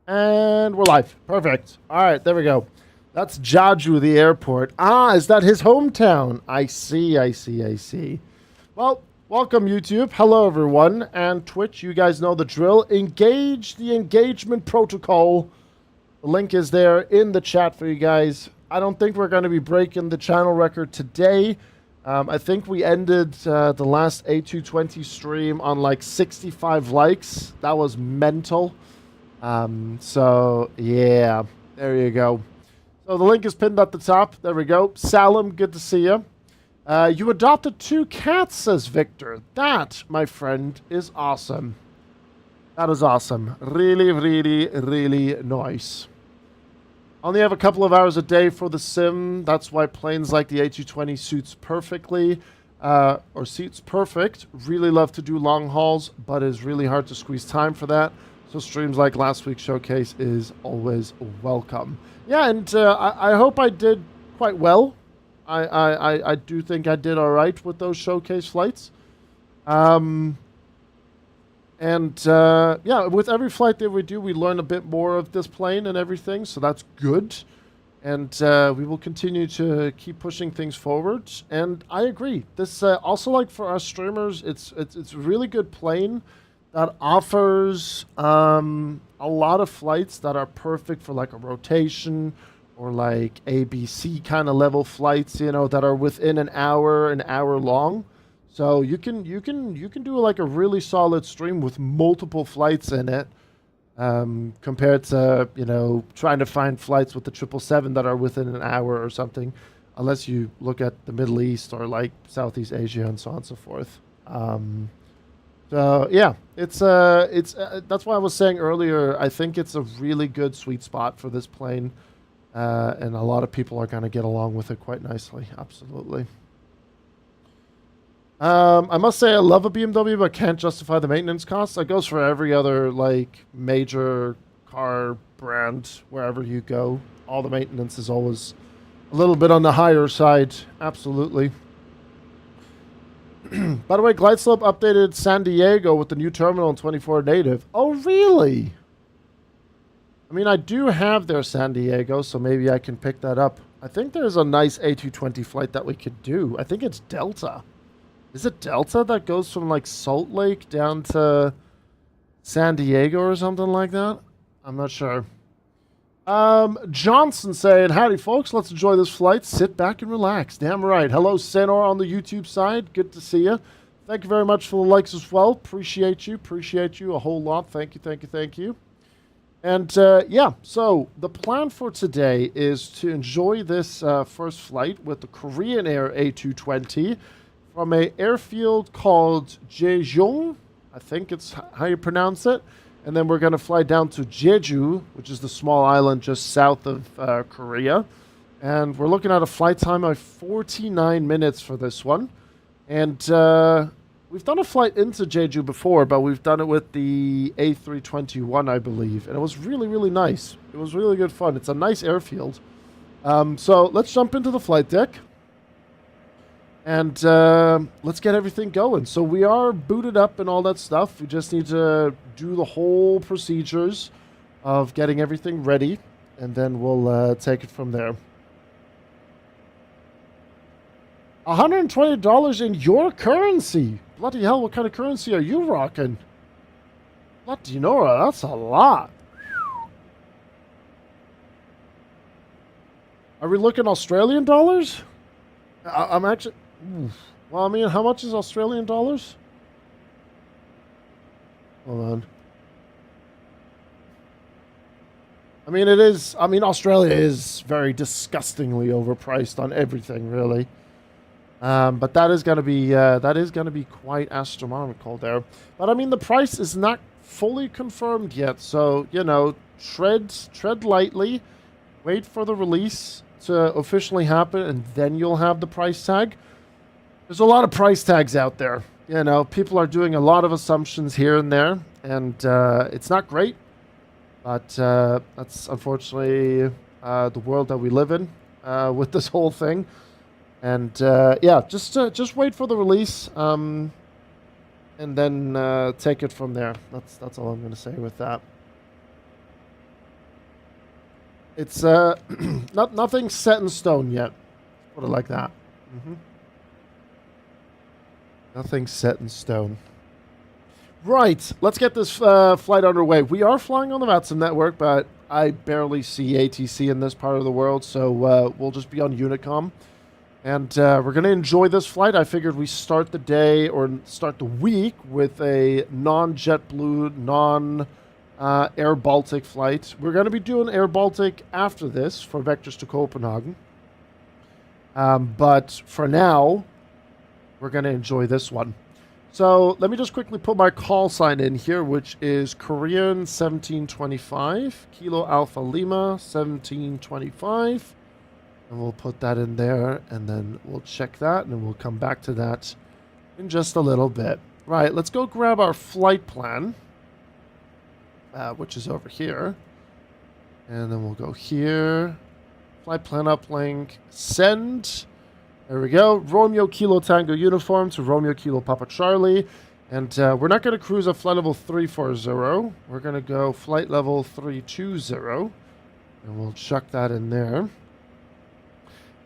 And we're live. Perfect. All right, there we go. That's Jeju, the airport. Ah, is that his hometown? I see, I see, I see. Well, welcome, YouTube. Hello, everyone. And Twitch, you guys know the drill. Engage the engagement protocol. The link is there in the chat for you guys. I don't think we're going to be breaking the channel record today. I think we ended the last A220 stream on like 65 likes. That was mental. So yeah, there you go. So the link is pinned at the top. There we go. Salim, good to see you. You adopted 2 cats, says Victor. That, my friend, is awesome. That is awesome. Really, really, really nice. Only have a couple of hours a day for the sim. That's why planes like the A220 suits perfectly. Or suits perfect. Really love to do long hauls, but it's really hard to squeeze time for that. So streams like last week's showcase is always welcome. Yeah, and I hope I did quite well. I do think I did all right with those showcase flights. Yeah, with every flight that we do, we learn a bit more of this plane and everything, so that's good. And we will continue to keep pushing things forward. And I agree. This also, like for our streamers, it's a really good plane that offers a lot of flights that are perfect for like a rotation or like ABC kind of level flights, you know, that are within an hour long. So you can do like a really solid stream with multiple flights in it, compared to, you know, trying to find flights with the 777 that are within an hour or something, unless you look at the Middle East or like Southeast Asia and so on and so forth. So yeah, it's that's why I was saying earlier, I think it's a really good sweet spot for this plane, and a lot of people are going to get along with it quite nicely. Absolutely. I must say I love a BMW, but can't justify the maintenance costs. That goes for every other like major car brand. Wherever you go, all the maintenance is always a little bit on the higher side. Absolutely. By the way, Glideslope updated San Diego with the new terminal in 24 native. Oh, really? I mean, I do have their San Diego, so maybe I can pick that up. I think there's a nice A220 flight that we could do. I think it's Delta. Is it Delta that goes from like Salt Lake down to San Diego or something like that? I'm not sure. Johnson saying, howdy folks, let's enjoy this flight. Sit back and relax. Damn right. Hello, Senor on the YouTube side. Good to see you. Thank you very much for the likes as well. Appreciate you. Appreciate you a whole lot. Thank you, thank you, thank you. And yeah, so the plan for today is to enjoy this first flight with the Korean Air A220 from an airfield called Jeju. I think it's how you pronounce it. And then we're going to fly down to Jeju, which is the small island just south of Korea. And we're looking at a flight time of 49 minutes for this one. And we've done a flight into Jeju before, but we've done it with the A321, I believe. And it was really, really nice. It was really good fun. It's a nice airfield. So let's jump into the flight deck. And let's get everything going. So we are booted up and all that stuff. We just need to do the whole procedures of getting everything ready. And then we'll take it from there. $120 in your currency. Bloody hell, what kind of currency are you rocking? Bloody Nora, that's a lot. Are we looking Australian dollars? I'm actually... Well, I mean, how much is Australian dollars? Hold on. I mean, it is... I mean, Australia is very disgustingly overpriced on everything, really. But that is going to be quite astronomical there. But I mean, the price is not fully confirmed yet, so you know, tread lightly, wait for the release to officially happen, and then you'll have the price tag. There's a lot of price tags out there. You know, people are doing a lot of assumptions here and there, and it's not great. But that's unfortunately the world that we live in with this whole thing. And yeah, just wait for the release, and then take it from there. That's all I'm going to say with that. It's nothing set in stone yet. Put it like that. Mm-hmm. Nothing set in stone. Right, let's get this flight underway. We are flying on the VATSIM network, but I barely see ATC in this part of the world, so we'll just be on Unicom. And we're going to enjoy this flight. I figured we start the day or start the week with a non-JetBlue, non-Air Baltic flight. We're going to be doing Air Baltic after this for Vectors to Copenhagen. But for now, we're going to enjoy this one. So let me just quickly put my call sign in here, which is Korean 1725, Kilo Alpha Lima 1725. And we'll put that in there, and then we'll check that, and then we'll come back to that in just a little bit. Right, let's go grab our flight plan, which is over here. And then we'll go here. Flight plan uplink, send. There we go. Romeo Kilo Tango uniform to Romeo Kilo Papa Charlie. And we're not going to cruise at flight level 340. We're going to go flight level 320. And we'll chuck that in there.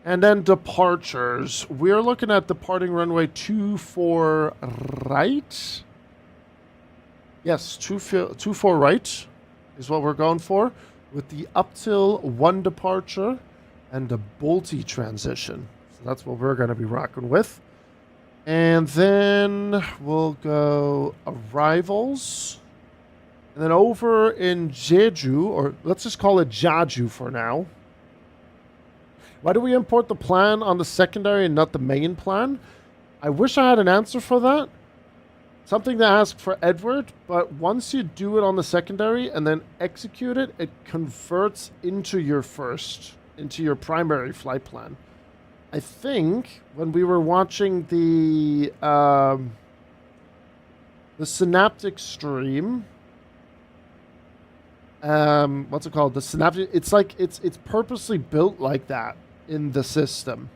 And then departures. We're looking at departing runway 24 right. Yes, 24 right is what we're going for. With the up till 1 departure and a Bolte transition. So that's what we're going to be rocking with. And then we'll go arrivals. And then over in Jeju, or let's just call it Jeju for now. Why do we import the plan on the secondary and not the main plan? I wish I had an answer for that. Something to ask for Edward, but once you do it on the secondary and then execute it, it converts into your primary flight plan. I think when we were watching the Synaptic stream, what's it called? The Synaptic. It's like it's purposely built like that in the system.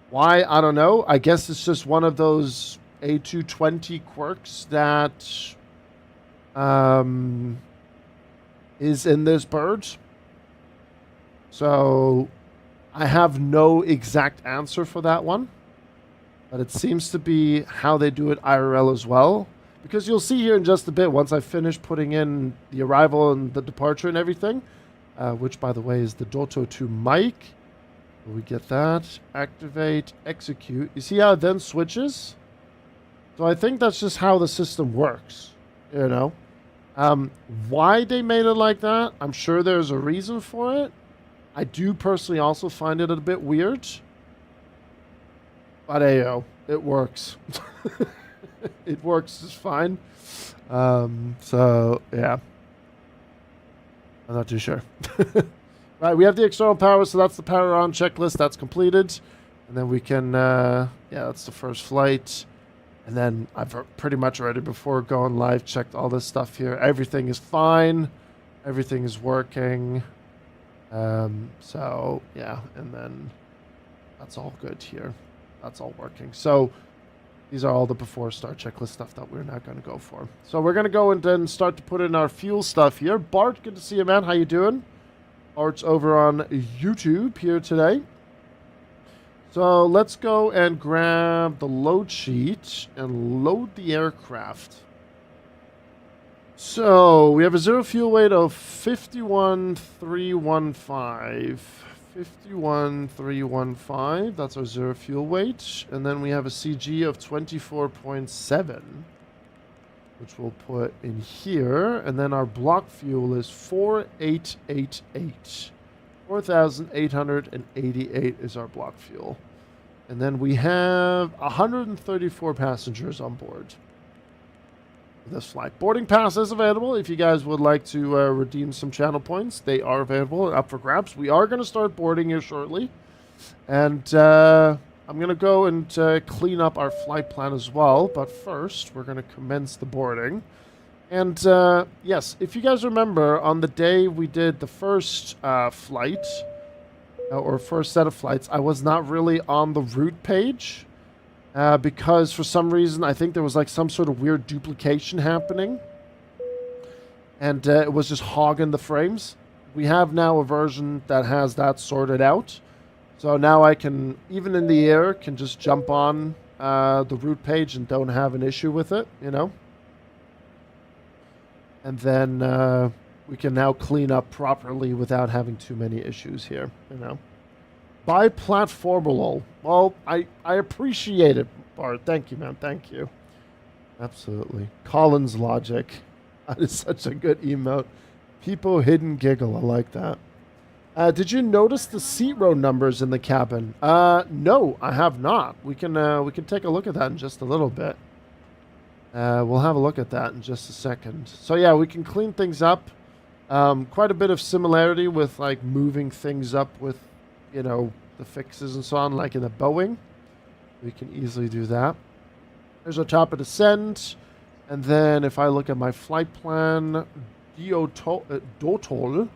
Why? I don't know. I guess it's just one of those A220 quirks that is in this bird. So I have no exact answer for that one, but it seems to be how they do it IRL as well. Because you'll see here in just a bit, once I finish putting in the arrival and the departure and everything, which, by the way, is the Doto 2 mic. We get that. Activate, execute. You see how it then switches? So I think that's just how the system works, you know. Why they made it like that, I'm sure there's a reason for it. I do personally also find it a bit weird. But ayo, it works. It works just fine. So, yeah. I'm not too sure. Right, we have the external power, so that's the power on checklist. That's completed. And then we can, yeah, that's the first flight. And then I've pretty much already, before going live, checked all this stuff here. Everything is fine. Everything is working. So, yeah, and then that's all good here. That's all working. So these are all the before start checklist stuff that we're not going to go for. So we're going to go and then start to put in our fuel stuff here. Bart, good to see you, man. How you doing? Bart's over on YouTube here today. So let's go and grab the load sheet and load the aircraft. So we have a zero fuel weight of 51,315. 51,315. That's our zero fuel weight. And then we have a CG of 24.7, which we'll put in here. And then our block fuel is 4,888. 4,888 is our block fuel. And then we have 134 passengers on board this flight. Boarding pass is available if you guys would like to redeem some channel points. They are available and up for grabs. We are going to start boarding here shortly. And I'm going to go and clean up our flight plan as well. But first, we're going to commence the boarding. And yes, if you guys remember, on the day we did the first flight, or first set of flights, I was not really on the route page. Because for some reason, I think there was like some sort of weird duplication happening. And it was just hogging the frames. we have now a version that has that sorted out. So now I can, even in the air, can just jump on the route page and don't have an issue with it, you know? And then we can now clean up properly without having too many issues here, you know? Bi-platformable. Well, I appreciate it, Bart. Thank you, man. Thank you. Absolutely. Collins Logic. That is such a good emote. People hidden giggle. I like that. Did you notice the seat row numbers in the cabin? No, I have not. We can take a look at that in just a little bit. We'll have a look at that in just a second. So yeah, we can clean things up. Quite a bit of similarity with like moving things up with, you know, the fixes and so on, like in the Boeing. We can easily do that. There's our top of descent. And then if I look at my flight plan, Dotol.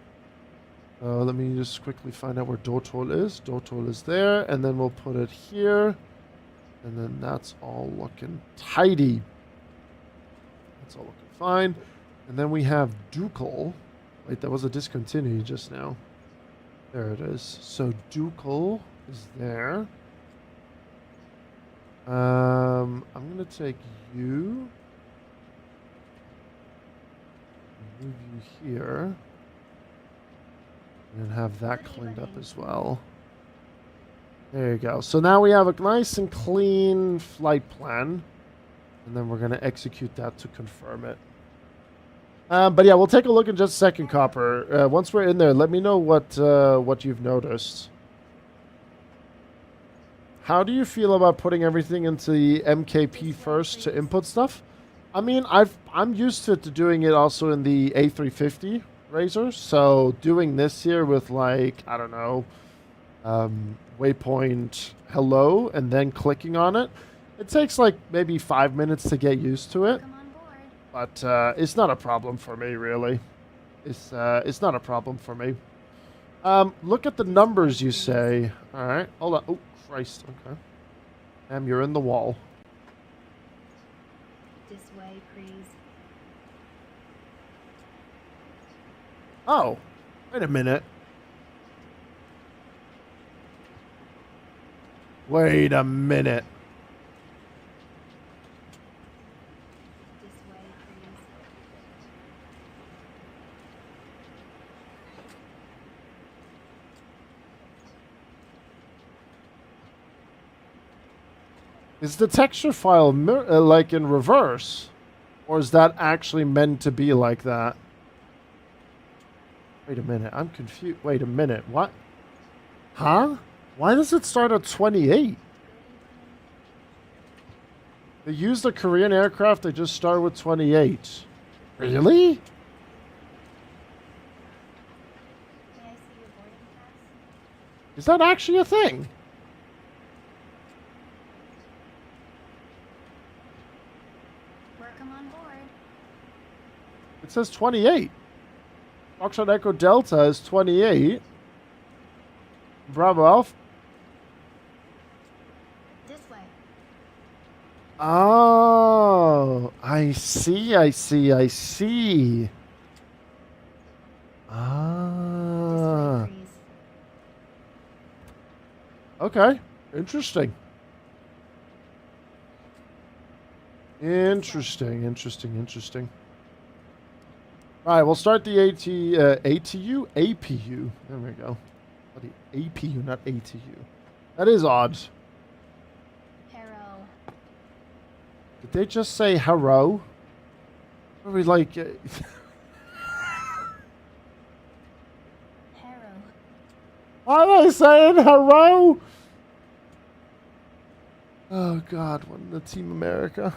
Let me just quickly find out where Dotol is. Dotol is there. And then we'll put it here. And then that's all looking tidy. That's all looking fine. And then we have Ducal. Wait, that was a discontinued just now. There it is. So Ducal is there. I'm going to take you. Move you here. And have that cleaned up as well. There you go. So now we have a nice and clean flight plan. And then we're going to execute that to confirm it. But yeah, we'll take a look in just a second, Copper. Once we're in there, let me know what you've noticed. How do you feel about putting everything into the MKP first to input stuff? I mean, I'm used to doing it also in the A350 Razor. So doing this here with like, I don't know, waypoint hello and then clicking on it. It takes like maybe 5 minutes to get used to it. But it's not a problem for me, really. It's not a problem for me. Look at the numbers, you say. All right, hold on. Oh, Christ. Okay. You're in the wall. This way, please. Oh, wait a minute. Wait a minute. This way, please. Is the texture file like in reverse? Or is that actually meant to be like that? Wait a minute. I'm confused. Wait a minute. What? Huh? Why does it start at 28? They use the Korean aircraft. They just start with 28. Really? May I see your boarding pass? Is that actually a thing? Welcome on board. It says 28. Foxtrot Echo Delta is 28. Bravo Alpha. This way. Oh, I see. This way, Ah. please. Okay. Interesting. Interesting. All right, we'll start the ATU? APU. There we go. The APU, not ATU. That is odd. Harrow. Did they just say hello? Are we like... Harrow. Why are they saying hello? Oh, God. What in the Team America?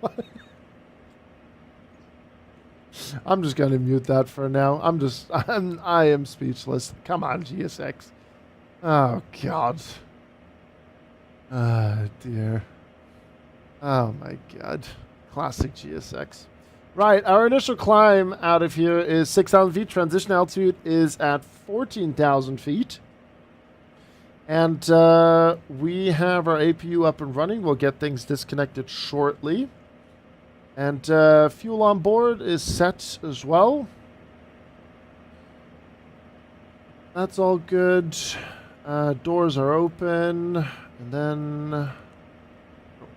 What? I'm just going to mute that for now. I am speechless. Come on, GSX. Oh, God. Ah, dear. Oh, my God. Classic GSX. Right, our initial climb out of here is 6,000 feet. Transition altitude is at 14,000 feet. And we have our APU up and running. We'll get things disconnected shortly. And fuel on board is set as well. That's all good. Doors are open. And then... Oh,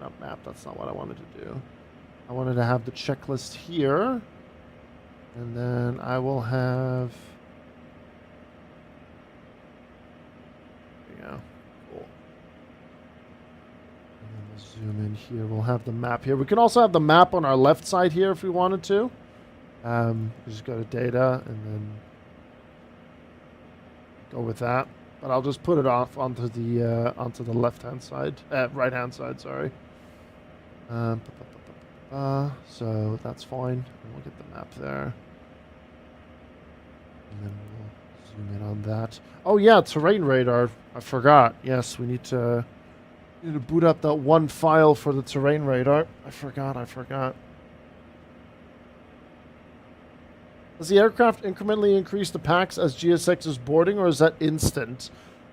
not map. That's not what I wanted to do. I wanted to have the checklist here. And then I will have... There you go. Cool. And then we'll zoom in here. We'll have the map here. We can also have the map on our left side here if we wanted to. Just go to data and then go with that. But I'll just put it off onto the left-hand side, right-hand side, sorry. So that's fine. And we'll get the map there. And then we'll zoom in on that. Oh yeah, terrain radar. I forgot. Yes, we need to boot up that one file for the terrain radar. I forgot. Does the aircraft incrementally increase the packs as GSX is boarding, or is that instant?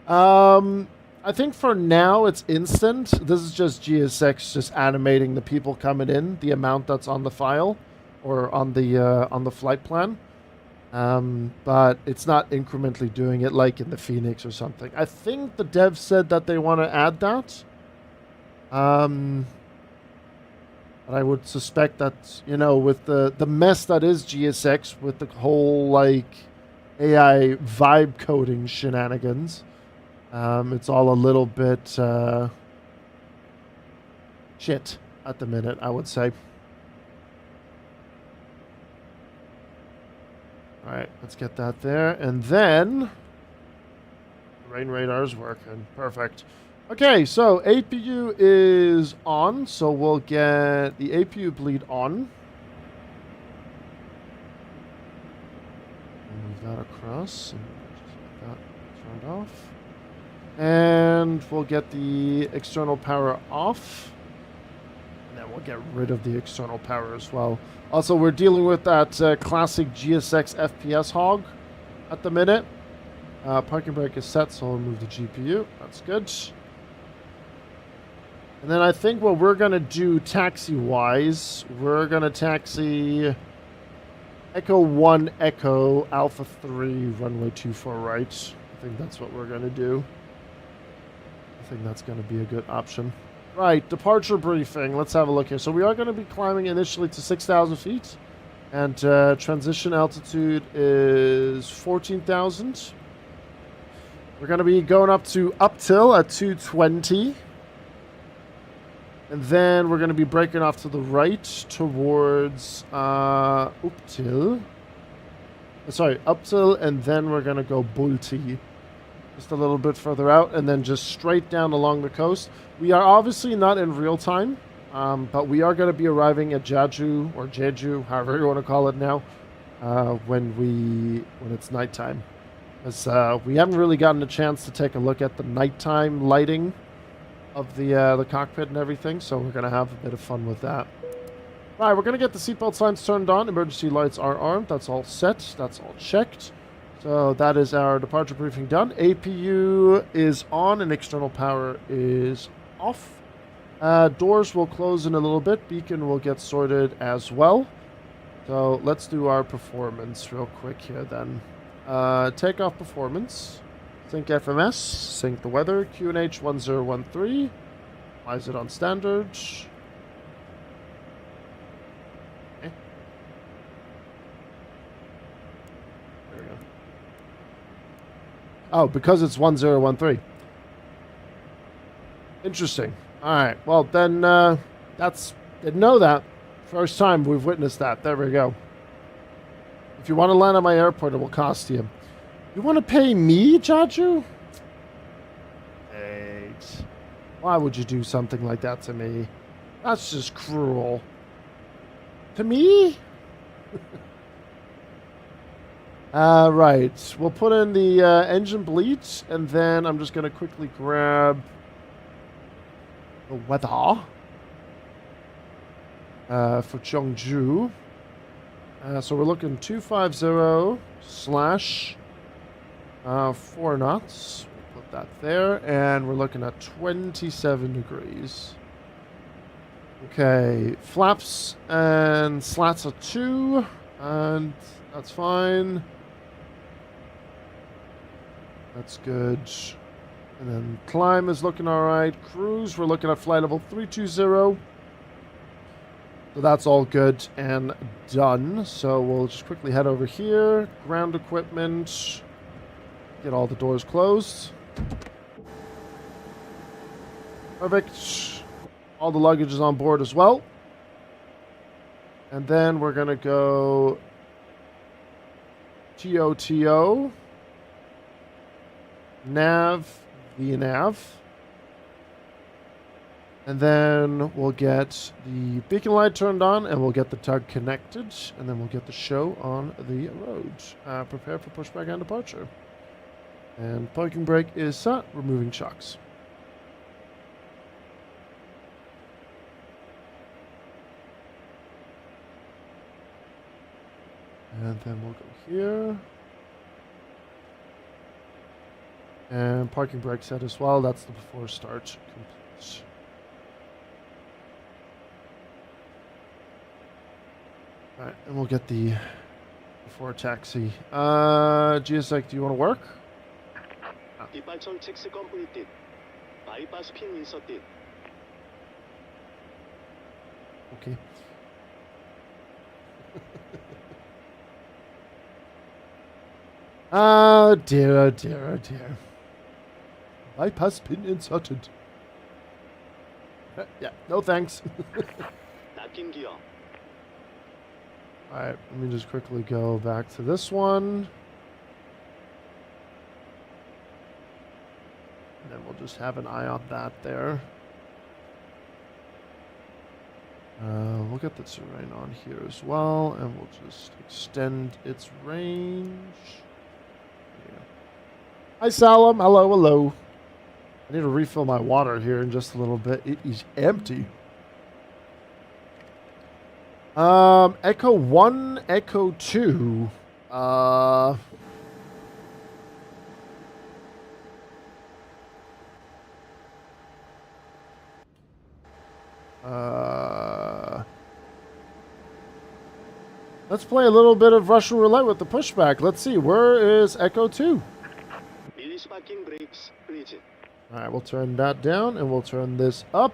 I think for now it's instant. This is just GSX just animating the people coming in, the amount that's on the file, or on the flight plan. But it's not incrementally doing it like in the Phoenix or something. I think the devs said that they want to add that. But I would suspect that, you know, with the mess that is GSX, with the whole, like, AI vibe coding shenanigans, it's all a little bit shit at the minute, I would say. All right, let's get that there. And then, rain radar is working. Perfect. Okay, so APU is on, so we'll get the APU bleed on. Move that across and just get that turned off. And we'll get the external power off. And then we'll get rid of the external power as well. Also, we're dealing with that classic GSX FPS hog at the minute. Parking brake is set, so we'll move the GPU. That's good. And then I think what we're going to do taxi-wise, we're going to taxi Echo 1 Echo Alpha 3 runway 24 right. I think that's what we're going to do. I think that's going to be a good option. Right, departure briefing. Let's have a look here. So we are going to be climbing initially to 6,000 feet. And transition altitude is 14,000. We're going to be going up till at 220. And then we're going to be breaking off to the right towards up till, and then we're going to go Bulti. Just a little bit further out, and then just straight down along the coast. We are obviously not in real time, but we are going to be arriving at Jeju, or Jeju, however you want to call it now, when it's nighttime. Because we haven't really gotten a chance to take a look at the nighttime lighting of the cockpit and everything, so we're going to have a bit of fun with that. Right, we're going to get the seatbelt signs turned on. Emergency lights are armed. That's all set. That's all checked. So that is our departure briefing done. APU is on and external power is off. Doors will close in a little bit. Beacon will get sorted as well. So let's do our performance real quick here then. Takeoff performance. Sync FMS, sync the weather, QNH 1013. Why is it on standard? Okay. There we go. Oh, because it's 1013. Interesting. Alright, well then, didn't know that. First time we've witnessed that. There we go. If you want to land at my airport, it will cost you. You want to pay me, Jeju? Hey, why would you do something like that to me? That's just cruel. To me? Right. We'll put in the engine bleach, and then I'm just going to quickly grab the weather for Cheongju. So we're looking 250 slash 4 knots. We'll put that there, and we're looking at 27 degrees. Okay, flaps and slats are 2, and that's fine. That's good. And then climb is looking all right. Cruise, we're looking at flight level 320. So that's all good and done. So we'll just quickly head over here. Ground equipment. Get all the doors closed. Perfect. All the luggage is on board as well. And then we're going to go TOTO. Nav, VNav. And then we'll get the beacon light turned on, and we'll get the tug connected, and then we'll get the show on the road. Prepare for pushback and departure. And parking brake is set, removing shocks. And then we'll go here. And parking brake set as well. That's the before start complete. Alright, and we'll get the before taxi. GSX, do you want to work? 뒷발전 칙스 컴플리트. 바이파스 핀 인서트. Okay. Oh dear, oh dear, oh dear. Bypass pin inserted. Yeah, no thanks. 납킨 기어. Alright, let me just quickly go back to this one. And then we'll just have an eye on that there. We'll get the terrain on here as well, and we'll just extend its range. Yeah. Hi, Salam. Hello, hello. I need to refill my water here in just a little bit. It is empty. Echo 1, Echo 2. Let's play a little bit of Russian roulette with the pushback. Let's see, where is Echo 2? Release parking brakes, please. Alright, we'll turn that down and we'll turn this up.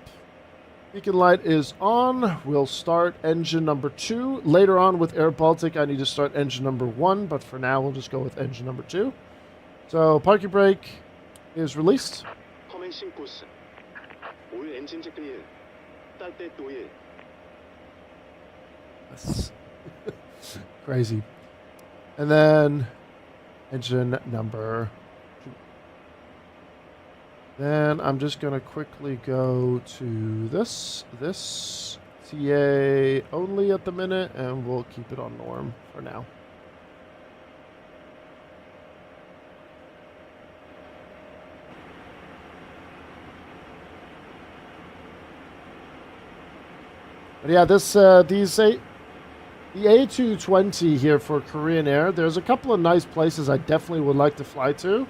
Beacon light is on. We'll start engine number 2. Later on with Air Baltic, I need to start engine number 1, but for now we'll just go with engine number 2. So parking brake is released. 커맨싱 코스. 오일 엔진 체크 1. 딸때 또 1. That's crazy. And then engine number 2. Then I'm just going to quickly go to this TA only at the minute, and we'll keep it on norm for now. But yeah, the A220 here for Korean Air, there's a couple of nice places I definitely would like to fly to.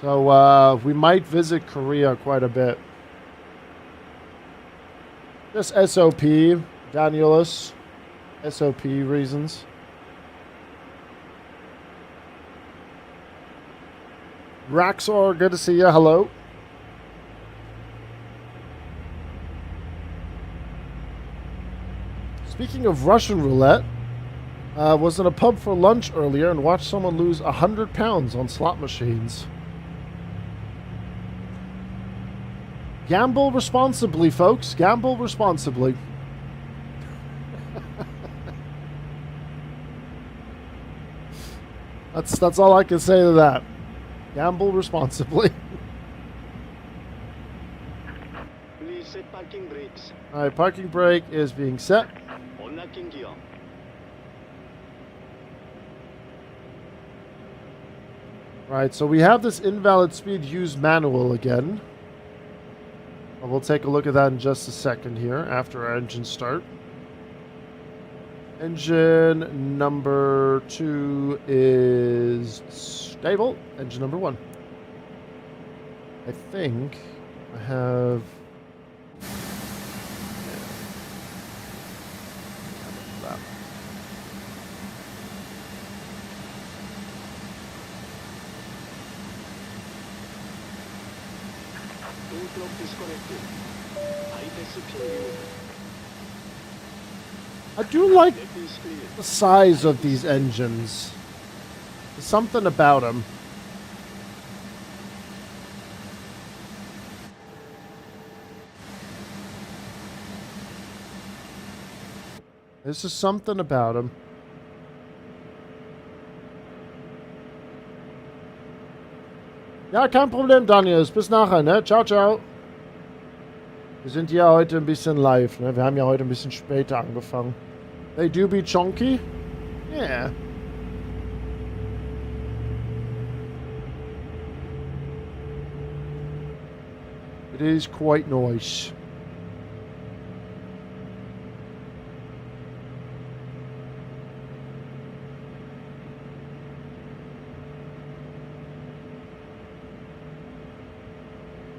So we might visit Korea quite a bit. Just SOP, Danielus, SOP reasons. Raxor, good to see you. Hello. Speaking of Russian roulette, was in a pub for lunch earlier and watched someone lose 100 pounds on slot machines. Gamble responsibly, folks. Gamble responsibly. That's all I can say to that. Gamble responsibly. Please set parking brakes. Alright, parking brake is being set. 언락킨 기어. Right, so we have this invalid speed use manual again. We'll take a look at that in just a second here after our engine start. Engine number 2 is stable. Engine number 1. I think I have... Clock disconnected. Bypass pin I do like removed. Deck is clear. the size of these engines. There's something about them. There's just something about them. Ja, kein Problem, Daniel. Bis nachher, ne? Ciao, ciao. Wir sind ja heute ein bisschen live, ne? Wir haben ja heute ein bisschen später angefangen. They do be chunky? Yeah. It is quite nice.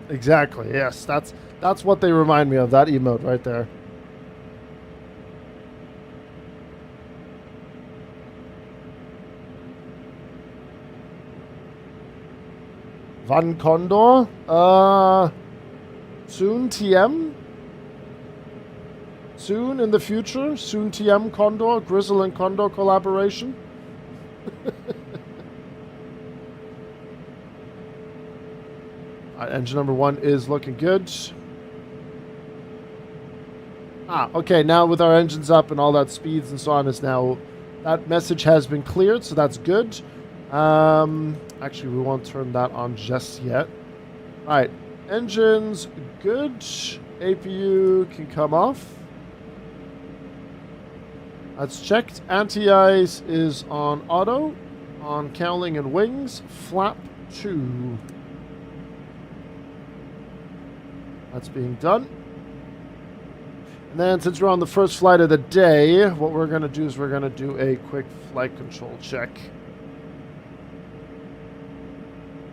Exactly. Yes, that's what they remind me of. That emote right there. Van Condor. Soon TM. Soon in the future. Soon TM Condor. Grizzle and Condor collaboration. Engine number 1 is looking good. Okay, now with our engines up and all that speeds and so on is now, that message has been cleared, so that's good. Actually, we won't turn that on just yet. Alright, engines good. APU can come off. That's checked. Anti-ice is on auto. On cowling and wings, flap 2. That's being done. And then since we're on the first flight of the day, what we're going to do is we're going to do a quick flight control check.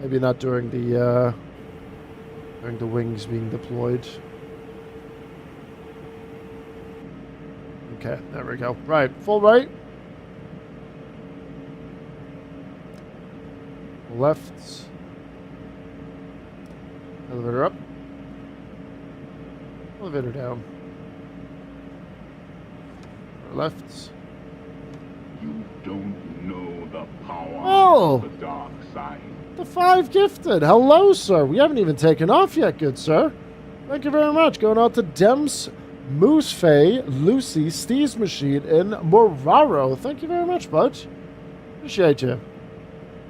Maybe not during the wings being deployed. Okay, there we go. Right, full right. Left. Elevator up. Elevator down. Left. You don't know the power Oh! of the dark side. The 5 gifted. Hello, sir. We haven't even taken off yet, good sir. Thank you very much. Going out to Dems, Moose Faye, Lucy, Steve's Machine, and Moraro. Thank you very much, bud. Appreciate you.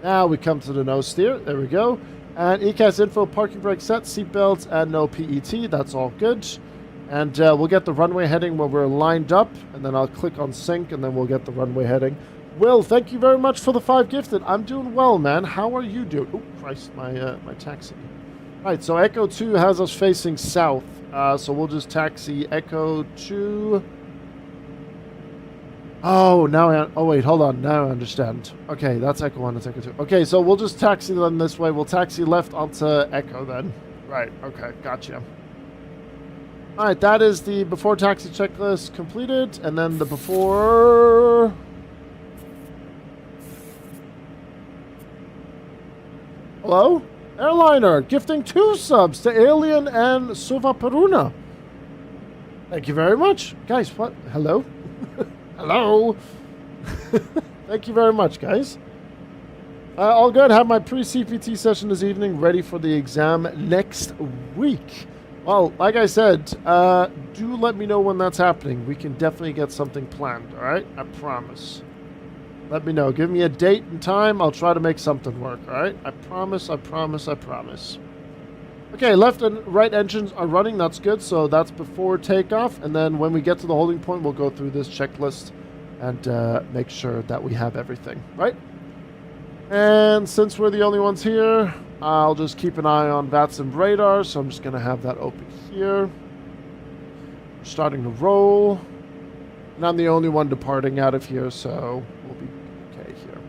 Now we come to the no steer. There we go. And ECAS info, parking brake set, seatbelts, and no PET. That's all good. And we'll get the runway heading when we're lined up. And then I'll click on sync, and then we'll get the runway heading. Will, thank you very much for the 5 gifted. I'm doing well, man. How are you doing? Oh, Christ, my taxi. All right, so Echo 2 has us facing south. So we'll just taxi Echo 2. Oh, now oh, wait, hold on. Now I understand. Okay, that's Echo 1, that's Echo 2. Okay, so we'll just taxi them this way. We'll taxi left onto Echo then. Right, okay, gotcha. All right, that is the before taxi checklist completed. And then the before... Hello? Airliner, gifting 2 subs to Alien and Suva Peruna. Thank you very much. Guys, what? Hello? Hello? Thank you very much, guys. All good. Have my pre-CPT session this evening, ready for the exam next week. Well, like I said, do let me know when that's happening. We can definitely get something planned, all right? I promise. Let me know. Give me a date and time. I'll try to make something work, all right? I promise, I promise, I promise. Okay, left and right engines are running. That's good. So that's before takeoff. And then when we get to the holding point, we'll go through this checklist and make sure that we have everything, right? And since we're the only ones here, I'll just keep an eye on VATS and radar. So I'm just going to have that open here. We're starting to roll. And I'm the only one departing out of here, so we'll be okay here.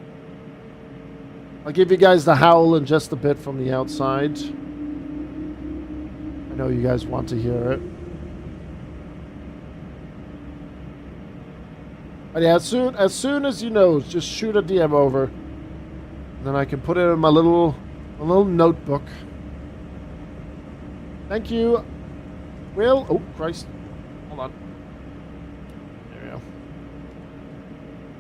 I'll give you guys the howl in just a bit from the outside. I know you guys want to hear it. But yeah, as soon as you know, just shoot a DM over. And then I can put it in my little notebook. Thank you, Will. Oh, Christ. Hold on. There we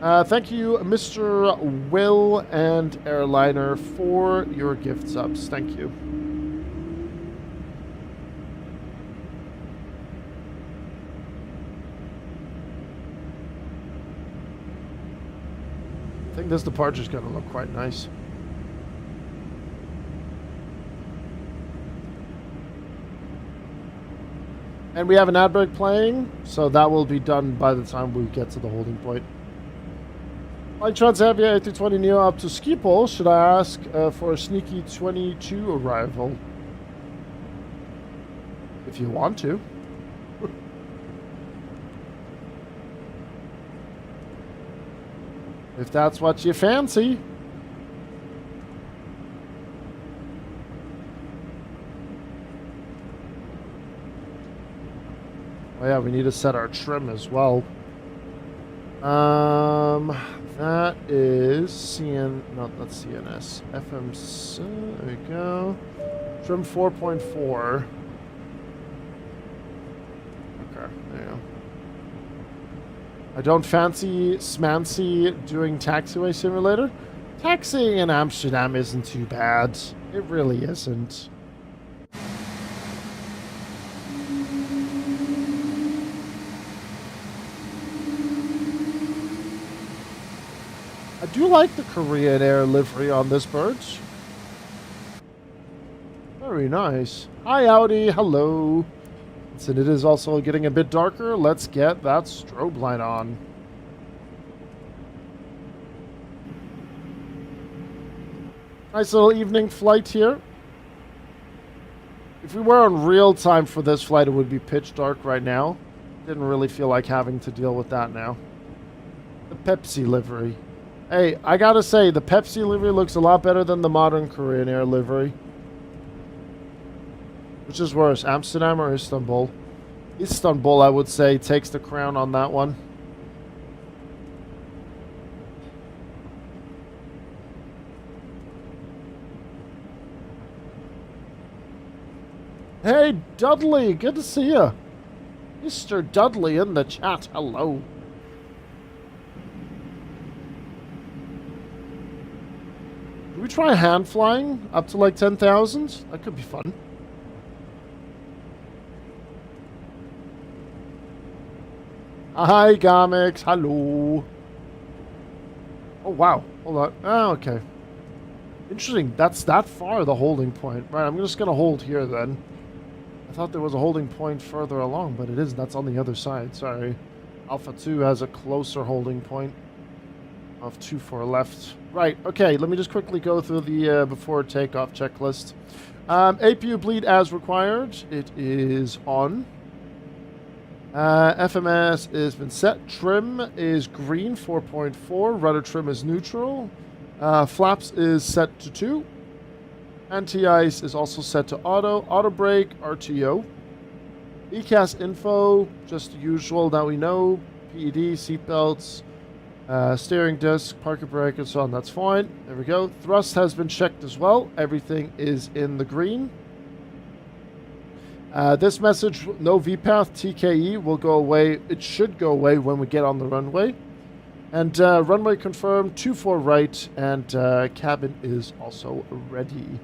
go. Thank you, Mr. Will and Airliner, for your gift subs. Thank you. I think this departure is going to look quite nice. And we have an ad break playing, so that will be done by the time we get to the holding point. Flight Transavia A220 Neo up to Schiphol. Should I ask for a sneaky 22 arrival? If you want to. If that's what you fancy. Oh yeah, we need to set our trim as well. That is no, that's CNS. FMC, there we go. Trim 4.4. Okay, there you go. I don't fancy smancy doing taxiway simulator. Taxiing in Amsterdam isn't too bad. It really isn't. I do like the Korean Air livery on this bird. Very nice. Hi, Audi. Hello. And it is also getting a bit darker. Let's get that strobe light on. Nice little evening flight here. If we were on real time for this flight, it would be pitch dark right now. Didn't really feel like having to deal with that now. The Pepsi livery. Hey, I gotta say, the Pepsi livery looks a lot better than the modern Korean Air livery. Which is worse, Amsterdam or Istanbul? Istanbul, I would say, takes the crown on that one. Hey, Dudley, good to see you. Mr. Dudley in the chat, hello. Can we try hand flying up to like 10,000? That could be fun. Hi, Gamix. Hello. Oh, wow. Hold on. Oh, okay. Interesting. That's that far, the holding point. Right, I'm just going to hold here then. I thought there was a holding point further along, but it isn't. That's on the other side. Sorry. Alpha 2 has a closer holding point of 24 left. Right. Okay, let me just quickly go through the before takeoff checklist. APU bleed as required. It is on. FMS has been set. Trim is green, 4.4. Rudder trim is neutral. Flaps is set to 2. Anti-ice is also set to auto. Auto brake, RTO. ECAS info, just the usual that we know. PED, seatbelts, steering disc, parking brake, and so on. That's fine. There we go. Thrust has been checked as well. Everything is in the green. This message, no VPATH, TKE, will go away. It should go away when we get on the runway. And runway confirmed, 24 right, and cabin is also ready.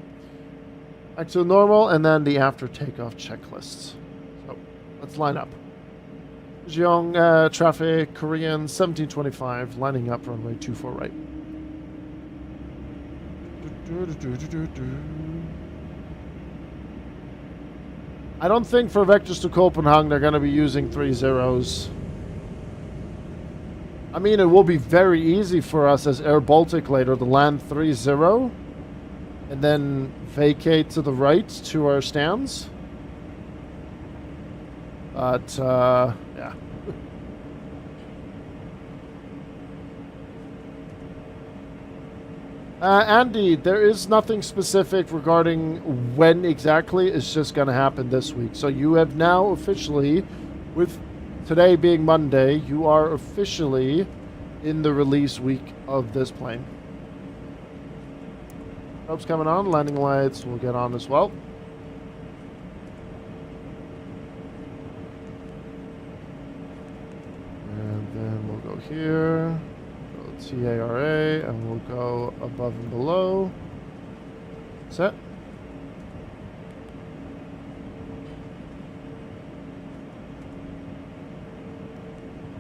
Back to normal, and then the after takeoff checklists. So, let's line up. Jeong traffic, Korean, 1725, lining up, runway 24 right. I don't think for vectors to Copenhagen they're going to be using 3 zeros. I mean, it will be very easy for us as Air Baltic later to land 3-0 and then vacate to the right to our stands. But, yeah. Andy, there is nothing specific regarding when exactly. It's just going to happen this week. So you have now officially, with today being Monday, you are officially in the release week of this plane. Ropes coming on, landing lights will get on as well. here, go TARA, and we'll go above and below. Set.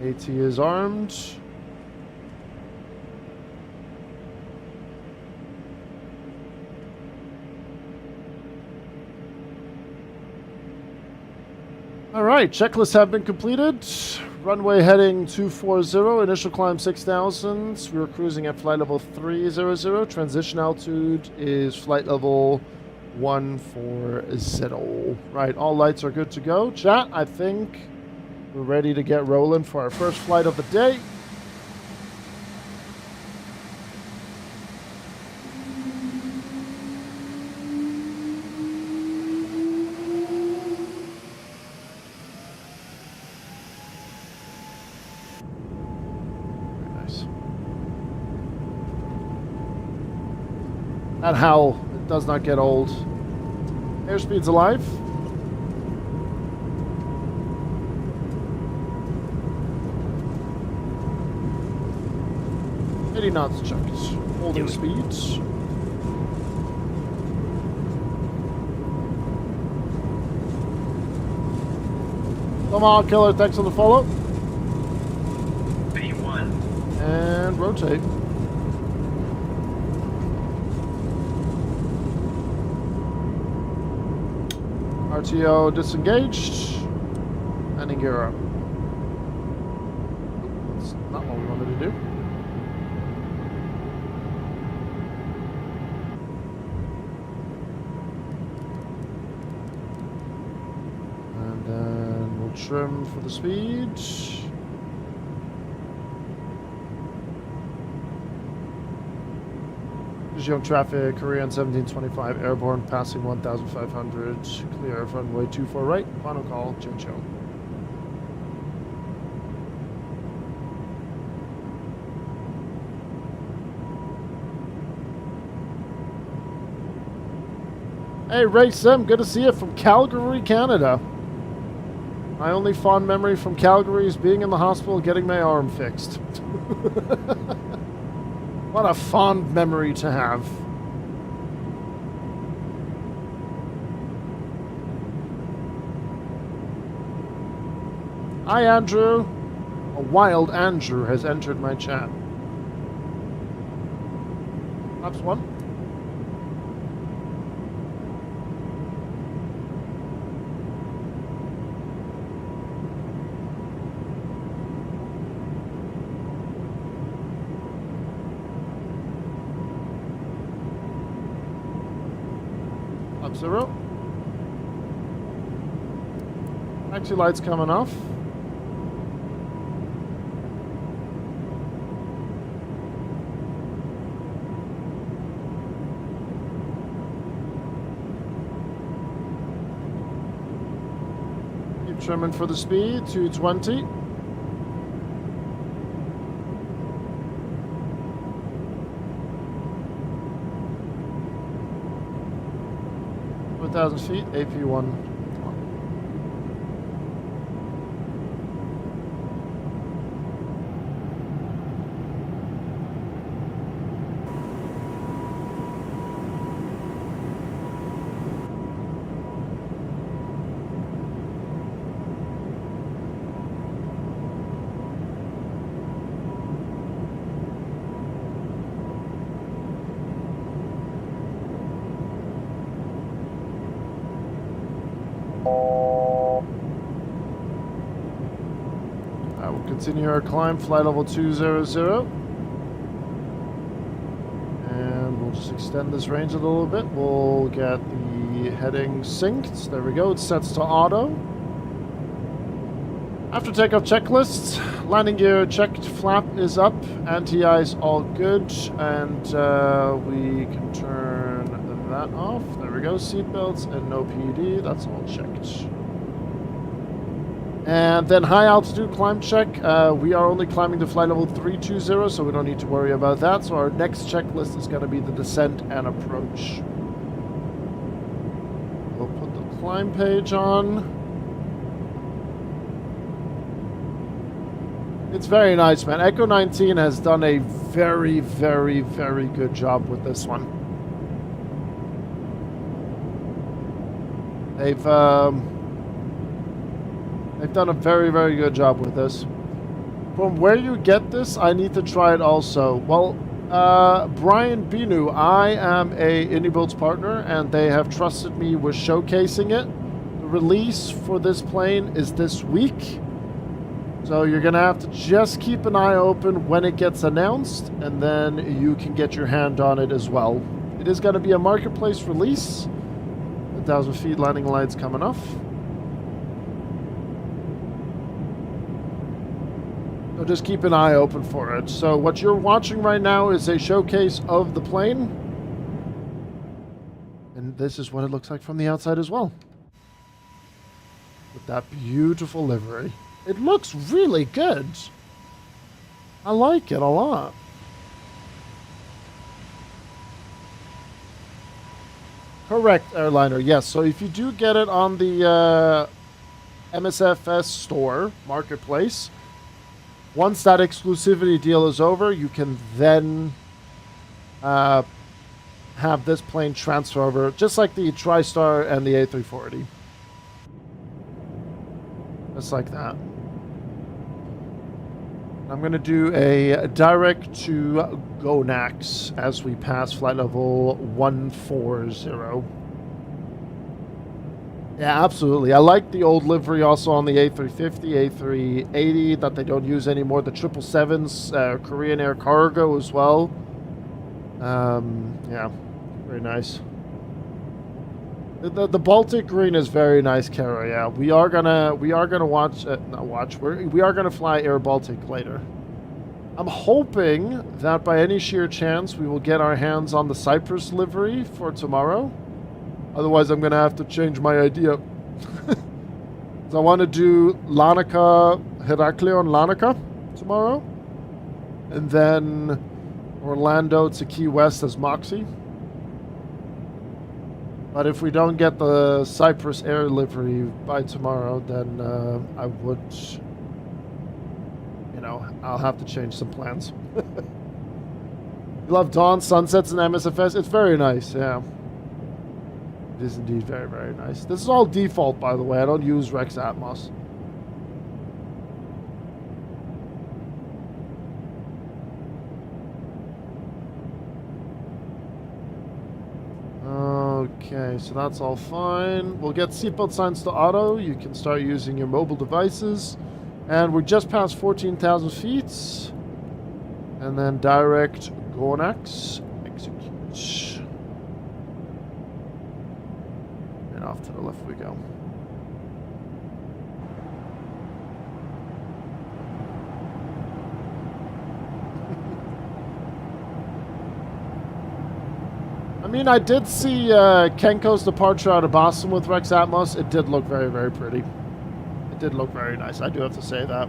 AT is armed. All right, checklists have been completed. Runway heading 240, initial climb 6,000. We were cruising at flight level 300. Transition altitude is flight level 140. Right, all lights are good to go. Chat, I think we're ready to get rolling for our first flight of the day. That howl, it does not get old. Airspeed's alive. Knots checked. Holding speeds. Tomahawk Killer, thanks for the follow. B1. And rotate. RTO disengaged. Landing gear up. That's not what we wanted to do. And then we'll trim for the speed. Young traffic, Korean 1725, airborne, passing 1,500, clear of runway 24 right, final call, Chincho. Hey Ray Sim, good to see you from Calgary, Canada. My only fond memory from Calgary is being in the hospital getting my arm fixed. What a fond memory to have. Hi, Andrew. A wild Andrew has entered my chat. Perhaps one. Zero. Taxi lights coming off. Keep trimming for the speed, 220. Thousand feet, AP1. Continue our climb, flight level 200. And we'll just extend this range a little bit. We'll get the heading synced. There we go, it sets to auto. After takeoff checklists, landing gear checked, flap is up, anti-ice all good, and we can turn that off. There we go, seatbelts and no PD, that's all checked. And then high altitude climb check. We are only climbing to flight level 320, so we don't need to worry about that. So our next checklist is going to be the descent and approach. We'll put the climb page on. It's very nice, man. Echo 19 has done a very, very, very good job with this one. They've done a very, very good job with this. From where you get this, I need to try it also. Well, Brian Binu, I am a iniBuilds partner, and they have trusted me with showcasing it. The release for this plane is this week. So you're going to have to just keep an eye open when it gets announced, and then you can get your hand on it as well. It is going to be a marketplace release. 1,000 feet landing lights coming off. So just keep an eye open for it. So what you're watching right now is a showcase of the plane. And this is what it looks like from the outside as well. With that beautiful livery. It looks really good. I like it a lot. Correct, airliner. Yes, so if you do get it on the MSFS store, marketplace, once that exclusivity deal is over, you can then have this plane transfer over, just like the TriStar and the A340. Just like that. I'm going to do a direct to GONAX as we pass flight level 140. Yeah, absolutely. I like the old livery also on the A350, A380 that they don't use anymore. The 777s, Korean Air Cargo as well. Yeah, very nice. The Baltic green is very nice, Kara. Yeah, we are gonna watch not watch. We are gonna fly Air Baltic later. I'm hoping that by any sheer chance we will get our hands on the Cyprus livery for tomorrow. Otherwise, I'm gonna have to change my idea. So I want to do Larnaca, Heraklion, Larnaca tomorrow, and then Orlando to Key West as Moxie. But if we don't get the Cyprus Air livery by tomorrow, then I would, I'll have to change some plans. You love dawn, sunsets, and MSFS? It's very nice, yeah. It is indeed very, very nice. This is all default, by the way. I don't use Rex Atmos. Okay, so that's all fine. We'll get seatbelt signs to auto. You can start using your mobile devices. And we're just past 14,000 feet. And then direct GONAX. Execute. And off to the left we go. I mean, I did see Kenko's departure out of Boston with Rex Atmos. It did look very, very pretty. It did look very nice. I do have to say that.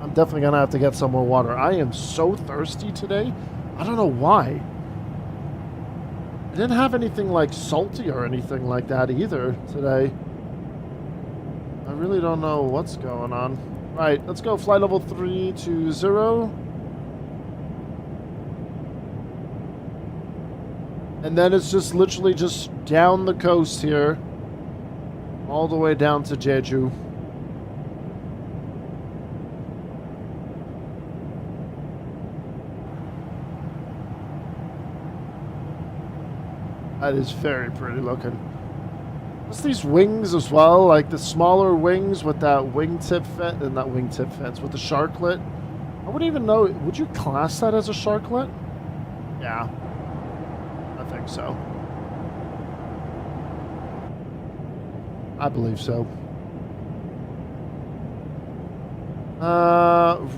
I'm definitely going to have to get some more water. I am so thirsty today. I don't know why. I didn't have anything like salty or anything like that either today. I really don't know what's going on. Right, let's go flight level 320. And then it's just literally just down the coast here. All the way down to Jeju. That is very pretty looking. Just these wings as well, like the smaller wings with that wingtip fence, and not wingtip fence, with the sharklet. I wouldn't even know, would you class that as a sharklet? Yeah, I think so. I believe so.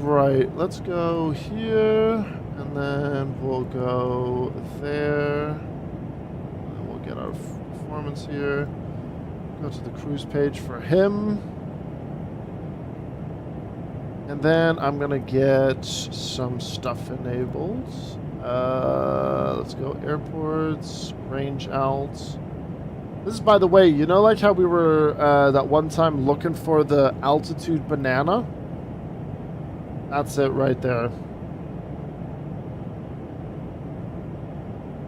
Right, let's go here, and then we'll go there. And then we'll get our performance here. Go to the cruise page for him. And then I'm going to get some stuff enabled. Let's go airports, range out. This is, by the way, you know, like how we were that one time looking for the altitude banana? That's it right there.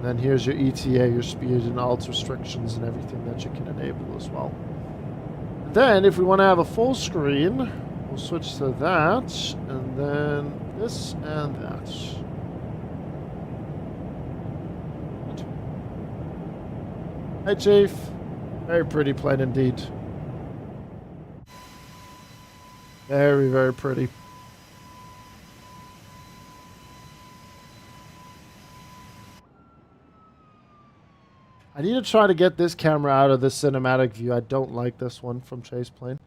Then here's your ETA, your speed and alt restrictions and everything that you can enable as well. Then if we want to have a full screen, we'll switch to that, and then this and that. Hi, Chief. Very pretty plane indeed. Very, very pretty. I need to try to get this camera out of the cinematic view. I don't like this one from Chase Plane.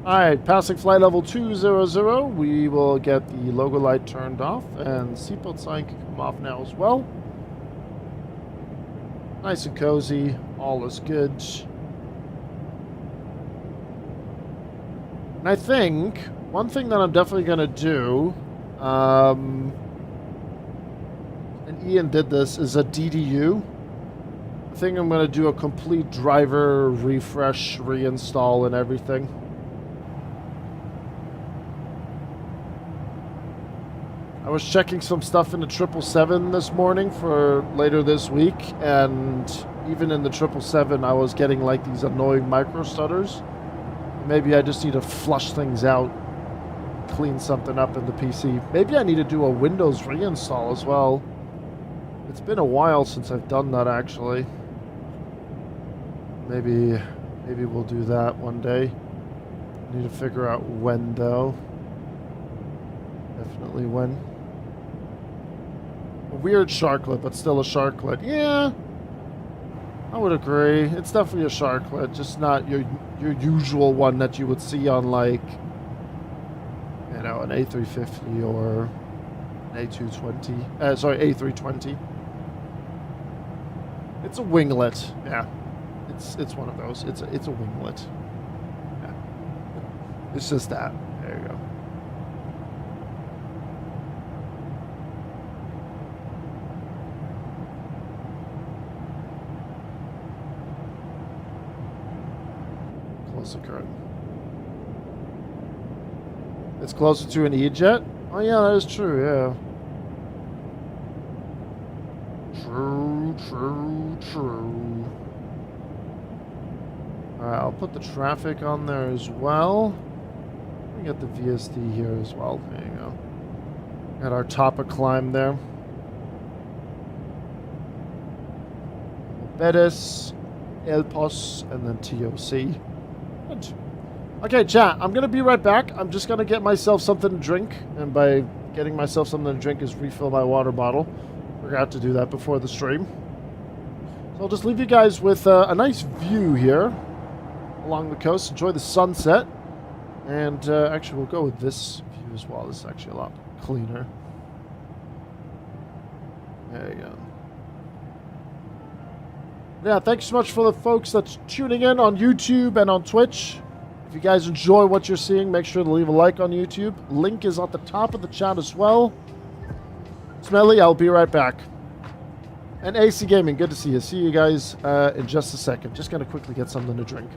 Alright, passing flight level 200. We will get the logo light turned off, and seatbelt sign can come off now as well. Nice and cozy. All is good. And I think one thing that I'm definitely going to do, and Ian did this, is a DDU. I think I'm going to do a complete driver refresh, reinstall, and everything. I was checking some stuff in the 777 this morning for later this week, and even in the 777 I was getting like these annoying micro stutters. Maybe I just need to flush things out, clean something up in the PC. Maybe I need to do a Windows reinstall as well. It's been a while since I've done that, actually. Maybe we'll do that one day. I need to figure out when, though. Definitely when. A weird sharklet, but still a sharklet. Yeah, I would agree. It's definitely a sharklet, just not your usual one that you would see on, like, you know, an A350 or an A220. Sorry, A320. It's a winglet. Yeah, it's one of those. It's a winglet. Yeah, it's just that. There you go. Close the curtain. It's closer to an E-jet? Oh yeah, that is true, yeah. True. Alright, I'll put the traffic on there as well. Let me get the VSD here as well. There you go. Got our Tapa climb there. Betis, Elpos, and then TOC. Good. Okay, chat, I'm going to be right back. I'm just going to get myself something to drink. And by getting myself something to drink is refill my water bottle. Forgot to do that before the stream. So I'll just leave you guys with a nice view here along the coast. Enjoy the sunset. And actually, we'll go with this view as well. This is actually a lot cleaner. There you go. Yeah, thanks so much for the folks that's tuning in on YouTube and on Twitch. If you guys enjoy what you're seeing, make sure to leave a like on YouTube. Link is at the top of the chat as well. Smelly, I'll be right back. And AC Gaming, good to see you. See you guys in just a second. Just going to quickly get something to drink.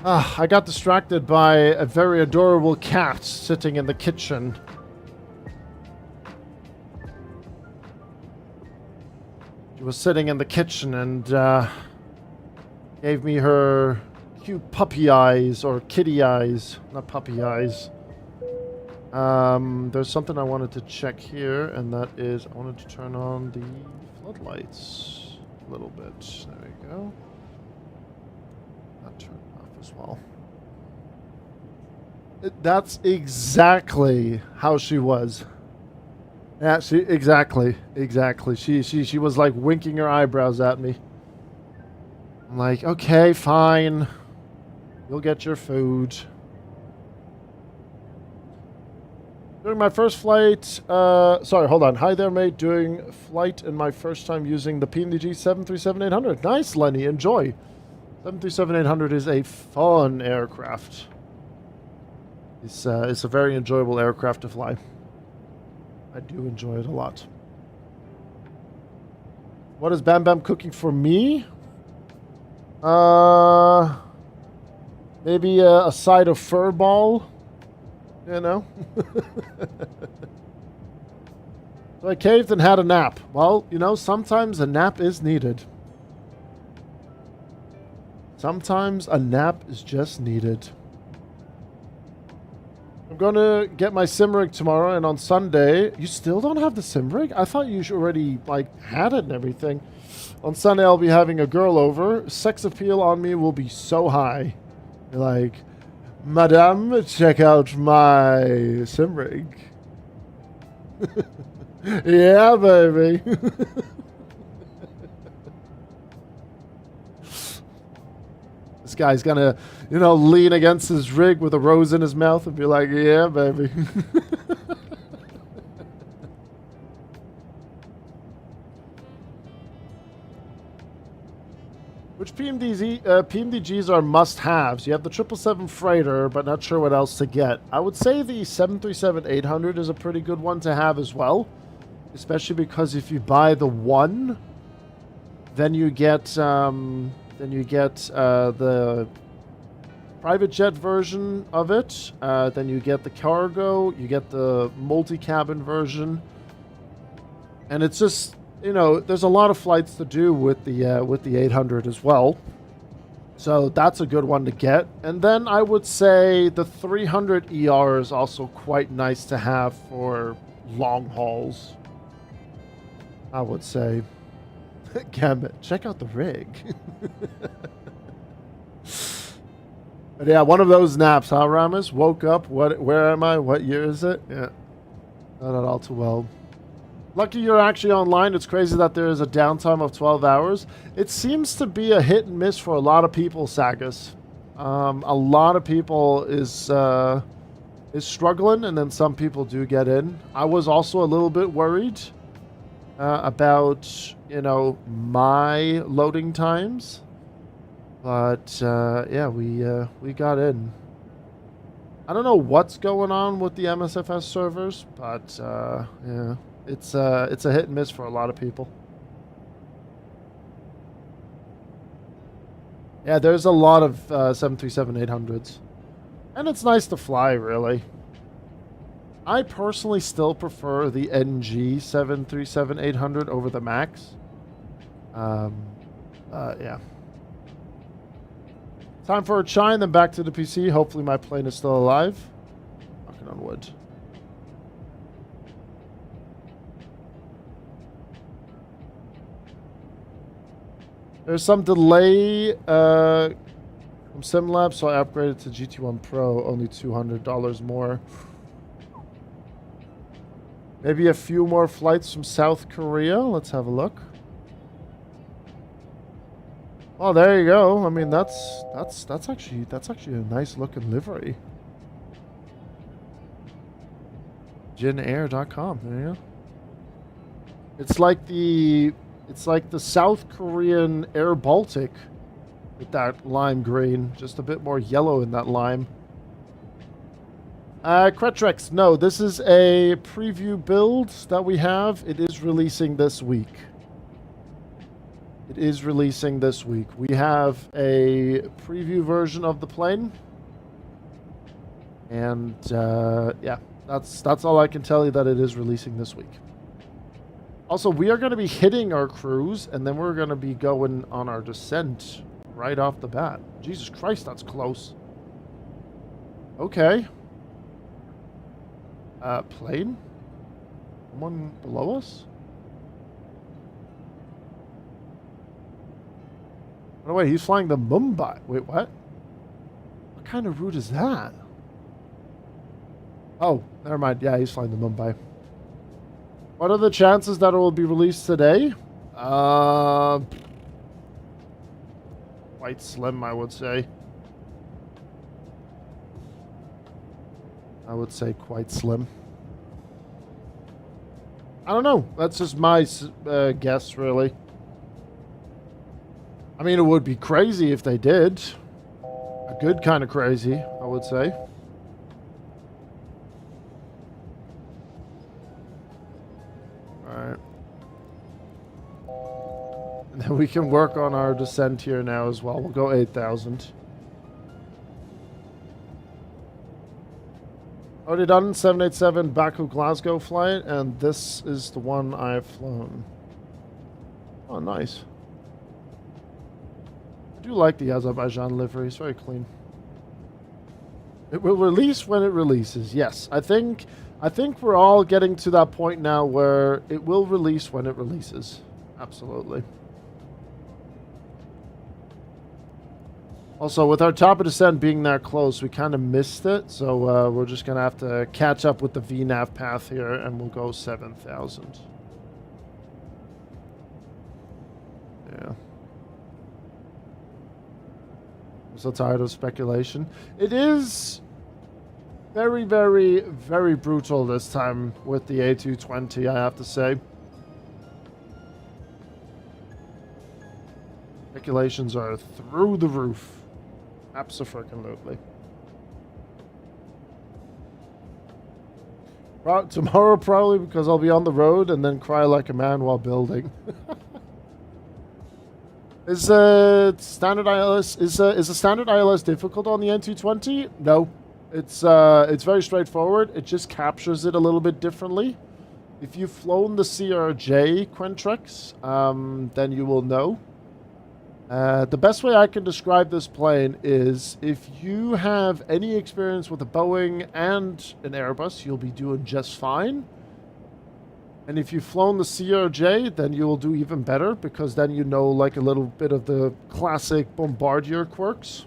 I got distracted by a very adorable cat sitting in the kitchen. She was sitting in the kitchen and gave me her cute puppy eyes, or kitty eyes, not puppy eyes. There's something I wanted to check here, and that is I wanted to turn on the floodlights a little bit. There we go. That turned off as well. That's exactly how she was. Yeah, exactly. She was like winking her eyebrows at me. I'm like, okay, fine. You'll get your food. During my first flight, sorry, hold on. Hi there, mate. Doing flight in my first time using the PMDG 737-800. Nice, Lenny. Enjoy. 737-800 is a fun aircraft. It's a very enjoyable aircraft to fly. I do enjoy it a lot. What is Bam Bam cooking for me? Maybe a side of fur ball. You know? So I caved and had a nap. Well, you know, sometimes a nap is needed. Sometimes a nap is just needed. I'm gonna get my sim rig tomorrow, and on Sunday... You still don't have the sim rig? I thought you already, like, had it and everything. On Sunday, I'll be having a girl over. Sex appeal on me will be so high. You're like... Madame, check out my sim rig. Yeah, baby. This guy's gonna, you know, lean against his rig with a rose in his mouth and be like, yeah, baby. Which PMDGs are must-haves? You have the 777 Freighter, but not sure what else to get. I would say the 737-800 is a pretty good one to have as well. Especially because if you buy the one, then you get the private jet version of it. Then you get the cargo. You get the multi-cabin version. And it's just... You know, there's a lot of flights to do with the 800 as well. So that's a good one to get. And then I would say the 300 ER is also quite nice to have for long hauls. I would say. Gambit, check out the rig. But yeah, one of those naps, huh, Ramis? Woke up, where am I? What year is it? Yeah. Not at all too well. Lucky you're actually online. It's crazy that there is a downtime of 12 hours. It seems to be a hit and miss for a lot of people, Sagas. A lot of people is struggling, and then some people do get in. I was also a little bit worried about, you know, my loading times. But, yeah, we got in. I don't know what's going on with the MSFS servers, but, yeah. It's a hit and miss for a lot of people. Yeah, there's a lot of 737-800s. And it's nice to fly, really. I personally still prefer the NG 737-800 over the Max. Yeah. Time for a chime, then back to the PC. Hopefully my plane is still alive. Knocking on wood. There's some delay from SimLab, so I upgraded to GT1 Pro, only $200 more. Maybe a few more flights from South Korea. Let's have a look. Oh, there you go. I mean, that's actually a nice looking livery. JinAir.com. There you go. It's like the South Korean Air Baltic with that lime green. Just a bit more yellow in that lime. Cretrex, no, this is a preview build that we have. It is releasing this week. It is releasing this week. We have a preview version of the plane. And, yeah, that's all I can tell you, that it is releasing this week. Also, we are going to be hitting our cruise, and then we're going to be going on our descent right off the bat. Jesus Christ, that's close. Okay. Plane? Someone below us? By the way, he's flying the Mumbai. Wait, what? What kind of route is that? Oh, never mind. Yeah, he's flying the Mumbai. What are the chances that it will be released today? Quite slim, I would say. I would say quite slim. I don't know. That's just my guess, really. I mean, it would be crazy if they did. A good kind of crazy, I would say. Alright. And then we can work on our descent here now as well. We'll go 8,000. Already done 787 Baku-Glasgow flight, and this is the one I've flown. Oh, nice. I do like the Azerbaijan livery. It's very clean. It will release when it releases. Yes, I think we're all getting to that point now where it will release when it releases. Absolutely. Also, with our top of descent being that close, we kind of missed it. So we're just going to have to catch up with the VNAV path here, and we'll go 7,000. Yeah. I'm so tired of speculation. It is very, very, very brutal this time with the A220, I have to say. Speculations are through the roof. Abso-freaking-lutely. Tomorrow, probably, because I'll be on the road and then cry like a man while building. Is standard ILS is a standard ILS difficult on the N220? No, it's very straightforward. It just captures it a little bit differently. If you've flown the CRJ Quentrex, then you will know. The best way I can describe this plane is if you have any experience with a Boeing and an Airbus, you'll be doing just fine. And if you've flown the CRJ, then you'll do even better, because then you know like a little bit of the classic Bombardier quirks.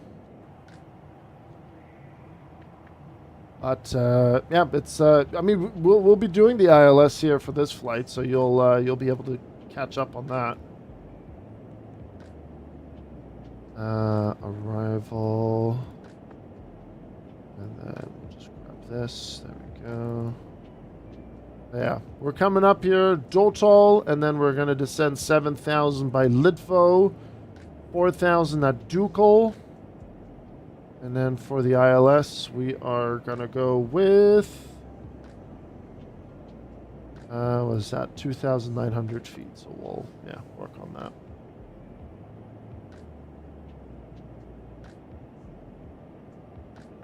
But yeah, it's I mean we'll be doing the ILS here for this flight, so you'll be able to catch up on that. Arrival, and then we'll just grab this. There we go. Yeah, we're coming up here, Dotol, and then we're going to descend 7,000 by Litvo, 4,000 at Ducal, and then for the ILS, we are going to go with, what is that, 2,900 feet, so we'll, yeah, work on that.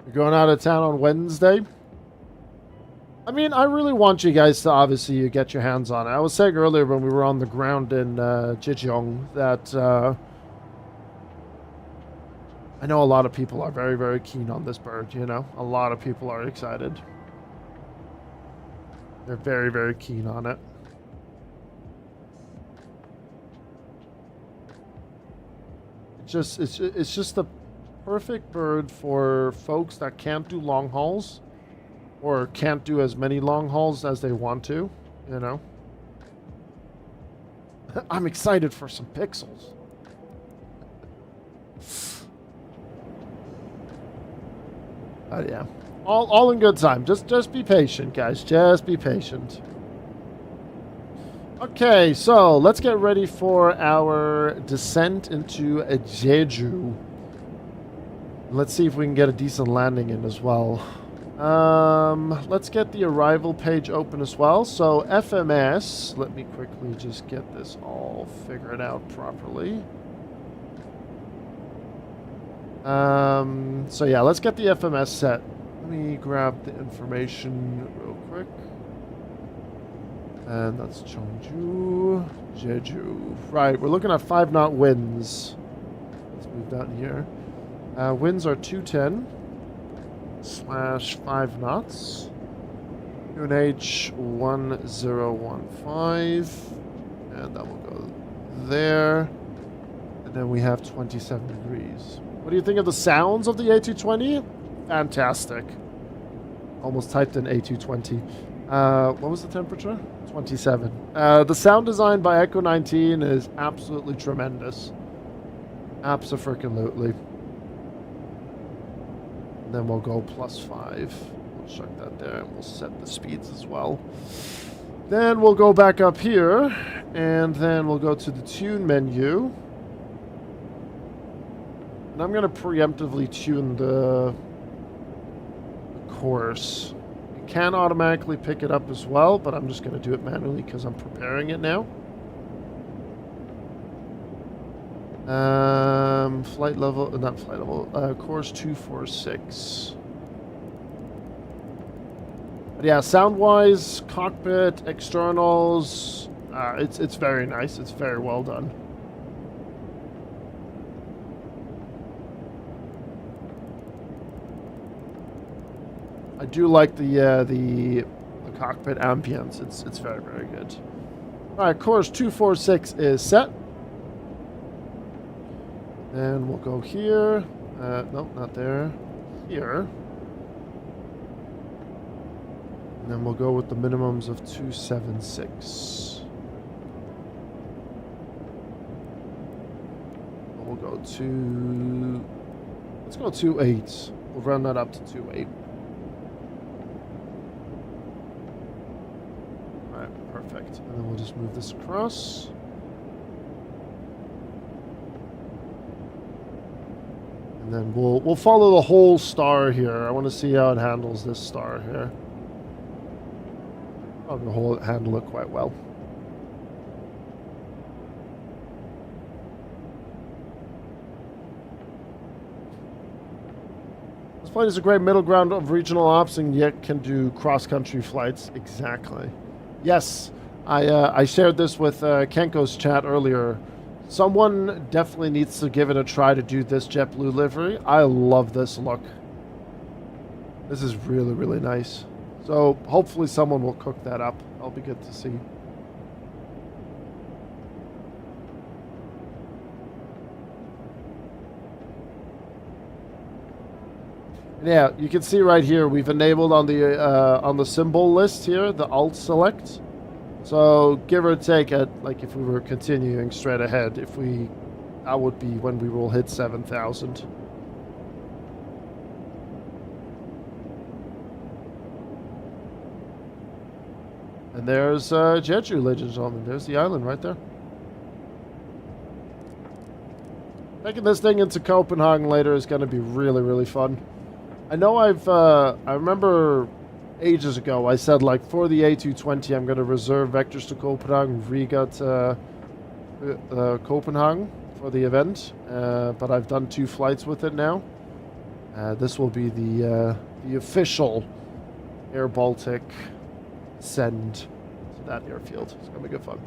You're going out of town on Wednesday? I mean, I really want you guys to obviously get your hands on it. I was saying earlier when we were on the ground in Zhejiang that I know a lot of people are very, very keen on this bird, you know? A lot of people are excited. They're very, very keen on it. It's just the perfect bird for folks that can't do long hauls or can't do as many long hauls as they want to, you know. I'm excited for some pixels. Yeah, all in good time. Just be patient, guys. Just be patient. Okay, so let's get ready for our descent into Jeju. Let's see if we can get a decent landing in as well. Let's get the arrival page open as well. So FMS, let me quickly just get this all figured out properly. So yeah, let's get the FMS set. Let me grab the information real quick. And that's Cheongju, Jeju. Right, we're looking at 5 knot winds. Let's move down here. Winds are 210 / 5 knots. UNH 1015. And that will go there. And then we have 27 degrees. What do you think of the sounds of the A220? Fantastic. Almost typed in A220. What was the temperature? 27. The sound design by Echo 19 is absolutely tremendous. Abso-freaking-lutely. And then we'll go +5. We'll check that there and we'll set the speeds as well. Then we'll go back up here and then we'll go to the tune menu. And I'm going to preemptively tune the course. You can automatically pick it up as well, but I'm just going to do it manually because I'm preparing it now. Flight level, not flight level, course 246. But yeah, sound-wise, cockpit, externals, it's very nice. It's very well done. I do like the cockpit ambience. It's very, very good. All right, course 246 is set. Then we'll go here. Nope, not there. Here. And then we'll go with the minimums of 276. We'll go to... Let's go 28. We'll run that up to 28. Alright, perfect. And then we'll just move this across. And then we'll follow the whole star here. I want to see how it handles this star here. I'll handle it quite well. This flight is a great middle ground of regional ops and yet can do cross-country flights. Exactly. Yes, I shared this with Kenko's chat earlier. Someone definitely needs to give it a try to do this JetBlue livery. I love this look. This is really, really nice. So hopefully someone will cook that up. That'll be good to see. Yeah, you can see right here we've enabled on the symbol list here the Alt select. So give or take at like if we were continuing straight ahead, that would be when we will hit 7,000. And there's Jeju, ladies and gentlemen. There's the island right there. Taking this thing into Copenhagen later is going to be really, really fun. I know I remember ages ago I said like for the A220 I'm going to reserve vectors to Copenhagen, Riga to Copenhagen for the event. But I've done 2 flights with it now. This will be the official Air Baltic send to that airfield. It's gonna be good fun.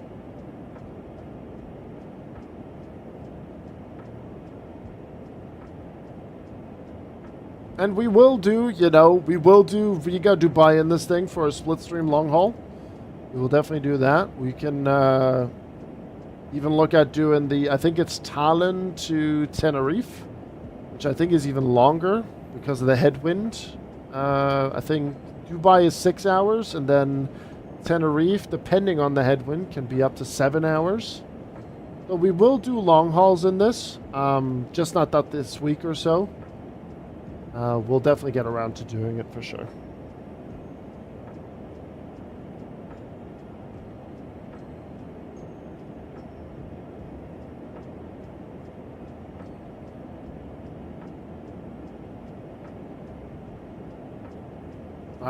And we will do Riga Dubai in this thing for a split stream long haul. We will definitely do that. We can even look at doing I think it's Tallinn to Tenerife, which I think is even longer because of the headwind. I think Dubai is 6 hours, and then Tenerife, depending on the headwind, can be up to 7 hours. So we will do long hauls in this, just not that this week or so. We'll definitely get around to doing it for sure.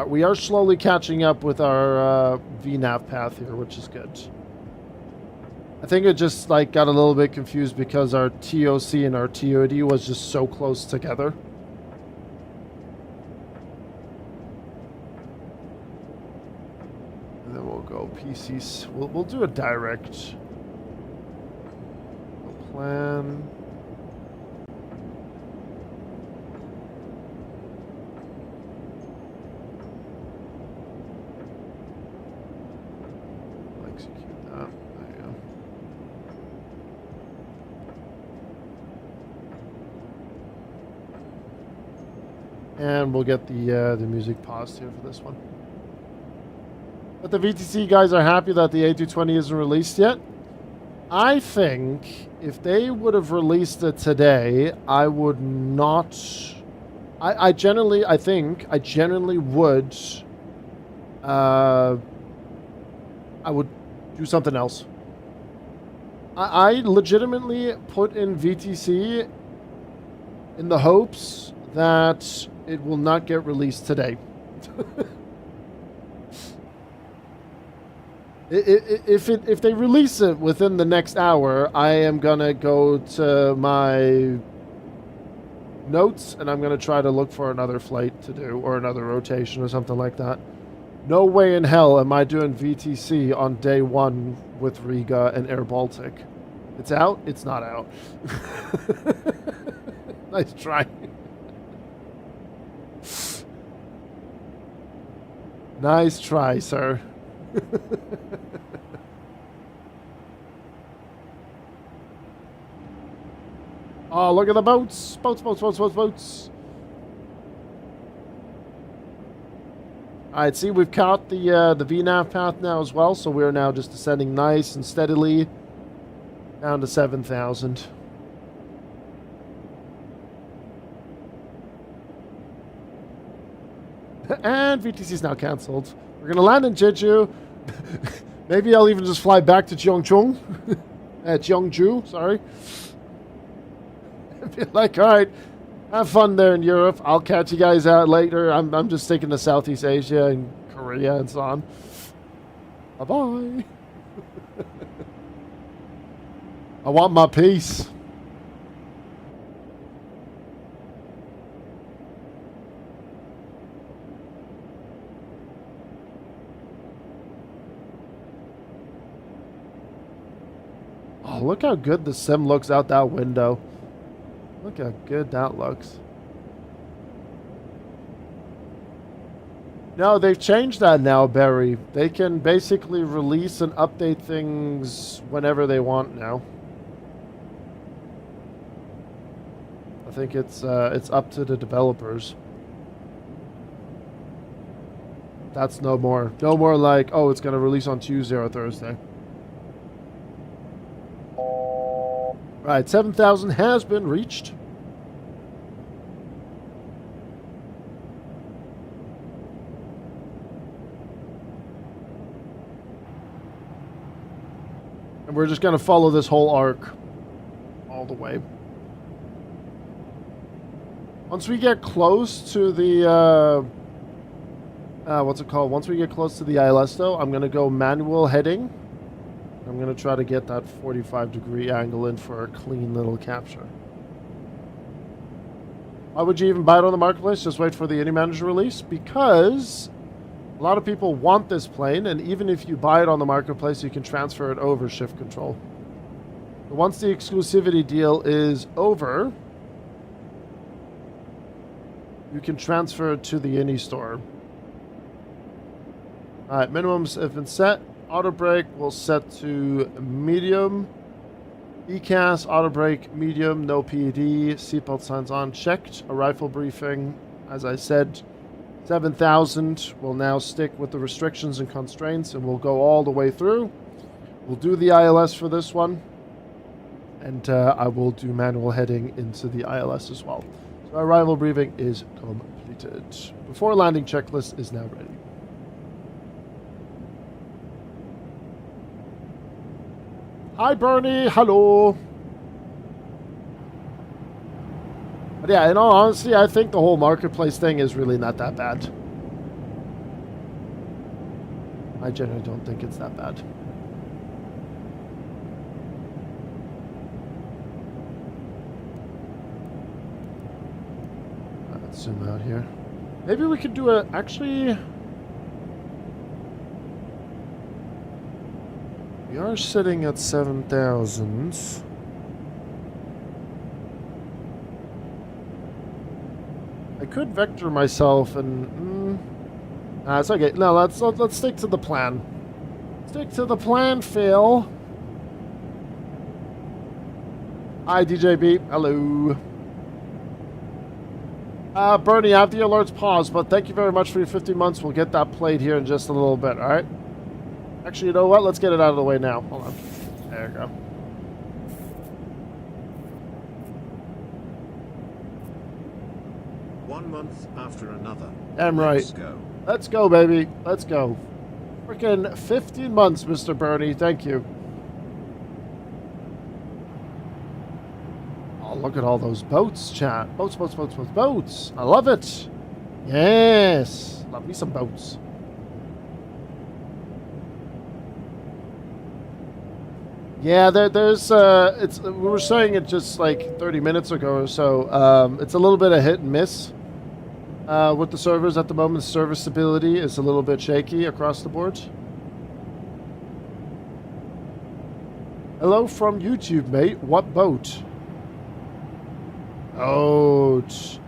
We are slowly catching up with our VNAV path here, which is good. I think it just like got a little bit confused because our TOC and our TOD was just so close together. And then we'll go PCs. We'll do a direct plan. Execute that. There you go. And we'll get the music paused here for this one. But the VTC guys are happy that the A220 isn't released yet. I think if they would have released it today, I would not. I generally would. I would do something else. I legitimately put in VTC in the hopes that it will not get released today. If they release it within the next hour, I am gonna go to my notes and I'm gonna try to look for another flight to do or another rotation or something like that. No way in hell am I doing VTC on day one with Riga and Air Baltic. It's out? It's not out. Nice try. Nice try, sir. Oh, look at the boats. Boats. Alright, see, we've caught the VNAV path now as well, so we're now just descending nice and steadily down to 7,000. And VTC is now cancelled. We're going to land in Jeju. Maybe I'll even just fly back to Jeongju, sorry. Be like, alright, have fun there in Europe. I'll catch you guys out later. I'm just sticking to Southeast Asia and Korea and so on. Bye-bye. I want my peace. Oh, look how good the sim looks out that window. Look how good that looks. No, they've changed that now, Barry. They can basically release and update things whenever they want now. I think it's up to the developers. That's no more like, oh, it's gonna release on Tuesday or Thursday. Right, 7,000 has been reached. And we're just going to follow this whole arc all the way. Once we get close to the, what's it called? Once we get close to the ILS though, I'm going to go manual heading. I'm going to try to get that 45-degree angle in for a clean little capture. Why would you even buy it on the marketplace? Just wait for the iniManager release? Because a lot of people want this plane, and even if you buy it on the marketplace, you can transfer it over shift control. But once the exclusivity deal is over, you can transfer it to the ini store. Alright, minimums have been set. Auto brake will set to medium. ECAS, auto brake, medium, no PED. Seatbelt signs on, checked. Arrival briefing, as I said, 7,000. We'll now stick with the restrictions and constraints, and we'll go all the way through. We'll do the ILS for this one. And I will do manual heading into the ILS as well. So arrival briefing is completed. Before landing checklist is now ready. Hi, Bernie. Hello. But yeah, in all honesty, I think the whole marketplace thing is really not that bad. I generally don't think it's that bad. Let's zoom out here. Maybe we could do a... Actually... We are sitting at 7,000. I could vector myself and... it's okay. No, let's stick to the plan. Stick to the plan, Phil. Hi, DJB. Hello. Bernie, I have the alerts paused, but thank you very much for your 50 months. We'll get that played here in just a little bit, all right? Actually, you know what? Let's get it out of the way now. Hold on. There you go. One month after another. Damn right. Let's go. Let's go, baby. Let's go. Freaking 15 months, Mr. Bernie. Thank you. Oh, look at all those boats, chat. Boats, boats, boats, boats, boats. I love it. Yes. Love me some boats. Yeah, there's it's we were saying it just like 30 minutes ago or so. It's a little bit of hit and miss with the servers at the moment. Server stability is a little bit shaky across the board. Hello from YouTube, mate. What boat? Boat.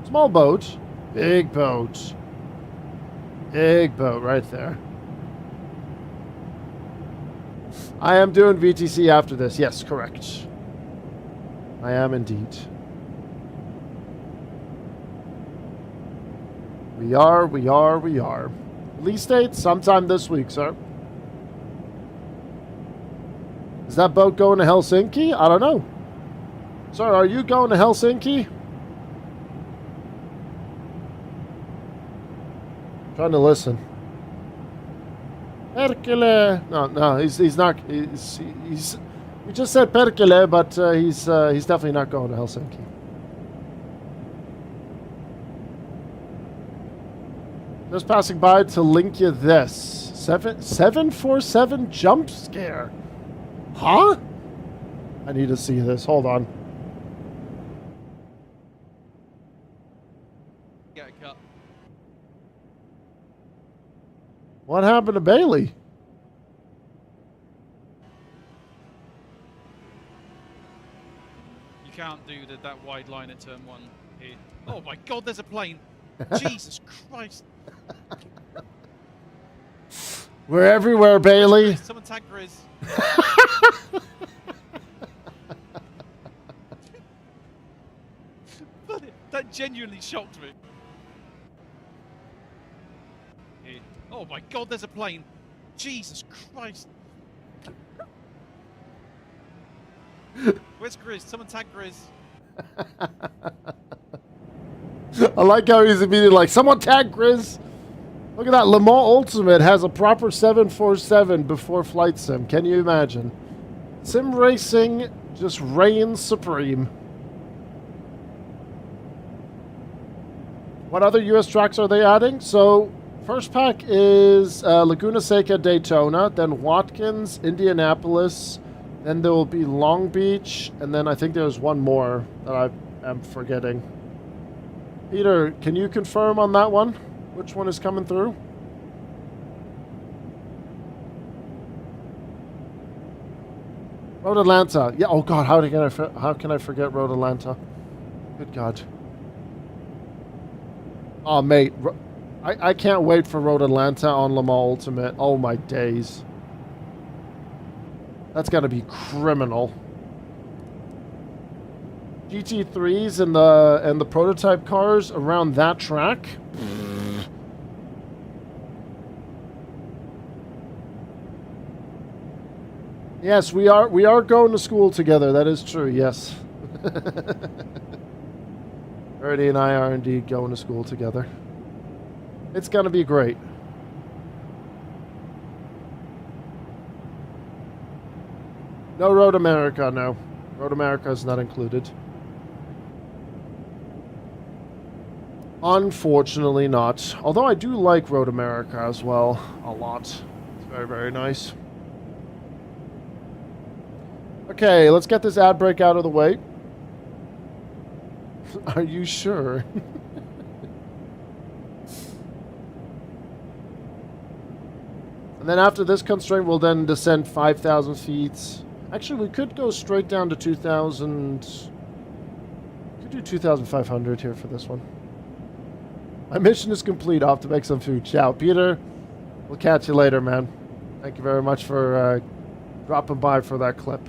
Small boat. Big boat. Big boat right there. I am doing VTC after this. Yes, correct. I am indeed. We are. Release date sometime this week, sir. Is that boat going to Helsinki? I don't know. Sir, are you going to Helsinki? Trying to listen. Perkele. No, he's not. He's. We just said Perkele, but he's definitely not going to Helsinki. Just passing by to link you this 747 jump scare. Huh? I need to see this. Hold on. Get a cut. What happened to Bailey? You can't do that wide line in turn one here. Oh my god, there's a plane. Jesus Christ. We're everywhere, Bailey. Someone tag Grizz. That genuinely shocked me. Here. Oh my god, there's a plane. Jesus Christ. Where's Grizz? Someone tag Grizz. I like how he's immediately like, someone tag Grizz. Look at that. Le Mans Ultimate has a proper 747 before flight sim. Can you imagine? Sim racing just reigns supreme. What other US tracks are they adding? So, first pack is Laguna Seca, Daytona, then Watkins, Indianapolis, then there will be Long Beach, and then I think there's one more that I am forgetting. Peter, can you confirm on that one? Which one is coming through? Road Atlanta. Yeah. Oh God. How can I forget Road Atlanta? Good God. Oh mate, I can't wait for Road Atlanta on Le Mans Ultimate. Oh my days. That's gotta be criminal. GT3s and the prototype cars around that track. Yes, we are going to school together. That is true. Yes. Ernie and I are indeed going to school together. It's going to be great. No Road America, no. Road America is not included. Unfortunately not. Although I do like Road America as well a lot. It's very, very nice. Okay, let's get this ad break out of the way. Are you sure? And then after this constraint, we'll then descend 5,000 feet. Actually, we could go straight down to 2,000. Could do 2,500 here for this one. My mission is complete. Off to make some food. Ciao, Peter. We'll catch you later, man. Thank you very much for dropping by for that clip.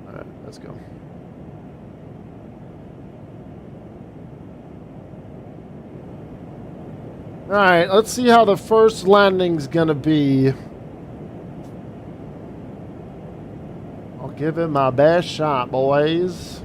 All right, let's go. All right, let's see how the first landing's gonna be. I'll give it my best shot, boys.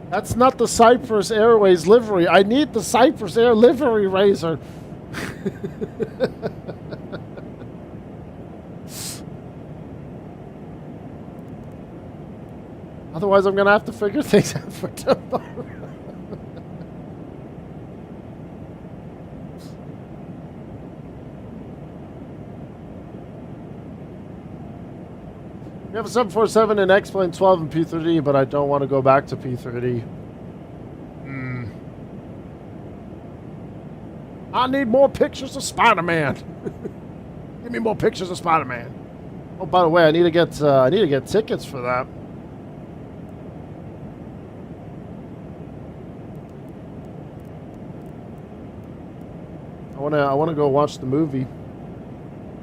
That's not the Cyprus Airways livery. I need the Cyprus Air livery, Razor. Otherwise, I'm going to have to figure things out for tomorrow. We have a 747 and X-Plane 12 and P-30, but I don't want to go back to P-30. I need more pictures of Spider-Man. Give me more pictures of Spider-Man. Oh, by the way, I need to get tickets for that. I wanna go watch the movie.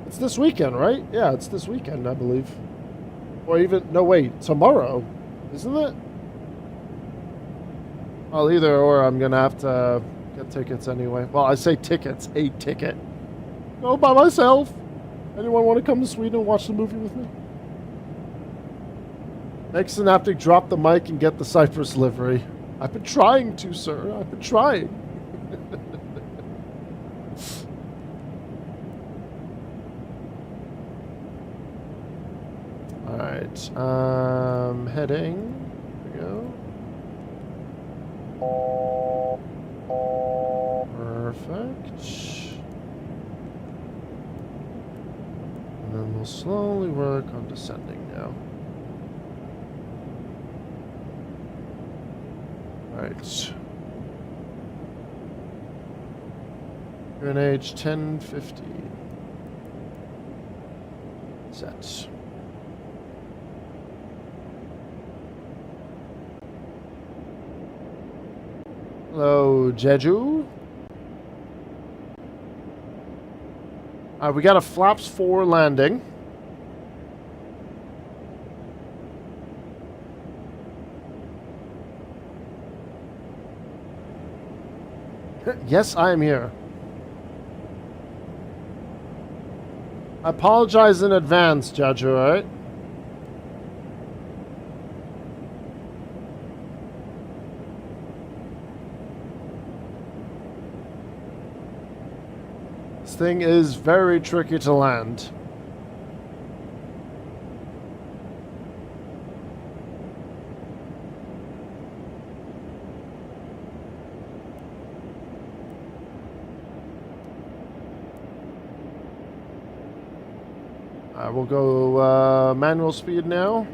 It's this weekend, right? Yeah, it's this weekend, I believe. Or even, no wait, tomorrow, isn't it? Well, either or, I'm gonna have to get tickets anyway. Well, I say tickets, a ticket. Go by myself. Anyone want to come to Sweden and watch the movie with me? Make Synaptic drop the mic and get the Cypress livery. I've been trying to, sir. I've been trying. Alright, heading. There we go. Perfect. And then we'll slowly work on descending now. Alright. UNH 1050. Set. Hello, Jeju. We got a flaps 4 landing. Yes, I am here. I apologize in advance, Jeju, alright? This thing is very tricky to land. We'll go manual speed now.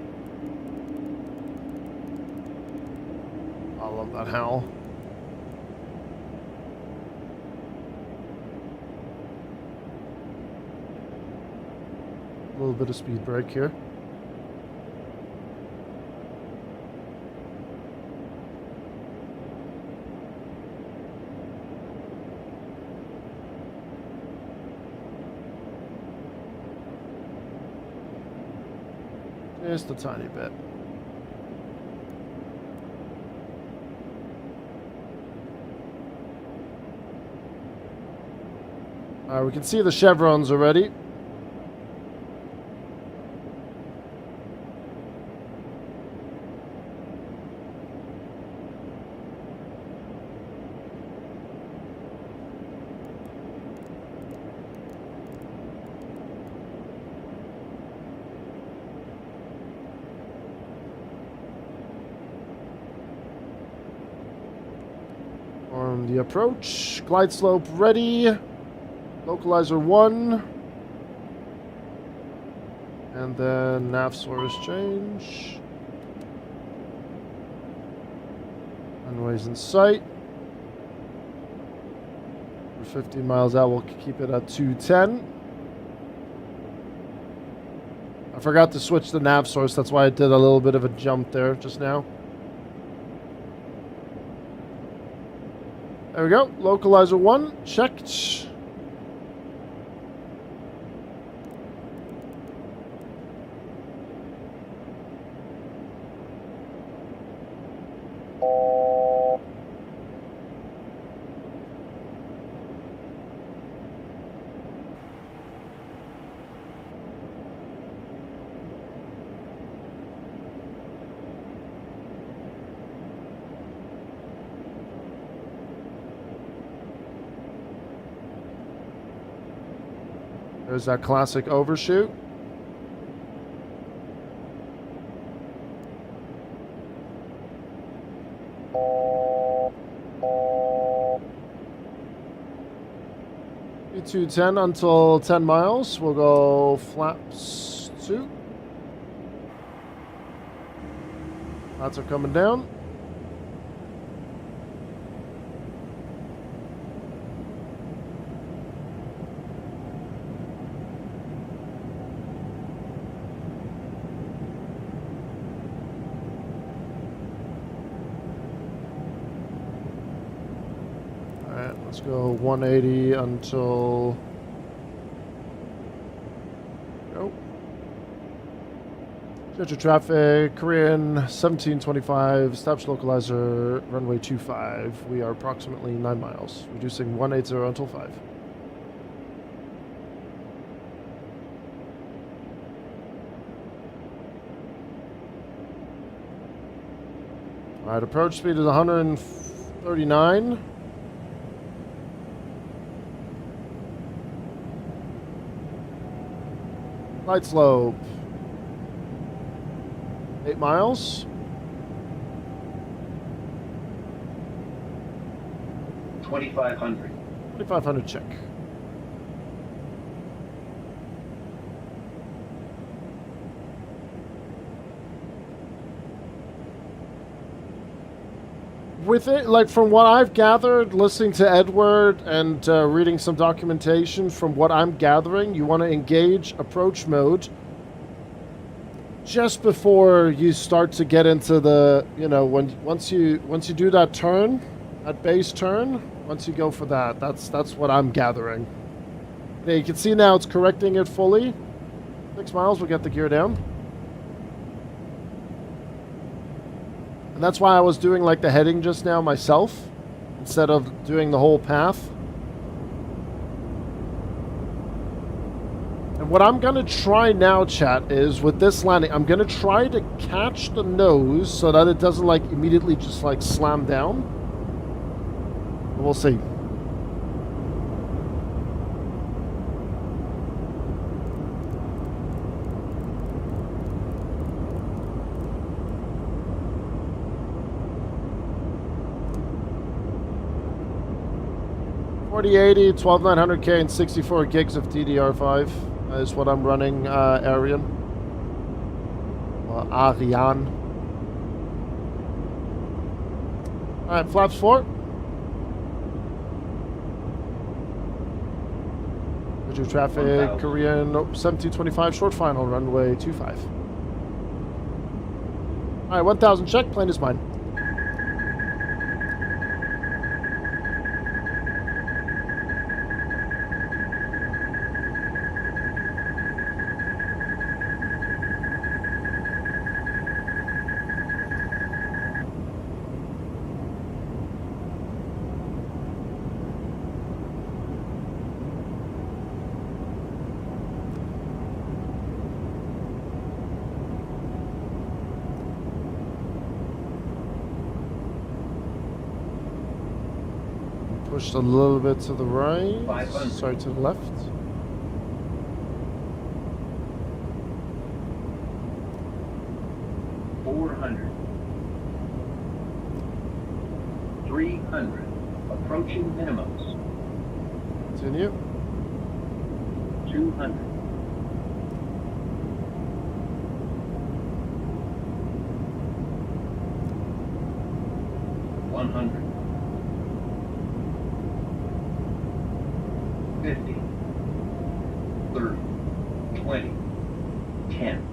I love that howl. A little bit of speed brake here. Just a tiny bit. Alright, we can see the chevrons already. On the approach, glide slope ready. Localizer 1. And then nav source change. Runways in sight. We're 15 miles out, we'll keep it at 210. I forgot to switch the nav source, that's why I did a little bit of a jump there just now. There we go. Localizer 1 checked. There's that classic overshoot. E210 until 10 miles. We'll go flaps 2. Lots are coming down. Let's go 180 until... Go. Schedule traffic, Korean 1725, stops localizer, runway 25. We are approximately 9 miles, reducing 180 until 5. Alright, approach speed is 139. Light slope. 8 miles. 2,500. 2,500 check. With it, like from what I've gathered, listening to Edward and reading some documentation, from what I'm gathering, you want to engage approach mode just before you start to get into the, you know, once you do that turn, that base turn, once you go for that, that's what I'm gathering. Okay, you can see now it's correcting it fully. 6 miles, we'll get the gear down. And that's why I was doing like the heading just now myself, instead of doing the whole path. And what I'm going to try now, chat, is with this landing, I'm going to try to catch the nose so that it doesn't like immediately just like slam down. But we'll see. $4080, 12900K, and 64 gigs of DDR5 is what I'm running, Arian. Ariane. Alright, flaps 4. Visual traffic, Korean, 1725, short final, runway 25. Alright, 1000 check, plane is mine. Pushed a little bit to the right. 500. Sorry, to the left. $400. 300. Approaching minimums. Continue. 200. 100. 50. 30. 20. 10.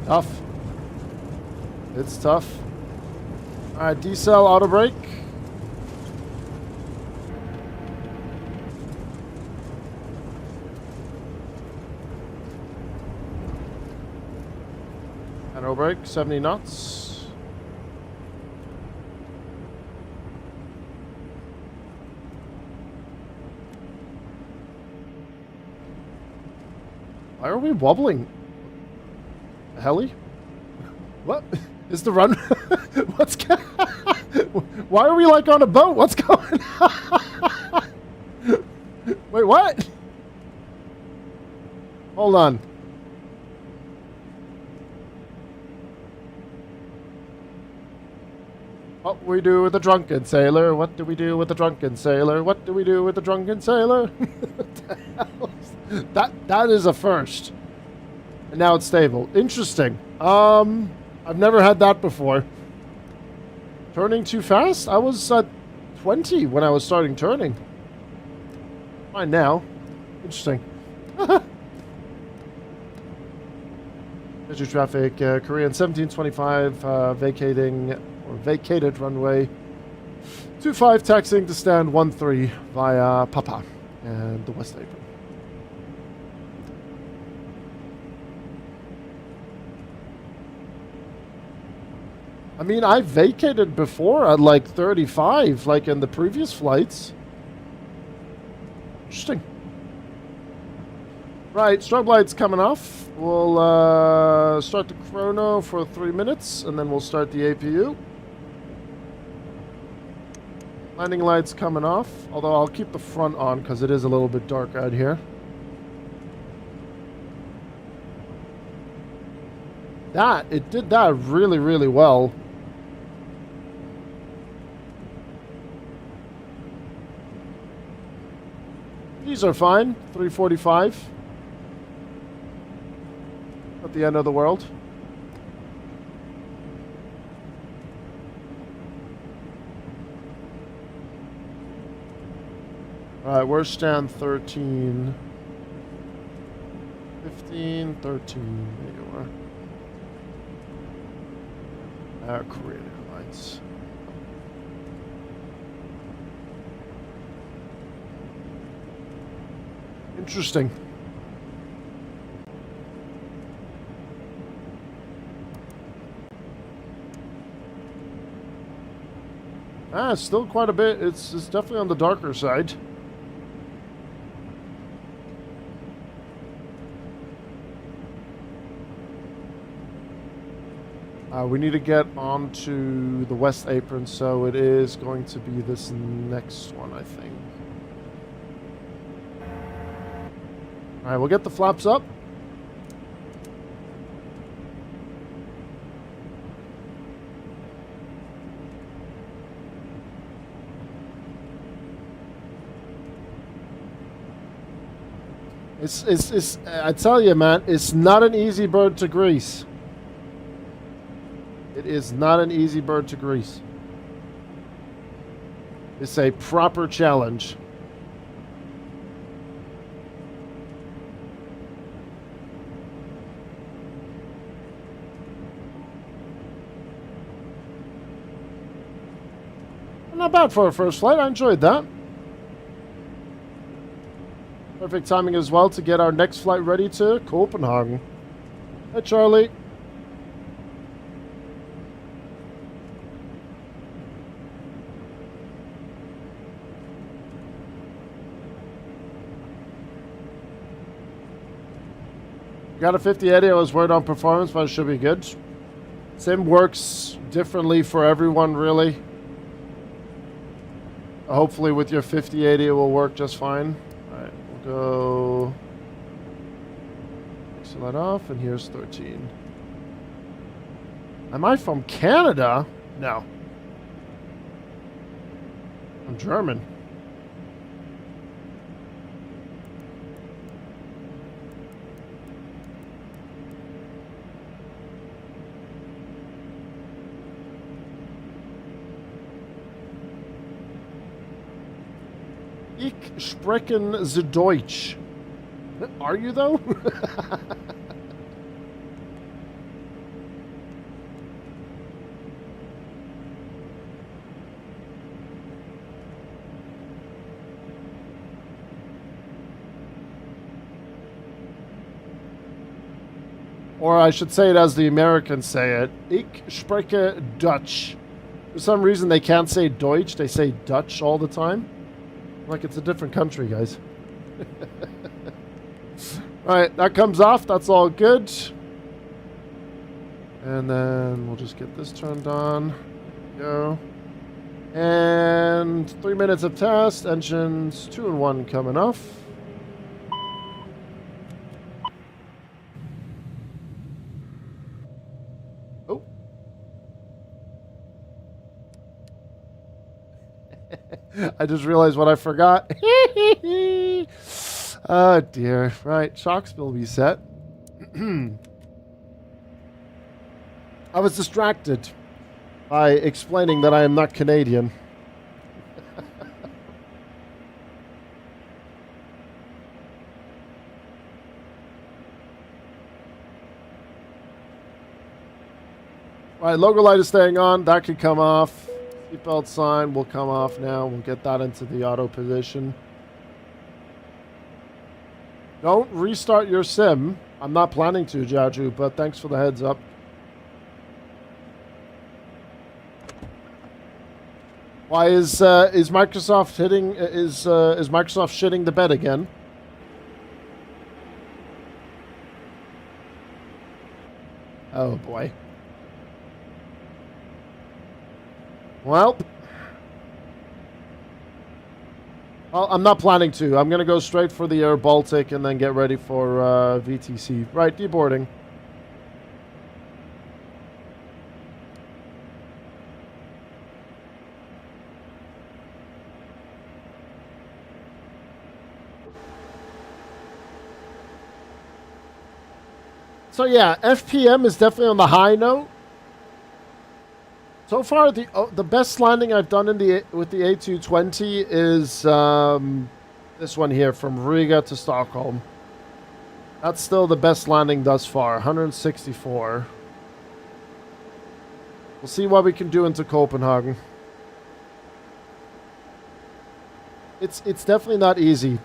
Tough. It's tough. Alright, decel auto brake. Auto brake, 70 knots. Why are we wobbling? Heli? What? Is the run? What's why are we like on a boat? What's going on? Wait, what? Hold on. What we do with the drunken sailor? What do we do with the drunken sailor? What do we do with the drunken sailor? What the hell is that is a first. And now it's stable. Interesting. I've never had that before. Turning too fast? I was at 20 when I was starting turning. Fine now. Interesting. Major traffic, Korean 1725, vacating, or vacated runway 25, taxiing to stand 13 via Papa and the West Apron. I mean, I vacated before at like 35, like in the previous flights. Interesting. Right, strobe lights coming off. We'll start the chrono for 3 minutes, and then we'll start the APU. Landing lights coming off, although I'll keep the front on because it is a little bit dark out here. It did that really, really well. These are fine. 345. Not the end of the world. Alright, where's stand 13? 15, 13. There you are. Korean Airlines. Interesting. It's still quite a bit. It's definitely on the darker side. We need to get onto the West Apron, so it is going to be this next one, I think. Alright, we'll get the flaps up. I tell you, man, it's not an easy bird to grease. It is not an easy bird to grease. It's a proper challenge. Not bad for a first flight. I enjoyed that. Perfect timing as well to get our next flight ready to Copenhagen. Hey, Charlie. Got a 5080. I was worried on performance, but it should be good. Sim works differently for everyone, really. Hopefully with your 5080 it will work just fine. Alright, we'll go... Pixel that off, and here's 13. Am I from Canada? No. I'm German. Ich sprechen the Deutsch. Are you though? Or I should say it as the Americans say it. Ich spreche Dutch. For some reason they can't say Deutsch, they say Dutch all the time. Like it's a different country, guys. Alright, that comes off. That's all good. And then we'll just get this turned on. Go. And 3 minutes of test. Engines 2 and 1 coming off. Oh. I just realized what I forgot. Oh dear. Right, shocks will be set. I was distracted by explaining that I am not Canadian. Right, logo light is staying on. That could come off. Seatbelt sign will come off now. We'll get that into the auto position. Don't restart your sim. I'm not planning to, Jaju, but thanks for the heads up. Why is Microsoft hitting is Microsoft shitting the bed again? Oh boy. Well, I'm not planning to. I'm going to go straight for the Air Baltic and then get ready for VTC. Right, deboarding. So yeah, FPM is definitely on the high note. So far, the best landing I've done with the A220 is this one here from Riga to Stockholm. That's still the best landing thus far, 164. We'll see what we can do into Copenhagen. It's definitely not easy.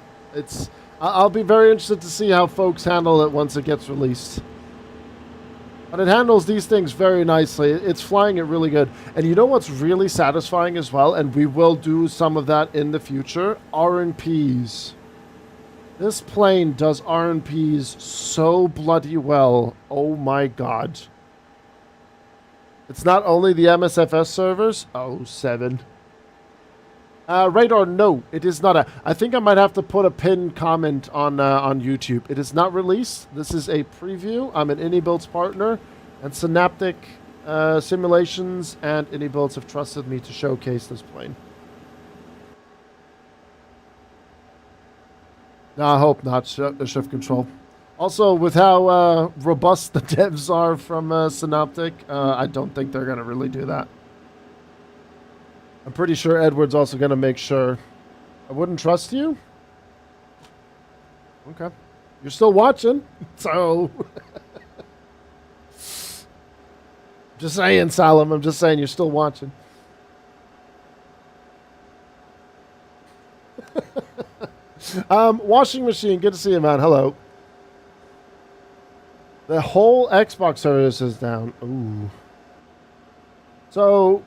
I'll be very interested to see how folks handle it once it gets released. But it handles these things very nicely. It's flying it really good. And you know what's really satisfying as well? And we will do some of that in the future. RNPs. This plane does RNPs so bloody well. Oh my god. It's not only the MSFS servers. Oh, 7. Radar, no. It is not I think I might have to put a pinned comment on YouTube. It is not released. This is a preview. I'm an iniBuilds partner. And Synaptic Simulations and iniBuilds have trusted me to showcase this plane. No, I hope not, Shift Control. Also, with how robust the devs are from Synaptic, I don't think they're going to really do that. I'm pretty sure Edward's also going to make sure. I wouldn't trust you? Okay. You're still watching, so... Just saying, Salim. I'm just saying you're still watching. Washing machine. Good to see you, man. Hello. The whole Xbox service is down. Ooh. So...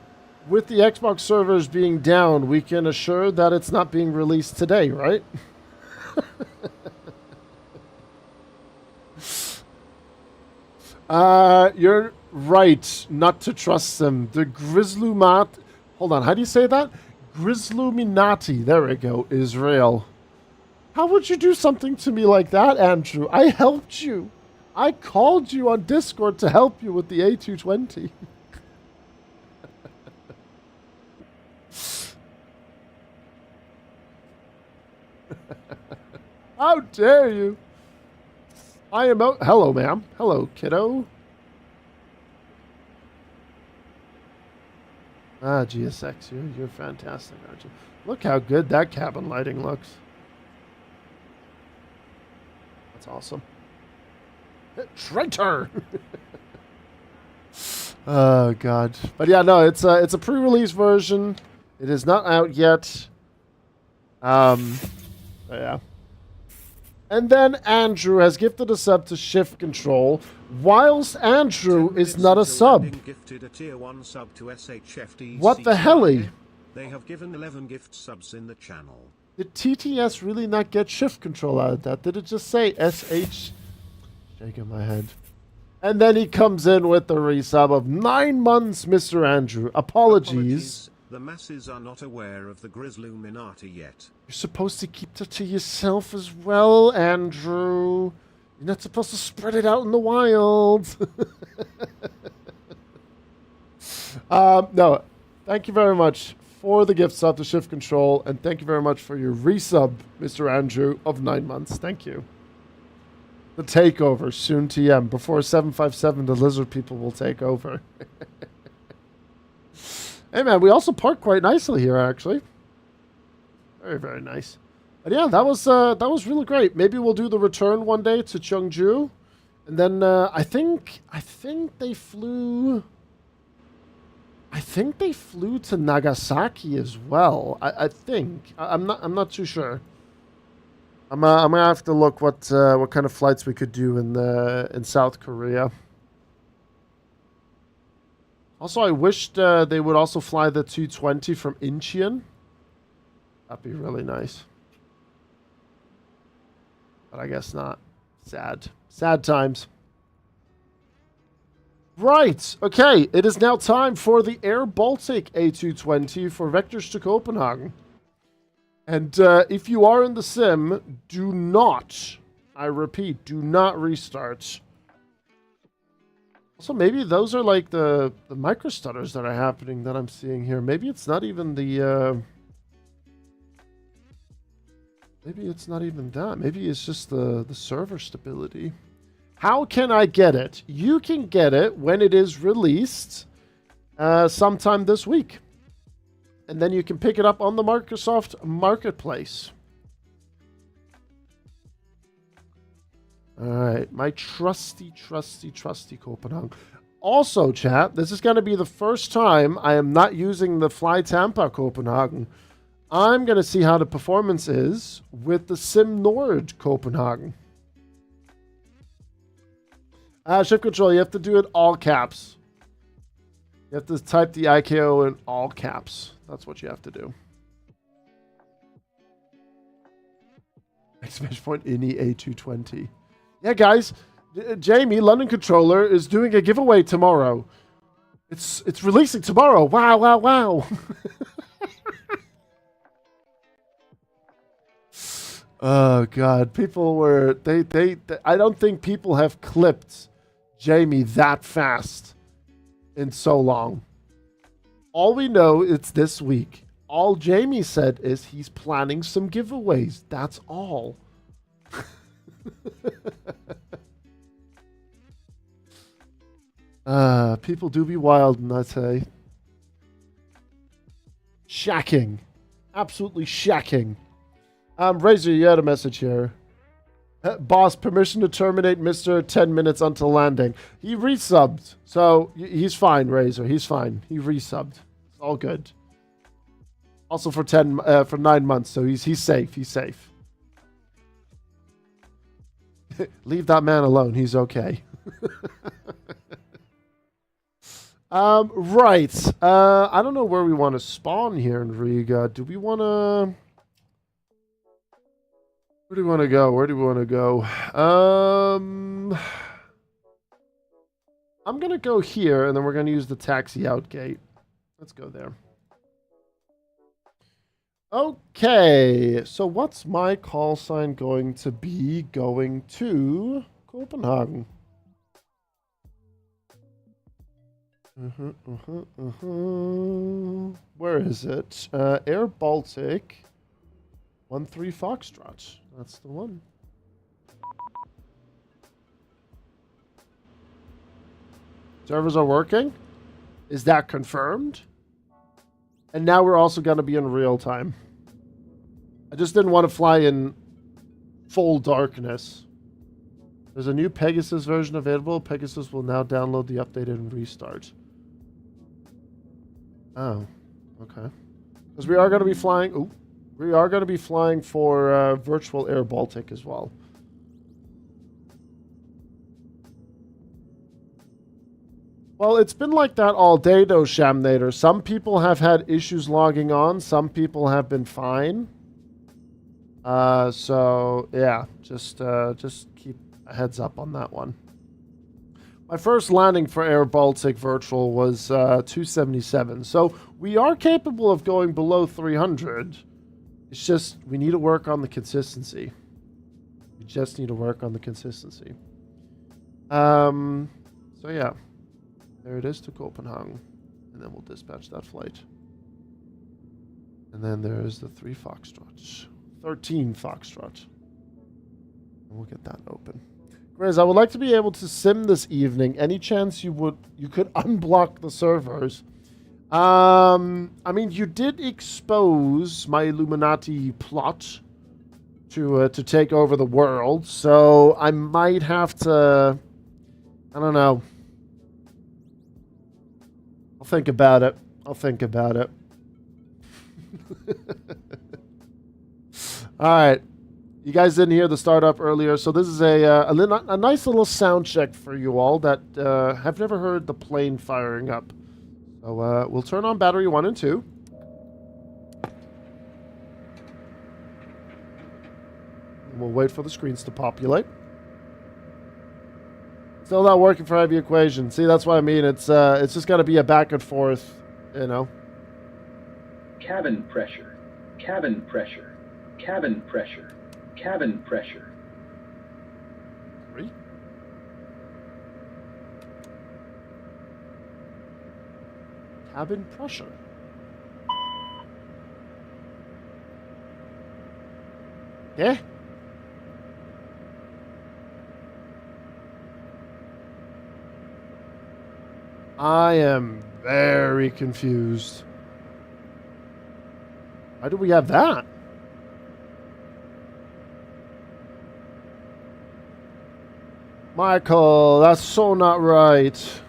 with the Xbox servers being down, we can assure that it's not being released today, right? You're right not to trust them. The Grislumat. Hold on, how do you say that? Grisluminati. There we go. Israel. How would you do something to me like that, Andrew? I helped you. I called you on Discord to help you with the A220. How dare you? I am out. Hello, ma'am. Hello, kiddo. Ah, GSX, you're fantastic, aren't you? Look how good that cabin lighting looks. That's awesome. Traitor! Oh God! But yeah, no, it's a pre-release version. It is not out yet. Yeah. And then Andrew has gifted a sub to Shift Control, whilst Andrew is not a sub. Gifted a tier 1 sub to SHFD. What the helly? They have given 11 gift subs in the channel. Did TTS really not get Shift Control out of that? Did it just say SH? Shaking my head. And then he comes in with the resub of 9 months, Mr. Andrew. Apologies. The masses are not aware of the Grisluminati yet. You're supposed to keep that to yourself as well, Andrew. You're not supposed to spread it out in the wild. No, thank you very much for the gift sub to Shift Control, and thank you very much for your resub, Mr. Andrew, of 9 months. Thank you. The takeover, soon TM. Before 757, the lizard people will take over. Hey man, we also parked quite nicely here, actually. Very, very nice. But yeah, that was really great. Maybe we'll do the return one day to Cheongju, and then I think they flew. I think they flew to Nagasaki as well. I think I'm not too sure. I'm gonna have to look what kind of flights we could do in South Korea. Also, I wished they would also fly the 220 from Incheon. That'd be really nice. But I guess not. Sad. Sad times. Right. Okay. It is now time for the Air Baltic A220 for Vectors to Copenhagen. And if you are in the sim, do not, I repeat, do not restart. Also, maybe those are like the micro stutters that are happening that I'm seeing here. Maybe it's not even the... maybe it's not even that. Maybe it's just the server stability. How can I get it? You can get it when it is released sometime this week. And then you can pick it up on the Microsoft Marketplace. Alright, my trusty Copenhagen. Also, chat, this is going to be the first time I am not using the Fly Tampa Copenhagen. I'm going to see how the performance is with the Sim Nord Copenhagen. Shift Control, you have to do it all caps. You have to type the IKO in all caps. That's what you have to do. Exclamation point, ini A220. Yeah, guys, Jamie, London Controller, is doing a giveaway tomorrow. It's releasing tomorrow. Wow, wow, wow. Oh God, people were they I don't think people have clipped Jamie that fast in so long. All we know it's this week. All Jamie said is he's planning some giveaways. That's all. People do be wild, and I say. Shacking. Absolutely shacking. Razor, you had a message here. Boss, permission to terminate Mr. 10 minutes until landing. He resubbed, so he's fine, Razor. He's fine. He resubbed. It's all good. Also for 9 months, so he's safe. He's safe. Leave that man alone. He's okay. Right. I don't know where we want to spawn here in Riga. Do we want to... Where do we want to go? Where do we want to go? I'm going to go here, and then we're going to use the taxi out gate. Let's go there. Okay, so what's my call sign going to be going to Copenhagen? Where is it? Air Baltic 13 Foxtrot. That's the one. Servers are working. Is that confirmed? And now we're also going to be in real time. I just didn't want to fly in full darkness. There's a new Pegasus version available. Pegasus will now download the update and restart. Oh, okay. Because we are going to be flying. Ooh, we are going to be flying for virtual Air Baltic as well. Well, it's been like that all day, though, Shamnader. Some people have had issues logging on. Some people have been fine. So yeah, just keep a heads up on that one. My first landing for Air Baltic Virtual was 277. So we are capable of going below 300. It's just we need to work on the consistency. We just need to work on the consistency. So yeah, there it is to Copenhagen, and then we'll dispatch that flight. And then there's the 3 Foxtrots, 13 Foxtrot, and we'll get that open. Grizz, I would like to be able to sim this evening. Any chance you could unblock the servers? I mean, you did expose my Illuminati plot to take over the world, so I might have to. I don't know. I'll think about it. All right. You guys didn't hear the startup earlier, so this is a nice little sound check for you all that have never heard the plane firing up. So we'll turn on battery 1 and 2. And we'll wait for the screens to populate. Still not working for heavy equation. See, that's what I mean. It's just got to be a back and forth, you know. Cabin pressure. Cabin pressure. Cabin pressure. Cabin pressure. 3. Cabin pressure. Yeah. I am very confused. Why do we have that? Michael, that's so not right.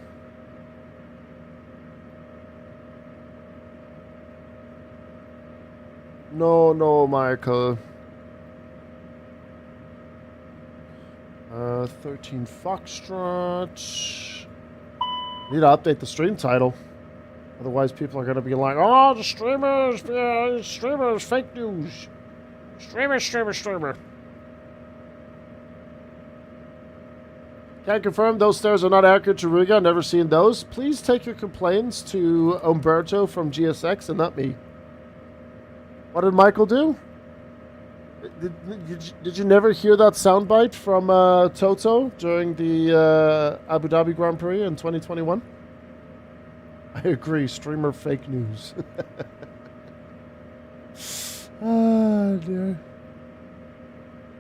No, Michael. 13 Foxtrot. Need to update the stream title. Otherwise, people are going to be like, oh, the streamers, fake news. Streamer. Can confirm those stairs are not accurate to Riga. Never seen those. Please take your complaints to Umberto from GSX and not me. What did Michael do? Did you never hear that soundbite from Toto during the Abu Dhabi Grand Prix in 2021? I agree. Streamer fake news. Oh, dear.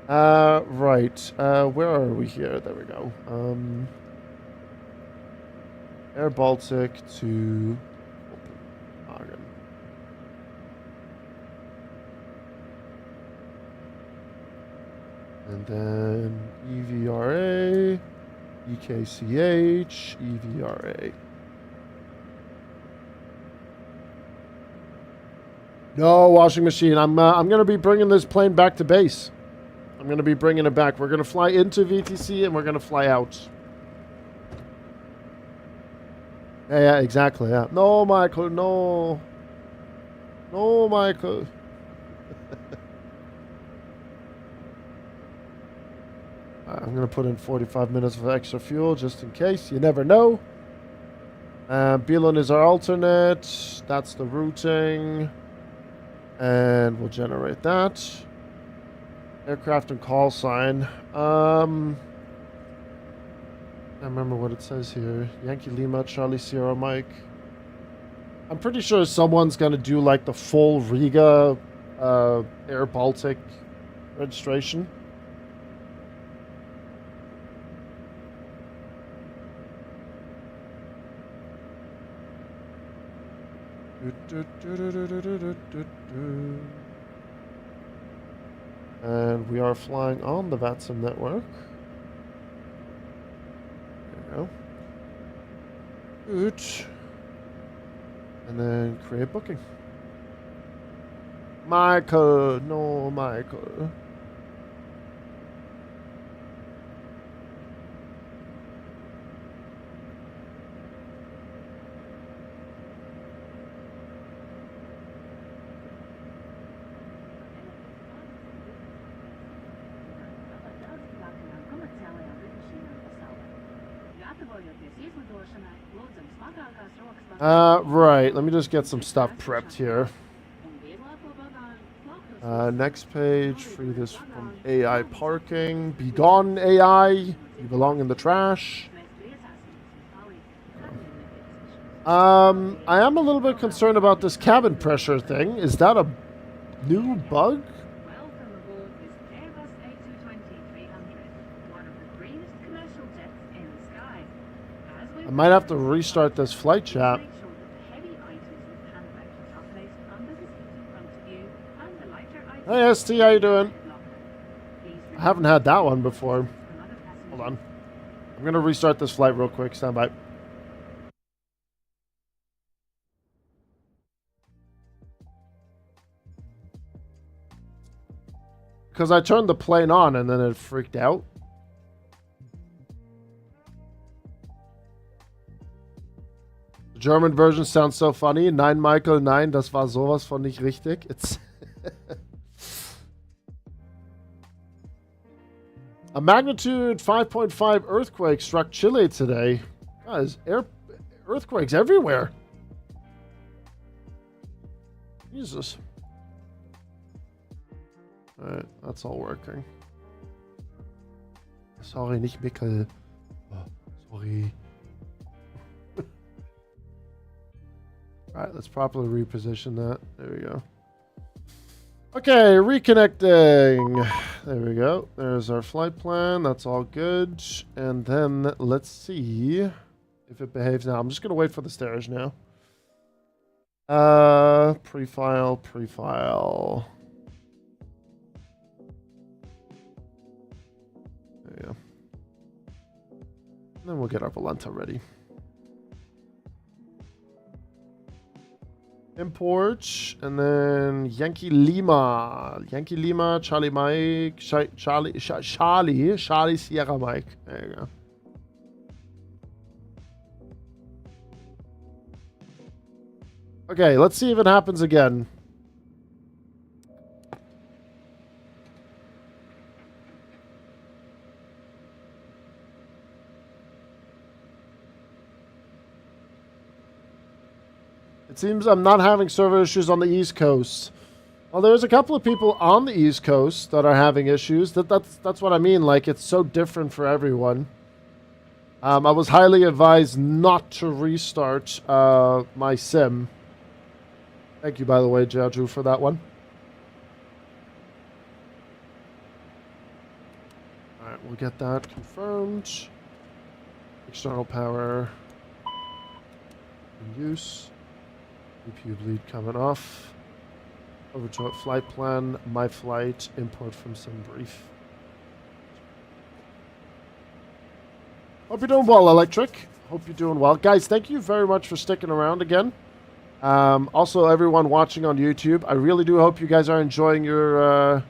Right. Where are we here? There we go. Air Baltic to Copenhagen. And then EVRA, EKCH, EVRA. No washing machine. I'm gonna be bringing this plane back to base. I'm gonna be bringing it back. We're gonna fly into VTC and we're gonna fly out. Yeah, exactly. Yeah. No, Michael. No, Michael. I'm going to put in 45 minutes of extra fuel just in case. You never know. Belen is our alternate. That's the routing. And we'll generate that. Aircraft and call sign. I remember what it says here. Yankee Lima, Charlie Sierra Mike. I'm pretty sure someone's going to do like the full Riga Air Baltic registration. And we are flying on the VATSIM network. There we go. Good. And then create booking. Michael, no Michael. Right. Let me just get some stuff prepped here. Next page. Free this from AI parking. Be gone, AI. You belong in the trash. I am a little bit concerned about this cabin pressure thing. Is that a new bug? Welcome aboard this Airbus A220-300, one of the greenest commercial jets in the sky. I might have to restart this flight chat. Make sure that the heavy items with handbags are placed under the seat in front of you, and the lighter items... Hey, ST, how you doing? Please I haven't had that one before. from other passengers. Hold on. I'm going to restart this flight real quick. Stand by. Because I turned the plane on and then it freaked out. The German version sounds so funny. Nein, Michael, nein, das war sowas von nicht richtig. It's a magnitude 5.5 earthquake struck Chile today. Guys, earthquakes everywhere. Jesus. Alright, that's all working. Sorry, nicht Mikkel. Oh, sorry. Alright, let's properly reposition that. There we go. Okay, reconnecting. There we go. There's our flight plan. That's all good. And then let's see if it behaves now. I'm just going to wait for the stairs now. Prefile. There we go. And then we'll get our Volanta ready. Import, and then Yankee Lima, Charlie Mike, Charlie Sierra Mike. There you go. Okay, let's see if it happens again. It seems I'm not having server issues on the East Coast. Well, there's a couple of people on the East Coast that are having issues. That's what I mean. Like, it's so different for everyone. I was highly advised not to restart my sim. Thank you, by the way, Jaju, for that one. All right, we'll get that confirmed. External power in use. CPU bleed coming off. Over to flight plan, my flight, import from sim brief. Hope you're doing well, Electric. Hope you're doing well. Guys, thank you very much for sticking around again. Also, everyone watching on YouTube, I really do hope you guys are enjoying your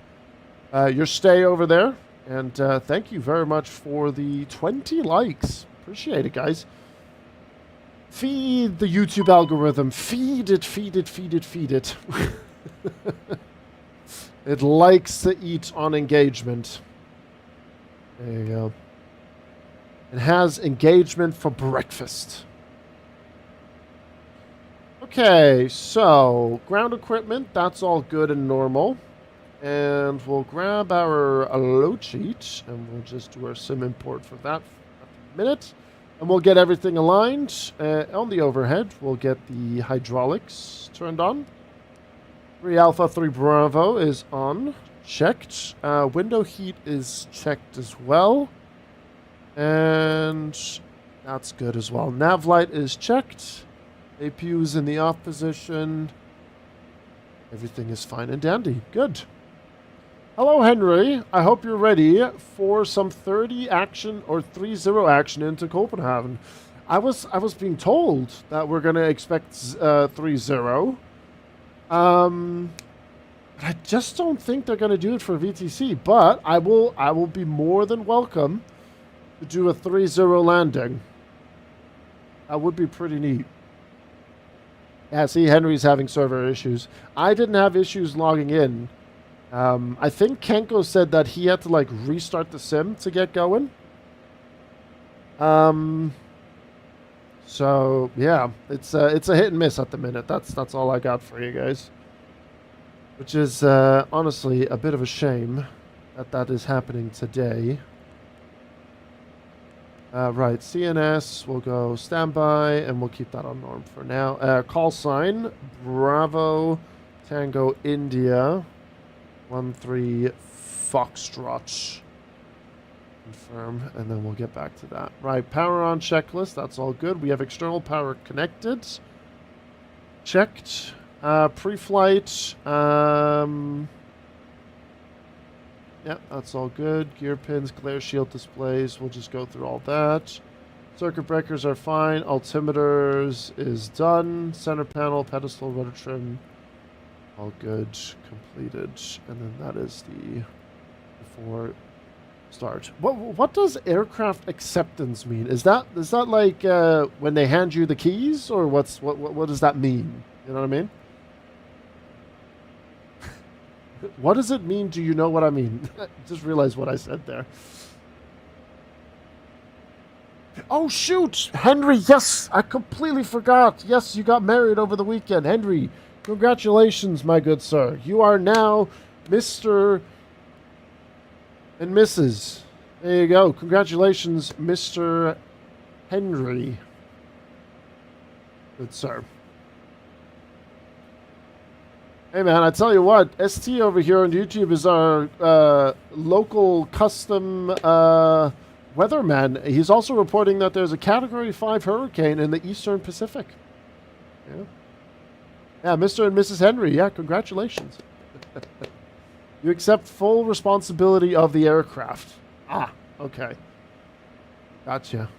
stay over there. And thank you very much for the 20 likes. Appreciate it, guys. Feed the YouTube algorithm. Feed it. It likes to eat on engagement. There you go. It has engagement for breakfast. Okay, so ground equipment, that's all good and normal. And we'll grab our load sheet and we'll just do our sim import for that for a minute. And we'll get everything aligned. On the overhead, we'll get the hydraulics turned on. 3 Alpha, 3 Bravo is on. Checked. Window heat is checked as well. And that's good as well. Nav light is checked. APU is in the off position. Everything is fine and dandy. Good. Hello, Henry. I hope you're ready for some 30 action or 3-0 action into Copenhagen. I was being told that we're going to expect 3-0. I just don't think they're going to do it for VTC, but I will be more than welcome to do a 3-0 landing. That would be pretty neat. Yeah, see, Henry's having server issues. I didn't have issues logging in. I think Kenko said that he had to like restart the sim to get going. So yeah, it's a hit and miss at the minute. That's all I got for you guys. Which is honestly a bit of a shame that is happening today. Right, CNS, we'll go standby, and we'll keep that on norm for now. Call sign, Bravo, Tango, India, 13 Foxtrot. Confirm, and then we'll get back to that. Right, power on checklist, that's all good. We have external power connected. Checked. Pre-flight, yeah, that's all good. Gear pins, glare shield displays. We'll just go through all that. Circuit breakers are fine. Altimeters is done. Center panel, pedestal, rudder trim. All good. Completed. And then that is the before start. What does aircraft acceptance mean? Is that like when they hand you the keys, or what does that mean? You know what I mean? What does it mean? Do you know what I mean? Just realized what I said there. Oh, shoot! Henry, yes! I completely forgot. Yes, you got married over the weekend. Henry, congratulations, my good sir. You are now Mr. and Mrs. There you go. Congratulations, Mr. Henry. Good sir. Hey man, I tell you what, ST over here on YouTube is our local custom weatherman. He's also reporting that there's a Category 5 hurricane in the Eastern Pacific. Yeah, Mr. and Mrs. Henry, yeah, congratulations. You accept full responsibility of the aircraft. Ah, okay. Gotcha.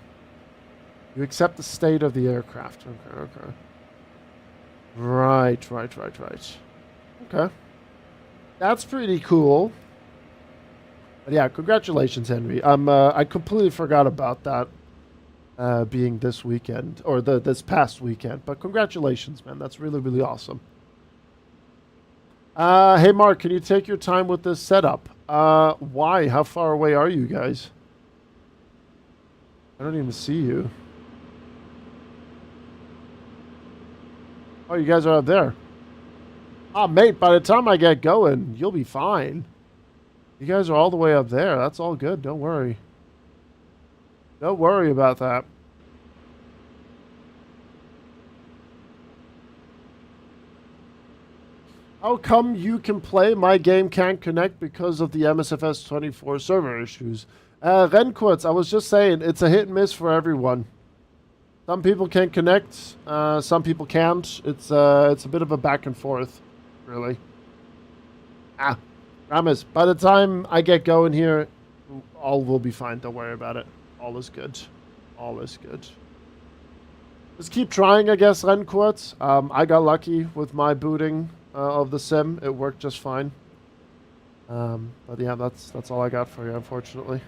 You accept the state of the aircraft. Okay. Right. Okay. That's pretty cool. But yeah, congratulations, Henry. I completely forgot about that being this weekend, or this past weekend. But congratulations, man. That's really, really awesome. Hey, Mark, can you take your time with this setup? Why? How far away are you guys? I don't even see you. Oh, you guys are up there. Ah, mate, by the time I get going, you'll be fine. You guys are all the way up there. That's all good. Don't worry. Don't worry about that. How come you can play, my game can't connect because of the MSFS 24 server issues? Renkurz, I was just saying, it's a hit and miss for everyone. Some people can connect, some people can't. It's a bit of a back and forth, really. Promise, by the time I get going here, all will be fine. Don't worry about it. All is good. All is good. Just keep trying, I guess, Renkurz. I got lucky with my booting of the sim. It worked just fine. But yeah, that's all I got for you, unfortunately.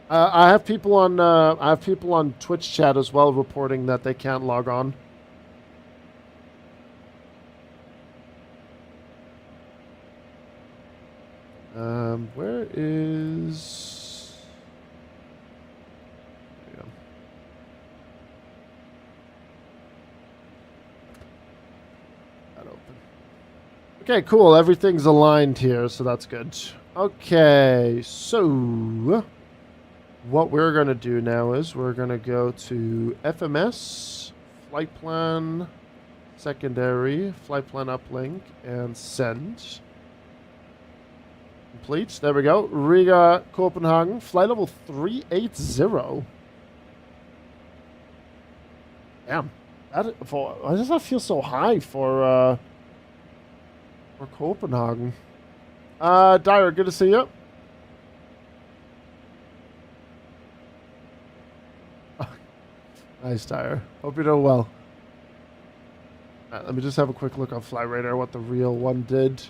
I have people on Twitch chat as well reporting that they can't log on. Where is? There we go. Okay, cool. Everything's aligned here, so that's good. Okay, so what we're going to do now is we're going to go to FMS, flight plan, secondary, flight plan uplink, and send. Complete. There we go. Riga, Copenhagen, flight level 380. Damn. Why does that feel so high for Copenhagen? Dyer, good to see you. Nice, Dyer. Hope you're doing well. Let me just have a quick look on FlightRadar what the real one did.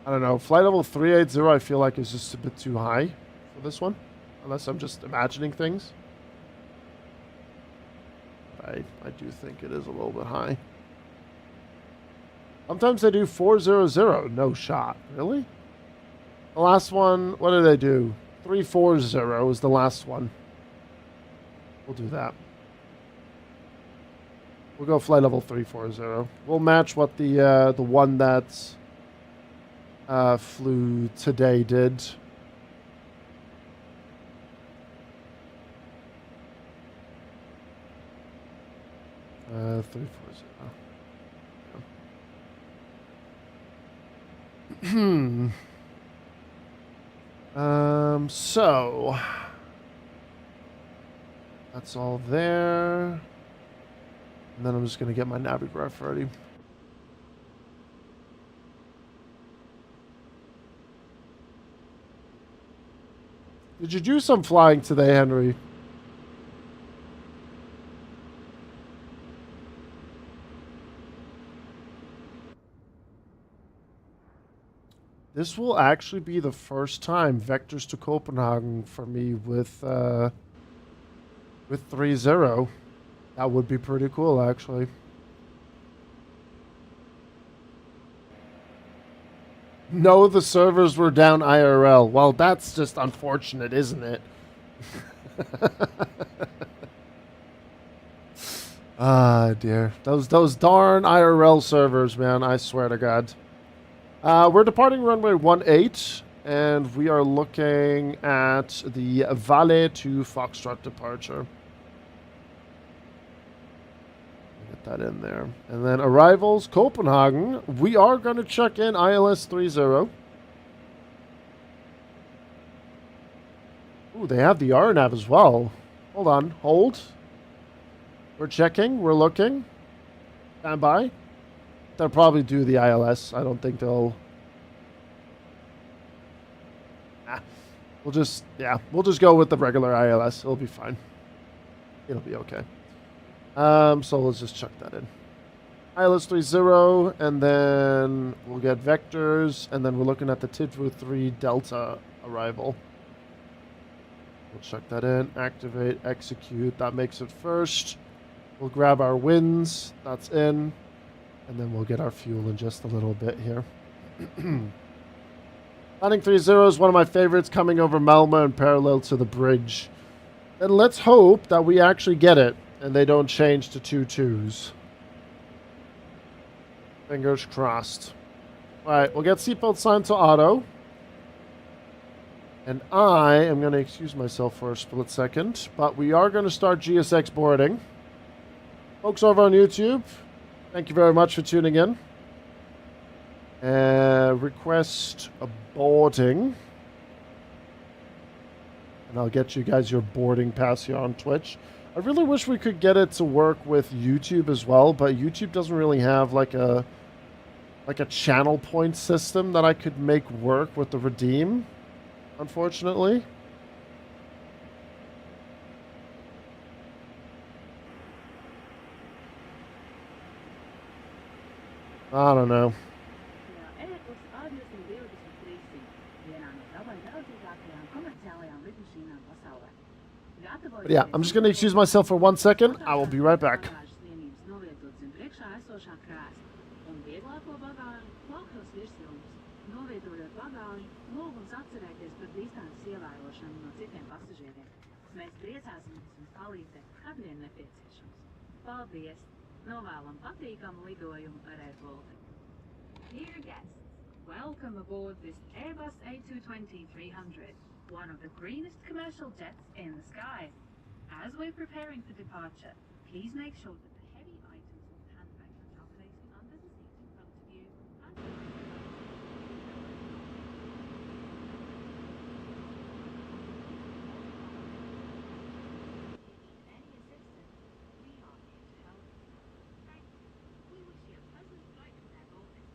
I don't know. Flight level 380 I feel like is just a bit too high for this one. Unless I'm just imagining things. I do think it is a little bit high. Sometimes they do 400. No shot. Really? The last one, what did they do? 340 was the last one. We'll do that. We'll go flight level 340. We'll match what the one that flew today did. Uh, 340. So that's all there. And then I'm just gonna get my navigraph ready. Did you do some flying today, Henry? This will actually be the first time vectors to Copenhagen for me with 3-0. That would be pretty cool, actually. No, the servers were down IRL. Well, that's just unfortunate, isn't it? Ah, dear. Those darn IRL servers, man. I swear to God. We're departing runway 18, and we are looking at the Valle to Foxtrot departure. Get that in there. And then arrivals, Copenhagen. We are going to check in ILS 30. Ooh, they have the RNAV as well. Hold on. Hold. We're checking. We're looking. Stand by. They'll probably do the ILS. I don't think they'll... We'll just go with the regular ILS. It'll be fine. It'll be okay. So let's just chuck that in. ILS 30, and then we'll get vectors, and then we're looking at the Tidvu 3 Delta arrival. We'll chuck that in, activate, execute. That makes it first. We'll grab our winds. That's in. And then we'll get our fuel in just a little bit here. Landing 30 is one of my favorites, coming over Malmö and parallel to the bridge. And let's hope that we actually get it and they don't change to 2-2s. Fingers crossed. Alright, we'll get seatbelt signed to auto. And I am going to excuse myself for a split second, but we are going to start GSX boarding. Folks over on YouTube, thank you very much for tuning in. Request a boarding. And I'll get you guys your boarding pass here on Twitch. I really wish we could get it to work with YouTube as well, but YouTube doesn't really have like a channel point system that I could make work with the redeem, unfortunately. I don't know. But yeah, I'm just going to excuse myself for 1 second. I will be right back. Dear guests, welcome aboard this Airbus A220-300, one of the greenest commercial jets in the sky. As we're preparing for departure, please make sure that the heavy items or handbags that are placing under the seat in front of you any assistance, we are here to help. Thank you. We wish you a pleasant flight from Airborne this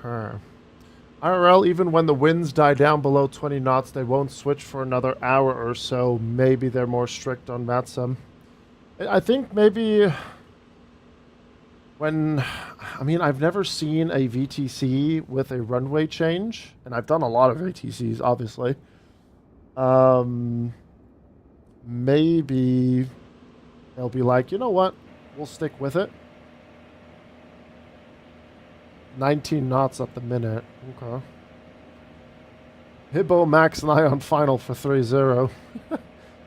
Okay. IRL, even when the winds die down below 20 knots, they won't switch for another hour or so. Maybe they're more strict on that some. I think maybe when... I mean, I've never seen a VTC with a runway change. And I've done a lot of VTCs, obviously. Maybe they'll be like, you know what? We'll stick with it. 19 knots at the minute. Okay. Hibbo, Max, and I on final for 3-0.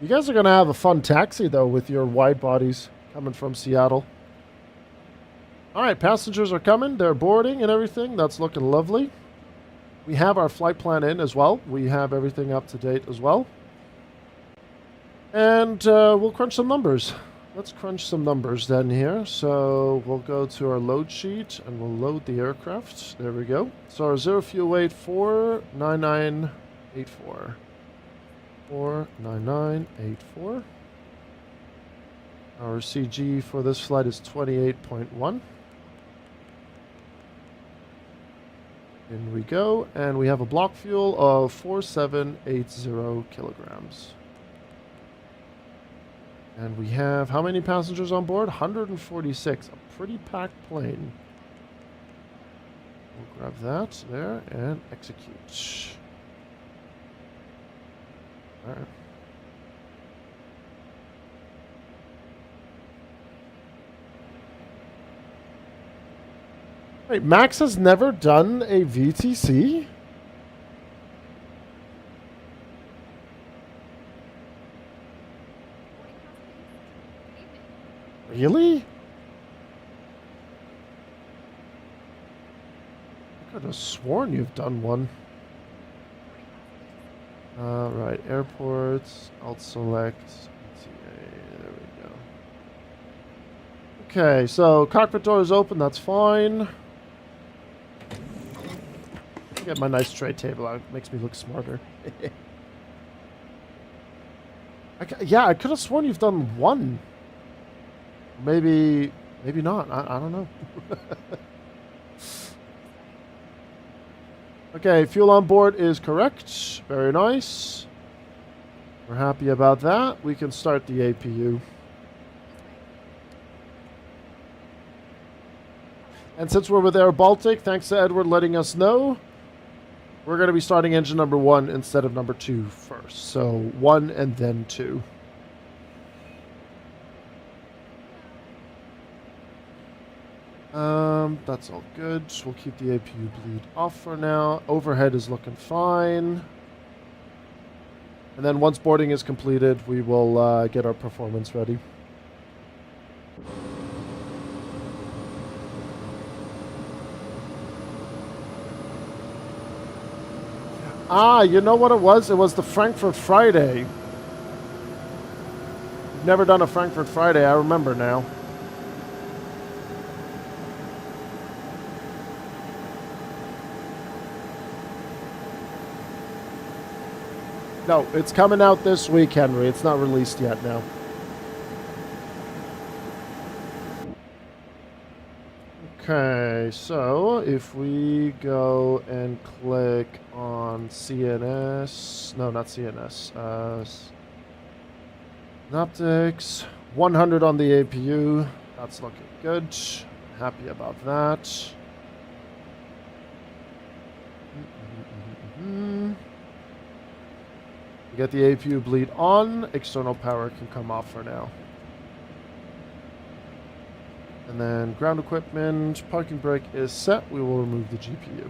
You guys are going to have a fun taxi, though, with your wide bodies coming from Seattle. All right, passengers are coming. They're boarding and everything. That's looking lovely. We have our flight plan in as well. We have everything up to date as well. And we'll crunch some numbers. Let's crunch some numbers then here. So we'll go to our load sheet and we'll load the aircraft. There we go. So our 0 fuel weight 49984. 49984. Our CG for this flight is 28.1. In we go, and we have a block fuel of 4780 kilograms. And we have how many passengers on board? 146. A pretty packed plane. We'll grab that there and execute. All right. Wait, Max has never done a VTC? Really? I could have sworn you've done one. Right, airports, alt select, ETA, there we go. Okay, so cockpit door is open, that's fine. Get my nice tray table out, makes me look smarter. Yeah, I could have sworn you've done one. Maybe not. I don't know. Okay, fuel on board is correct. Very nice. We're happy about that. We can start the APU. And since we're with Air Baltic, thanks to Edward letting us know, we're going to be starting engine number 1 instead of number 2 first. So 1 and then 2. That's all good. We'll keep the APU bleed off for now. Overhead is looking fine. And then once boarding is completed, we will get our performance ready. Ah, you know what it was? It was the Frankfurt Friday. You've never done a Frankfurt Friday, I remember now. No, it's coming out this week, Henry. It's not released yet now. Okay, so if we go and click on CNS, no, not CNS, Synaptics, 100 on the APU, that's looking good, happy about that. Get the APU bleed on, external power can come off for now. And then ground equipment, parking brake is set. We will remove the GPU.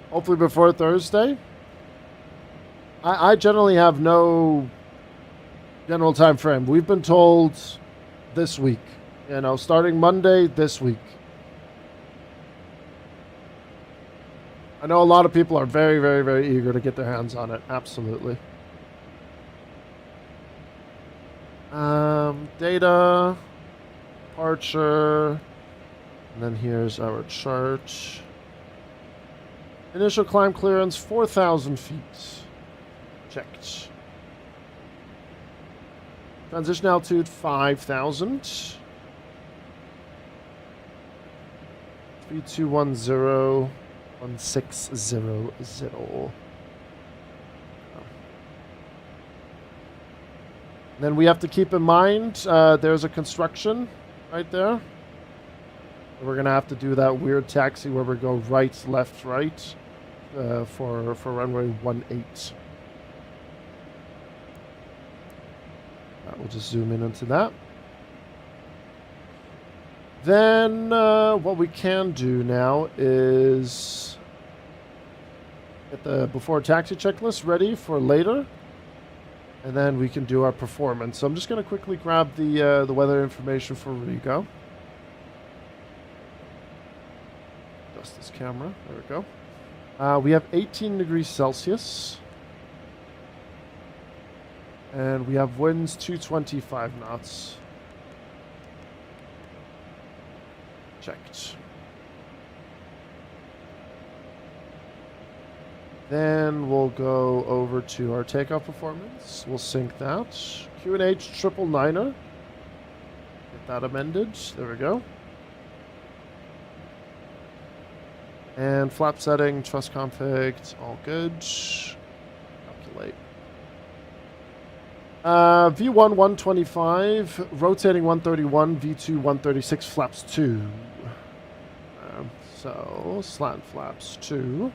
Hopefully before Thursday. I generally have no general time frame. We've been told this week. You know, starting Monday this week. I know a lot of people are very, very, very eager to get their hands on it. Absolutely. Data, departure, and then here's our chart. Initial climb clearance, 4,000 feet. Checked. Transition altitude, 5,000. 3210, 1600. Then we have to keep in mind there's a construction right there. We're going to have to do that weird taxi where we go right, left, right for runway 18. We'll just zoom in into that. Then what we can do now is get the before taxi checklist ready for later. And then we can do our performance. So I'm just going to quickly grab the weather information for Rigo. Adjust this camera. There we go. We have 18 degrees Celsius. And we have winds 225 knots. Checked. Then we'll go over to our takeoff performance. We'll sync that. QNH 999er. Get that amended. There we go. And flap setting, trust config, all good. Calculate. V1 125, rotating 131, V2 136, flaps 2. So, slant flaps 2.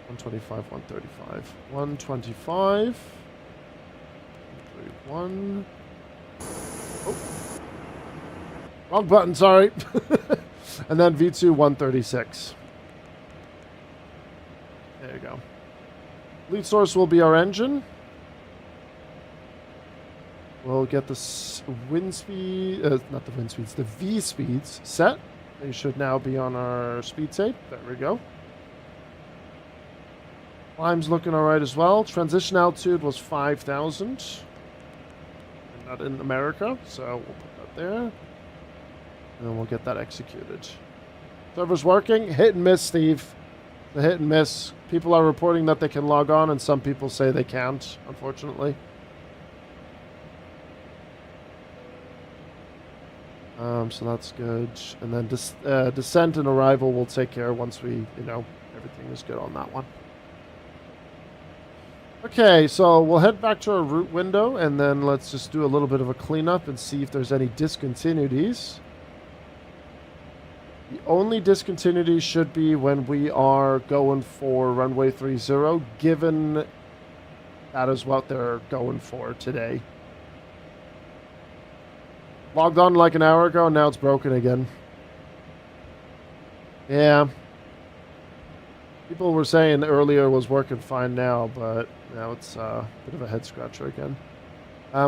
125, 135. 125. 131. Oh. Wrong button, sorry. And then V2 136. There you go. Lead source will be our engine. We'll get the wind speed, not the wind speeds, the V speeds set. They should now be on our speed tape. There we go. Climb's looking all right as well. Transition altitude was 5,000. Not in America, so we'll put that there. And then we'll get that executed. Server's working. Hit and miss, Steve. The hit and miss. People are reporting that they can log on, and some people say they can't, unfortunately. So that's good. And then descent and arrival we'll take care once we, everything is good on that one. Okay, so we'll head back to our route window, and then let's just do a little bit of a cleanup and see if there's any discontinuities. The only discontinuity should be when we are going for runway 30, given that is what they're going for today. Logged on like an hour ago, and now it's broken again. Yeah. People were saying earlier was working fine now, but now it's a bit of a head scratcher again.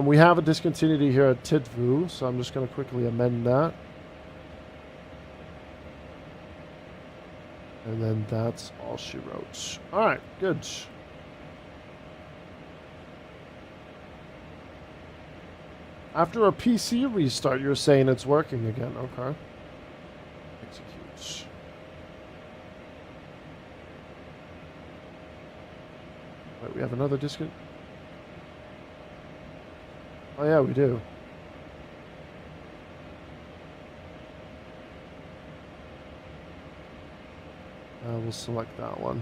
We have a discontinuity here at Tidvu, so I'm just going to quickly amend that. And then that's all she wrote. All right, good. After a PC restart, you're saying it's working again. Okay. Execute. Wait, we have another discount? Oh yeah, we do. We'll select that one.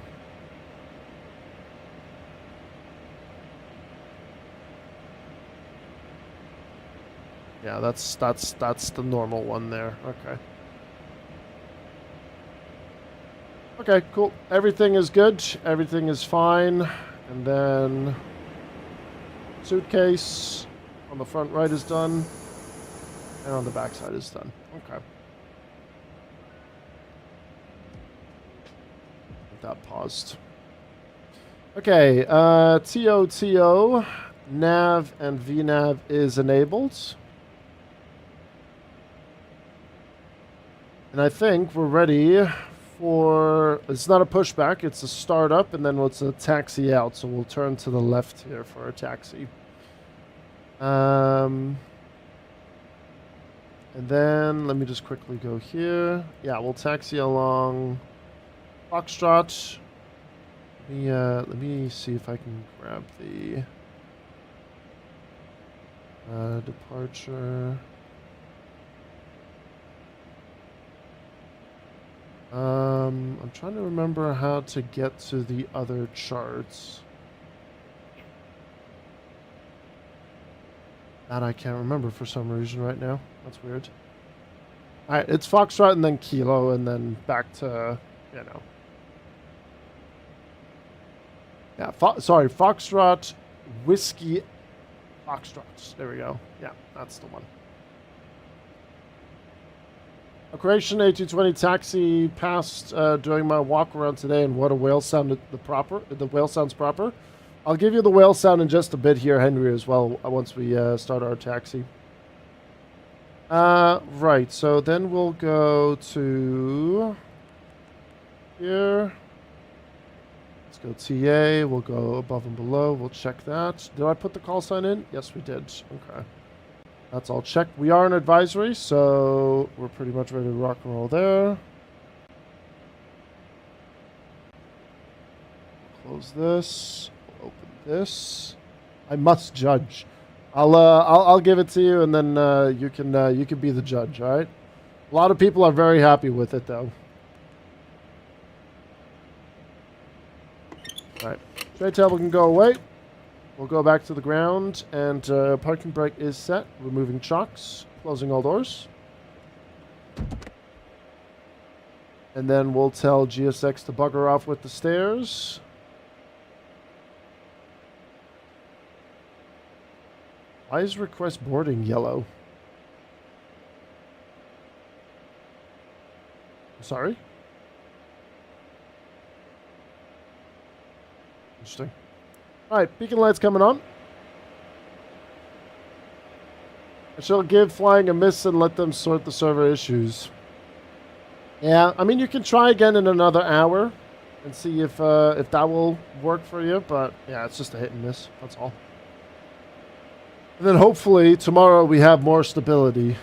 Yeah, that's the normal one there. Okay. Okay, cool. Everything is good. Everything is fine. And then suitcase on the front right is done. And on the back side is done. Okay. That paused. Okay, TOTO, nav and VNav is enabled. And I think we're ready for, it's not a pushback, it's a startup, and then it's a taxi out. So we'll turn to the left here for a taxi. And then let me just quickly go here. Yeah, we'll taxi along Foxtrot. Let me see if I can grab the departure. I'm trying to remember how to get to the other charts. That I can't remember for some reason right now. That's weird. Alright, it's Foxtrot and then Kilo and then back to, you know. Yeah, Foxtrot, Whiskey, Foxtrot. There we go. Yeah, that's the one. Operation A220 taxi passed during my walk around today, and what a whale sound the whale sounds proper. I'll give you the whale sound in just a bit here, Henry, as well, once we start our taxi. Right, so then we'll go to here. Let's go TA, we'll go above and below, we'll check that. Did I put the call sign in? Yes, we did. Okay. That's all checked. We are an advisory, so we're pretty much ready to rock and roll there. Close this. Open this. I must judge. I'll give it to you, and then you can be the judge. All right. A lot of people are very happy with it, though. All right. Tray table can go away. We'll go back to the ground, and parking brake is set. Removing chocks, closing all doors. And then we'll tell GSX to bugger off with the stairs. Why is request boarding yellow? Sorry? Interesting. Alright, beacon lights coming on. I shall give flying a miss and let them sort the server issues. Yeah, I mean, you can try again in another hour and see if that will work for you, but yeah, it's just a hit and miss, that's all. And then hopefully tomorrow we have more stability.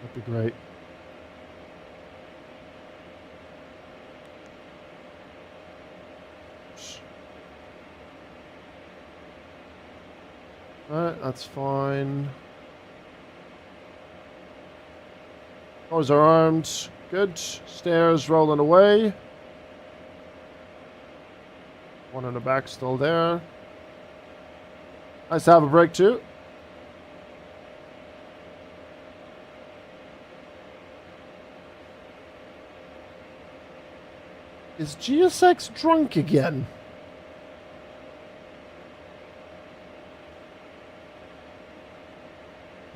That'd be great. Alright, that's fine. Doors are armed. Good. Stairs rolling away. One in the back still there. Nice to have a break too. Is GSX drunk again?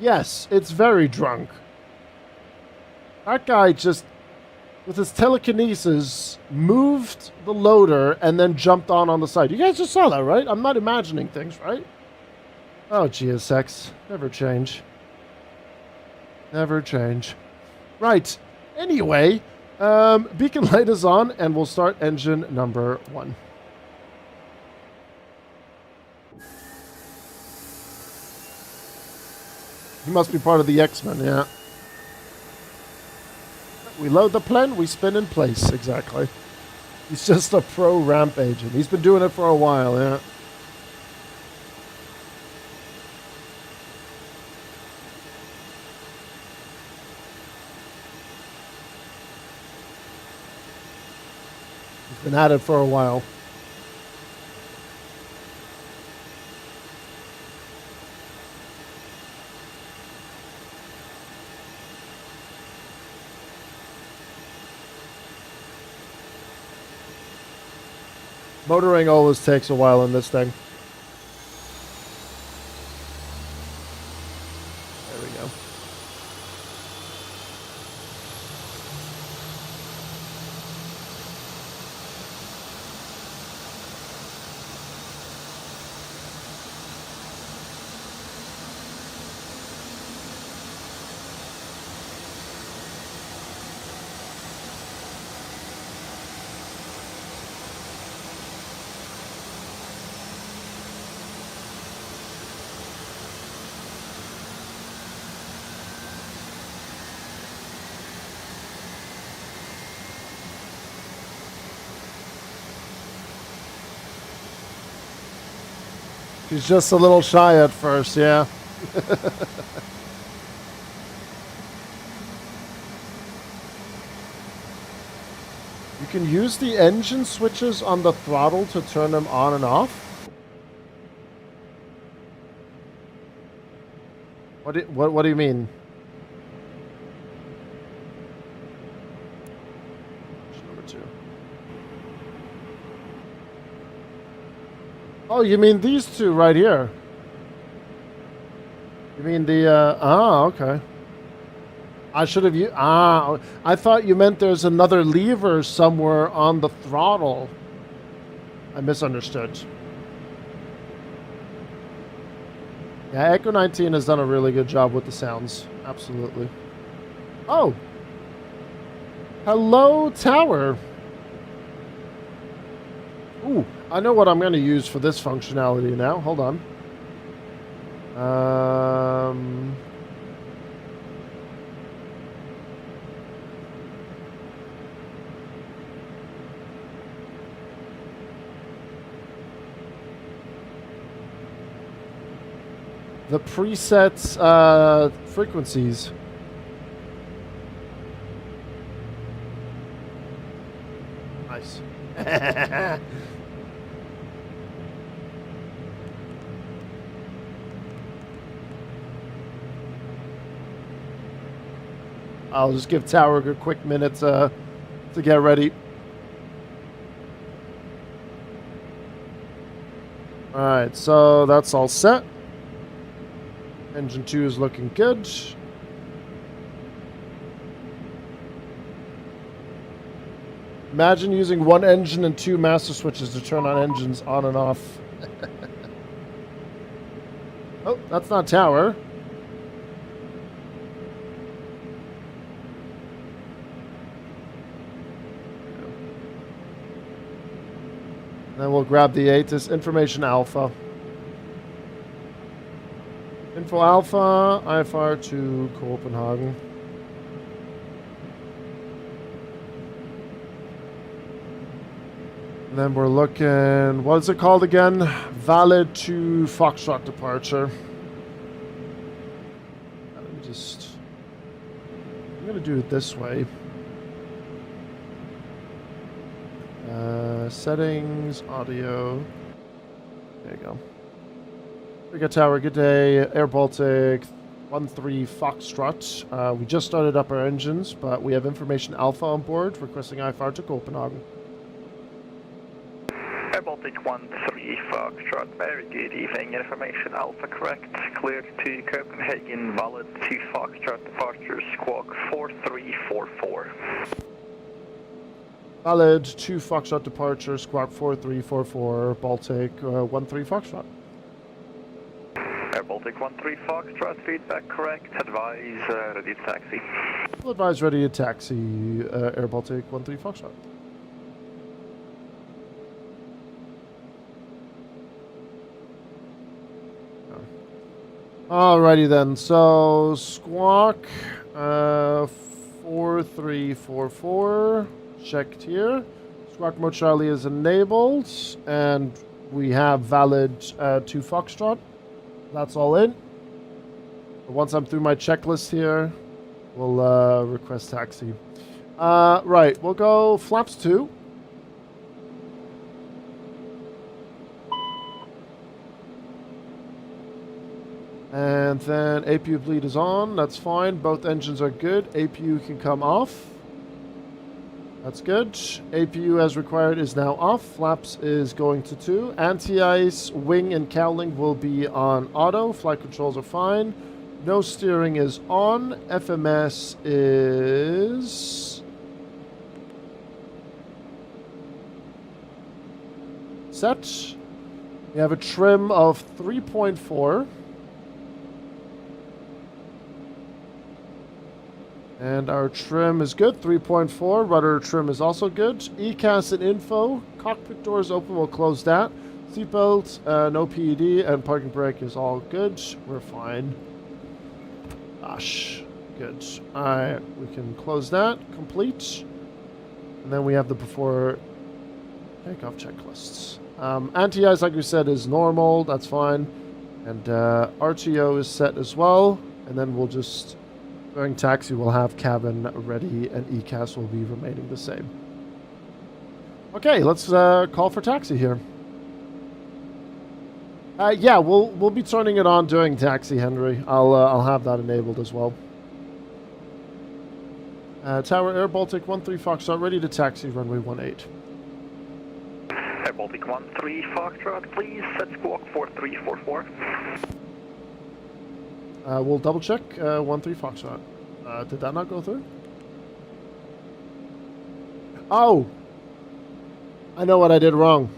Yes, it's very drunk. That guy just, with his telekinesis, moved the loader and then jumped on the side. You guys just saw that, right? I'm not imagining things, right? Oh, GSX. Never change. Never change. Right. Anyway, beacon light is on, and we'll start engine number 1. He must be part of the X-Men, yeah. We load the plane, we spin in place. Exactly. He's just a pro ramp agent. He's been doing it for a while, yeah. He's been at it for a while. Motoring always takes a while in this thing. There we go. She's just a little shy at first, yeah. You can use the engine switches on the throttle to turn them on and off. What do you mean? Number 2. Oh, you mean these two right here? You mean the, okay. I should have used, I thought you meant there's another lever somewhere on the throttle. I misunderstood. Yeah, Echo 19 has done a really good job with the sounds. Absolutely. Oh. Hello, tower. Ooh, I know what I'm going to use for this functionality now. Hold on. The preset frequencies. Nice. I'll just give Tower a quick minute to get ready. Alright, so that's all set. Engine 2 is looking good. Imagine using one engine and 2 master switches to turn on engines on and off. Oh, that's not Tower. Then we'll grab the ATIS Information Alpha. Info Alpha, IFR to Copenhagen. And then we're looking, what is it called again? Valid to Foxtrot departure. Let me just, I'm going to do it this way. Settings, audio. There you go. Riga Tower, good day. Air Baltic 13 Foxtrot. We just started up our engines, but we have Information Alpha on board, requesting IFR to Copenhagen. Air Baltic 13 Foxtrot, very good evening. Information Alpha correct. Cleared to Copenhagen, valid to Foxtrot departure, squawk 4344. Valid to Foxtrot departure, squawk 4344, Baltic 13 Foxtrot. Air Baltic 13 Foxtrot, feedback correct. Advise ready to taxi. We'll advise ready to taxi, Air Baltic 13 Foxtrot. Alrighty then, so squawk 4344. Checked here. Squawk Mode Charlie is enabled. And we have valid 2 Foxtrot. That's all in. Once I'm through my checklist here, we'll request taxi. Right, we'll go flaps 2. And then APU bleed is on. That's fine. Both engines are good. APU can come off. That's good. APU as required is now off. Flaps is going to 2. Anti-ice, wing, and cowling will be on auto. Flight controls are fine. No steering is on. FMS is set. We have a trim of 3.4. And our trim is good, 3.4. Rudder trim is also good. ECAS and info. Cockpit doors open, we'll close that. Seatbelt, no PED, and parking brake is all good. We're fine. Gosh, good. Alright, we can close that, complete. And then we have the before takeoff checklists. Anti-ice, like we said, is normal, that's fine. And RTO is set as well. And then we'll just... During taxi, we'll have cabin ready, and ECAS will be remaining the same. Okay, let's call for taxi here. Yeah, we'll be turning it on during taxi, Henry. I'll have that enabled as well. Tower Air Baltic 13 Foxtrot, ready to taxi runway 18. Air Baltic 13 Foxtrot, please set squawk 4344. We'll double check 13 Foxtrot. Did that not go through? Oh! I know what I did wrong.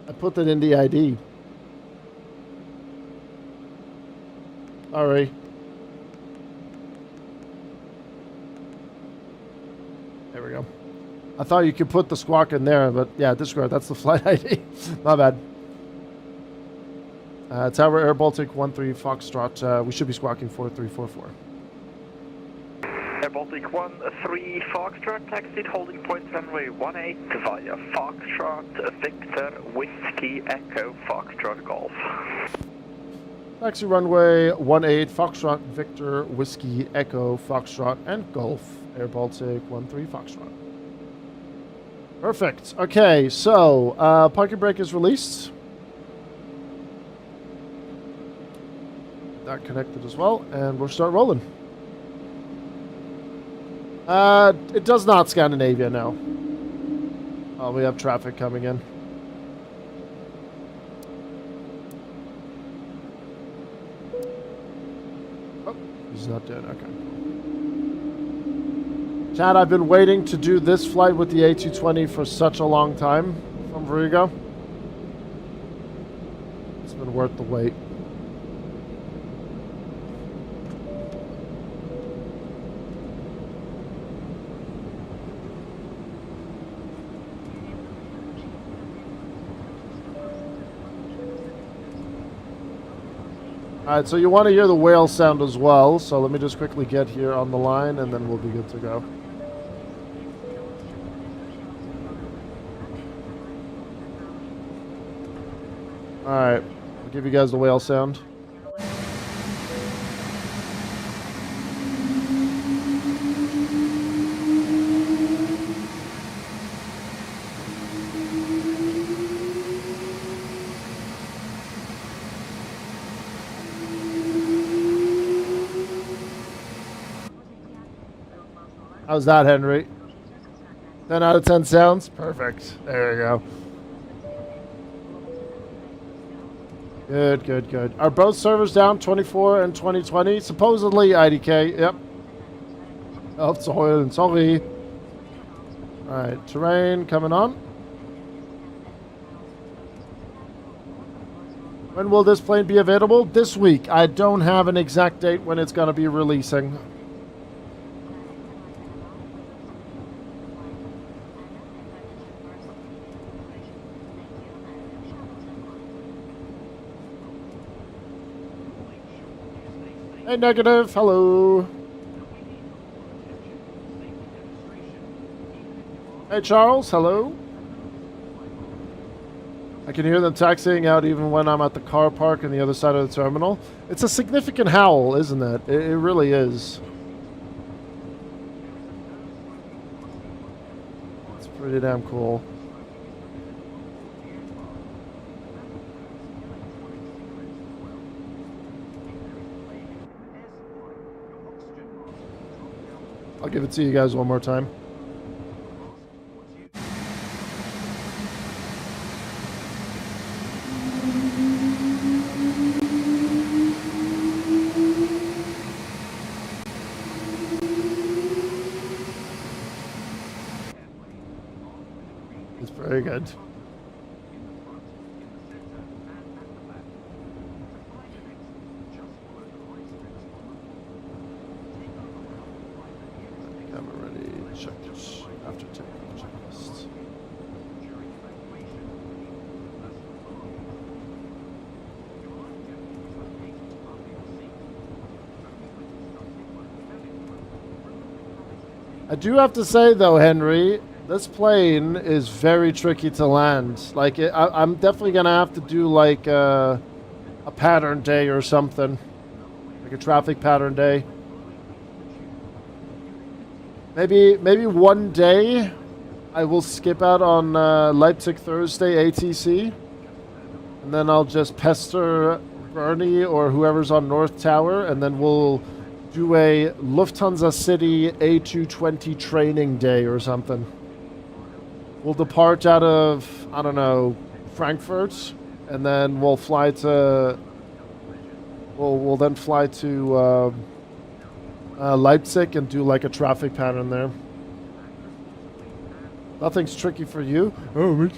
I put that in the ID. Sorry. There we go. I thought you could put the squawk in there, but yeah, disregard. That's the flight ID. My bad. Tower Air Baltic 13 Foxtrot, we should be squawking 4344. Air Baltic 13 Foxtrot, taxied holding point runway 18 via Foxtrot, Victor, Whiskey, Echo, Foxtrot, Golf. Taxi runway 18, Foxtrot, Victor, Whiskey, Echo, Foxtrot, and Golf. Air Baltic 13 Foxtrot. Perfect. Okay, so parking brake is released. That connected as well, and we'll start rolling. It does not Scandinavia now. Oh, we have traffic coming in. Oh, he's not dead. Okay. Chad, I've been waiting to do this flight with the A220 for such a long time from Riga. It's been worth the wait. Alright, so you want to hear the whale sound as well, so let me just quickly get here on the line and then we'll be good to go. Alright, I'll give you guys the whale sound. How's that, Henry? 10 out of 10 sounds? Perfect. There we go. Good, good, good. Are both servers down, 24 and 2020? Supposedly, IDK. Yep. Oh, sorry. Alright, terrain coming on. When will this plane be available? This week. I don't have an exact date when it's going to be releasing. Hey, negative. Hello. Hey, Charles. Hello. I can hear them taxiing out even when I'm at the car park on the other side of the terminal. It's a significant howl, isn't it? It really is. It's pretty damn cool. I'll give it to you guys one more time. It's very good. I'm already checked after takeoff checklist. I do have to say though, Henry, this plane is very tricky to land. Like, I'm definitely gonna have to do like a pattern day or something, like a traffic pattern day. Maybe one day I will skip out on Leipzig Thursday ATC, and then I'll just pester Bernie or whoever's on North Tower, and then we'll do a Lufthansa City A220 training day or something. We'll depart out of, I don't know, Frankfurt, and then we'll fly to. We'll then fly to Leipzig and do like a traffic pattern there. Nothing's tricky for you. Oh,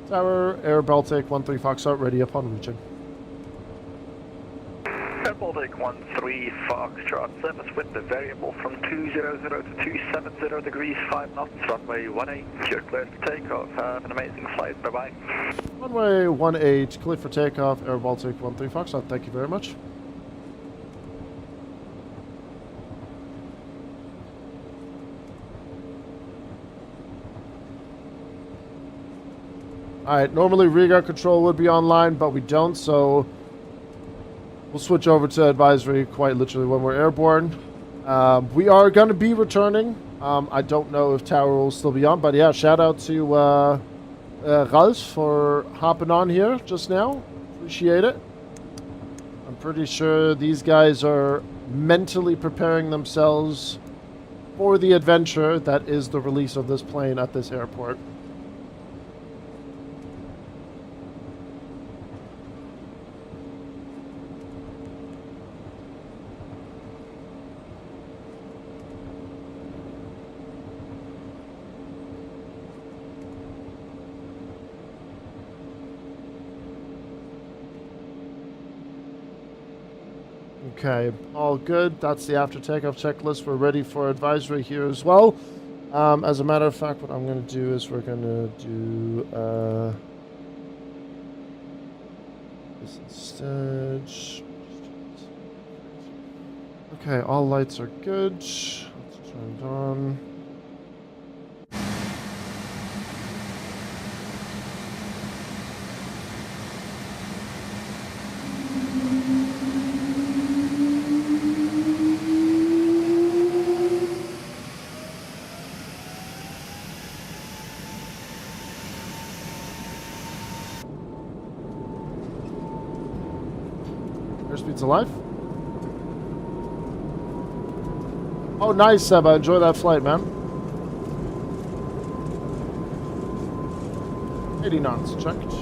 Tower, Air Baltic 13 Foxtrot, ready upon reaching. Air Baltic 13 Foxtrot, service with the variable from 200 to 270 degrees 5 knots, runway 18, you're cleared for takeoff. Have an amazing flight, bye-bye. Runway 18, clear for takeoff, Air Baltic 13 Foxtrot, thank you very much. Alright, normally rear control would be online, but we don't, so we'll switch over to advisory quite literally when we're airborne. We are going to be returning. I don't know if Tower will still be on, but yeah, shout out to Ralph for hopping on here just now. Appreciate it. I'm pretty sure these guys are mentally preparing themselves for the adventure that is the release of this plane at this airport. Okay, all good. That's the after takeoff checklist. We're ready for advisory here as well. As a matter of fact, what I'm going to do is we're going to do this instead. Okay, all lights are good. Let's turn it on. Airspeed's alive. Oh, nice, Seba. Enjoy that flight, man. 80 knots, checked.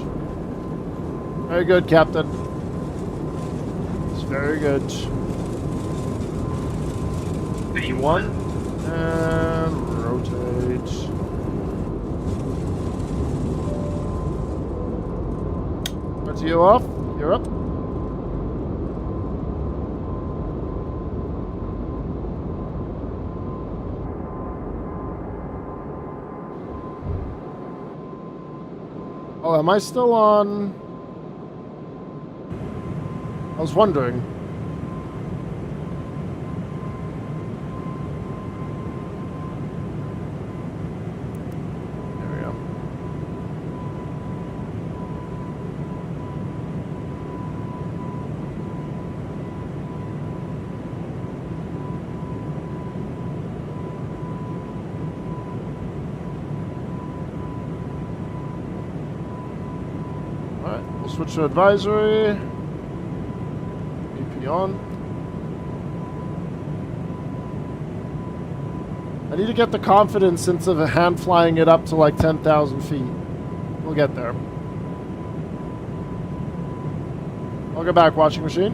Very good, Captain. It's very good. V1. And rotate. RTO off. You're up. Oh, am I still on? I was wondering. There we go. Alright, we'll switch to advisory. BP on. I need to get the confidence instead of hand flying it up to like 10,000 feet. We'll get there. I'll go back, washing machine.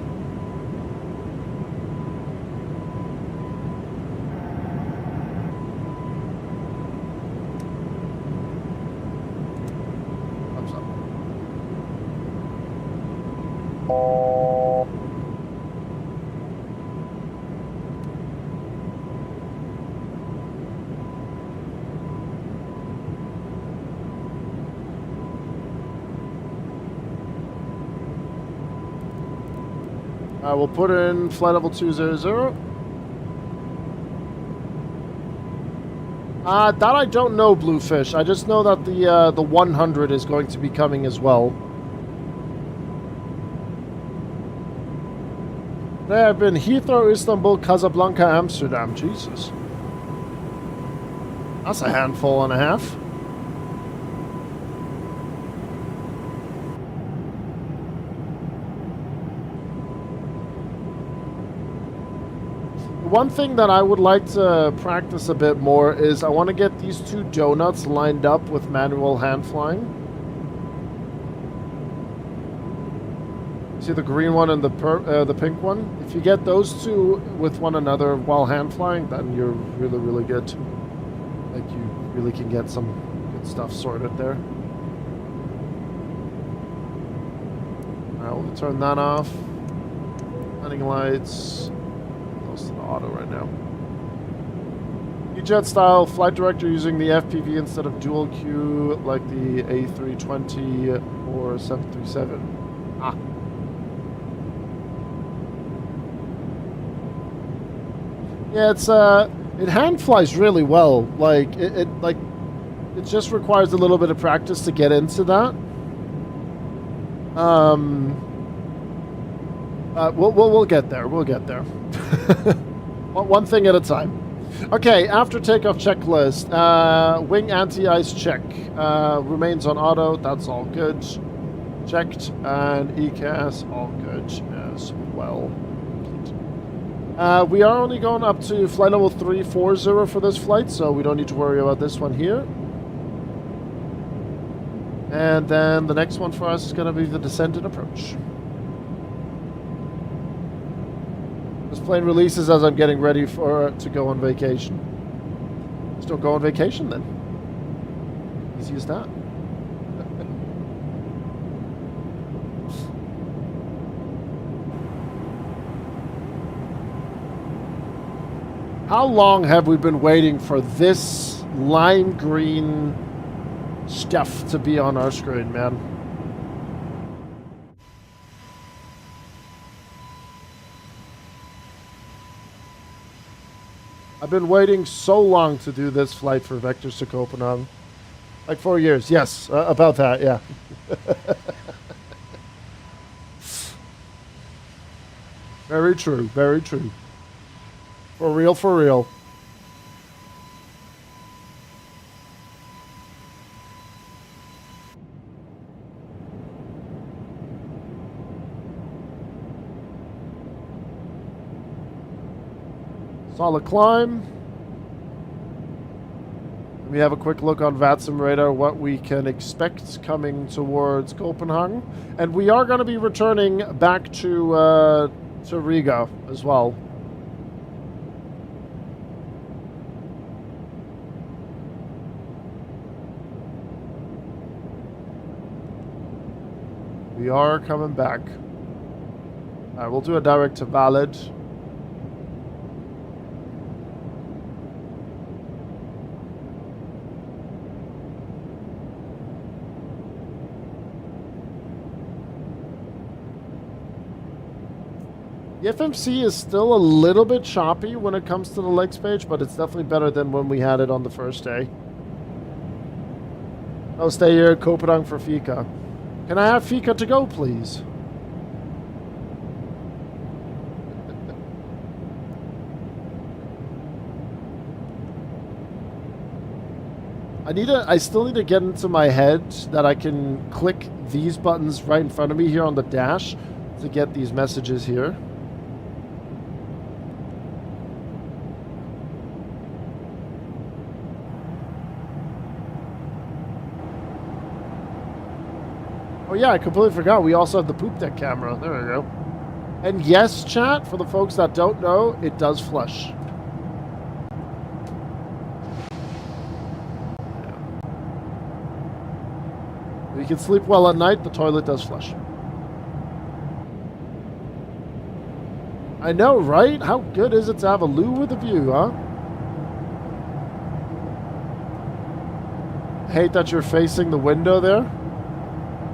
Thumbs up. We'll put in flight level 200. That I don't know, Bluefish. I just know that the 100 is going to be coming as well. There have been Heathrow, Istanbul, Casablanca, Amsterdam. Jesus. That's a handful and a half. One thing that I would like to practice a bit more is I want to get these two donuts lined up with manual hand flying. See the green one and the pink one? If you get those two with one another while hand flying, then you're really, really good. Like you really can get some good stuff sorted there. Alright, we'll turn that off. Landing lights. Close to the auto right now. E-Jet style flight director using the FPV instead of dual Q like the A320 or 737. Ah. Yeah, it's it hand flies really well. Like it just requires a little bit of practice to get into that. We'll get there. We'll get there. One thing at a time. Okay, after takeoff checklist. Wing anti-ice check. Remains on auto. That's all good. Checked. And ECAS, all good as well. We are only going up to flight level 340 for this flight, so we don't need to worry about this one here. And then the next one for us is going to be the descent and approach. This plane releases as I'm getting ready to go on vacation. Just don't go on vacation then. Easy as that. How long have we been waiting for this lime green stuff to be on our screen, man? I've been waiting so long to do this flight for Vectors to Copenhagen. Like 4 years. Yes, about that, yeah. Very true, very true. For real, for real. Solid climb. Let me have a quick look on VATSIM radar, what we can expect coming towards Copenhagen. And we are going to be returning back to Riga as well. We are coming back. Alright, we'll do a direct to valid. The FMC is still a little bit choppy when it comes to the legs page, but it's definitely better than when we had it on the first day. I'll stay here at Kopenhagen for Fika. Can I have Fika to go, please? I still need to get into my head that I can click these buttons right in front of me here on the dash to get these messages here. Oh yeah, I completely forgot. We also have the poop deck camera. There we go. And yes, chat, for the folks that don't know, it does flush. You can sleep well at night, the toilet does flush. I know, right? How good is it to have a loo with a view, huh? I hate that you're facing the window there.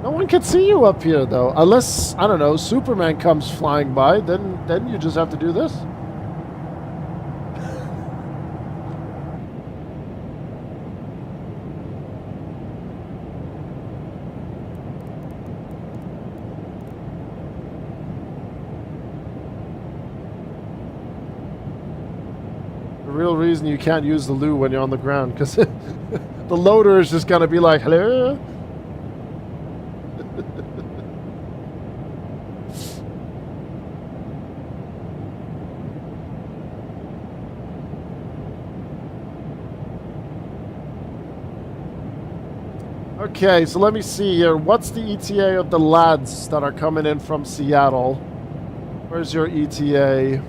No one can see you up here, though. Unless, I don't know, Superman comes flying by, then you just have to do this. The real reason you can't use the loo when you're on the ground, because the loader is just going to be like, hello? Okay, so let me see here. What's the ETA of the lads that are coming in from Seattle? Where's your ETA?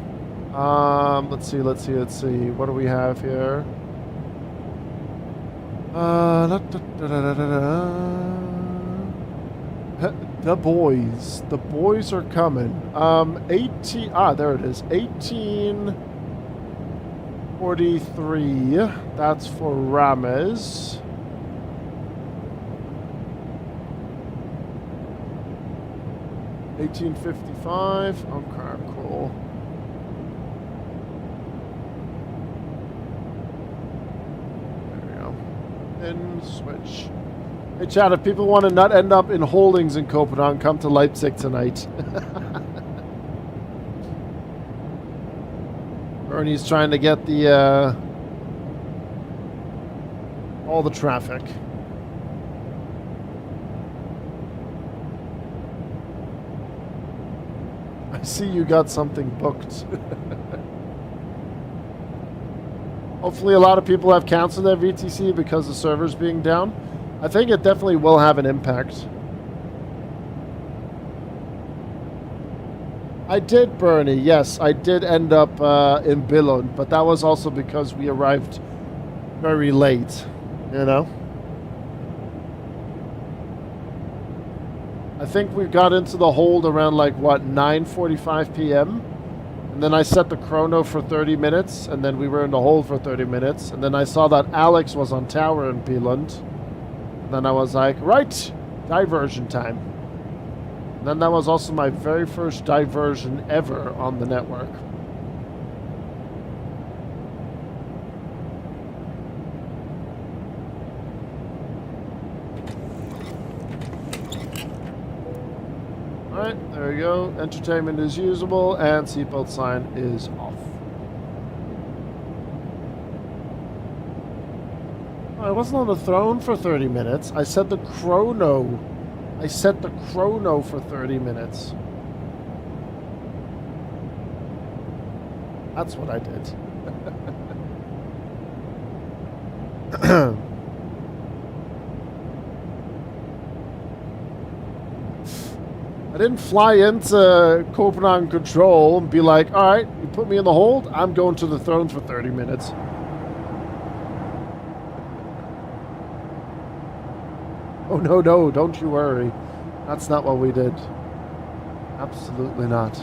Let's see. What do we have here? The boys. The boys are coming. 18. There it is. 1843. That's for Rames. 1855. Okay, cool. There we go. And switch. Hey, chat, if people want to not end up in holdings in Copenhagen, come to Leipzig tonight. Bernie's trying to get the all the traffic. I see you got something booked. Hopefully a lot of people have canceled their VTC because the server's being down. I think it definitely will have an impact. I did, Bernie. Yes, I did end up in Billund, but that was also because we arrived very late, you know? I think we got into the hold around like, what, 9:45 p.m.? And then I set the chrono for 30 minutes, and then we were in the hold for 30 minutes. And then I saw that Alex was on tower in Billund. And then I was like, right, diversion time. And then that was also my very first diversion ever on the network. Alright, there we go. Entertainment is usable and seatbelt sign is off. I wasn't on the throne for 30 minutes. I set the chrono. I set the chrono for 30 minutes. That's what I did. I didn't fly into Copenhagen Control and be like, all right, you put me in the hold, I'm going to the throne for 30 minutes. Oh, no, don't you worry. That's not what we did. Absolutely not.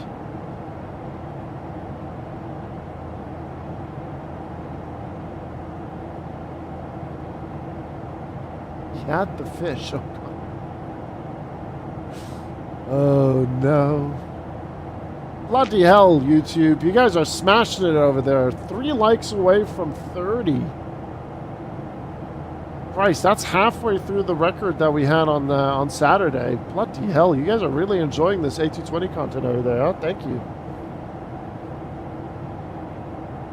He had the fish. Oh, God. Oh, no. Bloody hell, YouTube. You guys are smashing it over there. 3 likes away from 30. Christ, that's halfway through the record that we had on Saturday. Bloody hell, you guys are really enjoying this A220 content over there. Huh? Thank you.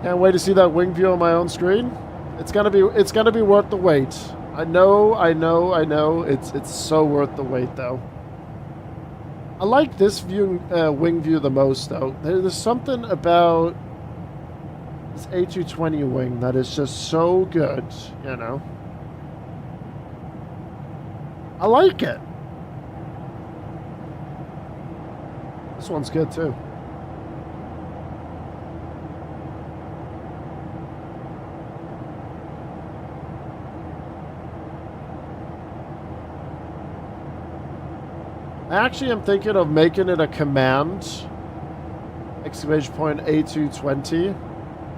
Can't wait to see that wing view on my own screen. It's gonna be worth the wait. I know. It's so worth the wait though. I like this wing view the most though. There's something about this A220 wing that is just so good, you know. I like it. This one's good too. I actually am thinking of making it a command exclamation point A220,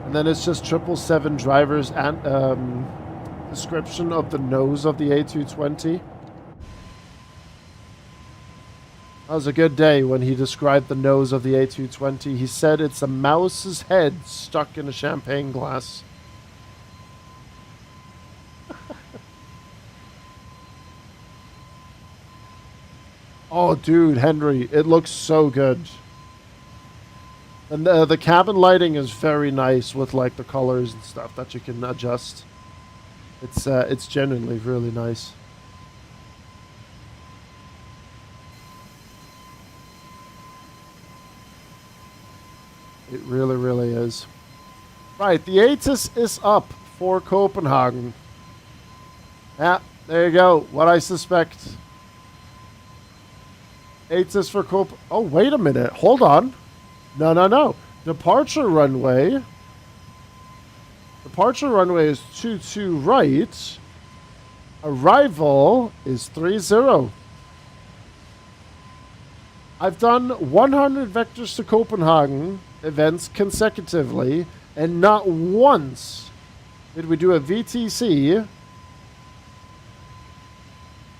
and then it's just 777 drivers and description of the nose of the A220. That was a good day when he described the nose of the A220. He said it's a mouse's head stuck in a champagne glass. Oh, dude, Henry, it looks so good. And the cabin lighting is very nice with like the colors and stuff that you can adjust. It's genuinely really nice. It really, really is. Right, the ATIS is up for Copenhagen. Yeah, there you go. What I suspect. ATIS for Oh, wait a minute. Hold on. No. Departure runway. Departure runway is 22 right. Arrival is 30. I've done 100 vectors to Copenhagen events consecutively, and not once did we do a VTC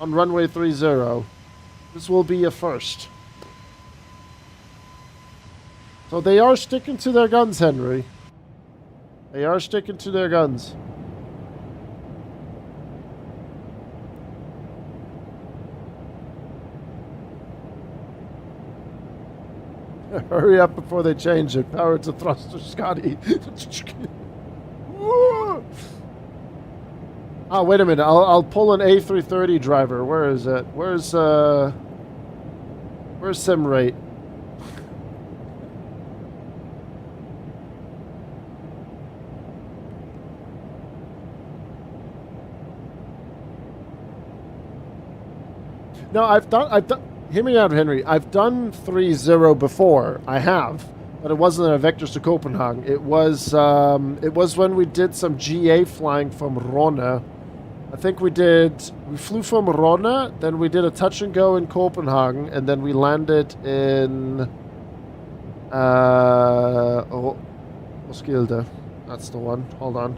on runway 30. This will be a first. So they are sticking to their guns, Henry. They are sticking to their guns. Hurry up before they change it. Power to thruster, Scotty. Oh, wait a minute. I'll pull an A330 driver. Where is it? Where's sim rate? No, I've done. Hear me out, Henry. I've done 30 before. I have, but it wasn't a vectors to Copenhagen. It was when we did some GA flying from Rønne. I think we flew from Rønne, then we did a touch and go in Copenhagen, and then we landed in Roskilde. That's the one. Hold on.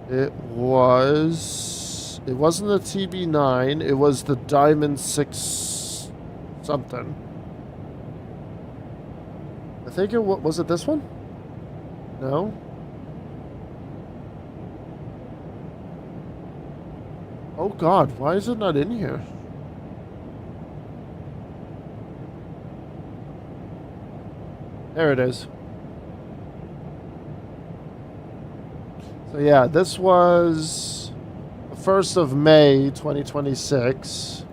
It wasn't a TB9, it was the Diamond 6 something. I think was it this one? No? Oh god, why is it not in here? There it is. So yeah, this was the 1st of May 2026.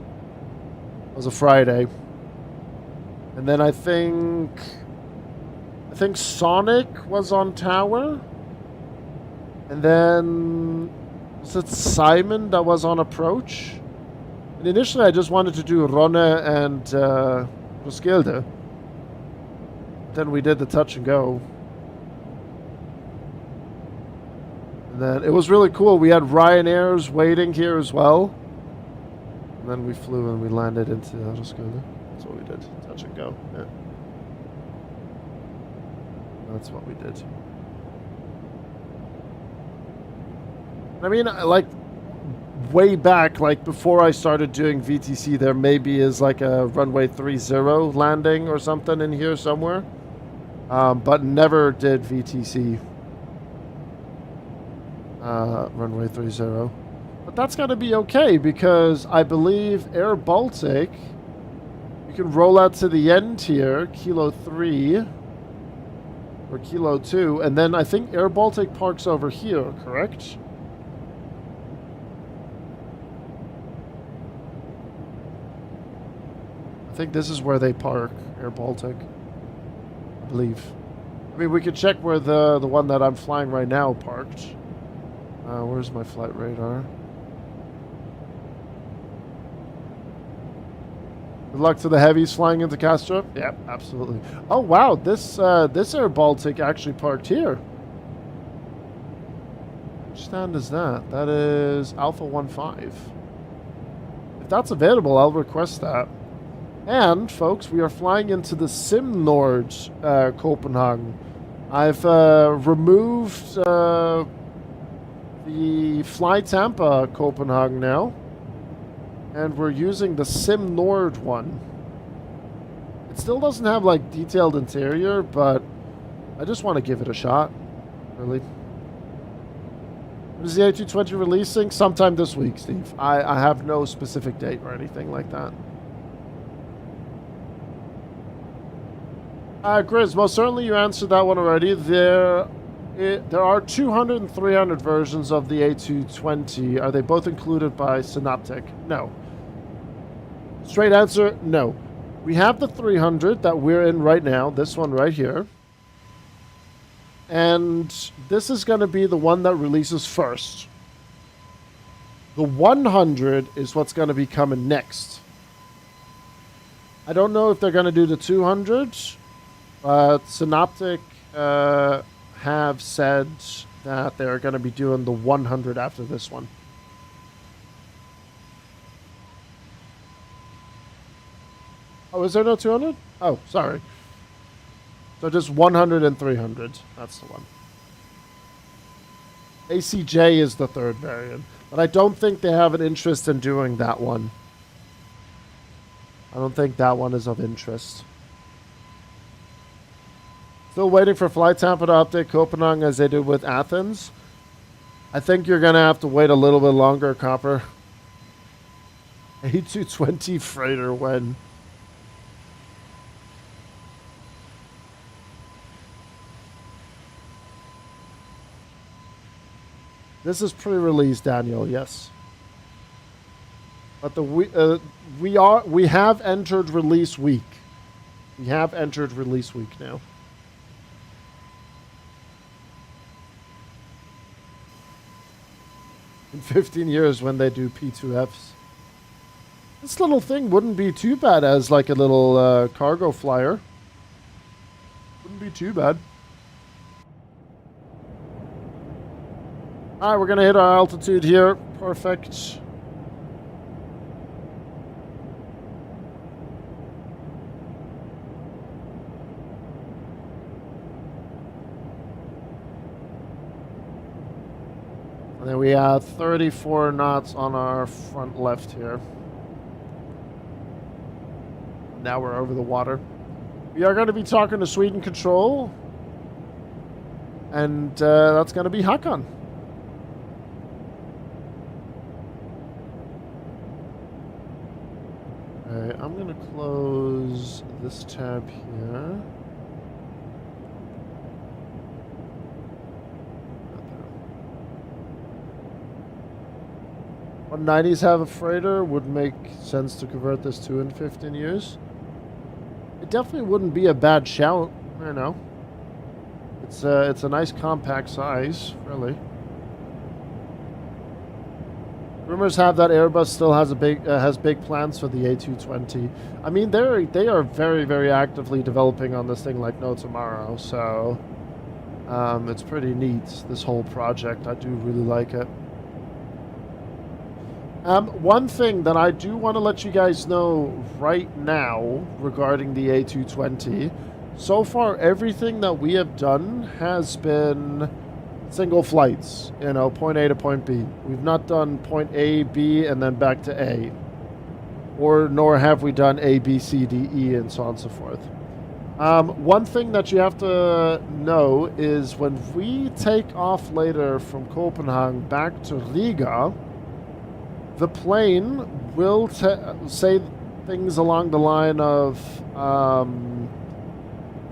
It was a Friday. And then I think Sonic was on tower. And then was it Simon that was on approach? And initially I just wanted to do Rønne and Roskilde. Then we did the touch and go. And then it was really cool. We had Ryanair's waiting here as well. And then we flew and we landed into Roskilde. That's what we did. Touch and go. Yeah. That's what we did. I mean, like, way back, like before I started doing VTC, there maybe is like a runway 30 landing or something in here somewhere. But never did VTC runway 30. But that's got to be okay because I believe Air Baltic, you can roll out to the end here, Kilo 3 or Kilo 2, and then I think Air Baltic parks over here, correct? I think this is where they park, Air Baltic, I believe. I mean, we could check where the one that I'm flying right now parked. Where's my flight radar? Good luck to the heavies flying into Castro. Yep, absolutely. Oh wow, this Air Baltic actually parked here. Which stand is that? That is Alpha 15. If that's available, I'll request that. And folks, we are flying into the Simnord Copenhagen. I've removed the Fly Tampa Copenhagen now. And we're using the Sim Nord one. It still doesn't have like detailed interior, but I just want to give it a shot. Really. When is the A220 releasing? Sometime this week, Steve. I have no specific date or anything like that. Grizz, most certainly you answered that one already. There are 200 and 300 versions of the A220. Are they both included by Synaptic? No. Straight answer, no. We have the 300 that we're in right now, this one right here. And this is going to be the one that releases first. The 100 is what's going to be coming next. I don't know if they're going to do the 200, but Synaptic have said that they're going to be doing the 100 after this one. Oh, is there no 200? Oh, sorry. So just 100 and 300. That's the one. ACJ is the third variant. But I don't think they have an interest in doing that one. I don't think that one is of interest. Still waiting for Flight Tampa to update Copenhagen as they did with Athens. I think you're going to have to wait a little bit longer, Copper. A220 freighter when? This is pre-release, Daniel. Yes, but we have entered release week. We have entered release week now. In 15 years, when they do P2Fs, this little thing wouldn't be too bad as like a little cargo flyer. Wouldn't be too bad. All right, we're going to hit our altitude here. Perfect. And then we have 34 knots on our front left here. Now we're over the water. We are going to be talking to Sweden Control. And that's going to be Hakan. Alright, I'm going to close this tab here. 190s have a freighter. Would make sense to convert this to in 15 years. It definitely wouldn't be a bad shout. I don't know. It's a nice compact size, really. Rumors have that Airbus still has big plans for the A220. I mean, they are very, very actively developing on this thing like no tomorrow. So it's pretty neat, this whole project. I do really like it. One thing that I do want to let you guys know right now regarding the A220, so far everything that we have done has been single flights, you know, point A to point B. We've not done point A, B, and then back to A. Nor have we done A, B, C, D, E, and so on and so forth. One thing that you have to know is when we take off later from Copenhagen back to Riga, the plane will say things along the line of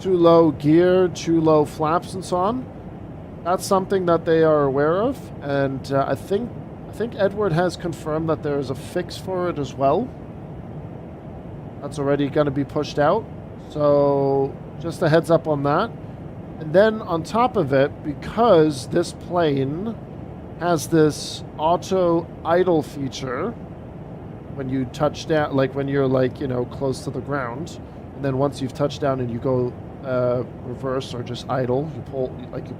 too low gear, too low flaps, and so on. That's something that they are aware of, and I think Edward has confirmed that there is a fix for it as well. That's already going to be pushed out, so just a heads up on that. And then on top of it, because this plane has this auto idle feature when you touch down, like when you're like, you know, close to the ground, and then once you've touched down and you go reverse or just idle, you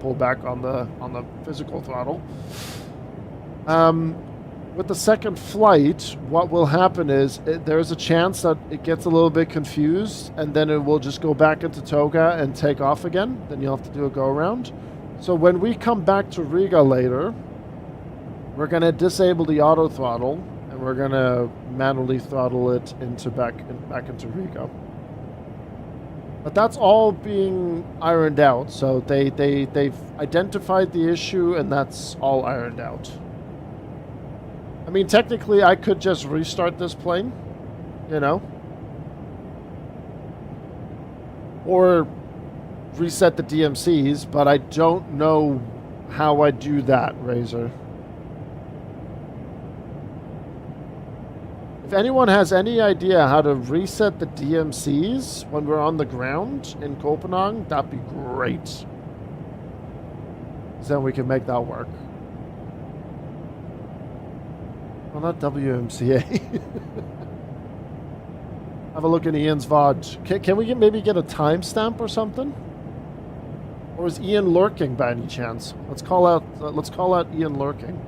pull back on the physical throttle. With the second flight, what will happen is there's a chance that it gets a little bit confused, and then it will just go back into toga and take off again. Then you'll have to do a go around. So when we come back to Riga later, we're going to disable the auto throttle, and we're going to manually throttle it back into Riga. But that's all being ironed out. So they've identified the issue, and that's all ironed out. I mean, technically, I could just restart this plane, you know, or reset the DMCs, but I don't know how I do that, Razor. If anyone has any idea how to reset the DMCs when we're on the ground in Copenhagen, that'd be great. Then we can make that work. Well, not WMCA. Have a look at Ian's VOD. Can we maybe get a timestamp or something? Or is Ian lurking by any chance? Let's call out Ian lurking.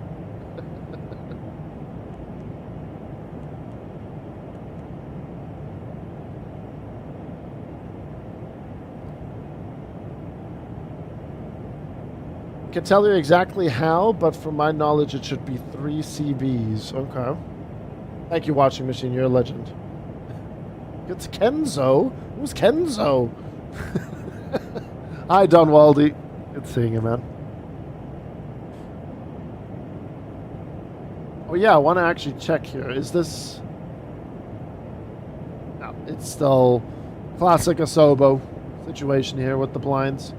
I can tell you exactly how, but from my knowledge, it should be 3 CBs. Okay. Thank you, Watching Machine. You're a legend. It's Kenzo. Who's Kenzo? Hi, Don Waldy. Good seeing you, man. Oh, yeah, I want to actually check here. Is this... No, it's still classic Asobo situation here with the blinds.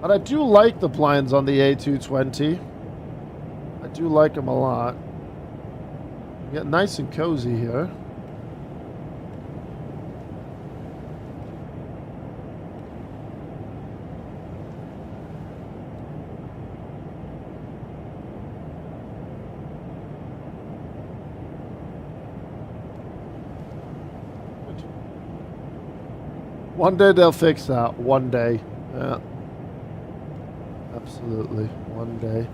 But I do like the blinds on the A220. I do like them a lot. We get nice and cozy here. One day they'll fix that. One day. Yeah. Absolutely. One day.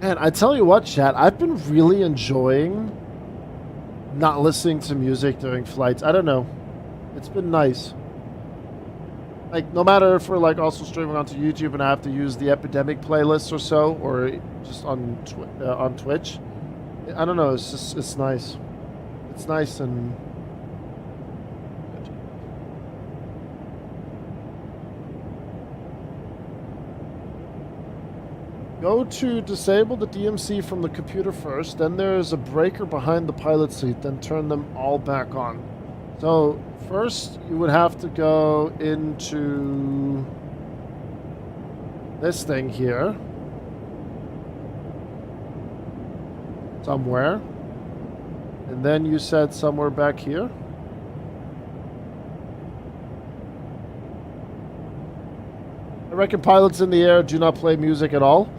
Man, I tell you what, chat, I've been really enjoying not listening to music during flights. I don't know. It's been nice. Like, no matter if we're like also streaming onto YouTube and I have to use the Epidemic playlist or so, or just on Twitch. I don't know, it's nice. It's nice and... Go to disable the DMC from the computer first, then there's a breaker behind the pilot seat, then turn them all back on. So first you would have to go into this thing here. Somewhere. And then you said somewhere back here. I reckon pilots in the air do not play music at all.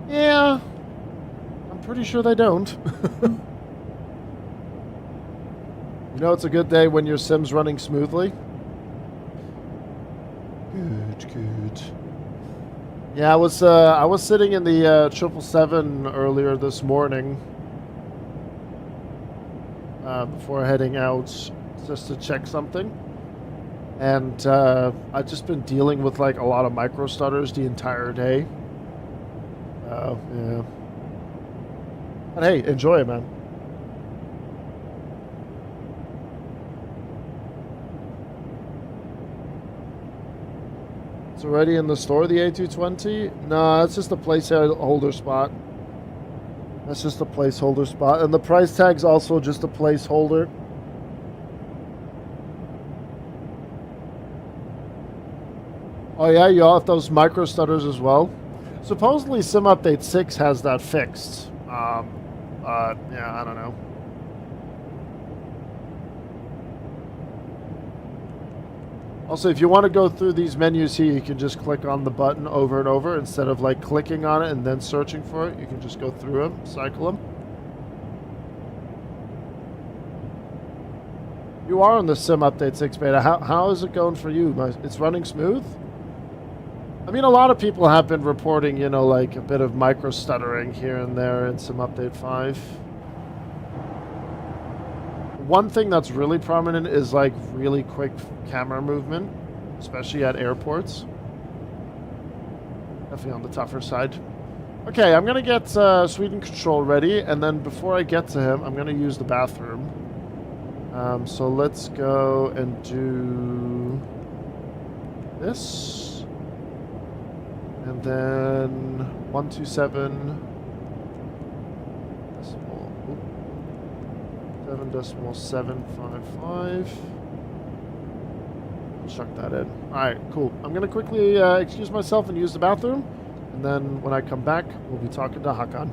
Yeah, I'm pretty sure they don't. You know, it's a good day when your sim's running smoothly. Good, good. Yeah, I was sitting in the 777 earlier this morning before heading out just to check something. And I've just been dealing with like a lot of micro stutters the entire day. Yeah. But hey, enjoy it, man. It's already in the store, the A220? No, it's just a placeholder spot. That's just a placeholder spot. And the price tag's also just a placeholder. Oh yeah, you all have those micro stutters as well? Supposedly Sim Update 6 has that fixed. Yeah, I don't know. Also, if you want to go through these menus here, you can just click on the button over and over instead of like clicking on it and then searching for it. You can just go through them, cycle them. You are on the Sim Update 6 beta. How is it going for you? It's running smooth? I mean, a lot of people have been reporting, you know, like a bit of micro stuttering here and there in Sim Update 5. One thing that's really prominent is like really quick camera movement, especially at airports. Definitely on the tougher side. Okay, I'm gonna get Sweden Control ready, and then before I get to him, I'm gonna use the bathroom. So let's go and do this, and then 127. 7.755. Chuck that in. Alright, cool. I'm gonna quickly excuse myself and use the bathroom, and then when I come back, we'll be talking to Hakan.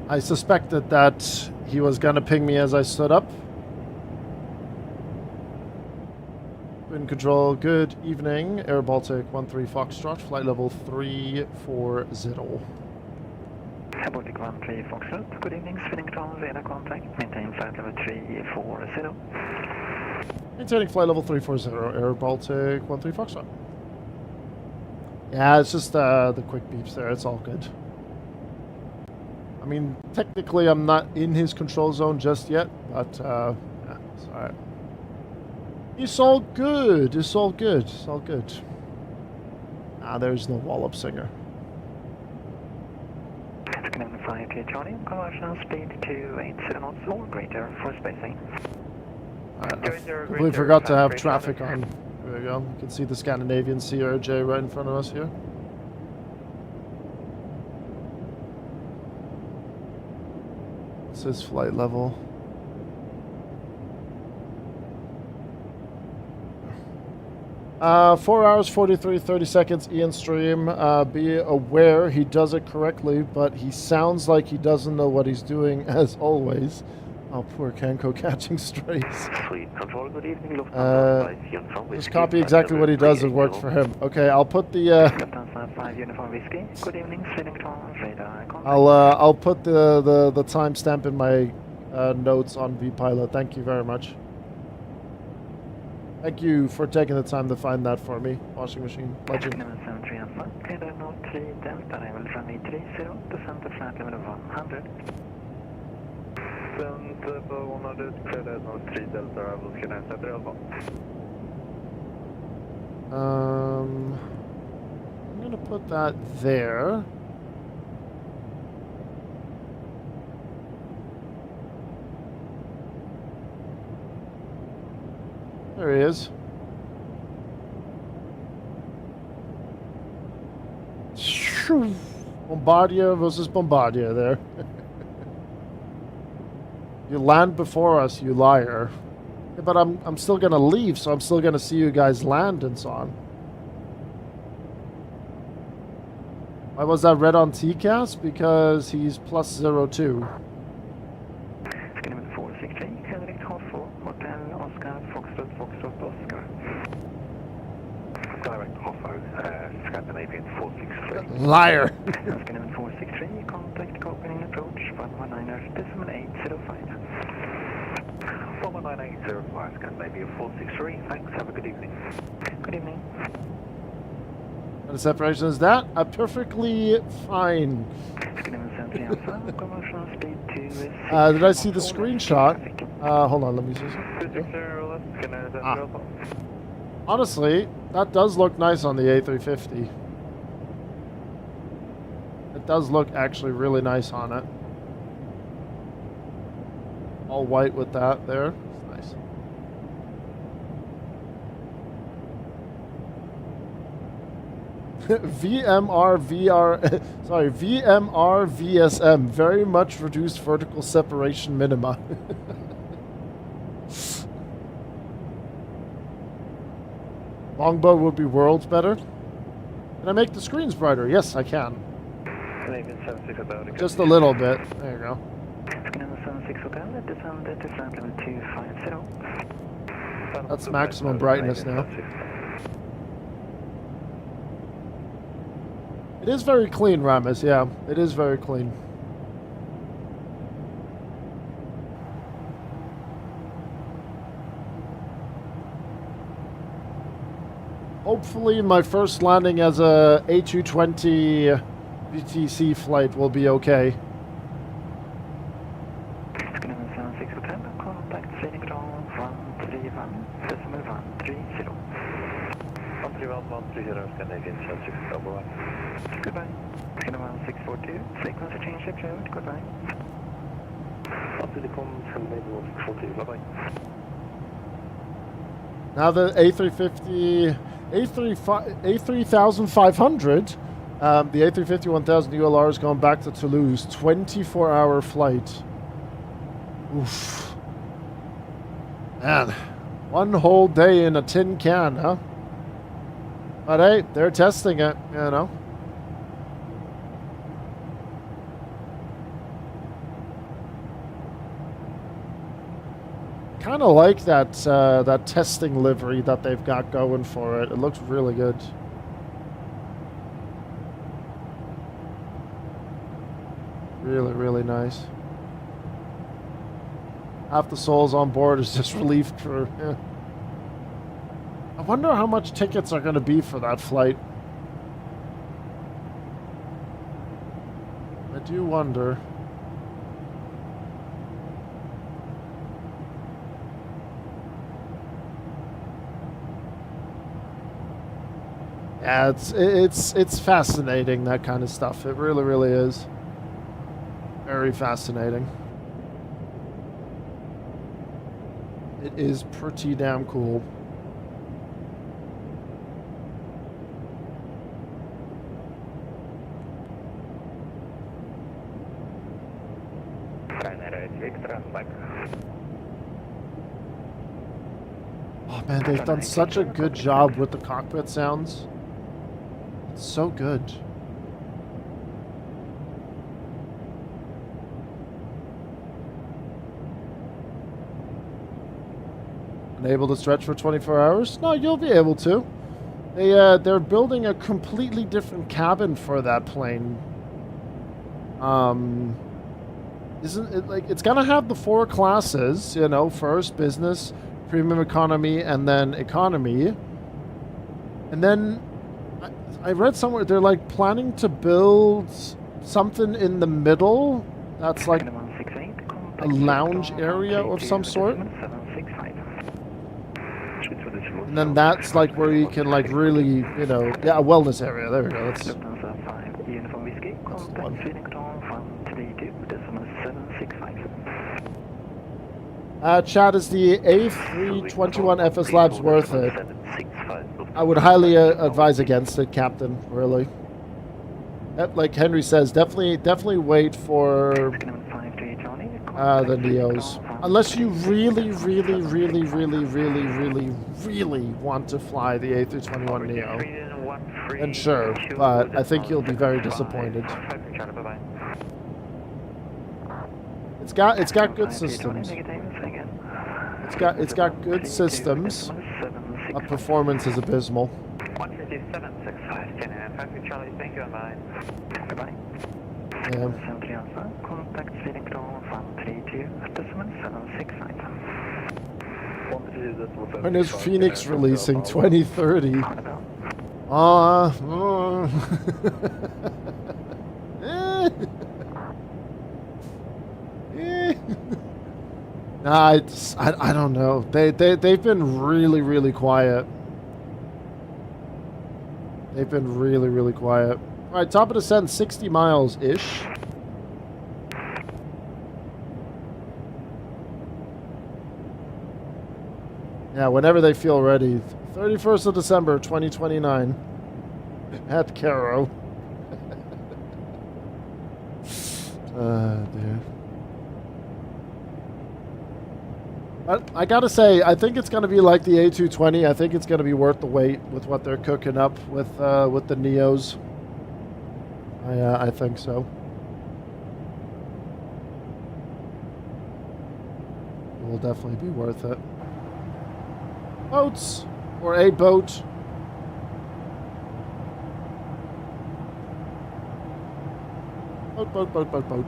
I suspected that he was gonna ping me as I stood up. Wind control, good evening. Air Baltic 13 Foxtrot, flight level 340. Air Baltic 13 Foxtrot, good evening. Sweden control, radar contact. Maintain flight level 340. Maintaining flight level 340, Air Baltic 13 Foxtrot. Yeah, it's just the quick beeps there, it's all good. I mean, technically I'm not in his control zone just yet, but yeah, it's alright. It's all good, it's all good, it's all good. Ah, there's no wallop singer. Canadian 5 Charlie, conversion speed to 80 knots or greater for spacing. I completely forgot to have traffic on. There we go. You can see the Scandinavian CRJ right in front of us here. What's his flight level? 4 hours, 43, 30 seconds, Ian stream. Be aware he does it correctly, but he sounds like he doesn't know what he's doing, as always. Oh, poor Kenko catching strays. Fleet control, good evening. Just copy exactly what he does and work for him. Okay, I'll put the, Lufthansa 5 Uniform Whiskey. Good evening, Sweden control, radar contact. I'll put the timestamp in my notes on vPilot. Thank you very much. Thank you for taking the time to find that for me, washing machine. Legend. Number 73 Alpha, radar note 3 Delta, level runway 30, descent to flight level 100. Descent 100, radar note 3 Delta, level scan 73 Alpha. I'm gonna put that there. There he is. Bombardier versus Bombardier there. You land before us, you liar. Yeah, but I'm still gonna leave, so I'm still gonna see you guys land and so on. Why was that red on TCAS? Because he's plus 02. Scanning 463, Henrik Hoffo, Hotel Oscar, Foxtrot, Oscar. Direct Hoffo, Scandinavian 463. Liar! Scanning 463, contact Copenhagen approach 119er, decimal 805. 119.805, Scandinavian 463. Thanks, have a good evening. Good evening. What separation is that? Perfectly fine. Scanning 73 Alpha, commercial speed Did I see the screenshot? Hold on, let me see something. Honestly, that does look nice on the A350. It does look actually really nice on it. All white with that there. It's nice. VMR VSM. Very much reduced vertical separation minima. Longbow would be worlds better. Can I make the screens brighter? Yes, I can. Just a little bit. There you go. That's maximum brightness now. It is very clean, Ramis. Yeah, it is very clean. Hopefully my first landing as a A220 VTC flight will be okay. Goodbye. Skinner 642, frequency change approved, goodbye. Bye-bye. Now the A350, A3500, the A350-1000 ULR is going back to Toulouse. 24-hour flight. Oof. Man, one whole day in a tin can, huh? But hey, they're testing it, you know. Kind of like that that testing livery that they've got going for it. It looks really good. Really, really nice. Half the souls on board is just relief crew. Yeah. I wonder how much tickets are going to be for that flight. I do wonder. Yeah, it's fascinating, that kind of stuff. It really, really is. Very fascinating. It is pretty damn cool. Man, they've done such a good job with the cockpit sounds. It's so good. Unable to stretch for 24 hours? No, you'll be able to. They're building a completely different cabin for that plane. Isn't it like it's gonna have the 4 classes, you know, first, business, premium economy, and then economy. And then I read somewhere they're like planning to build something in the middle that's like a lounge area of some sort. And then that's like where you can like really, you know, yeah, a wellness area. There we go. That's the one. Chat, is the A321 FS Labs worth it? I would highly advise against it, Captain. Really. Like Henry says, definitely wait for the Neos. Unless you really want to fly the A321 Neo. And sure, but I think you'll be very disappointed. It's got good systems. It's got good systems. But performance is abysmal. 15765, Charlie, thank you, bye. Goodbye. Yeah. Contact Sweden 132, specimen 765. When is Phoenix releasing? 2030. Nah, I don't know. They've been really quiet. They've been really quiet. All right, top of descent, 60 miles ish. Yeah, whenever they feel ready. 31st of December, 2029. At Caro. Dude. I gotta say, I think it's gonna be like the A220. I think it's gonna be worth the wait with what they're cooking up with the Neos. I think so. It will definitely be worth it. Boats or a boat. Boat.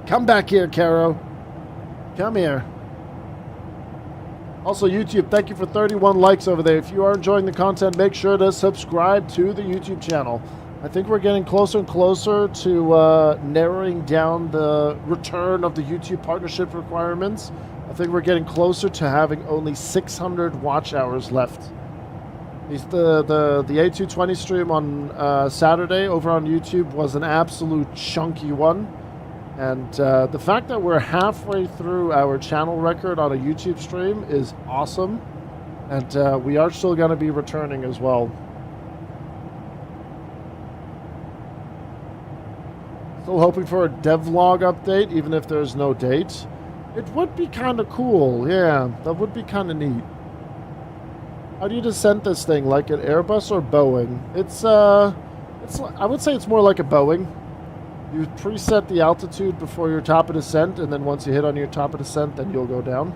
Come back here, Caro. Come here. Also, YouTube, thank you for 31 likes over there. If you are enjoying the content, make sure to subscribe to the YouTube channel. I think we're getting closer and closer to narrowing down the return of the YouTube partnership requirements. I think we're getting closer to having only 600 watch hours left. The A220 stream on Saturday over on YouTube was an absolute chunky one. And the fact that we're halfway through our channel record on a YouTube stream is awesome. And we are still going to be returning as well. Still hoping for a devlog update, even if there's no date. It would be kind of cool, yeah. That would be kind of neat. How do you descent this thing? Like an Airbus or Boeing? It's I would say it's more like a Boeing. You preset the altitude before your top of descent, and then once you hit on your top of descent, then you'll go down.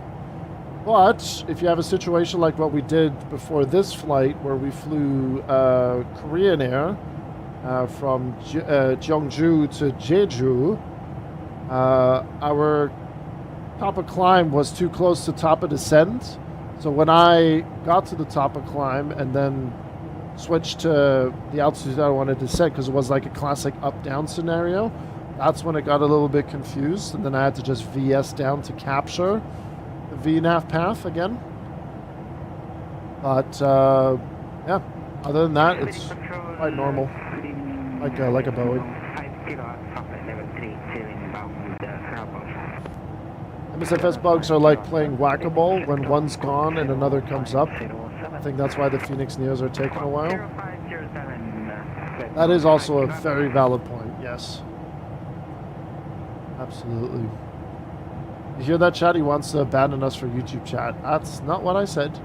But if you have a situation like what we did before this flight, where we flew Korean Air from Jeongju to Jeju, our top of climb was too close to top of descent. So when I got to the top of climb and then switched to the altitude I wanted to descend, because it was like a classic up-down scenario, that's when it got a little bit confused, and then I had to just VS down to capture the VNAV path again. But yeah, other than that, it's quite normal, like a Boeing. MSFS bugs are like playing whack-a-mole. When one's gone and another comes up. I think that's why the Phoenix Neos are taking a while. That is also a very valid point, yes. Absolutely. You hear that, chat? He wants to abandon us for YouTube chat. That's not what I said.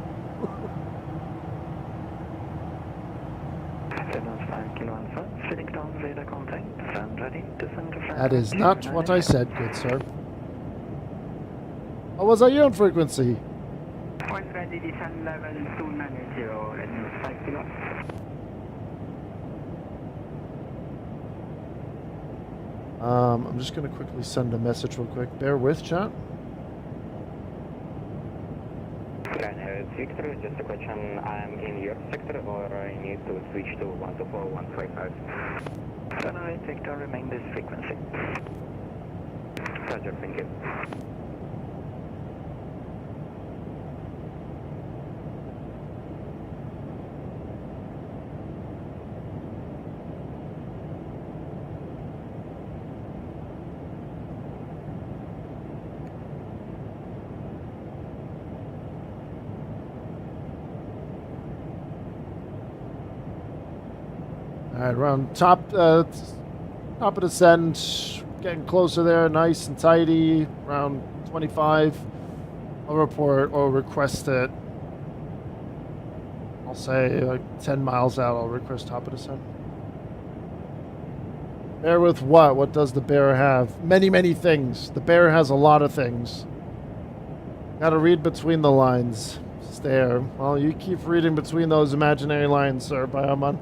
That is not what I said, good sir. Oh, was that you on frequency? I'm just going to quickly send a message real quick. Bear with, chat. Victor, just a question. I'm in your sector, or I need to switch to 124.155. Runway Victor, remain this frequency. Roger, thank you. Alright, around top of descent, getting closer there, nice and tidy, around 25. I'll report or request it. I'll say like 10 miles out, I'll request top of descent. Bear with what? What does the bear have? Many, many things. The bear has a lot of things. Gotta read between the lines. Stare. Well, you keep reading between those imaginary lines, sir, Bioman.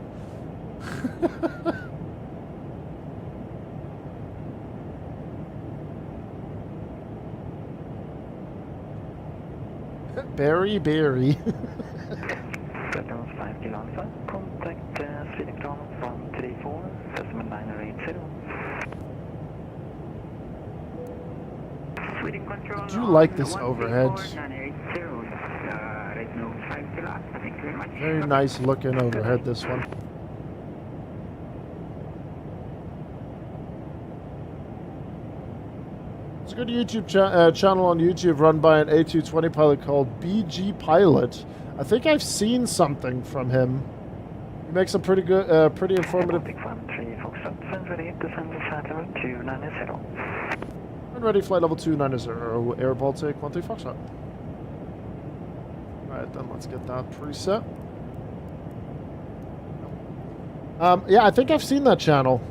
Berry. Platform 5 Kilo Alpha, contact Sweden Crown 134, decimal 980. Sweden Control. I do like this overhead. Very nice looking overhead, this one. It's a good YouTube channel on YouTube run by an A220 pilot called BG Pilot. I think I've seen something from him. He makes some pretty good, pretty informative. And ready, flight level 290, Air Baltic 13 Foxtrot. Alright, then let's get that preset. Yeah, I think I've seen that channel.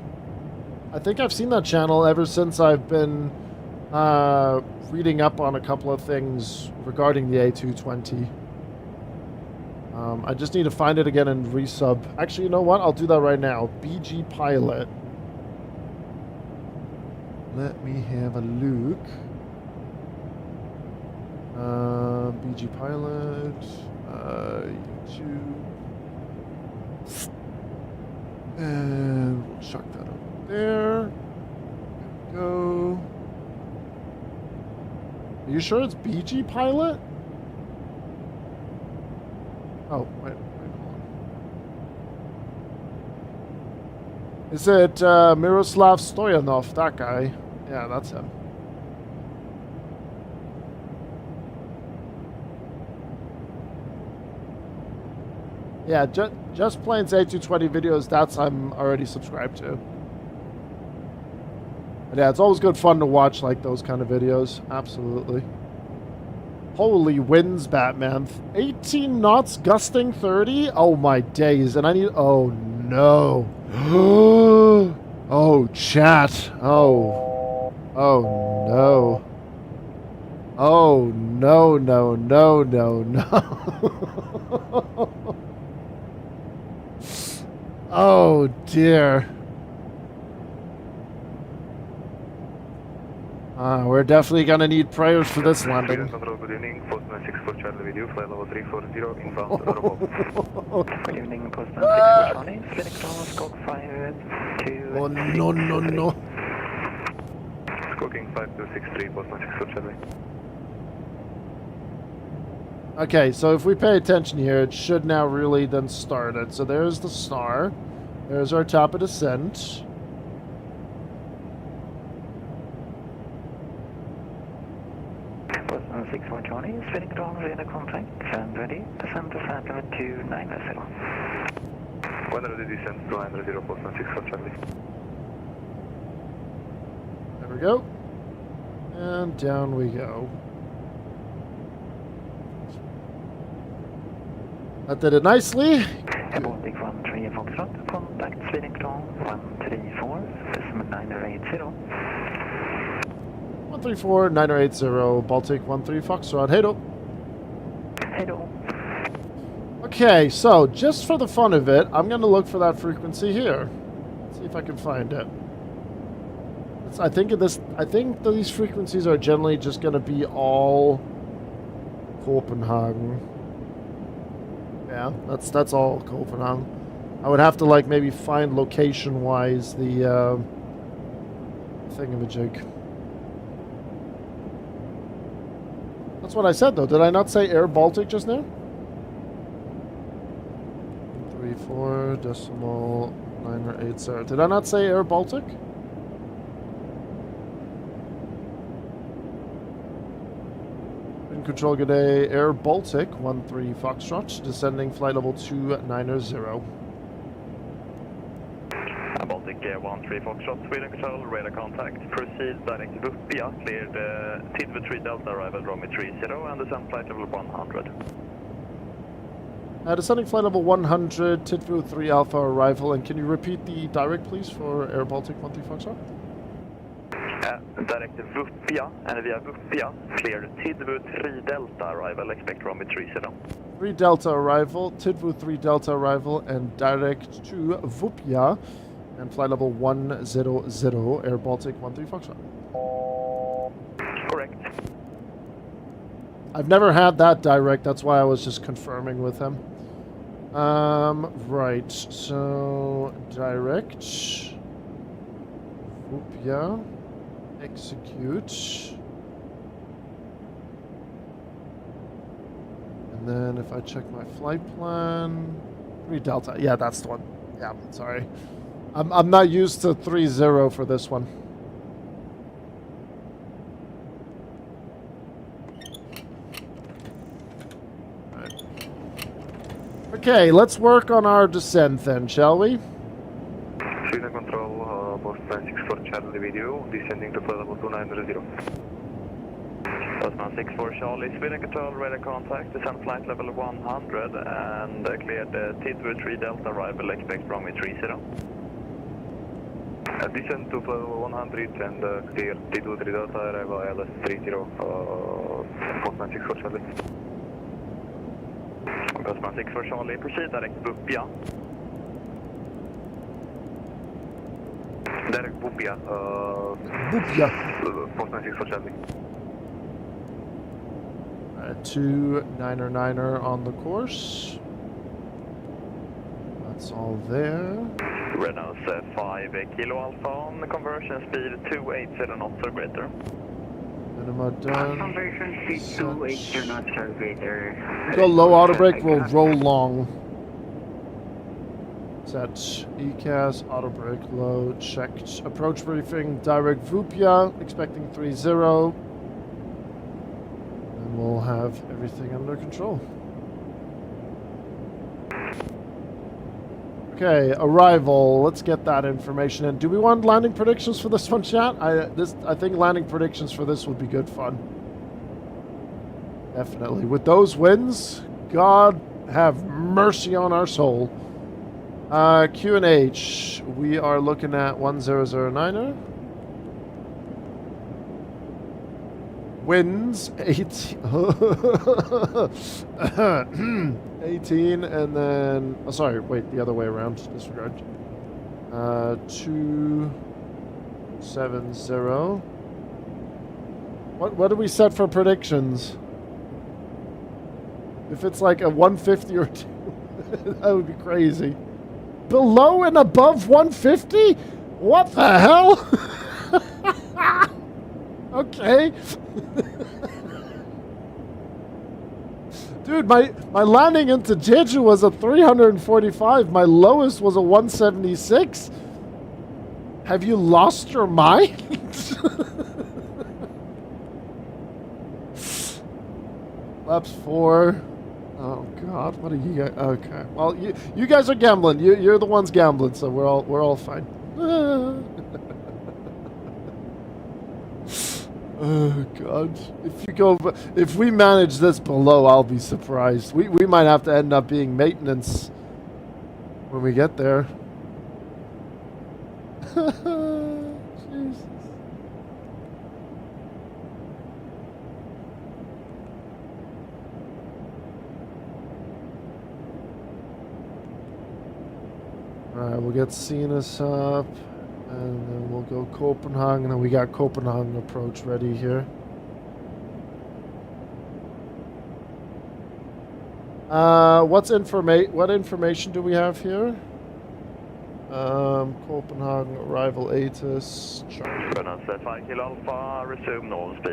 Ever since I've been reading up on a couple of things regarding the A220. I just need to find it again and resub. Actually, you know what? I'll do that right now. BG Pilot. Let me have a look. BG Pilot. YouTube. And we'll chuck that over there. There we go. Are you sure it's BG Pilot? Oh, wait, hold on. Is it Miroslav Stoyanov, that guy? Yeah, that's him. Yeah, Just Plains A220 videos, that's I'm already subscribed to. But yeah, it's always good fun to watch like those kind of videos. Absolutely. Holy winds, Batman. 18 knots, gusting 30? Oh my days. And I need... Oh no. Oh, chat. Oh. Oh no. Oh no, no, no, no, no. Oh dear. We're definitely gonna need prayers for this landing. Control, good evening. Postman 64 Charlie with you. Flight level 340 inbound. Good evening, Postman 64 Charlie. Sweden Crown Squawk 5 Oh no, no, no. Squawking 5263, Postman 64 Charlie. Okay, so if we pay attention here, it should now really then start it. So there's the star. There's our top of descent. Postman 64 Charlie, Sweden Crown radar contact, and ready, descend to flight level 290. When ready, descend to 290, Postman 64 Charlie. There we go. And down we go. That did it nicely. Baltic 13 Foxtrot, contact Sweden Control 134, decimal 9080. 134 9080 Baltic 13 Foxtrot. Hey do. Hello. Okay, so just for the fun of it, I'm gonna look for that frequency here. See if I can find it. I think these frequencies are generally just gonna be all Copenhagen. Yeah, that's all Copenhagen. I would have to like maybe find location-wise the thingamajig. That's what I said though. Did I not say Air Baltic just now? 34 decimal 9080. Did I not say Air Baltic? In control, good day. Air Baltic 13 Foxtrot, descending flight level 290. Baltic 13 Foxtrot, Sweden Control, radar contact. Proceed direct to Vupia, cleared Tidva 3 Delta, arrival Romy 30, and descend flight level 100. Descending flight level 100, Tidva 3 Alpha arrival, and can you repeat the direct please for Air Baltic 13 Foxtrot? Direct to Vupia, and via Vupia, cleared Tidva 3 Delta, arrival, expect Romy 30. 3 Delta arrival, Tidva 3 Delta arrival, and direct to Vupia, and flight level 100, Air Baltic 13 Foxtrot. Correct. I've never had that direct, that's why I was just confirming with him. Right, so direct, Vupia, execute, and then if I check my flight plan, 3 Delta, yeah, that's the one. Yeah, sorry. I'm not used to 30 for this one. Right. Okay, let's work on our descent then, shall we? Sweden Control, post 964 Charlie video, descending to flight level 290. Post 964 Charlie, Sweden Control, radar contact, descend flight level 100, and cleared Tidva 3 Delta, arrival, expect Romy 30. Descend to flight level 100 and clear Tidva 3 Delta, arrival ILS 30, post 964 Charlie. Post 964 Charlie, proceed direct to Vupia. Direct Vupia, Vupia. post 964 Charlie. 299er on the course. That's all there. Renault 5 Kilo Alpha on conversion speed 280 knots or greater. Minima done. Conversion speed 280 knots or greater. Go low auto brake, we'll roll long. Set ECAS, auto brake low, checked. Approach briefing, direct Vupia, expecting 30. And we'll have everything under control. Okay, arrival. Let's get that information in. Do we want landing predictions for this one, chat? I think landing predictions for this would be good fun. Definitely. With those winds, God have mercy on our soul. Q&H. We are looking at 1009er. Winds 18, 18, and then sorry, wait, the other way around. Disregard. 270. What do we set for predictions? If it's like a 150 or 2, that would be crazy. Below and above 150? What the hell? Okay. Dude, my landing into Jeju was a 345. My lowest was a 176. Have you lost your mind? Laps 4. Oh God, what are you guys? Okay, well you guys are gambling. You're the ones gambling, so we're all fine. Oh God! If we manage this below, I'll be surprised. We might have to end up being maintenance when we get there. Jesus. All right, we'll get Sinus up, and then we'll go Copenhagen, and then we got Copenhagen approach ready here. What information do we have here? Copenhagen arrival ATIS.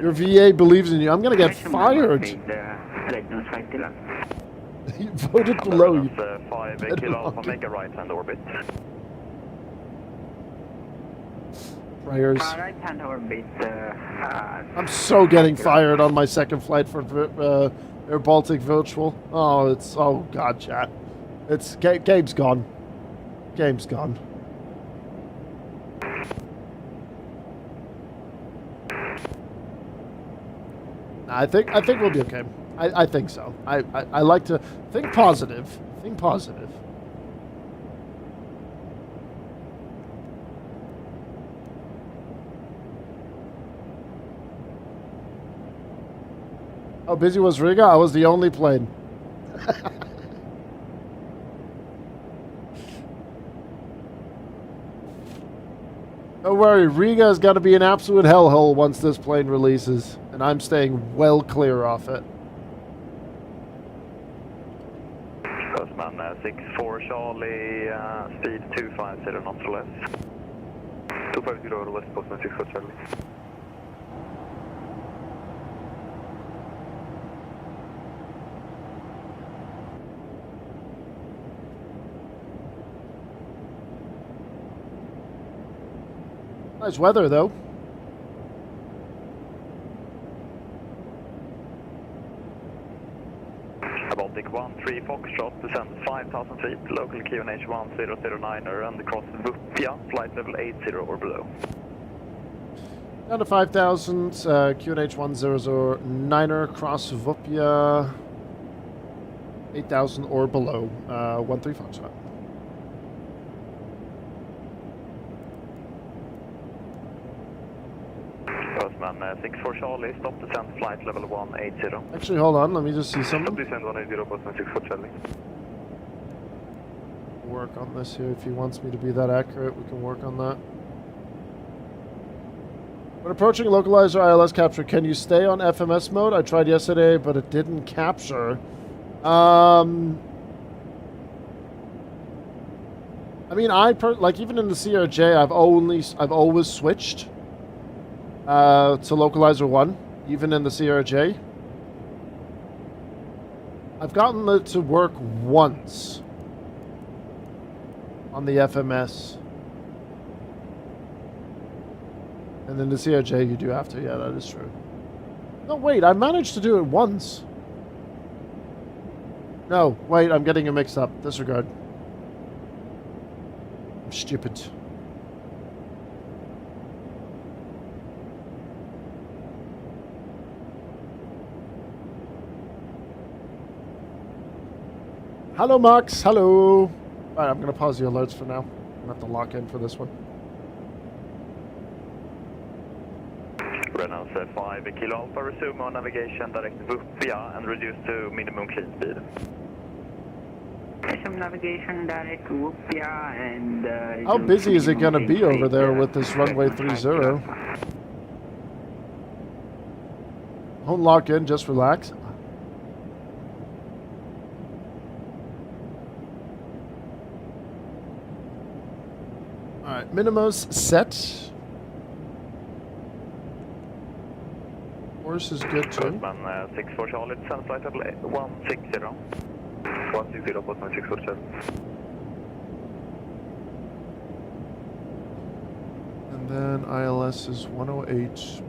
Your VA believes in you. I'm gonna get fired. You voted below. You 5 Kilo Alpha, make a right-hand orbit. Prayers. Right-hand orbit. I'm so getting fired on my second flight for Air Baltic Virtual. Oh God, chat. Gabe's gone. Game's gone. I think we'll be okay. I think so. I like to think positive. Think positive. How busy was Riga? I was the only plane. Don't worry, Riga is going to be an absolute hellhole once this plane releases, and I'm staying well clear off it. Postman 64 Charlie, speed 250 knots or less. 250 over West Postman 64 Charlie. Nice weather, though. Baltic 1-3 Foxtrot, descend 5,000 feet, local QNH 1009er, and cross Vupia, flight level 80 or below. Down to 5,000, QNH 1009er, cross Vupia, 8,000 or below, 13 Foxtrot. Postman 64 Charlie, stop descent, flight level 180. Actually, hold on, let me just see something. Stop descent 180, Postman 64 Charlie. Work on this here. If he wants me to be that accurate, we can work on that. When approaching localizer ILS capture, can you stay on FMS mode? I tried yesterday, but it didn't capture. I mean, like even in the CRJ, I've always switched to localizer 1, even in the CRJ. I've gotten it to work once on the FMS. And then the CRJ you do have to, yeah, that is true. No, wait, I managed to do it once. No, wait, I'm getting it mixed up. Disregard. I'm stupid. Hello, Max. Hello. All right, I'm going to pause the alerts for now. I'm going to have to lock in for this one. Renault 5 Kilo Alpha, resume on navigation direct Vupia and reduce to minimum clean speed. Resume navigation direct Vupia and... How busy is it going to be over there with this runway 30? Don't lock in, just relax. Alright, Minimos set. Course is good too. Postman 64 Charlie, descend flight level 160. 160, Postman 64 Charlie. And then ILS is 108.9.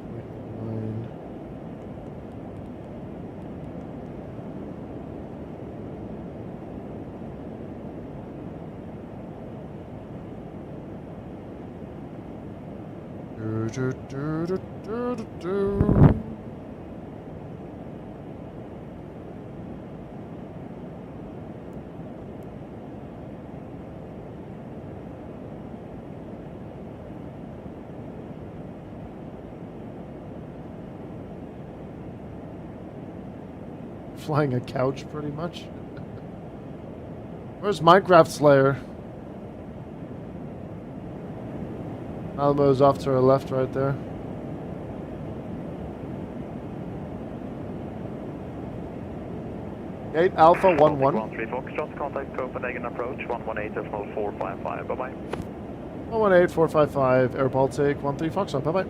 Flying a couch, pretty much. Where's Minecraft Slayer? Almo's off to our left right there. Gate Alpha 1-1. 13 Foxtrot, contact Copenhagen approach 118.455. Bye-bye. 118.455, Air Baltic 13 Foxtrot. Bye-bye.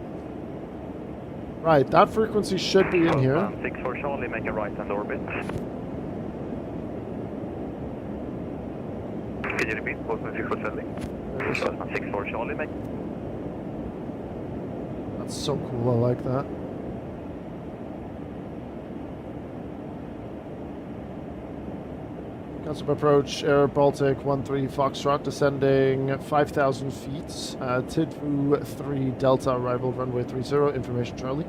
Right, that frequency should be in here. 6 for Charlie, make a right-hand orbit. Can you repeat? Postman 6 for Charlie. 6 for Charlie, make. That's so cool, I like that. Concept approach, Air Baltic 13 Foxtrot, descending 5,000 feet. Tidfu 3 Delta, arrival runway 30, information Charlie.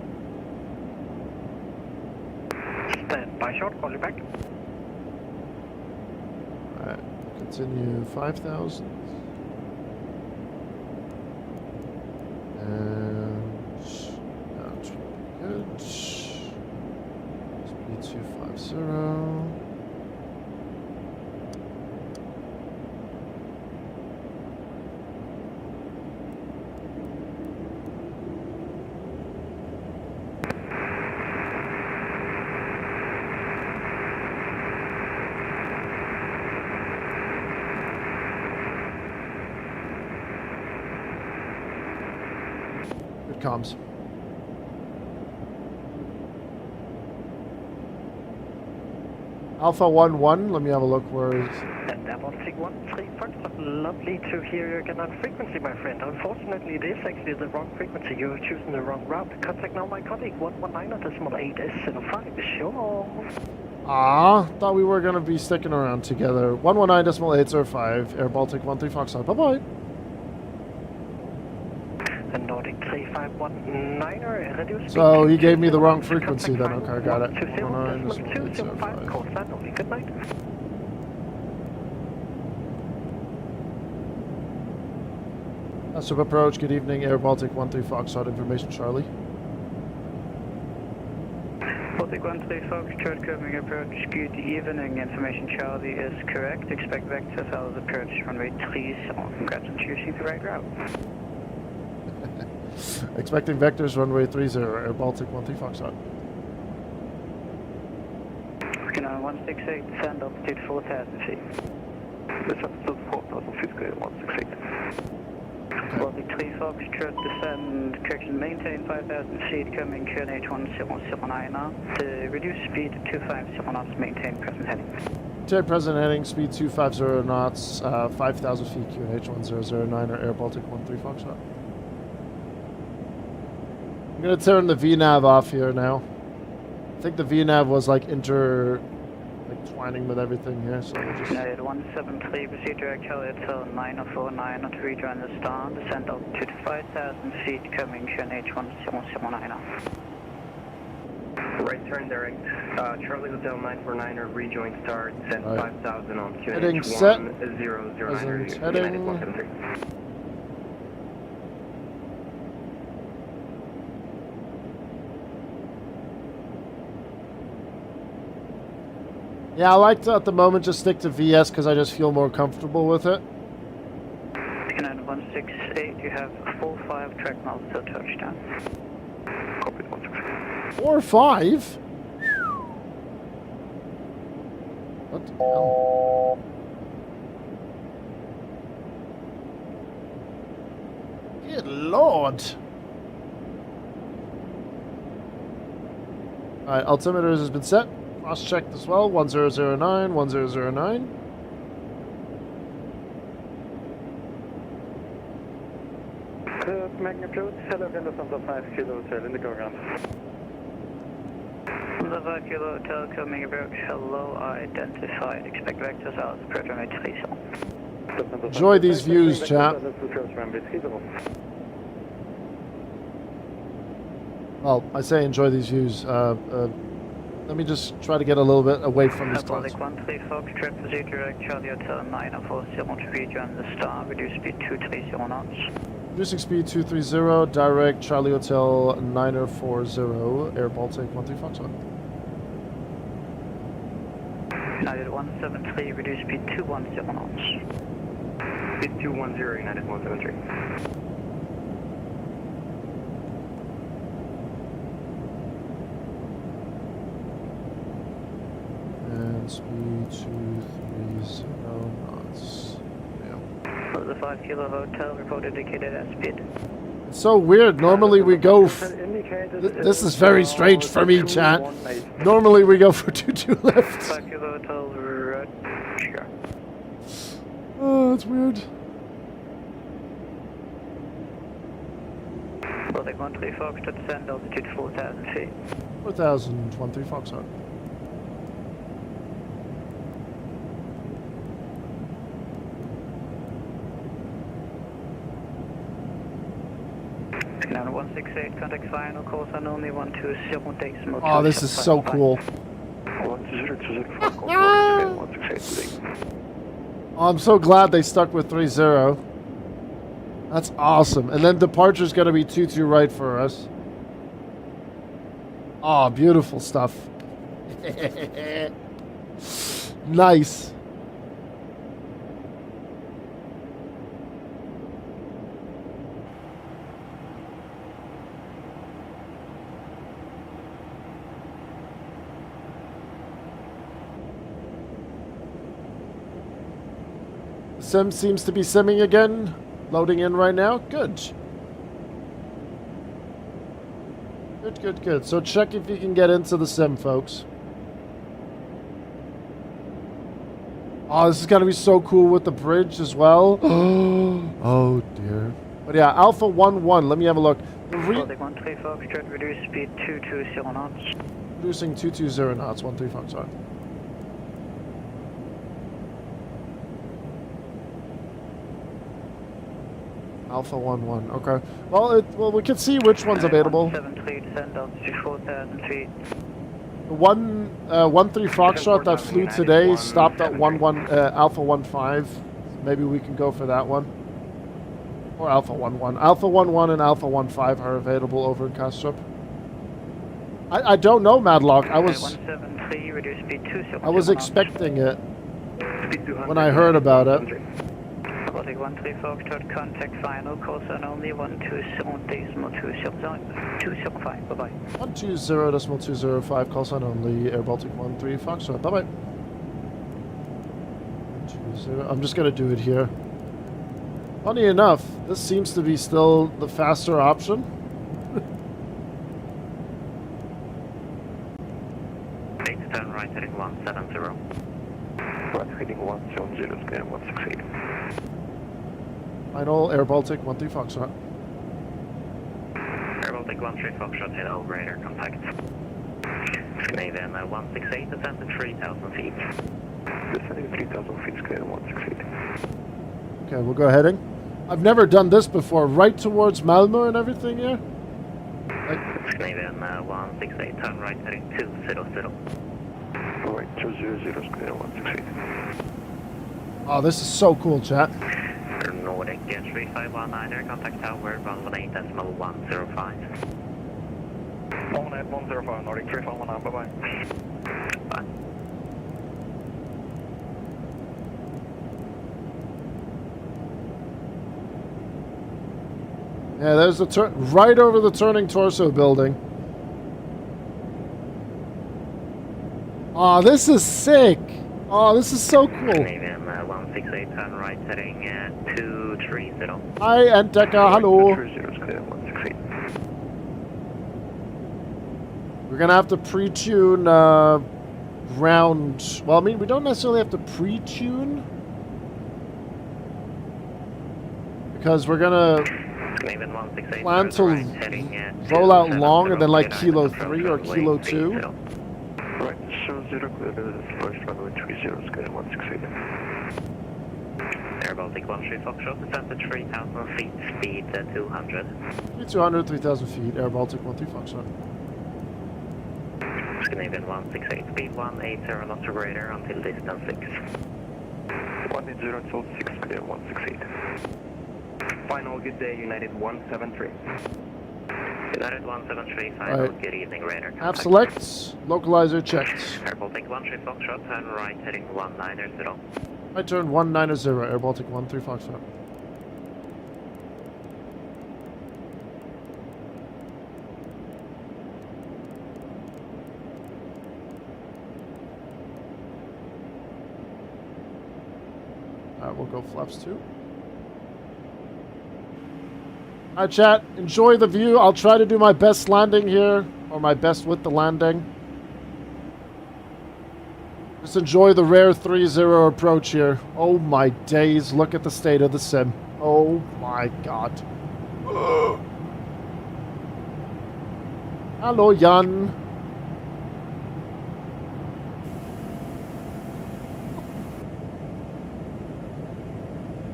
Stand by short, call you back. Alright, continue 5,000. And that's really good. Speed 250. Comms. Alpha 1-1, let me have a look where is... Baltic 13 Foxtrot, lovely to hear you again on frequency, my friend. Unfortunately, it is actually the wrong frequency. You're choosing the wrong route. Contact now my colleague 119.8S05. Sure. Ah, thought we were going to be sticking around together. 119.805, Air Baltic 13 Foxtrot. Bye-bye. And Nordic 3519er, reduce. So he gave me the wrong frequency then. Okay, I got it. 120.205, call sign only. Good night. Massive approach, good evening, Air Baltic 13 Foxtrot, information Charlie. Baltic 13 Foxtrot, coming approach, good evening, information Charlie is correct. Expect vectors out of approach runway 30, congrats on choosing the right route. Expecting vectors runway 30, Air Baltic 13 Foxtrot. Looking on 168, send altitude 4,000 feet. This altitude 4,000 feet, 168. Baltic 3 Foxtrot, descend, correction, maintain 5,000 feet, coming QNH 1009 now. To reduce speed to 250 knots, maintain present heading. Maintain present heading, speed 250 knots, 5,000 feet, QNH 1009, or Air Baltic 13 Foxtrot. I'm gonna turn the VNAV off here now. I think the VNAV was like twining with everything here, so we'll just... United 173, proceed direct Charlie Hotel 9049 to rejoin the star, descend altitude 5,000 feet, coming QNH 1009 now. Right turn direct, Charlie Hotel 949er, rejoin star, descend 5,000 on QNH heading set. 1009er, Heading. 173. Yeah, I like to, at the moment, just stick to VS because I just feel more comfortable with it. United 168, you have 45 track miles till touchdown. Copy 168. 4 or 5? What the hell? Good lord! Alright, altimeters has been set. Cross-checked as well, 1009, 1009. Copenhagen approach, hello, descent of 5 Kilo Hotel, Indigo ground. The 5 Kilo Hotel coming approach, hello, identified, expect vectors out, approach runway 30. Enjoy these views, chap. Well, I say enjoy these views. Let me just try to get a little bit away from these clouds. Baltic 13 Fox, trip to direct Charlie Hotel 940 to rejoin the star, reduce speed 230 knots. Reducing speed 230, direct Charlie Hotel 940, Air Baltic 13 Foxtrot. United 173, reduce speed 210 knots. Speed 210, United 173. And speed 230 knots. Yeah. For the 5 Kilo Hotel, report indicated at speed. It's so weird. Normally we go. This is very strange for me, chat. Normally we go for 2-2 left. 5 Kilo Hotel, right. Sure. Oh, that's weird. Baltic 13 Fox, to descend altitude 4,000 feet. 4,000, 13 Foxtrot. Now 168, contact final, course on only 120 decimal. Oh, this is so cool. 120 Oh, I'm so glad they stuck with 3-0. That's awesome. And then departure's going to be 2-2 right for us. Oh, beautiful stuff. Nice. Sim seems to be simming again. Loading in right now. Good. Good, good, good. So check if you can get into the sim, folks. Oh, this is going to be so cool with the bridge as well. Oh, dear. But yeah, Alpha 1-1. Let me have a look. Baltic 13 Fox, reduce speed 220 knots. Reducing 220 knots. 13 Fox. Sorry. Alpha 1-1. Okay. Well, we can see which one's available. 173, descend altitude 4,000 feet. The 13 Foxtrot that flew today stopped at Alpha 1-5. Maybe we can go for that one. Or Alpha 1-1. Alpha 1-1 and Alpha 1-5 are available over in Kastrup. I don't know, Madlock. I was expecting it when I heard about it. Baltic 13 Foxtrot, contact final, course on only 120.205. Bye-bye. 120.205, call sign only, Air Baltic 13 Foxtrot. Bye-bye. 120. I'm just going to do it here. Funny enough, this seems to be still the faster option. Turn right heading 170. Right heading 170, square 168. Final, Air Baltic 13 Foxtrot. Air Baltic 13 Foxtrot, head over radar contact. Scandinavian 168, descend to 3,000 feet. Descending 3,000 feet, square 168. Okay, we'll go heading. I've never done this before. Right towards Malmö and everything here? Scandinavian 168, turn right heading 200. Right 200, square 168. Oh, this is so cool, chat. Nordic 3519, air contact tower 118.105. 118.105, Nordic 3519, bye-bye. Bye. Yeah, there's the turn right over the turning torso building. Oh, this is sick. Oh, this is so cool. Canadian 168, turn right heading 230. Hi, Entdecker, hello. 230, 168. We're gonna have to pre-tune ground. Well, I mean, we don't necessarily have to pre-tune because we're gonna plan to roll out long and then like Kilo 3 or Kilo 2. Right, so 0 clear the first runway 30, square 168. Air Baltic 13 Foxtrot, descend to 3,000 feet, speed 200. 200, 3,000 feet, Air Baltic 13 Foxtrot. Scandinavian 168, speed 180 knots or greater until distance 6. 180 until 6, clear 168. Final good day, United 173. United 173, final Right. good evening, radar. Half selects, localizer checked. Air Baltic 13 Foxtrot, turn right heading 190. I turn 190, Air Baltic 13 Foxtrot. Alright, we'll go flaps 2. Alright, chat, enjoy the view. I'll try to do my best landing here, or my best with the landing. Just enjoy the rare 3-0 approach here. Oh my days, look at the state of the sim. Oh my god. Hello, Jan.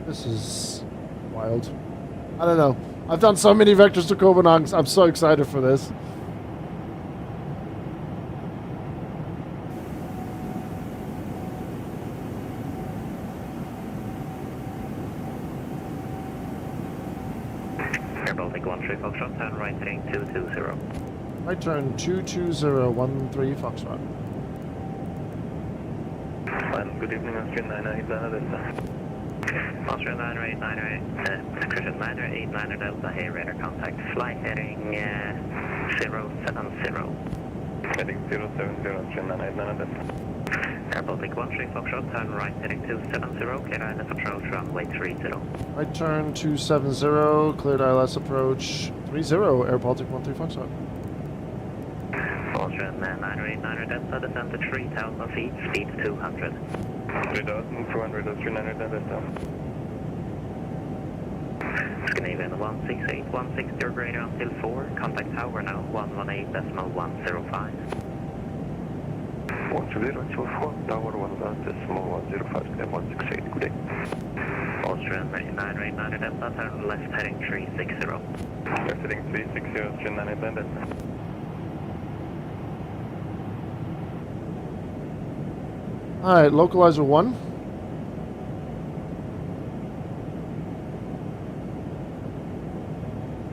This is wild. I don't know. I've done so many vectors to Copenhagen. I'm so excited for this. Air Baltic 13 Foxtrot, turn right heading 220. Right turn 22013 Foxtrot. Good evening, Austrian 989 Delta. Austrian 989, Christian 989 Delta, hey radar contact, fly heading 070. Heading 070, Austrian 989 Delta. Air Baltic 13 Foxtrot, turn right heading 270, clear ILS approach runway 30. Right turn 270, cleared ILS approach 30, Air Baltic 13 Foxtrot. Austrian 989 Delta, descend to 3,000 feet, speed 200. 3,200, Austrian 989 Delta. Scandinavian 168, 160 or greater until 4, contact tower now, 118.105. 120 until 4, tower 1.105, clear 168, good day. Austrian 989 Delta, turn left heading 360. Left heading 360, Austrian 989 Delta. Alright, localizer 1.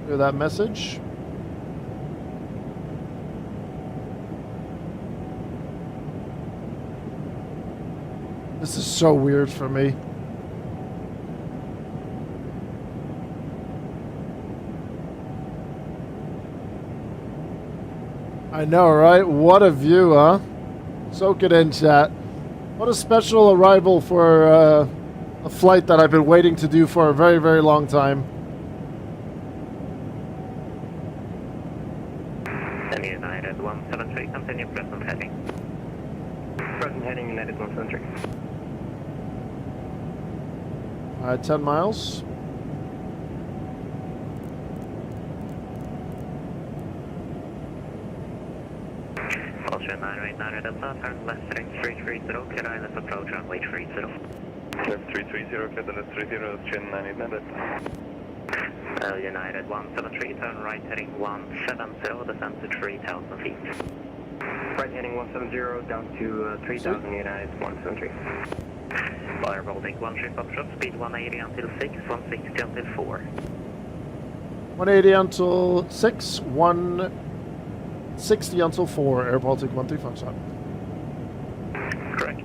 Hear that message? This is so weird for me. I know, right? What a view, huh? Soak it in, chat. What a special arrival for a flight that I've been waiting to do for a very, very long time. Then United 173, continue present heading. Present heading, United 173. Alright, 10 miles. Austrian 989 Delta, turn left heading 330, clear ILS approach runway 30. Left 330, clear the left 30, Austrian 989 Delta. United 173, turn right heading 170, descend to 3,000 feet. Right heading 170, down to 3,000, United 173. Air Baltic 13 Foxtrot, speed 180 until 6, 160 until 4. 180 until 6, 160 until 4, Air Baltic 13 Foxtrot. Correct.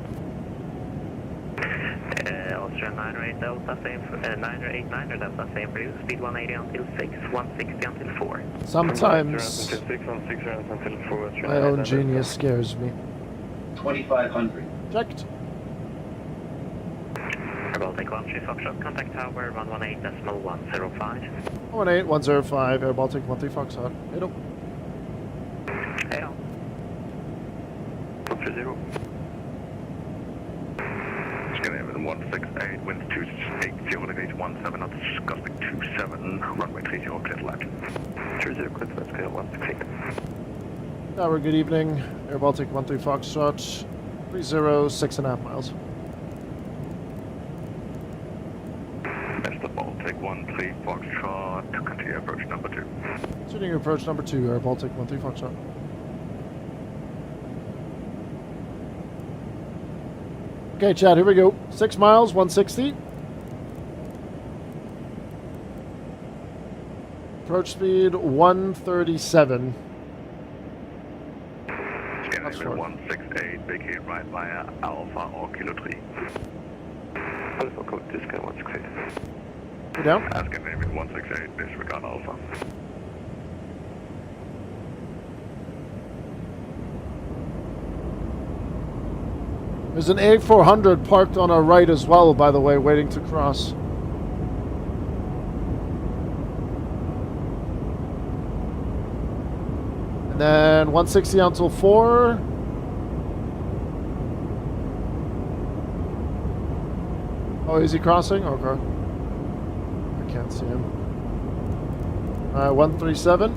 Austrian 908 Delta, same for, 989 Delta, same for you, speed 180 until 6, 160 until 4. Sometimes my own genius scares me. 2,500. Checked. Air Baltic 13 Foxtrot, contact tower 118.105. 18105, Air Baltic 13 Foxtrot. Hit him. Hey, on. 30. Scandinavian 168, winds 280, elevate 17 knots, gusting 27, runway 30, clear left. 30, clear left, scale 168. Tower, good evening. Air Baltic 13 Foxtrot. 30, 6.5 miles. 3 Foxtrot, continue approach number 2. Continuing approach number 2, Air Baltic 13 Foxtrot. Okay, Chad, here we go. 6 miles, 160. Approach speed 137. Scandinavian 168, vacate right via Alpha or Kilo 3. Alpha code discount 168. Go down. Scandinavian 168, disregard Alpha. There's an A400 parked on our right as well, by the way, waiting to cross. And then 160 until 4. Oh, is he crossing? Okay. I can't see him. 137.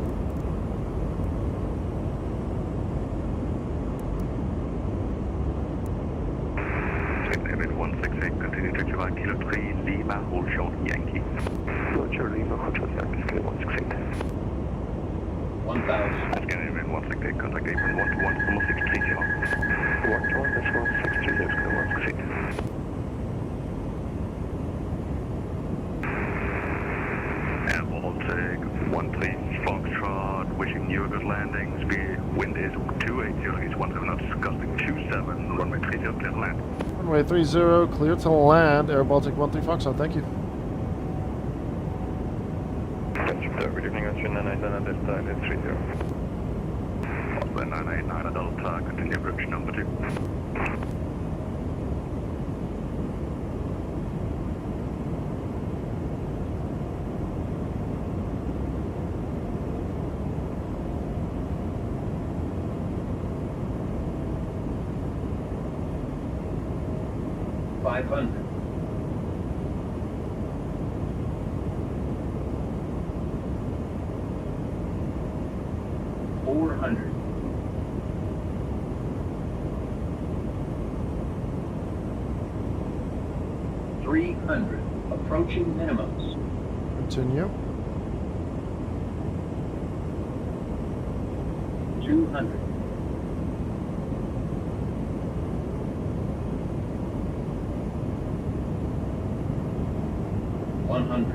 Synaptic 168, continue to July Kilo 3, Lima, hold short Yankee. Roger, Lima, hold short Yankee, scale 168. 1,000. Scandinavian 168, contact April 121, almost 630. 121, that's 1630, scale 168. Air Baltic 13 Foxtrot, wishing you a good landing. Speed, wind is 280 degrees, 17 knots, gusting 27, runway 30, clear to land. Runway 30, clear to land. Air Baltic 13 Foxtrot, thank you. Good evening, Austrian 989 Delta, it's 30. Oscar 989 Delta, continue approach number 2. $500. 400. 300. Approaching minimums. Continue. 200. 100.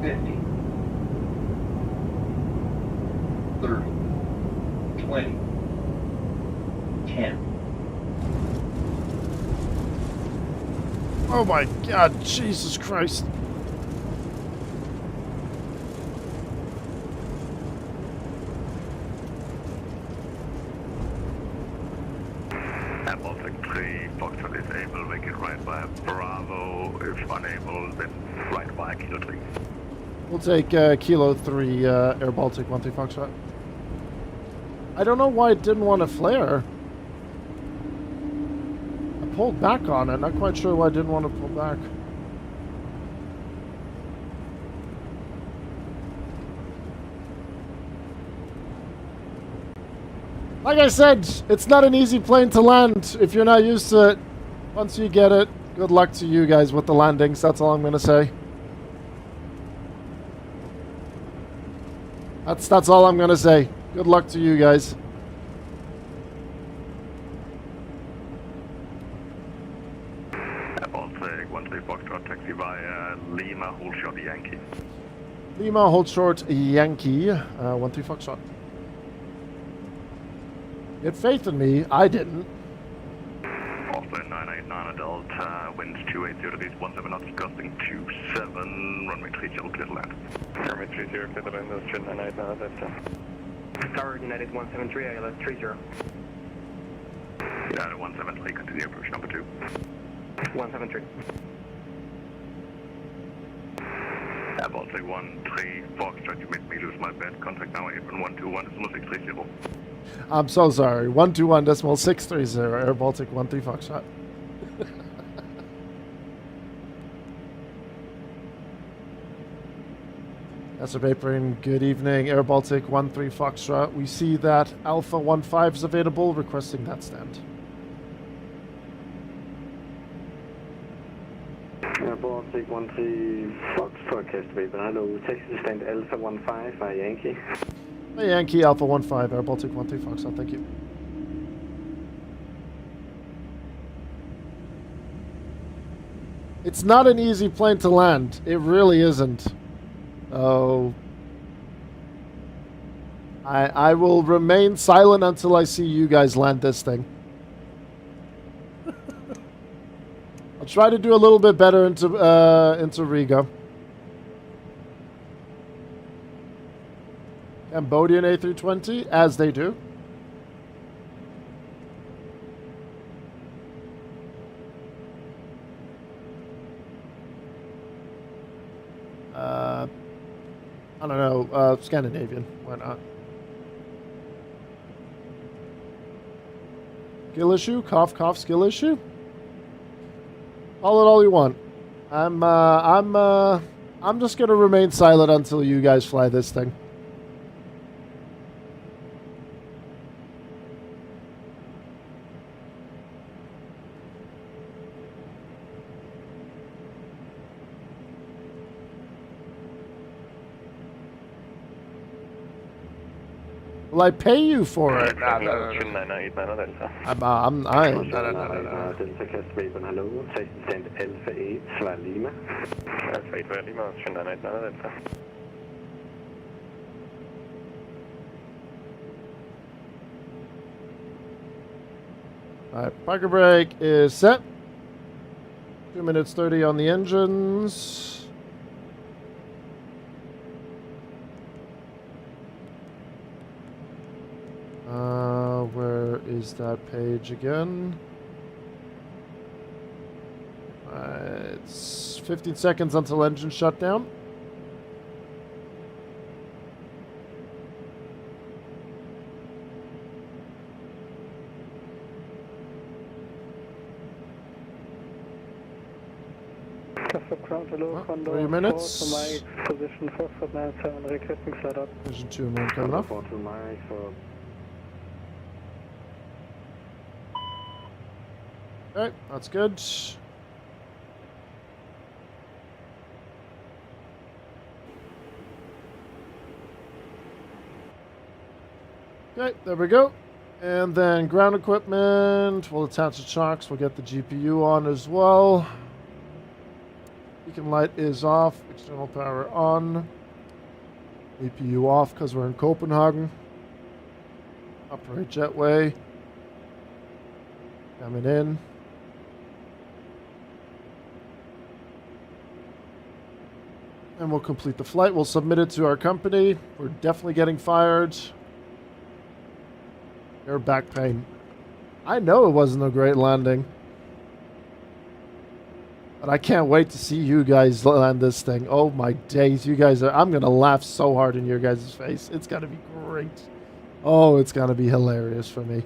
50. 30. 20. 10. Oh my God, Jesus Christ. Air Baltic 3, Foxtrot is able, vacate right by Bravo. If unable, then right by Kilo 3. We'll take Kilo 3, Air Baltic 13 Foxtrot. I don't know why it didn't want to flare. I pulled back on it, not quite sure why I didn't want to pull back. Like I said, it's not an easy plane to land if you're not used to it. Once you get it, good luck to you guys with the landings, that's all I'm going to say. That's all I'm going to say. Good luck to you guys. Air Baltic 13 Foxtrot, taxi via Lima, hold short Yankee. Lima, hold short Yankee, 13 Foxtrot. You had faith in me, I didn't. Oscar 989 Delta, winds 280 degrees, 17 knots, gusting 27, runway 30, clear to land. Runway 30, clear to land, Austrian 989 Delta. Tower United 173, ILS 30. United 173, continue approach number 2. 173. Air Baltic 13 Foxtrot, you made me lose my bet. Contact now 81121, 630. I'm so sorry. 121.630, Air Baltic 13 Foxtrot. That's a papering. Good evening, Air Baltic 13 Foxtrot. We see that Alpha 15 is available, requesting that stand. Baltic 13 Foxtrot Castlevation, hello, taxi stand Alpha 15 by Yankee. Hey, Yankee Alpha 15, Air Baltic 13 Foxtrot, thank you. It's not an easy plane to land. It really isn't. Oh. I will remain silent until I see you guys land this thing. I'll try to do a little bit better into Riga. Cambodian A320, as they do. I don't know, Scandinavian. Why not? Skill issue? Cough, cough, skill issue? Call it all you want. I'm just gonna remain silent until you guys fly this thing. Will I pay you for it? No. No. Delta Castlevation, hello, taxi stand Alpha 8, Svar Lima. Alpha 8 Lima, 989 Delta. Alright, parker brake is set. 2 minutes 30 on the engines. Where is that page again? It's 15 seconds until engine shutdown. Ground hello, Condor 3 minutes. To my position 497, requesting slide up. Vision 2 more coming up. Okay, that's good. Okay, there we go. And then ground equipment. We'll attach the chocks. We'll get the GPU on as well. Beacon light is off. External power on. APU off because we're in Copenhagen. Operate jetway. Coming in. And we'll complete the flight. We'll submit it to our company. We're definitely getting fired. Air back pain. I know it wasn't a great landing. But I can't wait to see you guys land this thing. Oh my days. You guys are... I'm going to laugh so hard in your guys' face. It's going to be great. Oh, it's going to be hilarious for me.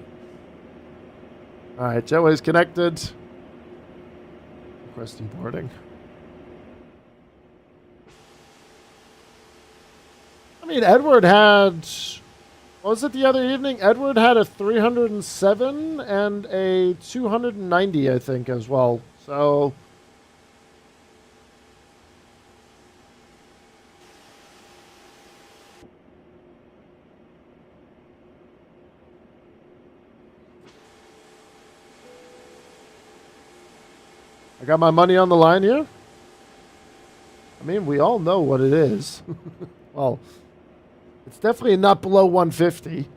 Alright, jetway's connected. Request deboarding. I mean, Edward had... What was it the other evening? Edward had a 307 and a 290, I think, as well. So... I got my money on the line here. I mean, we all know what it is. Well, it's definitely not below 150.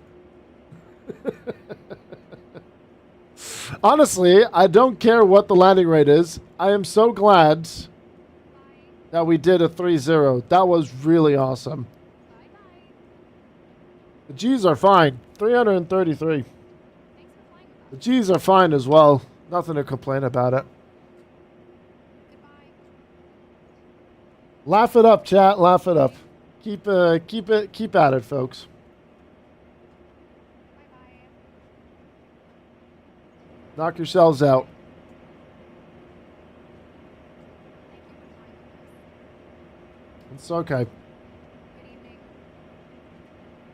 Honestly, I don't care what the landing rate is. I am so glad that we did a 3-0. That was really awesome. The G's are fine. 333. The G's are fine as well. Nothing to complain about it. Laugh it up, chat. Laugh it up. Keep at it, folks. Knock yourselves out. It's okay.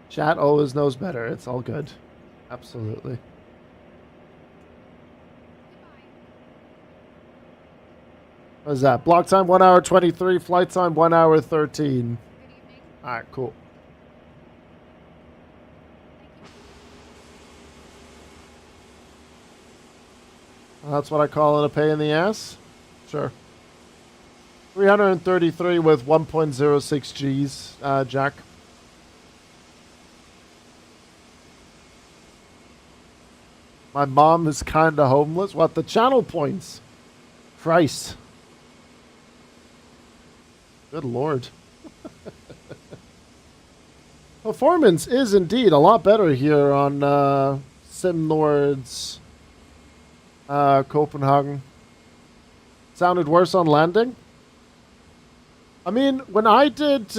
Chat always knows better. It's all good. Absolutely. What is that? Block time 1 hour 23. Flight time 1 hour 13. All right, cool. That's what I call it, a pain in the ass? Sure. 333 with 1.06 Gs, Jack. My mom is kind of homeless. What, the channel points? Christ. Good Lord. Performance is indeed a lot better here on SimNord's Copenhagen. Sounded worse on landing. I mean, when I did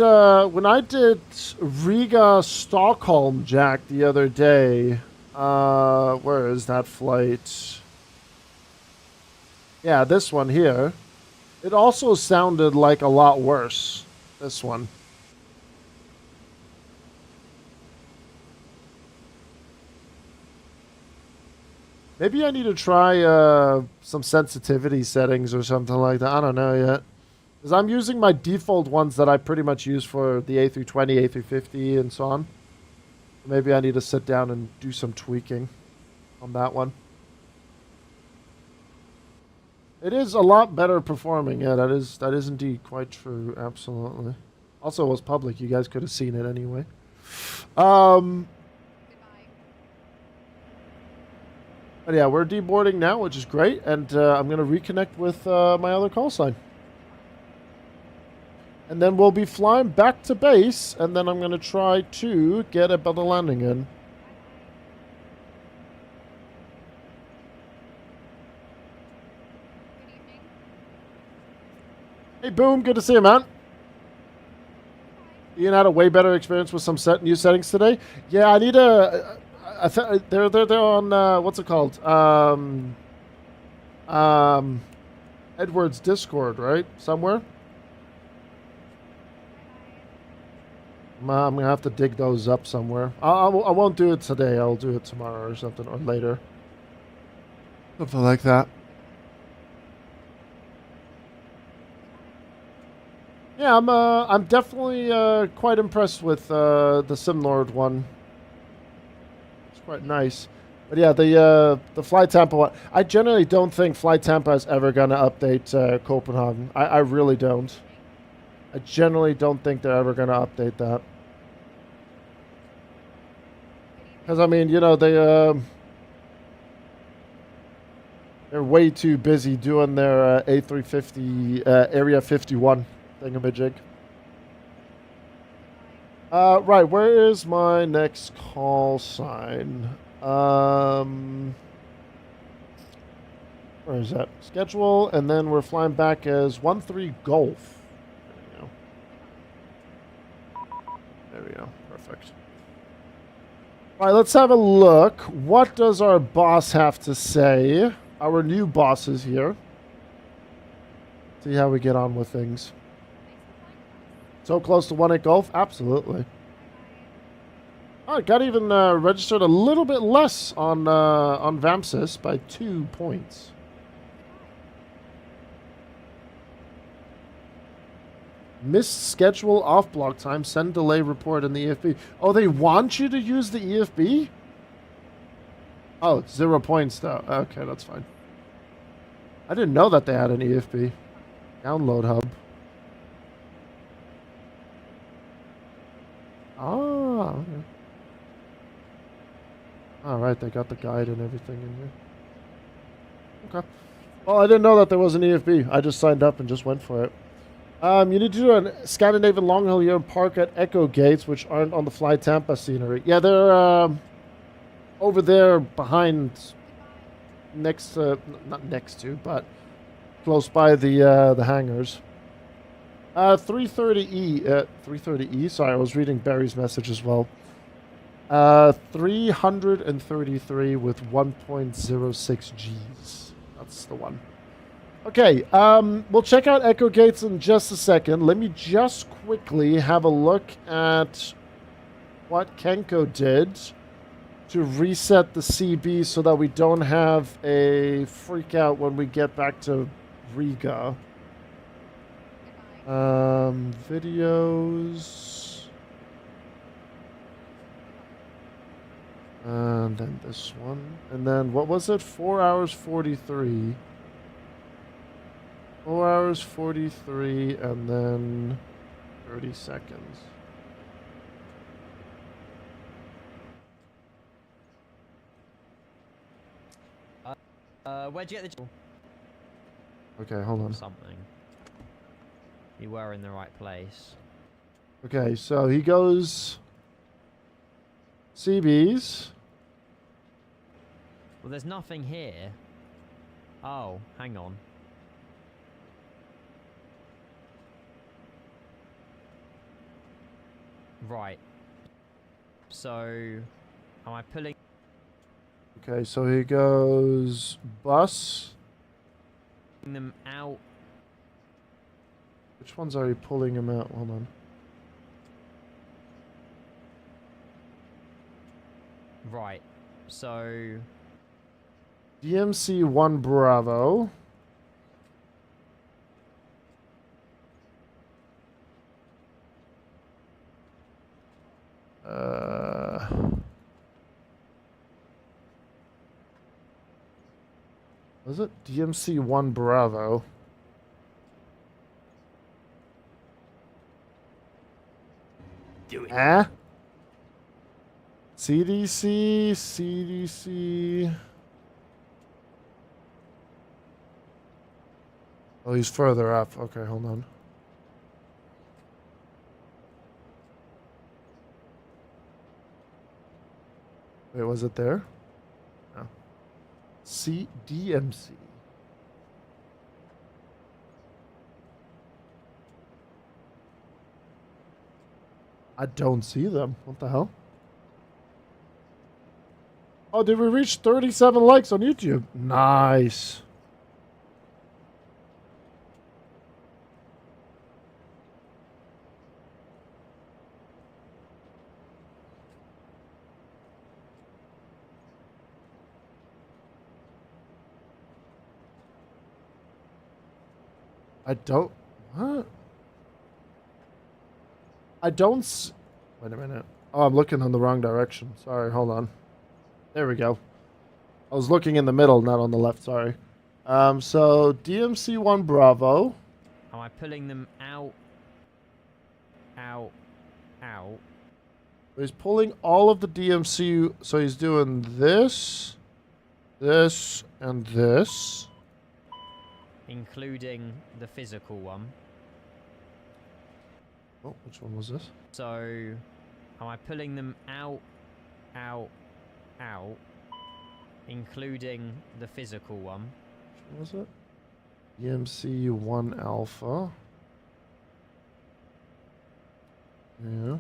Riga Stockholm, Jack, the other day, where is that flight? Yeah, this one here. It also sounded like a lot worse. This one. Maybe I need to try some sensitivity settings or something like that. I don't know yet. Because I'm using my default ones that I pretty much use for the A320, A350, and so on. Maybe I need to sit down and do some tweaking on that one. It is a lot better performing. Yeah, that is indeed quite true. Absolutely. Also, it was public. You guys could have seen it anyway. But yeah, we're deboarding now, which is great. And I'm going to reconnect with my other call sign. And then we'll be flying back to base. And then I'm going to try to get a better landing in. Hey, Boom. Good to see you, man. Ian had a way better experience with some new settings today. Yeah, I need a... they're on what's it called? Edward's Discord, right? Somewhere. I'm gonna have to dig those up somewhere. I won't do it today. I'll do it tomorrow or something, or later. Something like that. Yeah, I'm definitely quite impressed with the SimNord one. Quite nice. But yeah, the Fly Tampa one. I generally don't think Fly Tampa is ever going to update Copenhagen. I really don't. I generally don't think they're ever going to update that. Because, I mean, you know, they're way too busy doing their A350 Area 51 thingamajig. Right, where is my next call sign? Where is that? Schedule, and then we're flying back as 13 Golf. There we go. There we go. Perfect. All right, let's have a look. What does our boss have to say? Our new boss is here. See how we get on with things. So close to 18 Golf? Absolutely. Oh, it got even registered a little bit less on VAMSys by 2 points. Missed schedule off block time. Send delay report in the EFB. Oh, they want you to use the EFB? Oh, it's 0 points though. Okay, that's fine. I didn't know that they had an EFB. Download hub. Ah, okay. Alright, they got the guide and everything in here. Okay. Well, I didn't know that there was an EFB. I just signed up and just went for it. You need to do a Scandinavian long haul here and park at Echo Gates, which aren't on the Fly Tampa scenery. Yeah, they're over there behind, next to, not next to, but close by the hangars. 330E, 330E, sorry, I was reading Barry's message as well. 333 with 1.06 Gs. That's the one. Okay, we'll check out Echo Gates in just a second. Let me just quickly have a look at what Kenko did to reset the CB so that we don't have a freak out when we get back to Riga. Videos. And then this one. And then what was it? 4 hours 43. 4 hours 43 and then 30 seconds. Where'd you get the... Okay, hold on. Something. You were in the right place. Okay, so he goes CBs. Well, there's nothing here. Oh, hang on. Right. So, am I pulling... Okay, so he goes bus. them out? Which ones are you pulling him out? Hold on. Right. So... DMC 1 Bravo. Was it DMC 1 Bravo? Do it. Ah? CDC. Oh, he's further up. Okay, hold on. Wait, was it there? No. DMC. I don't see them. What the hell? Oh, did we reach 37 likes on YouTube? Nice. I don't... What? I don't... Wait a minute. Oh, I'm looking in the wrong direction. Sorry, hold on. There we go. I was looking in the middle, not on the left, sorry. So, DMC 1 Bravo. Am I pulling them out? Out. He's pulling all of the DMC, so he's doing this, this, and this. Including the physical one. Oh, which one was this? So, am I pulling them out, including the physical one? Which one was it? DMC 1 Alpha. Yeah.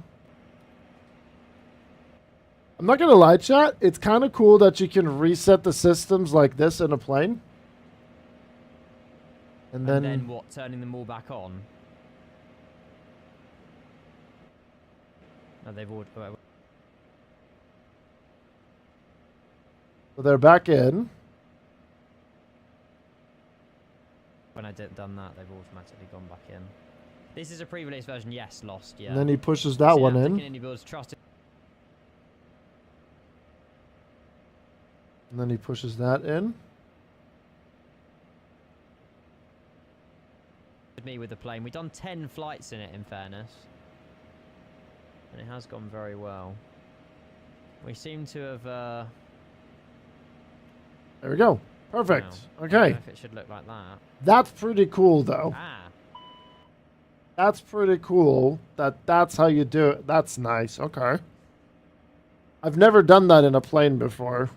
I'm not gonna lie, chat. It's kind of cool that you can reset the systems like this in a plane. And then what? Turning them all back on? No, they've all... So they're back in. When I done that, they've automatically gone back in. This is a pre-release version, yes, lost, yeah. And then he pushes that one in. Synaptic iniBuilds trusted. And then he pushes that in. Me with the plane. We've done 10 flights in it, in fairness. And it has gone very well. We seem to have... There we go. Perfect. Wow. Okay. I don't know if it should look like that. That's pretty cool, though. Ah. That's pretty cool. That's how you do it. That's nice. Okay. I've never done that in a plane before.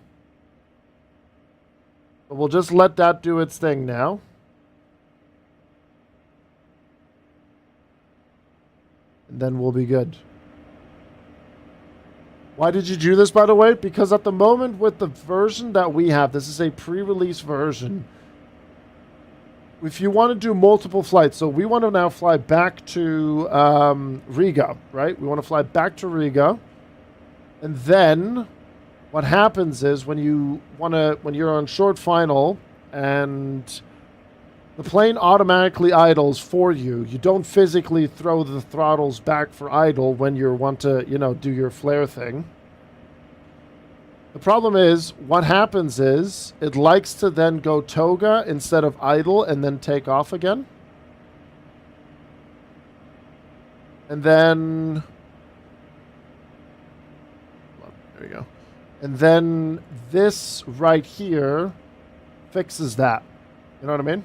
But we'll just let that do its thing now. And then we'll be good. Why did you do this, by the way? Because at the moment with the version that we have, this is a pre-release version. If you want to do multiple flights, so we want to now fly back to Riga, right? We want to fly back to Riga. And then what happens is when you're on short final and The plane automatically idles for you. You don't physically throw the throttles back for idle when you want to, you know, do your flare thing. The problem is, what happens is, it likes to then go toga instead of idle and then take off again. And then... There we go. And then this right here fixes that. You know what I mean?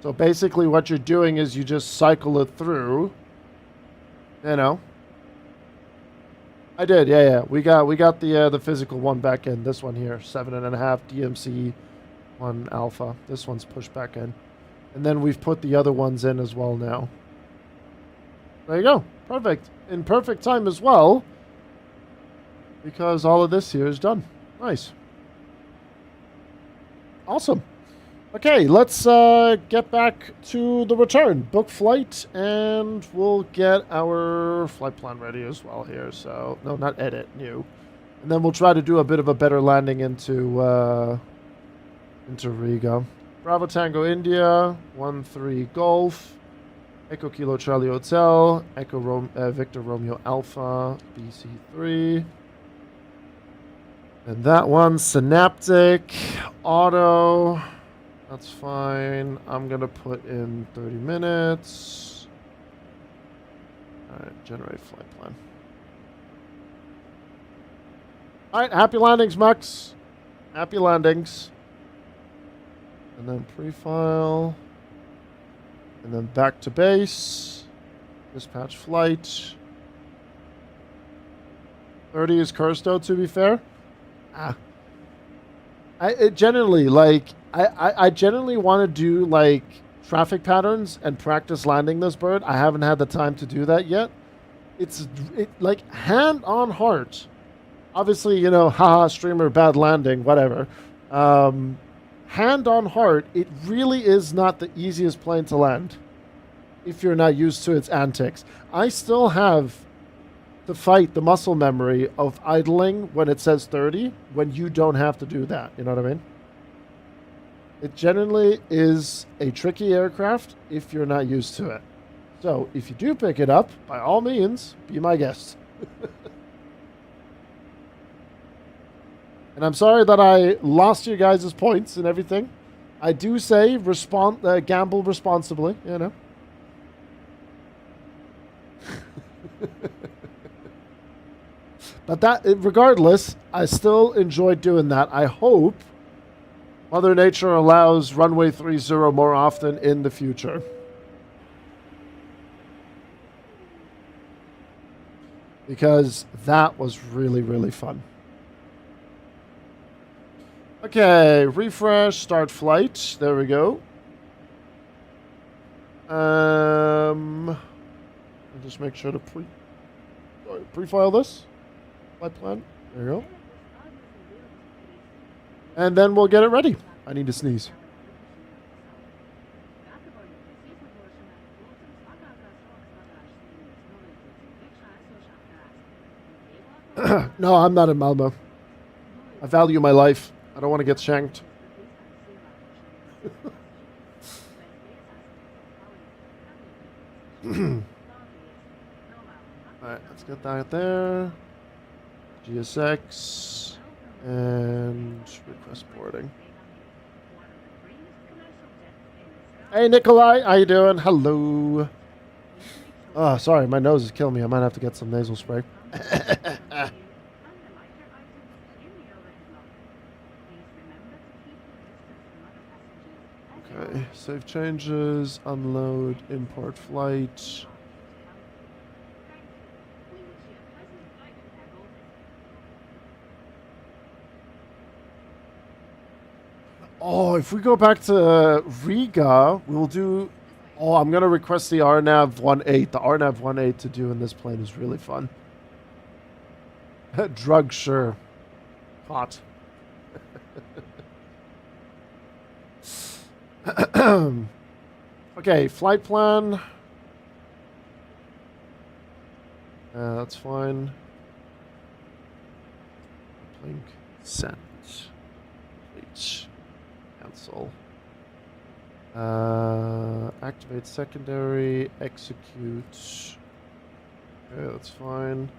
So basically what you're doing is you just cycle it through. You know. I did, yeah. We got the physical one back in. This one here, 7.5 DMC 1 alpha. This one's pushed back in. And then we've put the other ones in as well now. There you go. Perfect. In perfect time as well. Because all of this here is done. Nice. Awesome. Okay, let's get back to the return. Book flight, and we'll get our flight plan ready as well here. So, no, not edit, new. And then we'll try to do a bit of a better landing into Riga. Bravo Tango India, 13 Golf, Echo Kilo Charlie Hotel, Echo Victor Romeo Alpha, BC3. And that one, Synaptic, Auto. That's fine. I'm going to put in 30 minutes. All right, generate flight plan. All right, happy landings, Max. Happy landings. And then pre-file. And then back to base. Dispatch flight. 30 is Cursto, to be fair. I generally want to do like traffic patterns and practice landing this bird. I haven't had the time to do that yet. It's like hand on heart. Obviously, you know, haha, streamer, bad landing, whatever. Hand on heart, it really is not the easiest plane to land if you're not used to its antics. I still have to fight the muscle memory of idling when it says 30 when you don't have to do that. You know what I mean? It generally is a tricky aircraft if you're not used to it. So if you do pick it up, by all means, be my guest. And I'm sorry that I lost you guys' points and everything. I do say gamble responsibly, you know. But that, regardless, I still enjoyed doing that. I hope Mother Nature allows runway 30 more often in the future. Because that was really, really fun. Okay, refresh, start flight. There we go. I'll just make sure to pre-file this. Flight plan. There you go. And then we'll get it ready. I need to sneeze. No, I'm not in Malmo. I value my life. I don't want to get shanked. Alright, let's get that there. GSX. And request boarding. Hey, Nikolai. How you doing? Hello. Oh, sorry. My nose is killing me. I might have to get some nasal spray. Okay, save changes, unload, import flight. Oh, if we go back to Riga, we'll do... Oh, I'm going to request the RNAV 18. The RNAV 18 to do in this plane is really fun. Drug, sure. Hot. Okay, flight plan. That's fine. link sent. H. Cancel. Activate secondary. Execute. Okay, that's fine.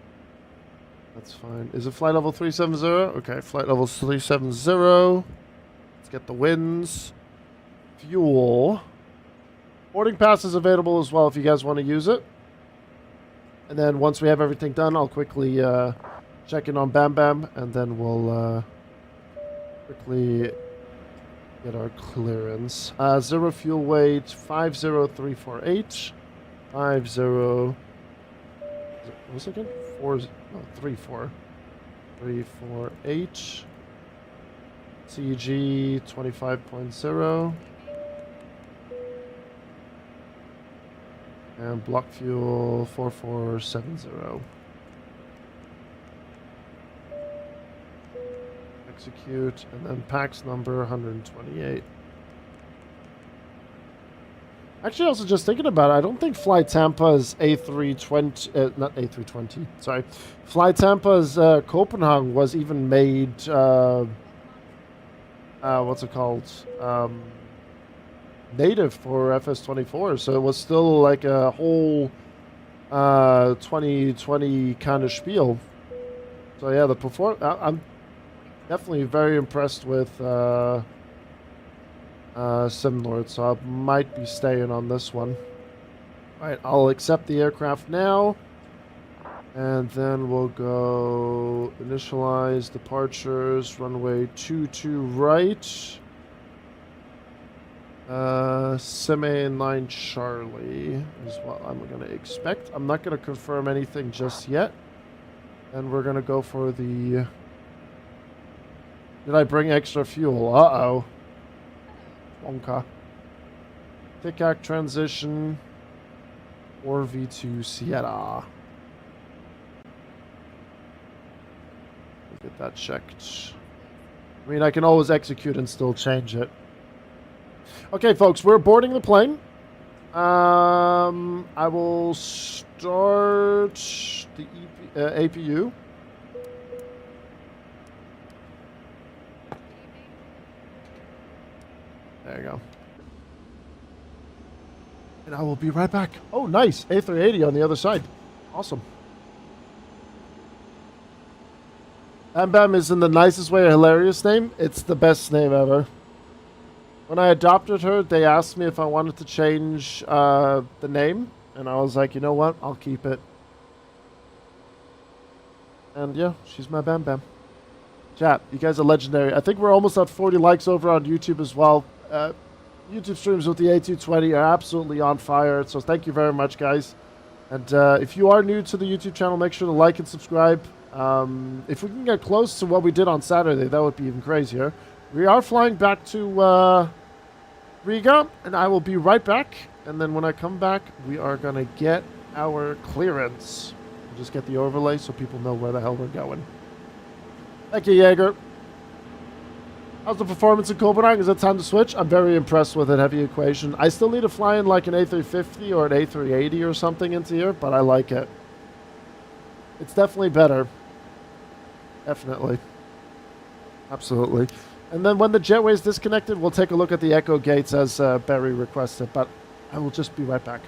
That's fine. Is it flight level 370? Okay, flight level 370. Let's get the winds. Fuel. Boarding pass is available as well if you guys want to use it. And then once we have everything done, I'll quickly check in on Bam Bam, and then we'll quickly get our clearance. Zero fuel weight 50348. 50. What was it again? 34. 348. CG 25.0. And block fuel 4470. Execute, and then PAX number 128. Actually, also just thinking about it, I don't think Fly Tampa's A320, not A320, sorry. Fly Tampa's Copenhagen was even made, what's it called? Native for FS24, so it was still like a whole 2020 kind of spiel. So yeah, I'm definitely very impressed with Simlord, so I might be staying on this one. Alright, I'll accept the aircraft now, and then we'll go initialize departures, runway 22 right. Semi-9 Charlie is what I'm going to expect. I'm not going to confirm anything just yet. And we're going to go for the... Did I bring extra fuel? Uh-oh. Wonka. TICAC transition. Or V2 Sierra. We'll get that checked. I mean, I can always execute and still change it. Okay, folks, we're boarding the plane. I will start the APU. There you go. And I will be right back. Oh, nice. A380 on the other side. Awesome. Bam Bam is in the nicest way a hilarious name. It's the best name ever. When I adopted her, they asked me if I wanted to change the name. And I was like, you know what? I'll keep it. And yeah, she's my Bam Bam. Chat, you guys are legendary. I think we're almost at 40 likes over on YouTube as well. YouTube streams with the A220 are absolutely on fire. So thank you very much, guys. And if you are new to the YouTube channel, make sure to like and subscribe. If we can get close to what we did on Saturday, that would be even crazier. We are flying back to Riga, and I will be right back. And then when I come back, we are going to get our clearance. We'll just get the overlay so people know where the hell we're going. Thank you, Jaeger. How's the performance in Copenhagen? Is it time to switch? I'm very impressed with it. Heavy equation. I still need to fly in like an A350 or an A380 or something into here, but I like it. It's definitely better. Definitely. Absolutely. And then when the jetway is disconnected, we'll take a look at the echo gates as Barry requested, but I will just be right back.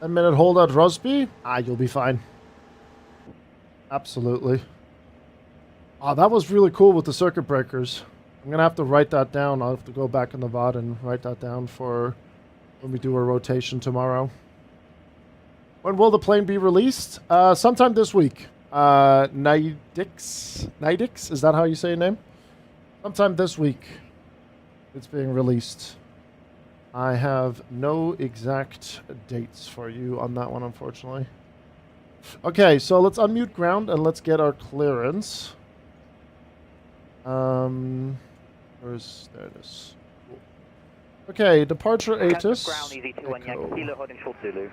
10-minute hold at Rosby? Ah, you'll be fine. Absolutely. Oh, that was really cool with the circuit breakers. I'm going to have to write that down. I'll have to go back in the VOD and write that down for when we do a rotation tomorrow. When will the plane be released? Sometime this week. Nidix? Is that how you say your name? Sometime this week. It's being released. I have no exact dates for you on that one, unfortunately. Okay, so let's unmute ground and let's get our clearance. There it is. Cool. Okay, departure ATIS. Ground easy 21 Yankee Kilo holding short Zulu.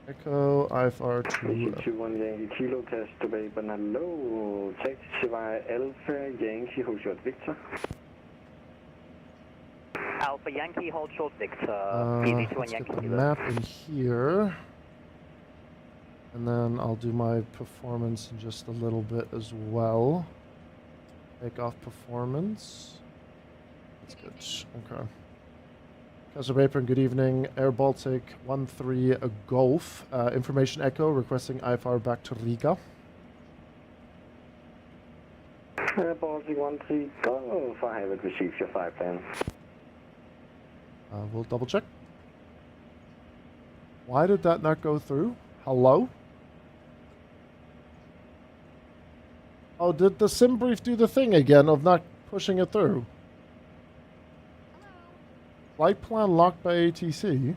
Echo IFR 2. 21 Yankee Kilo test to Baben. Hello, taxi Alpha Yankee hold short Victor. Alpha Yankee hold short Victor. Let's get the map in here. And then I'll do my performance in just a little bit as well. Take off performance. That's good. Okay. Castle Apron, good evening. Air Baltic 13 Golf. Information Echo requesting IFR back to Riga. Air Baltic 13 Golf. I haven't received your 5 plan. We'll double check. Why did that not go through? Hello? Oh, did the sim brief do the thing again of not pushing it through? Flight plan locked by ATC.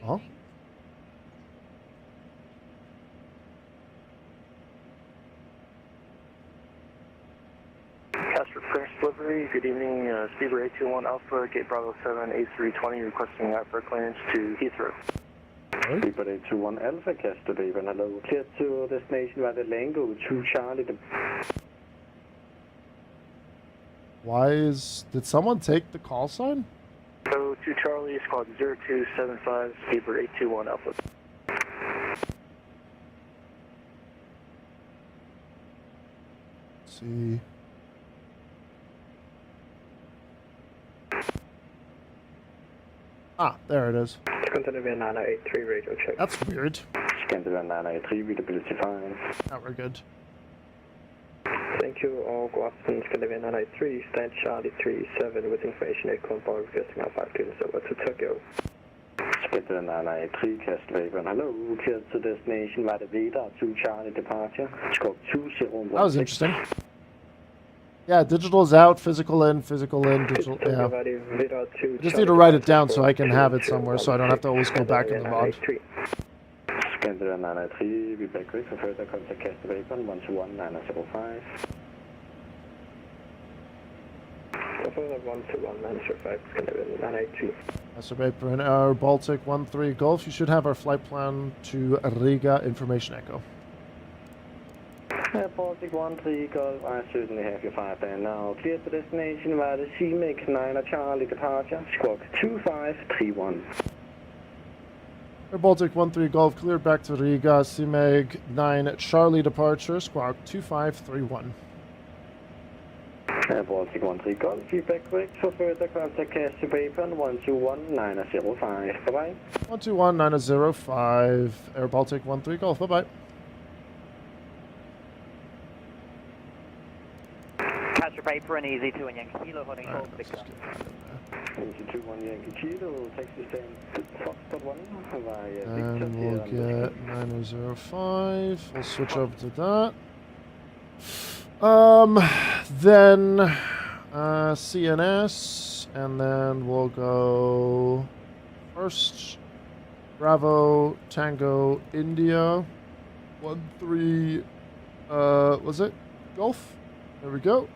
Huh? Casper Press Delivery, good evening, Speedbird 821 Alpha, Gate Bravo 7, A320, requesting IFR clearance to Heathrow. Speedbird 821 Alpha, Casper Baben. Hello, clear to destination by the Lango 2 Charlie. Did someone take the call sign? So 2 Charlie, squad 0275, Speedbird 821 Alpha. Let's see. Ah, there it is. Scandinavian 983 radio check. That's weird. Scandinavian 983, readability fine. Now we're good. Thank you, all go afternoon, Scandinavian 983, stand Charlie 37 with information echo and bar requesting our 5 clearance over to Tokyo. Scandinavian 983, Casper Baben. Hello, clear to destination by the Veda 2 Charlie departure. Scope 2016. That was interesting. Yeah, digital's out, physical in, digital, yeah. I just need to write it down so I can have it somewhere so I don't have to always go back in the VOD. Scandinavian 993, be back quick for further contact Casper Baben 121 905. Further 121 905, Scandinavian 983. Casper Apron, Air Baltic 13 Golf. You should have our flight plan to Riga, information echo. Air Baltic 13 Golf, I certainly have your 5 plan now. Clear to destination via the CMIC 9 Charlie departure, squawk 2531. Air Baltic 13 Golf, cleared back to Riga, CMEG 9 Charlie departure, squawk 2531. Air Baltic 13 Golf, feedback quick for further contact Casper Baben 121 905. Bye bye. 121 905, Air Baltic 13 Golf, bye bye. Casper Paper and easy 2 and Yankee Kilo holding hold Victor. Easy 21 Yankee Kilo, taxi stand Foxtrot 1 via And we'll get 9005. We'll switch over to that. Then CNS, and then we'll go first Bravo Tango India 13 was it Golf? There we go.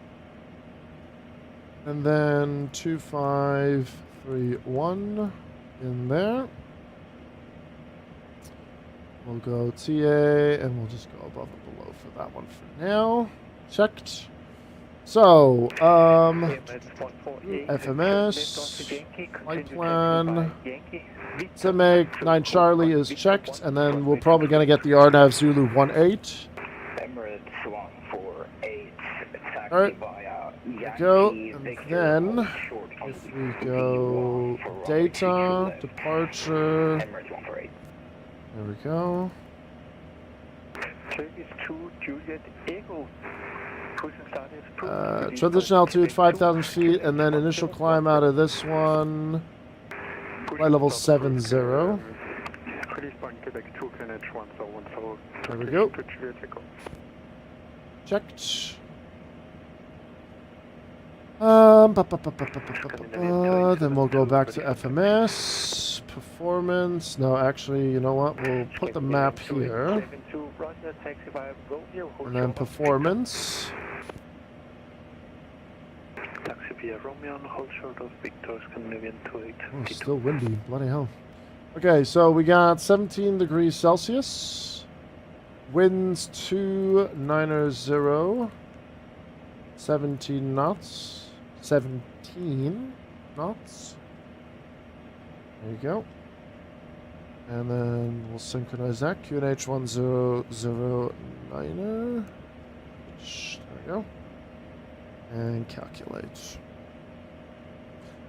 And then 2531 in there. We'll go TA, and we'll just go above and below for that one for now. Checked. So, FMS, flight plan, CMEG 9 Charlie is checked, and then we're probably going to get the RNAV Zulu 18. Emirates 148, taxi All right. via Go, Yankee and Victor, then hold short on if we go V1 for runway data, 32 left. departure, Emirates 148. there we go. Turkish 2, Juliet Echo. Push and start is approved. Transition altitude 5,000 feet, and then initial climb out of this one. Flight level 70. There we go. Checked. Then we'll go back to FMS. Performance. No, actually, you know what? We'll put the map here. And then performance. Taxi via Romeo, hold short of Victor, Scandinavian 28. Oh, it's still windy. Bloody hell. Okay, so we got 17 degrees Celsius. Winds 290. 17 knots. 17 knots. There you go. And then we'll synchronize that. QNH 1009er. There we go. And calculate.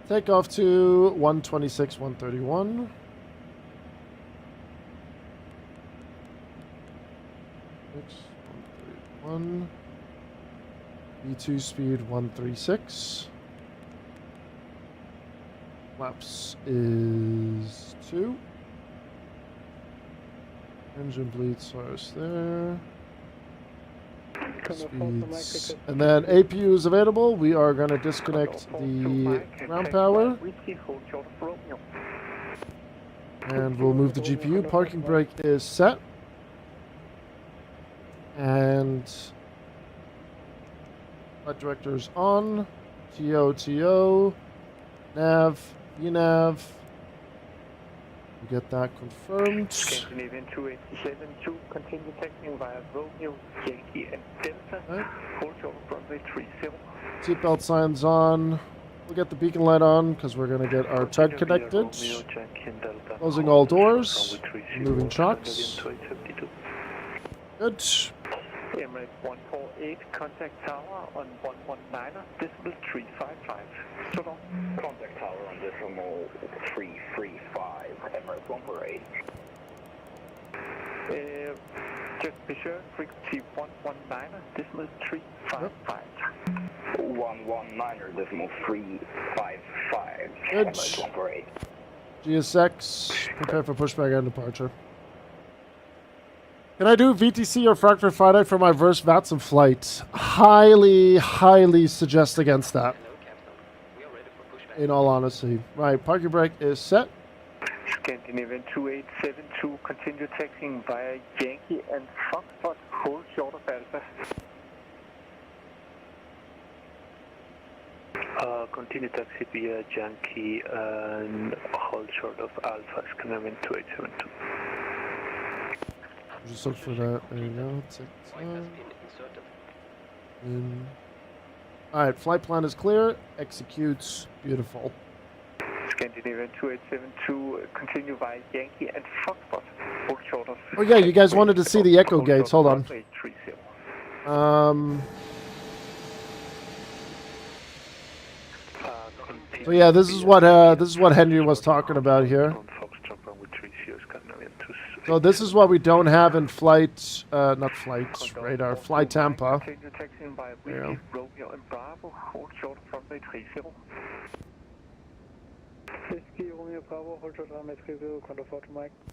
Take off to 126, 131. Oops, 131. V2 speed 136. Flaps is 2. Engine bleed source there. Speeds. And then APU is available. We are going to disconnect the ground power. And we'll move the GPU. Parking brake is set. And flight director's on. TO, nav, VNav. We get that confirmed. Scandinavian 2872, continue taxiing via Romeo, Yankee, and Delta. Right. Hold short of runway 30. Seatbelt signs on. We'll get the beacon light on because we're going to get our tug connected. Closing all doors. Moving chocks. Good. Emirates 148, contact tower on 119er, decimal 355. So long. Contact tower on decimal 335, Emirates 148. Just be sure, frequency 119er, decimal 355. 119er, decimal 355, Good. Emirates 148. GSX, prepare for pushback and departure. Can I do VTC or Frankfurt Friday for my first VATSIM flight? Highly suggest against that. In all honesty. Right, parking brake is set. Scandinavian 2872, continue taxiing via Yankee and Foxtrot, hold short of Alpha. Continue taxi via Yankee and hold short of Alpha, Scandinavian 2872. Just look for that. There you go. Alright, flight plan is clear. Executes. Beautiful. Scandinavian 2872, continue via Yankee and Foxtrot, hold short of... Oh yeah, you guys wanted to see the echo gates. Hold on. So yeah, this is what Henry was talking about here. So this is what we don't have in flight, not flight radar, flight Tampa. There you go.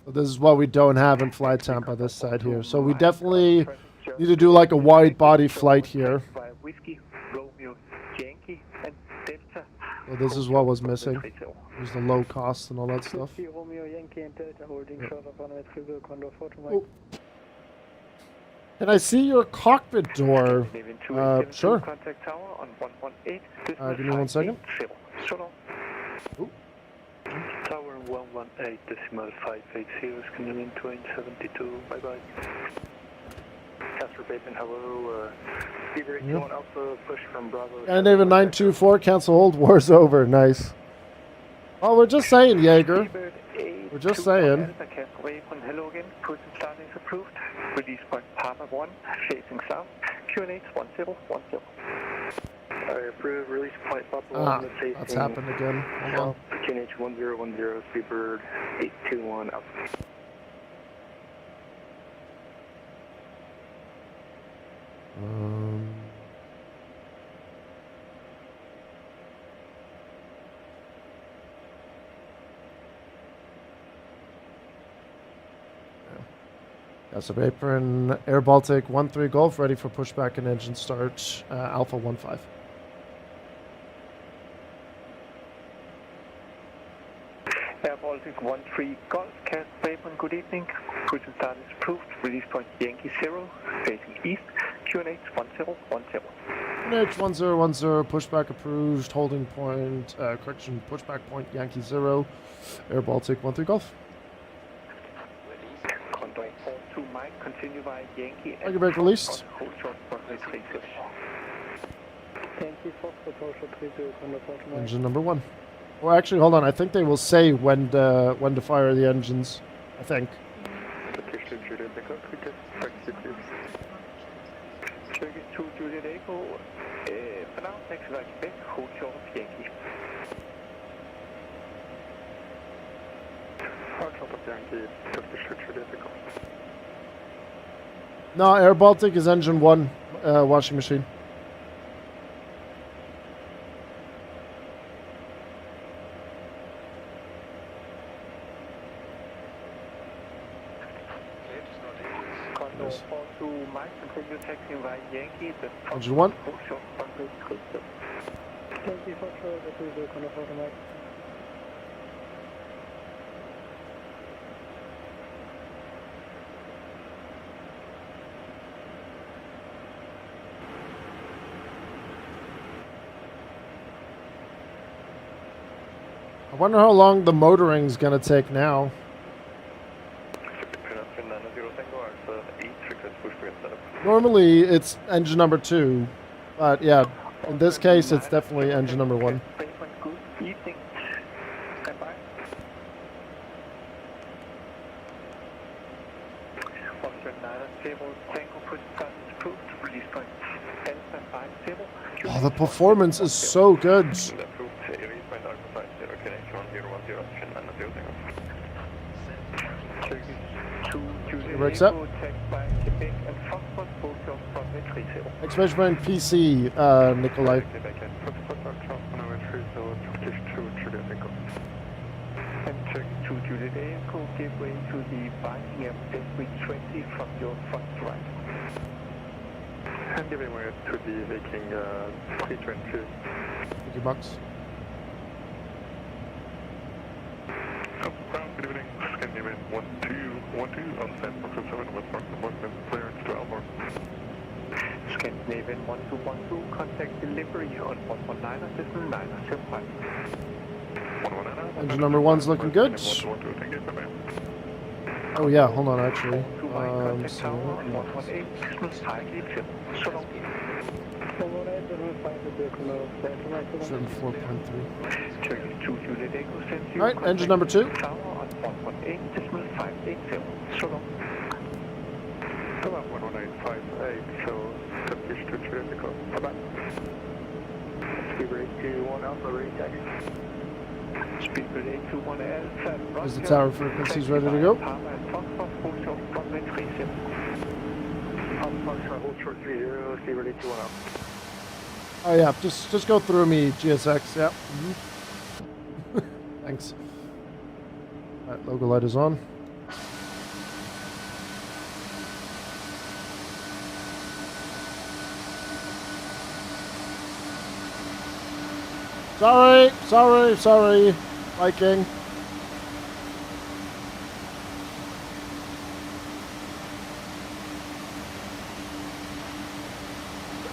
So this is what we don't have in flight Tampa, this side here. So we definitely need to do like a wide body flight here. So this is what was missing. There's the low cost and all that stuff. Oh. Can I see your cockpit door? Sure. Give me 1 second. Ooh. Tower 118, decimal 580, Scandinavian 2872, bye-bye. Casper Bateman, hello. Speedbird 81 Alpha, push from Bravo. And David 924, cancel hold, war's over, nice. Oh, we're just saying, Jaeger. We're just saying. Hello again, push and start is approved. Release point Papa 1, facing south. QNH 1010. I approve release point Buffalo. That's happened again. Hold on. QNH 1010, Seabird 821 up. Gossip Apron, Air Baltic 13 Golf, ready for pushback and engine start, Alpha 15. Air Baltic 13 Golf, Cast Apron, good evening. Push and start is approved. Release point Yankee 0, facing east. QNH 1010. QNH 1010, pushback approved, holding point, correction, pushback point Yankee 0, Air Baltic 13 Golf. Condor 42 Mike, continue via Yankee. Target brake released. Hold short, runway 30. Yankee Fox, approach 30, Condor 42 Engine number 1. Well, actually, hold on. I think they will say when to fire the engines. I think. Turkish 2 Juliet Echo, for now, taxi right Quebec, hold short of Yankee. Hold short of Yankee, Turkish 2 Juliet Echo. No, Air Baltic is engine 1, washing machine. Condor 42 Mike, continue taxiing via Yankee. Engine 1. Hold short, runway 30. Yankee Fox, approach Condor 42 Mike. I wonder how long the motoring's gonna take now. Normally it's engine number 2, but yeah, in this case it's definitely engine number 1. Good evening. Stand by. Officer 9 stable, Tango push start is approved. Release point. And stand by stable. Oh, the performance is so good. Approved. Release point Alpha 50, connection 1010, chin 900. Turkish 2 Juliet Brakes up. Echo, taxi by Quebec and Foxtrot, hold short, runway 30. Expansion PC, Nikolai. And Turkish 2 Juliet Echo, give way to the Viking A220 from your front right. And giving way to the Viking 320. Thank you, Bucks. Good evening, Scandinavian 1212 on stand for 7 with Martin clearance to Almore. Scandinavian 1212, contact delivery on 119 decimal 975. Engine number 1's looking good. Oh yeah, hold on actually. Contact tower on 118 decimal 585. So long. 74.3. Turkish 2 Juliet Echo sends you. Alright, engine number 2. Tower on 118 decimal 580. So long. Come on, 11858, so Turkish 2 Juliet Echo. Bye-bye. Speedbird 821 Alpha, ready taxi. Speedbird 821 Alpha. Is the tower frequencies ready to go? Papa and Foxtrot, hold short, runway 30. Foxtrot, hold short 30, Speedbird 821 Alpha. Oh yeah, just go through me, GSX. Yep. Thanks. Alright, logo light is on. Sorry, Viking.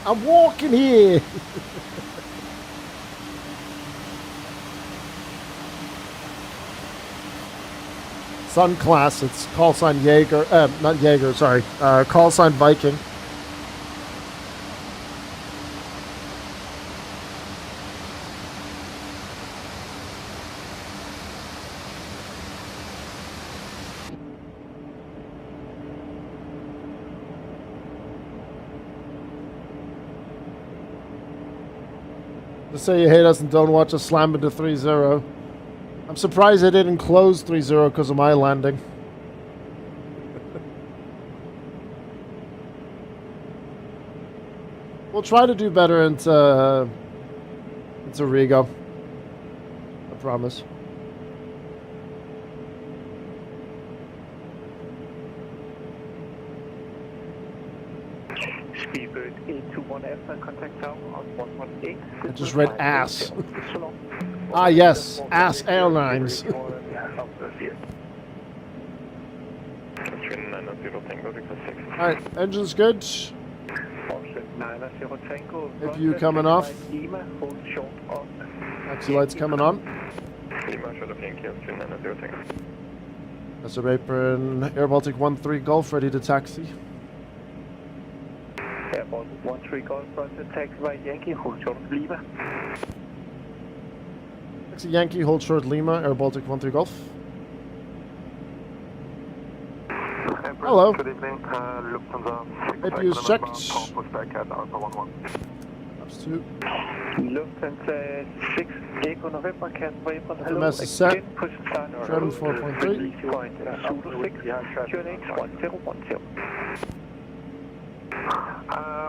I'm walking here. Sun class, it's call sign Jaeger, not Jaeger, sorry, call sign Viking. Just say you hate us and don't watch us slam into 3-0. I'm surprised they didn't close 3-0 because of my landing. We'll try to do better into Rigo. I promise. Speedbird A220 contact tower on 118. I just read ass. Ah, yes. Ass Airlines. Alright, engine's good. If you coming off. Taxi lights coming on. That's a apron. Air Baltic 1-3 Golf ready to taxi. Air Baltic 1-3 Golf front to taxi by Yankee, hold short Lima. Taxi Yankee, hold short Lima, Air Baltic 1-3 Golf. Hello. Good evening. Lufthansa 6 APU's checked. pushback at Alpha 11. That's 2. Lufthansa 6 Echo November, Casper April. Hello. FMS is set. Push start. Trim 4.3. Point Zulu 6, QNH 1010.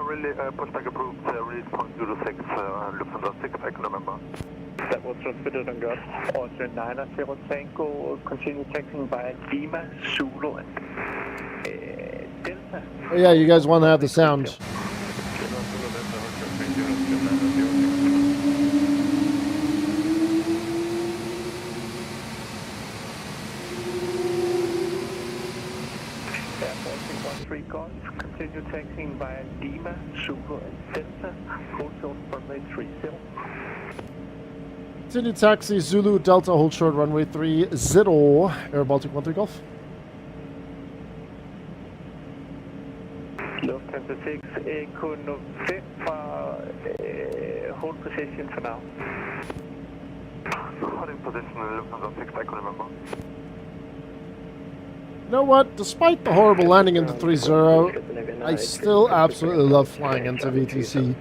Really, pushback approved, release point 06, Lufthansa 6 Echo November. That was transmitted on God. Also 90 Tango, continue taxing by Lima, Zulu, and Delta. Oh yeah, you guys want to have the sound. Golf, continue taxing via Lima, Zulu, and Delta, hold short runway 30. Continue taxi Zulu Delta, hold short runway 30. Air Baltic 1-3 Golf. Lufthansa 6 Echo November, hold position for now. Holding position, Lufthansa 6 Echo November. You know what? Despite the horrible landing into 3-0, I still absolutely love flying into VTC.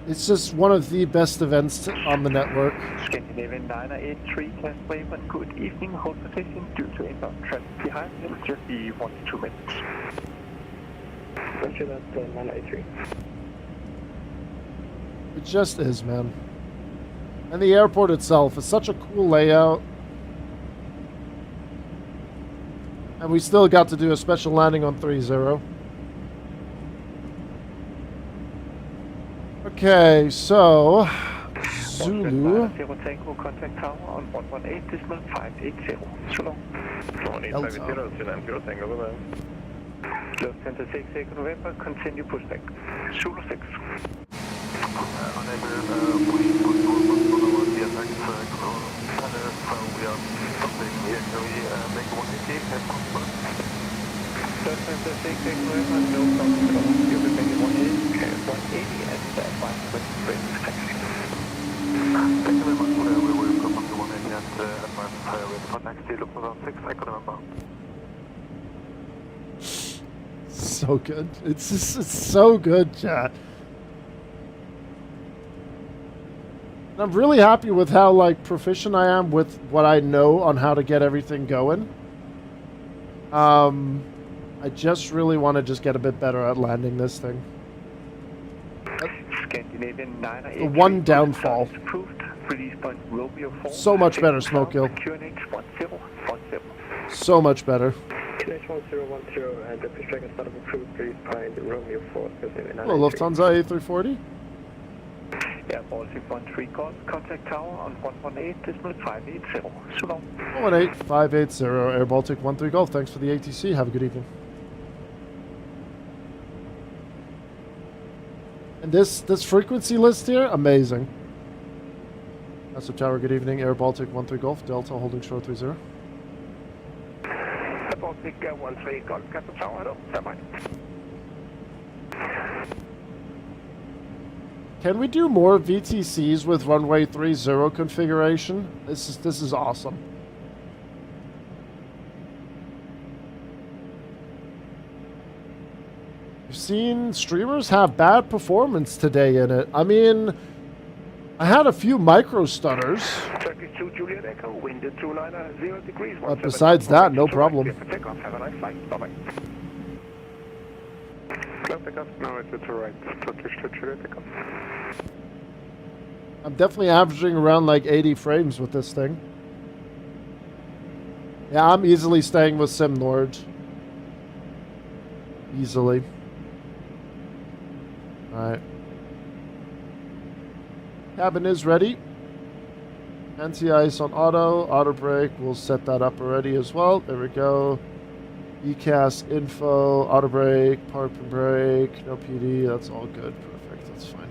It's just one of the best events on the network. Scandinavian 983, Casper April, good evening, hold position due to inbound traffic behind. It'll just be 1 to 2 minutes. Roger that, 983. It just is, man. And the airport itself is such a cool layout. And we still got to do a special landing on 3-0. Okay, so Zulu. Tango contact tower on 118.580. So long. Lufthansa 6 Echo November, continue pushback. Zulu 6. Unable push to the attack so we are stopping here. Can we make 180 as possible? Lufthansa 6 Echo November, no problem at all. You will make it 180 and 5 with range taxi. Thank you very much. We will come up to 180 and advance ready for taxi. Lufthansa 6 Echo November. So good. It's so good, chat. And I'm really happy with how like proficient I am with what I know on how to get everything going. I just really want to just get a bit better at landing this thing. Scandinavian 983. The one downfall. Approved. Release point Romeo 4. So much better, Smoke Hill. QNH 1010. So much better. QNH 1010 and the pushback is not approved. Release point Romeo 4. Hello, Lufthansa A340. Air Baltic 1-3 Golf, contact tower on 118.580. So long. 118.580, Air Baltic 1-3 Golf. Thanks for the ATC. Have a good evening. And this frequency list here, amazing. That's Tower, good evening. Air Baltic 1-3 Golf, Delta holding short 30. Air Baltic 1-3 Golf, Casper Tower, hello. Bye-bye. Can we do more VTCs with runway 30 configuration? This is awesome. I've seen streamers have bad performance today in it. I mean, I had a few micro stutters. Turkish 2 Juliet Echo, wind at 290 degrees. But besides that, no problem. Takeoff, have a nice flight. Bye-bye. Clear takeoff, now it's to right. Turkish 2 Juliet Echo. I'm definitely averaging around like 80 frames with this thing. Yeah, I'm easily staying with Sim Nord. Easily. Alright. Cabin is ready. Anti-ice on auto brake. We'll set that up already as well. There we go. ECAS info, auto brake, park and brake, no PD. That's all good. Perfect. That's fine.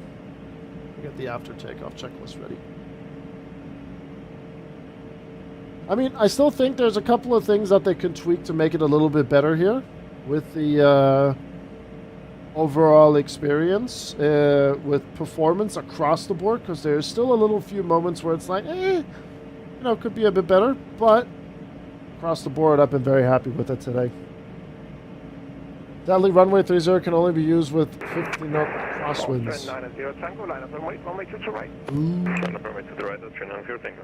We got the after takeoff checklist ready. I mean, I still think there's a couple of things that they can tweak to make it a little bit better here with the overall experience, with performance across the board, because there's still a little few moments where it's like, could be a bit better, but across the board, I've been very happy with it today. Deadly runway 30 can only be used with 50 knot crosswinds. 90 Tango, line up and wait, runway 2 to right. Runway to the right, that's 390 Tango.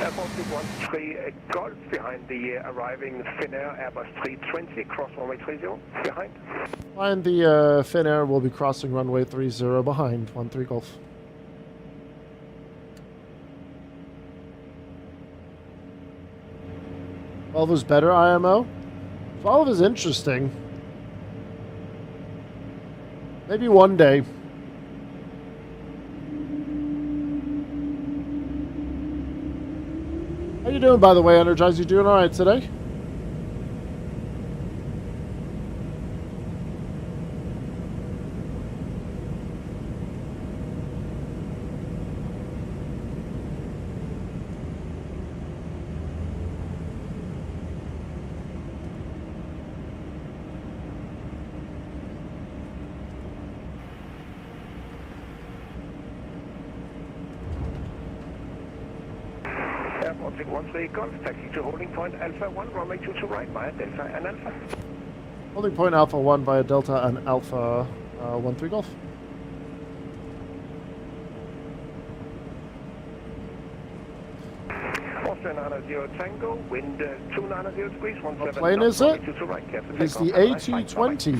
Airport 213 Golf behind the arriving Finnair Airbus A220, cross runway 30 behind. And the Finnair will be crossing runway 30 behind 13 Golf. Twelve is better, IMO. 12 is interesting. Maybe one day. How you doing, by the way, Energize? You doing all right today? Airport 613 Golf, taxi to holding point Alpha 1, runway 2 to right via Delta and Alpha. Holding point Alpha 1 via Delta and Alpha 13 Golf. Austrian 90 Tango, wind 290 degrees, 17 What plane is it? to right, careful It's the takeoff, A220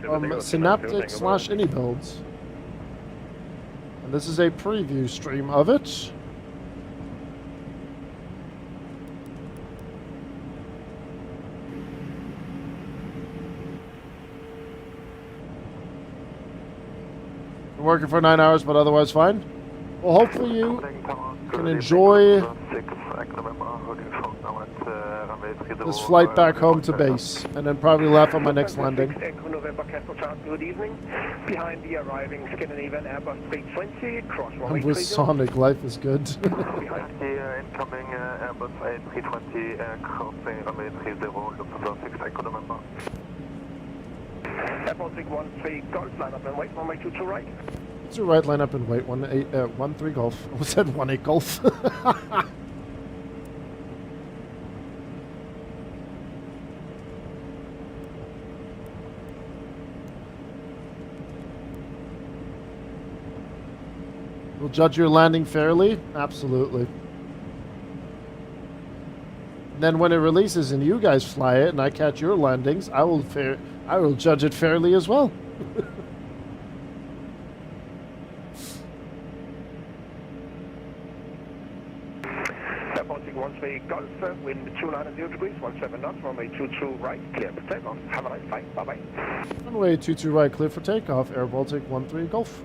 from Synaptic / iniBuilds. And this is a preview stream of it. Working for 9 hours, but otherwise fine. Well, hopefully you can enjoy this flight back home to base, and then probably laugh on my next landing. Good evening. Behind the arriving Scandinavian Airbus A220, cross runway And with Sonic, life is good. Behind the incoming Airbus A320 crossing runway 30, Lufthansa 6 Echo November. Airport 613 Golf, line up and wait, runway 2 to right. 2 right, line up and wait, 13 Golf. I said 18 Golf. We'll judge your landing fairly? Absolutely. And then when it releases and you guys fly it and I catch your landings, I will judge it fairly as well. Airport 613 Golf, wind 290 degrees, 17 knots, runway 22 right, clear for takeoff. Have a nice flight, bye-bye. Runway 22 right, clear for takeoff, Air Baltic 13 Golf.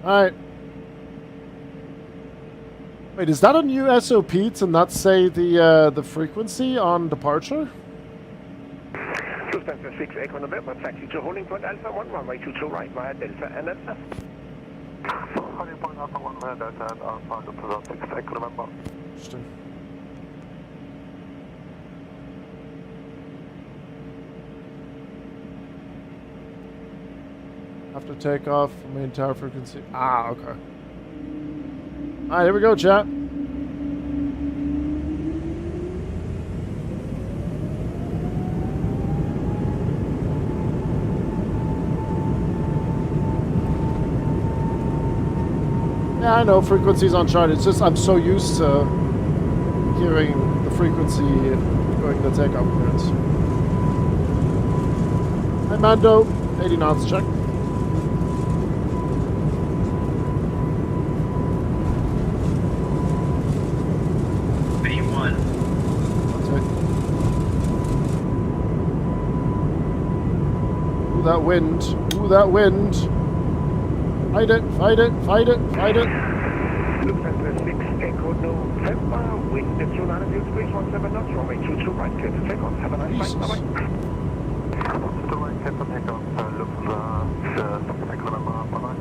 Alright. Wait, is that a new SOP to not say the frequency on departure? Lufthansa 6 Echo November, taxi to holding point Alpha 1, runway 22 right via Delta and Alpha. Holding point Alpha 1 via Delta and Alpha, Lufthansa 6 Echo November. Interesting. After takeoff, main tower frequency. Ah, okay. Alright, here we go, chat. I know frequencies on chart. It's just I'm so used to hearing the frequency during the takeoff clearance. Hi, Mando. 80 knots check. B1. That's right. Ooh, that wind. Ooh, that wind. Fight it, fight it, fight it, fight it. Lufthansa 6 Echo November, wind at 290 degrees, 17 knots, runway 22 right, clear for takeoff. Have a nice flight, bye-bye. Still right, clear for takeoff. Lufthansa 6 Echo November, bye-bye.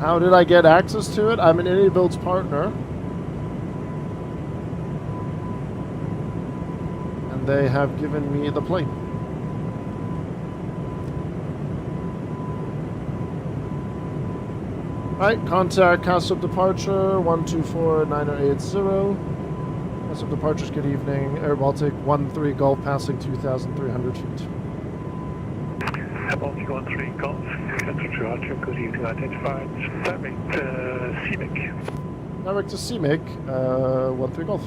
How did I get access to it? I'm an iniBuilds partner. And they have given me the plane. Right, contact CASUP departure 124-9080. CASUP departures, good evening. Air Baltic 13 Golf passing 2,300 feet. Air Baltic 13 Golf, cancel departure, good evening, identified. Direct CMIC. Direct to CMIC, 13 Golf.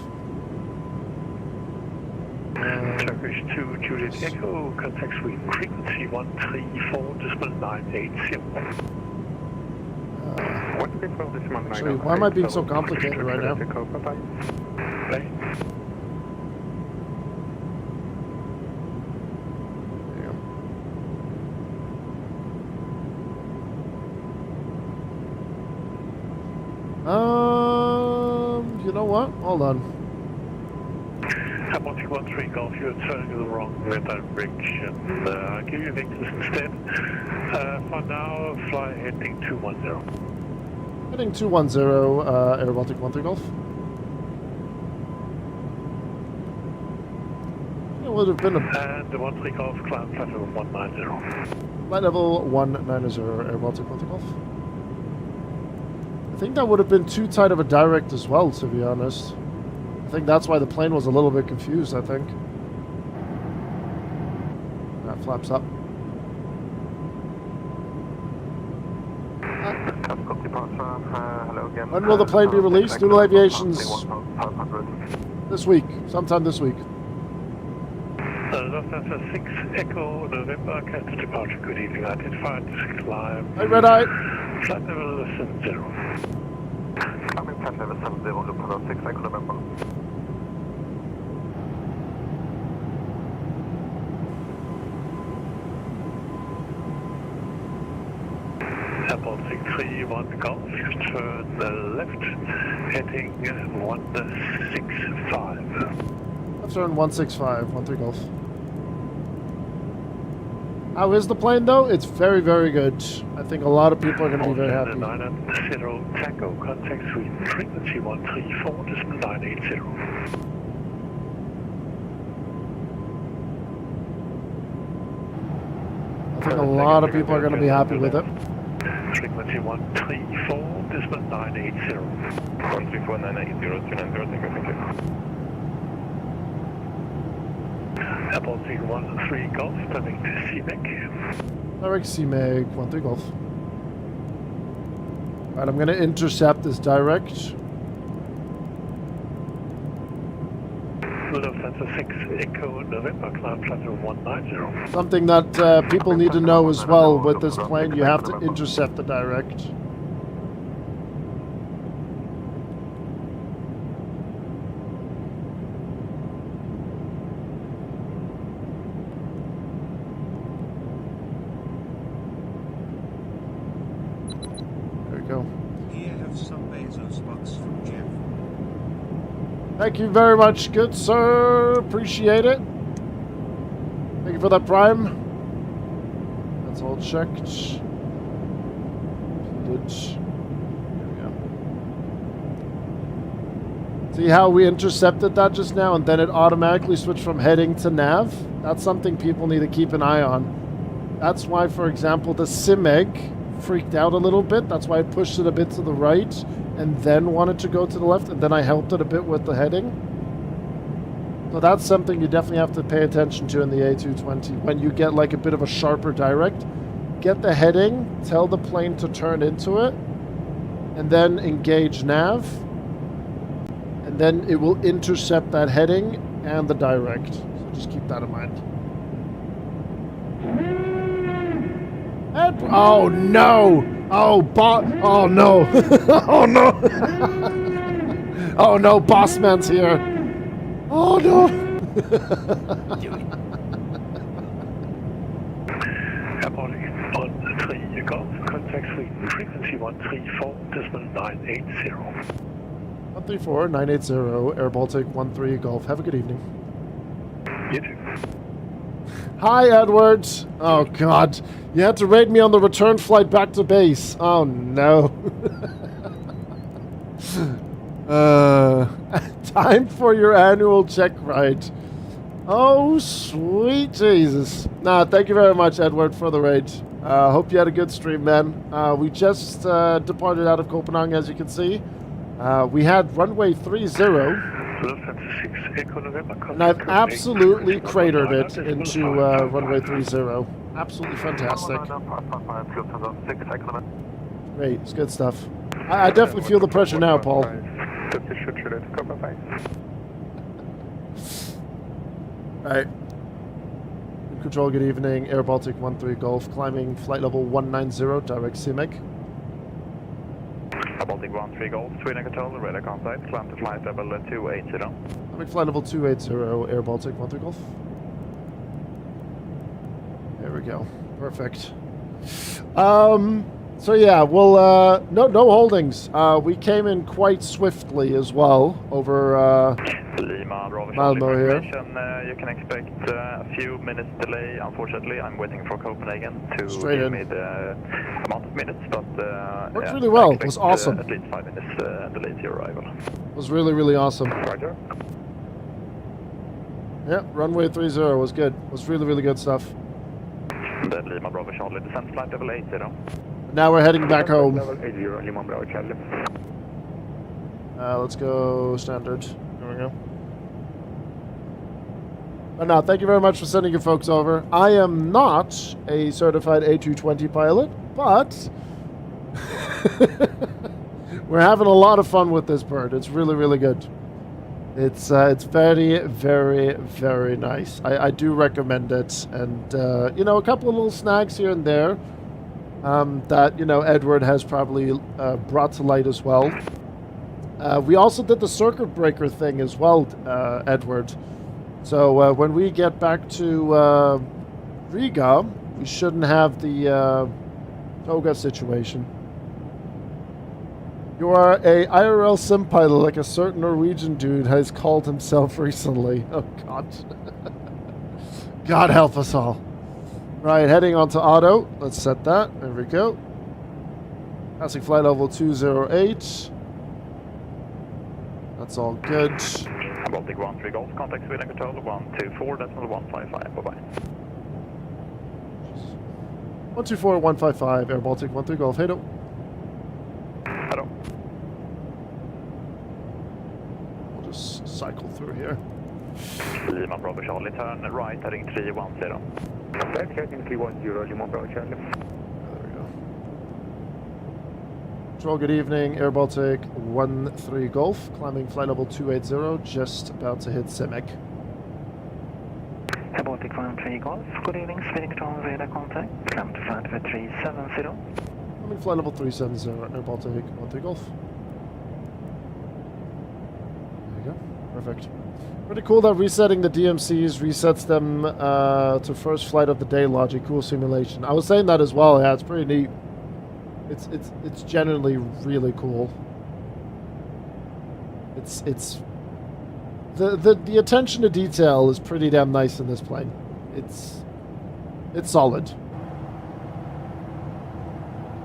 Turkish 2 Juliet Echo, contact suite frequency 134.980. Actually, why am I being so complicated right now? You know what? Hold on. Air Baltic 13 Golf, you're turning in the wrong direction. I'll give you vectors instead. For now, fly heading 210. Heading 210, Air Baltic 13 Golf. It would have been a... And the 13 Golf, climb flight level 190. Flight level 190, Air Baltic 13 Golf. I think that would have been too tight of a direct as well, to be honest. I think that's why the plane was a little bit confused, I think. That flaps up. When will the plane be released? Noodle Aviation's this week, sometime this week. Lufthansa 6 Echo November, cancel departure, good evening, identified, climb. Hi, Red Eye. Flight level 70. Climbing flight level 70, Lufthansa 6 Echo November. Air Baltic 3-1 Golf, turn left, heading 165. Let's turn 165, 13 Golf. How is the plane though? It's very, very good. I think a lot of people are going to be very happy. 990 Tango, contact suite, frequency 134.980. I think a lot of people are going to be happy with it. Frequency 134.980. 134.980, 290, thank you. Air Baltic 13 Golf, turning to CMIC. Direct CMIC, 13 Golf. Alright, I'm going to intercept this direct. Lufthansa 6 Echo November, climb flight level 190. Something that people need to know as well with this plane, you have to intercept the direct. There we go. Here have some Bezos bucks from Jeff. Thank you very much, good sir. Appreciate it. Thank you for that prime. That's all checked. Completed. There we go. See how we intercepted that just now and then it automatically switched from heading to nav? That's something people need to keep an eye on. That's why, for example, the CMEG freaked out a little bit. That's why I pushed it a bit to the right. and then wanted to go to the left, and then I helped it a bit with the heading. So that's something you definitely have to pay attention to in the A220. When you get like a bit of a sharper direct, get the heading, tell the plane to turn into it, and then engage nav, and then it will intercept that heading and the direct. So just keep that in mind. Oh no! Oh, oh no! Oh no! Oh no! Bossman's here! Oh no! Apology, 13 Golf, contact frequency 134.980. 134.980, Air Baltic 13 Golf. Have a good evening. You too. Hi, Edward. Oh, God. You had to raid me on the return flight back to base. Oh, no. Time for your annual check ride. Oh, sweet Jesus. Nah, thank you very much, Edward, for the raid. Hope you had a good stream, man. We just departed out of Copenhagen, as you can see. We had runway 30. And I've absolutely cratered it into runway 30. Absolutely fantastic. Great, it's good stuff. I definitely feel the pressure now, Paul. Alright. Control, good evening. Air Baltic 13 Golf, climbing flight level 190, direct CMEC. Air Baltic 13 Golf, Sweden control, radar contact, climb to flight level 280. Climbing flight level 280, Air Baltic 13 Golf. There we go. Perfect. So yeah, well, no holdings. We came in quite swiftly as well over Malmo here. You can expect a few minutes delay. Unfortunately, I'm waiting for Copenhagen to Straight give in. me the amount of minutes, but worked yeah, really well. I It was expect, awesome. At least 5 minutes delay to your arrival. It was really, really awesome. Roger. Yeah, runway 30 was good. It was really, really good stuff. Then Lima Bravo Charlie, descent flight level 80. Now we're heading back home. Level 80, Lima Bravo Charlie. Let's go standard. There we go. But no, thank you very much for sending your folks over. I am not a certified A220 pilot, but we're having a lot of fun with this bird. It's really, really good. It's very, very, very nice. I do recommend it. And, you know, a couple of little snags here and there that, you know, Edward has probably brought to light as well. We also did the circuit breaker thing as well, Edward. So when we get back to Riga, we shouldn't have the toga situation. You are a IRL sim pilot like a certain Norwegian dude has called himself recently. Oh, God. God help us all. Right, heading on to auto. Let's set that. There we go. Passing flight level 208. That's all good. Baltic 13 Golf, contact Sweden control 124.155. Bye-bye. 124.155, Air Baltic 13 Golf. Hello. Hello. We'll just cycle through here. Lima Bravo Charlie, turn right, heading 310. Left, heading 310, Lima Bravo Charlie. There we go. Control, good evening. Air Baltic 13 Golf, climbing flight level 280, just about to hit CMEC. Air Baltic 13 Golf, good evening. Speeding control, radar contact, climb to flight level 370. Climbing flight level 370, Air Baltic 13 Golf. There you go. Perfect. Pretty cool that resetting the DMCs resets them to first flight of the day logic. Cool simulation. I was saying that as well. Yeah, it's pretty neat. It's genuinely really cool. It's the attention to detail is pretty damn nice in this plane. It's solid.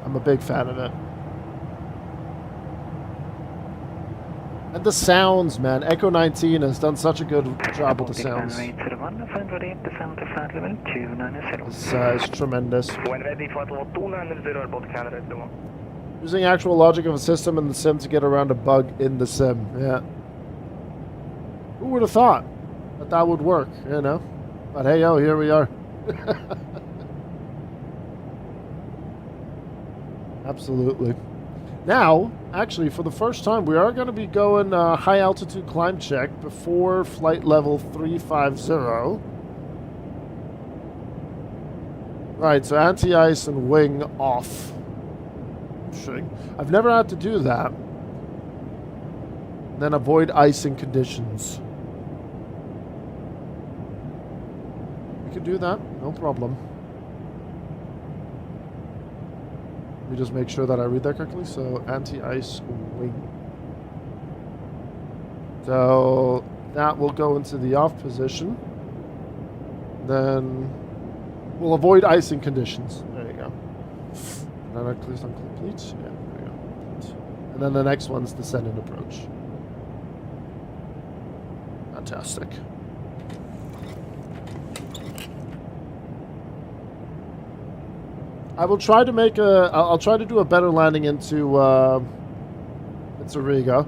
I'm a big fan of it. And the sounds, man. Echo 19 has done such a good job with the sounds. It's tremendous. When ready for 290, Using actual logic of a system in the sim to get around a bug in the sim. Yeah. Who would have thought that that would work, you know? But hey, yo, here we are. Absolutely. Now, actually, for the first time, we are going to be going high altitude climb check before flight level 350. Right, so anti-ice and wing off. I've never had to do that. Then avoid icing conditions. We can do that, no problem. Let me just make sure that I read that correctly. So anti-ice wing. So that will go into the off position. Then we'll avoid icing conditions. There you go. And then I click on complete. Yeah, there we go. And then the next one's descend and approach. Fantastic. I will try to make a. I'll try to do a better landing into Riga. I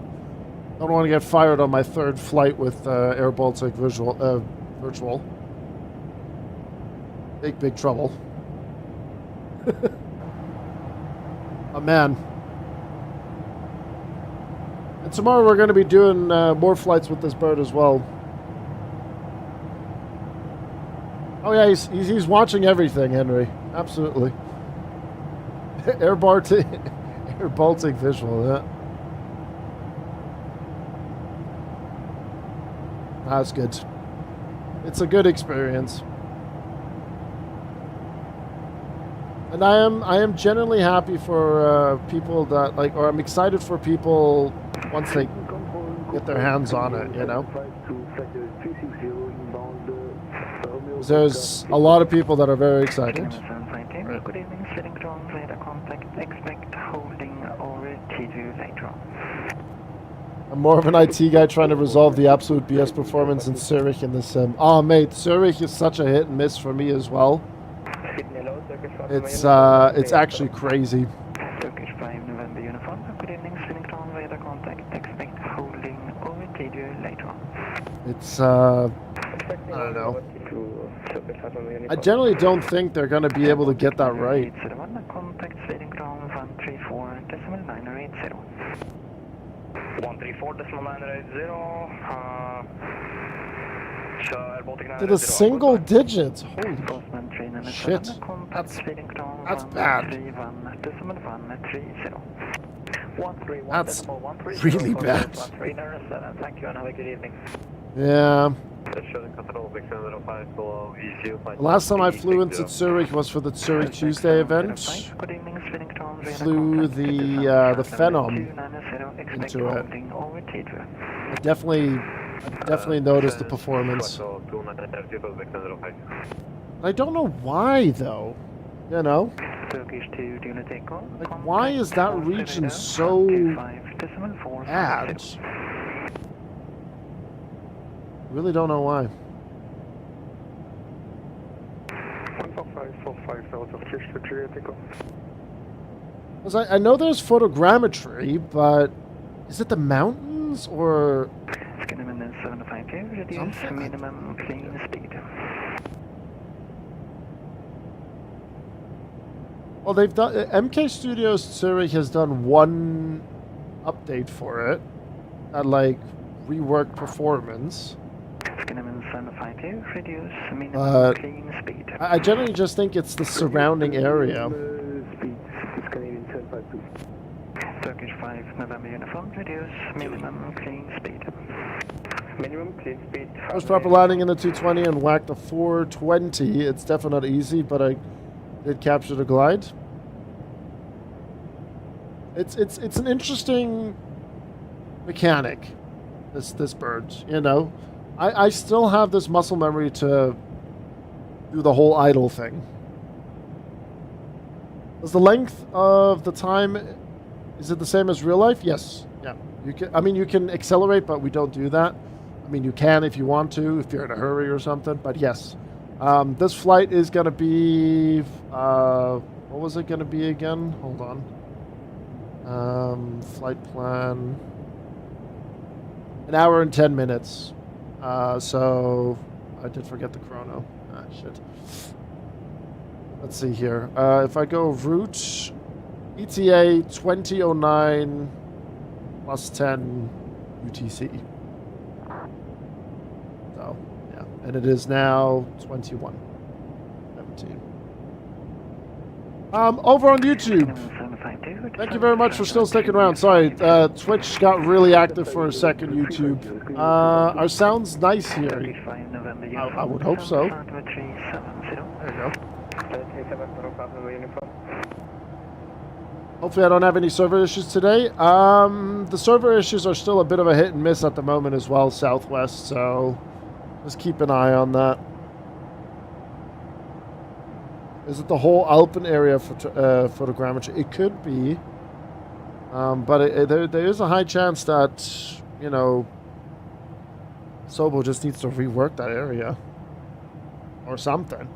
don't want to get fired on my third flight with Air Baltic virtual. Big trouble. Oh man. And tomorrow we're going to be doing more flights with this bird as well. Oh yeah, he's watching everything, Henry. Absolutely. Air Baltic visual, yeah. That's good. It's a good experience. And I am generally happy for people that like, or I'm excited for people once they get their hands on it, you know? There's a lot of people that are very excited. Good evening, setting ground, radar contact, expect holding over T2 later on. I'm more of an IT guy trying to resolve the absolute BS performance in Zurich in the sim. Oh mate, Zurich is such a hit and miss for me as well. It's actually crazy. Turkish 5 November uniform. Good evening, setting ground, radar contact, expect holding over T2 later on. It's I don't know. I generally don't think they're going to be able to get that right. Contact setting ground 134.980. 134.980. To the single digits. Holy shit. That's bad. That's really bad. Thank you and have a good evening. Yeah. The last time I flew into Zurich was for the Zurich Tuesday event. Flew the Phenom into it. I definitely noticed the performance. I don't know why though. You know? Like, why is that region so bad? Really don't know why. 'Cause I know there's photogrammetry, but is it the mountains or reduce minimum clean speed. Well, they've done MK Studios Zurich has done one update for it that like reworked performance. Reduce minimum clean speed. I generally just think it's the surrounding area. Turkish 5 November uniform, reduce minimum clean speed. Minimum clean speed. I was proper landing in the 220 and whacked the 420. It's definitely not easy, but I did capture the glide. It's an interesting mechanic. This bird, you know. I still have this muscle memory to do the whole idle thing. Is the length of the time, is it the same as real life? Yes. Yeah. You can. I mean, you can accelerate, but we don't do that. I mean, you can if you want to, if you're in a hurry or something. But yes, this flight is going to be. What was it going to be again? Hold on. Flight plan. An hour and 10 minutes. So I did forget the chrono. Ah, shit. Let's see here. If I go route ETA 2009 plus 10 UTC. So, yeah. And it is now 21:17. Over on YouTube. Thank you very much for still sticking around. Sorry, Twitch got really active for a second, YouTube. Our sound's nice here. I would hope so. There you go. Hopefully I don't have any server issues today. The server issues are still a bit of a hit and miss at the moment as well, Southwest, so just keep an eye on that. Is it the whole Alpen area for photogrammetry? It could be. But there is a high chance that, you know, Sobo just needs to rework that area. Or something.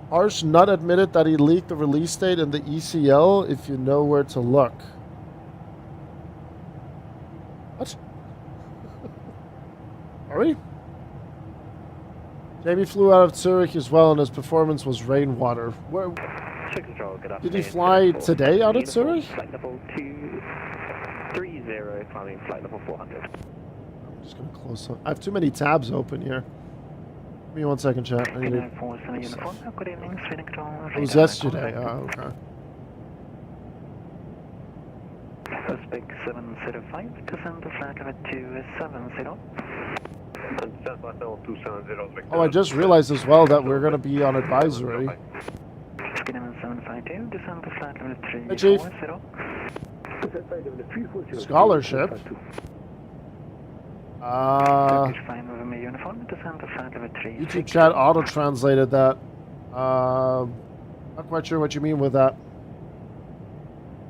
Harsh not admitted that he leaked the release date in the ECL if you know where to look. What? Are we? Jamie flew out of Zurich as well, and his performance was rainwater. Where did he fly today out of Zurich? Flight level 230, climbing flight level 400. I'm just gonna close up. I have too many tabs open here. Give me 1 second, chat. I need to... It was yesterday. Oh, okay. Suspect 705, descend to flight level 270. Oh, I just realized as well that we're going to be on advisory. Hey, Chief. Scholarship. YouTube chat auto-translated that. Not quite sure what you mean with that.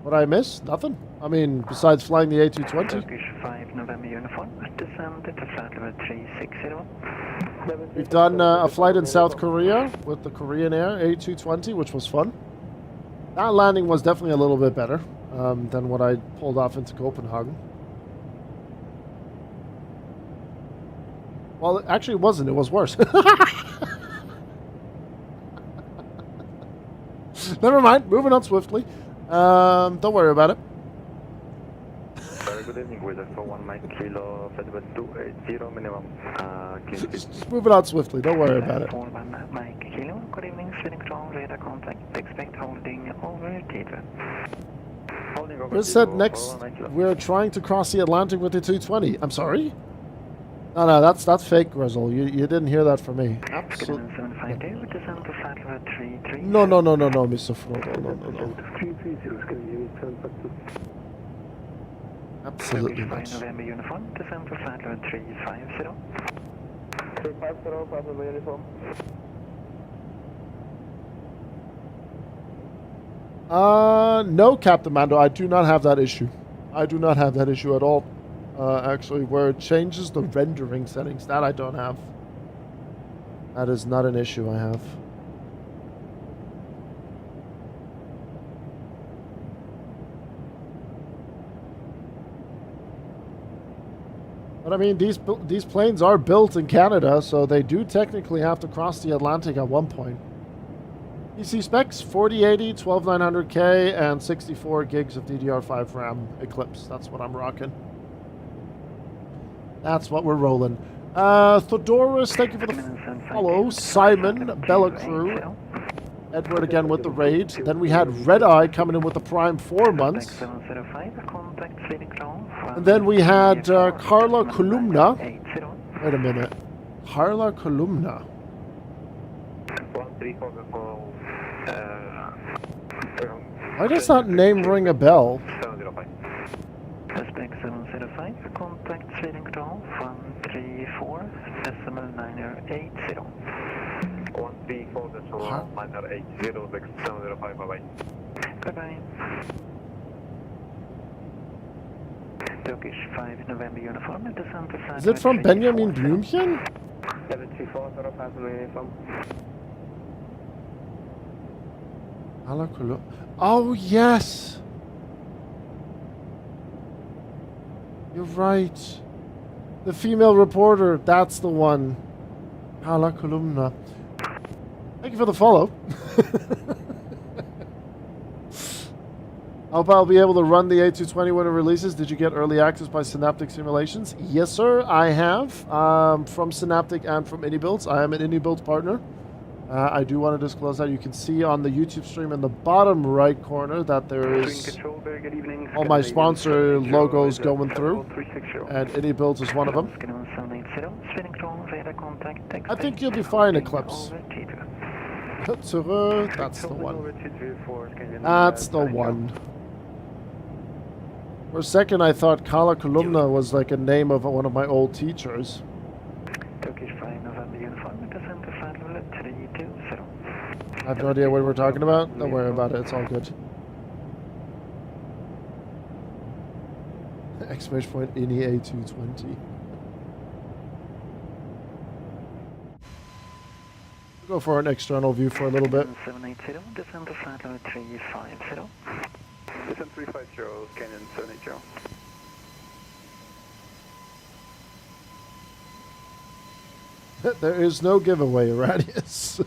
What I miss? Nothing. I mean, besides flying the A220. Turkish 5 November uniform, descend to flight level 360. We've done a flight in South Korea with the Korean Air A220, which was fun. That landing was definitely a little bit better than what I pulled off into Copenhagen. Well, actually it wasn't. It was worse. Never mind. Moving on swiftly. Don't worry about it. Very good evening, weather for 1 Mike Kilo, Fedwell 280 minimum. Just moving on swiftly. Don't worry about it. 4 Mike Kilo, good evening, speeding control, radar contact, expect holding over Theatre. Chris said next we're trying to cross the Atlantic with the 220. I'm sorry? No, that's fake, Grizzle. You didn't hear that from me. Absolutely. No, Mr. Frodo. No. Absolutely not. November uniform, descend to flight level 350. 350, Papa uniform. No, Captain Mando, I do not have that issue. I do not have that issue at all. Actually, where it changes the rendering settings, that I don't have. That is not an issue I have. But I mean, these planes are built in Canada, so they do technically have to cross the Atlantic at one point. PC specs, 4080, 12900K, and 64 gigs of DDR5 RAM Eclipse. That's what I'm rocking. That's what we're rolling. Theodorus, thank you for the follow. Simon, Bella Crew. Edward again with the raid. Then we had Red Eye coming in with the Prime 4 months. And then we had Carla Columna. Wait a minute. Carla Columna. Why does that name ring a bell? Suspect 705, contact speeding control 134.980. 134.980, bye-bye. Goodbye. Turkish 5 November uniform, descend to flight. Is it from Benjamin Blümchen? 734, passenger uniform. Oh, yes. You're right. The female reporter, that's the one. Kala Kolumna. Thank you for the follow. I hope I'll be able to run the A220 when it releases. Did you get early access by Synaptic Simulations? Yes, sir, I have. From Synaptic and from iniBuilds. I am an iniBuilds partner. I do want to disclose that. You can see on the YouTube stream in the bottom right corner that there is all my sponsor logos going through. And iniBuilds is one of them. I think you'll be fine, Eclipse. That's the one. That's the one. For a second, I thought Kala Kolumna was like a name of one of my old teachers. I have no idea what we're talking about. Don't worry about it. It's all good. Exclamation point, ini A220. Go for an external view for a little bit. 780, descend to flight level 350. Descent 350, Canyon 780. There is no giveaway radius.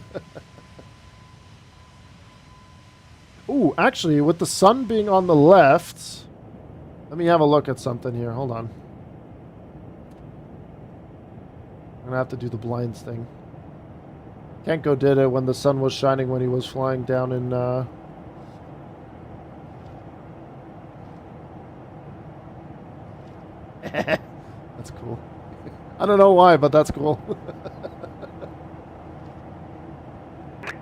Ooh, actually, with the sun being on the left, let me have a look at something here. Hold on. I'm gonna have to do the blinds thing. Kenko did it when the sun was shining when he was flying down in That's cool. I don't know why, but that's cool.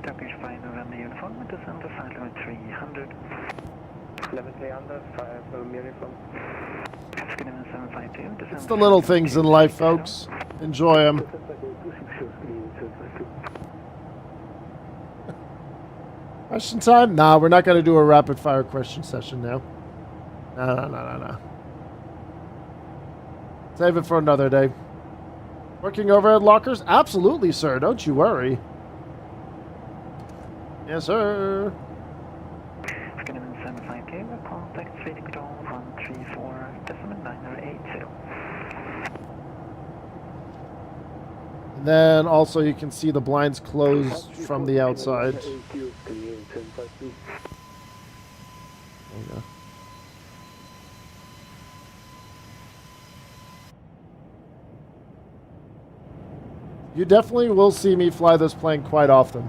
Turkish 5 November uniform, descend to flight level 300. Level 300, 5 uniform. It's the little things in life, folks. Enjoy them. Question time? Nah, we're not going to do a rapid fire question session now. No. Save it for another day. Working overhead lockers? Absolutely, sir. Don't you worry. Yes, sir. Contact 3 control 134.980. And then also you can see the blinds closed from the outside. There you go. You definitely will see me fly this plane quite often.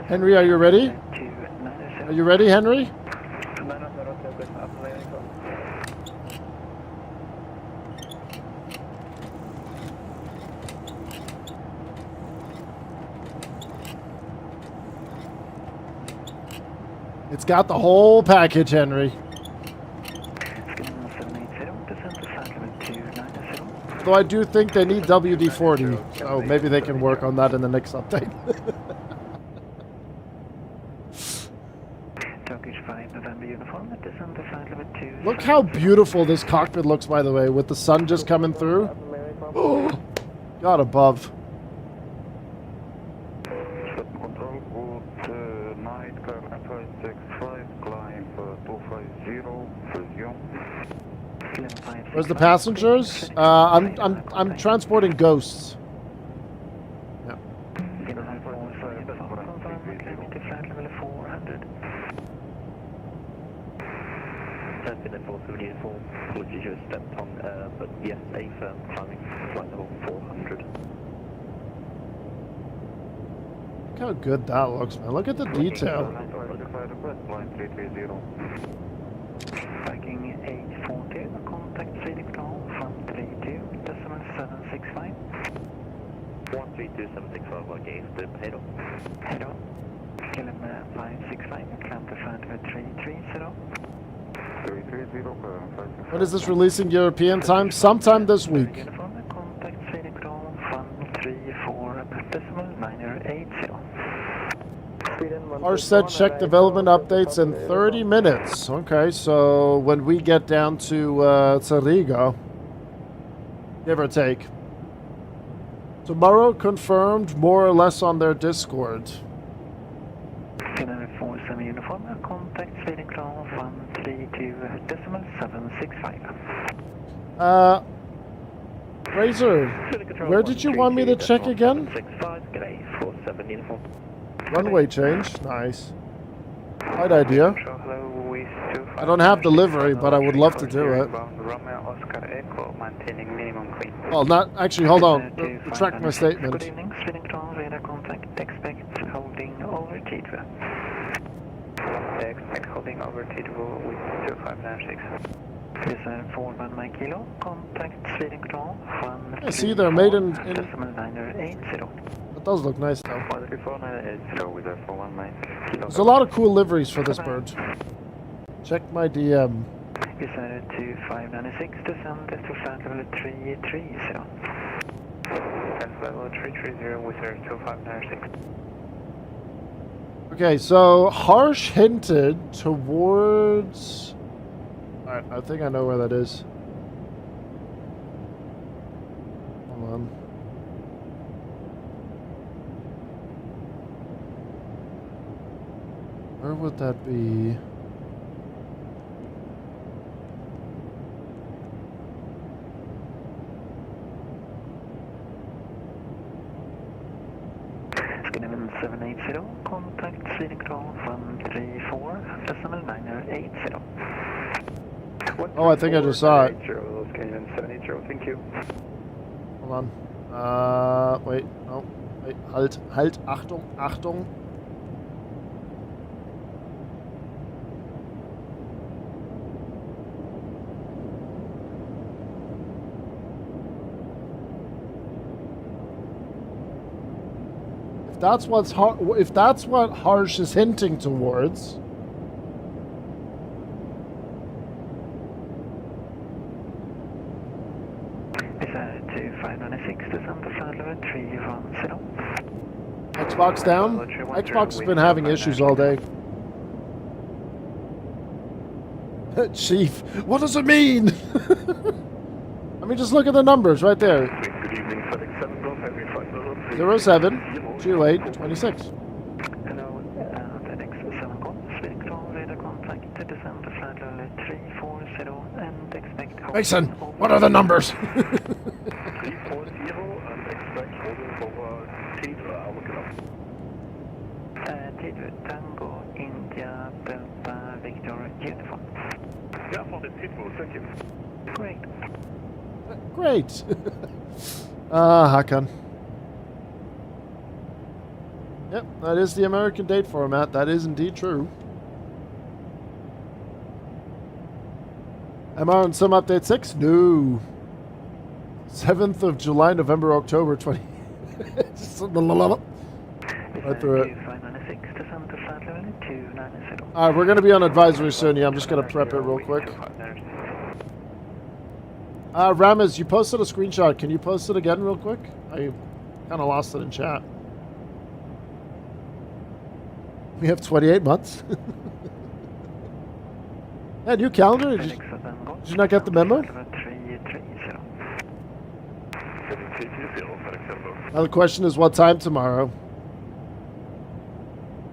Henry, are you ready? Are you ready, Henry? It's got the whole package, Henry. Though I do think they need WD-40, so maybe they can work on that in the next update. Look how beautiful this cockpit looks, by the way, with the sun just coming through. Oh, God above. Where's the passengers? I'm transporting ghosts. Yeah. But yes, A firm climbing flight level 400. Look how good that looks, man. Look at the detail. Viking 840, contact 3 control from 32.765. 132.765, Viking, head on. Head on. Kilometer 565, climb to flight level 330. When is this releasing European time? Sometime this week. Uniform, contact 3 control from 34.980. Harsh said check development updates in 30 minutes. Okay, so when we get down to Riga, give or take. Tomorrow confirmed more or less on their Discord. Uniform, contact Sweden Crown 132.765. Razor, where did you want me to check again? Runway change, nice. Right idea. I don't have delivery, but I would love to do it. Well, not actually. Hold on. Retract my statement. Good evening, Sweden Crown radar contact. Expect holding over Tidvo. Expect holding over Tidvo with 2596. Is a 41 kilo. Contact Sweden Crown 1. Yeah, see, they're made in. .980. It does look nice though. 134.980 with a 41 kilo. There's a lot of cool liveries for this bird. Check my DM. Decided to 596 descend to flight level 330. Flight level 330 with 2596. Okay, so Harsh hinted towards. Alright, I think I know where that is. Hold on. Where would that be? Skinnerman 780, contact Sweden Crown 134.980. Oh, I think I just saw it. Skinnerman 780, thank you. Hold on. Wait, no. Wait, halt, Achtung, Achtung. If that's what Harsh is hinting towards. Xbox down? Xbox has been having issues all day. Chief, what does it mean? I mean, just look at the numbers right there. 07 28 26. Hello, the next 7 call, Sweden Crown radar contact to descend to flight level 340 and expect holding. Mason, what are the numbers? 340 and expect holding over Tidvo, Tidvo, Tango, India, Delta, Victor, Uniform. Yeah, for the Tidvo, thank you. Great. Great. Hakan. Yep, that is the American date format. That is indeed true. Am I on some update 6? No. 7th of July, November, October 20. Right through it. Alright, we're going to be on advisory soon. Yeah, I'm just going to prep it real quick. Ramez, you posted a screenshot. Can you post it again real quick? I kind of lost it in chat. We have 28 months. Yeah, new calendar? Did you not get the memo? Now the question is what time tomorrow?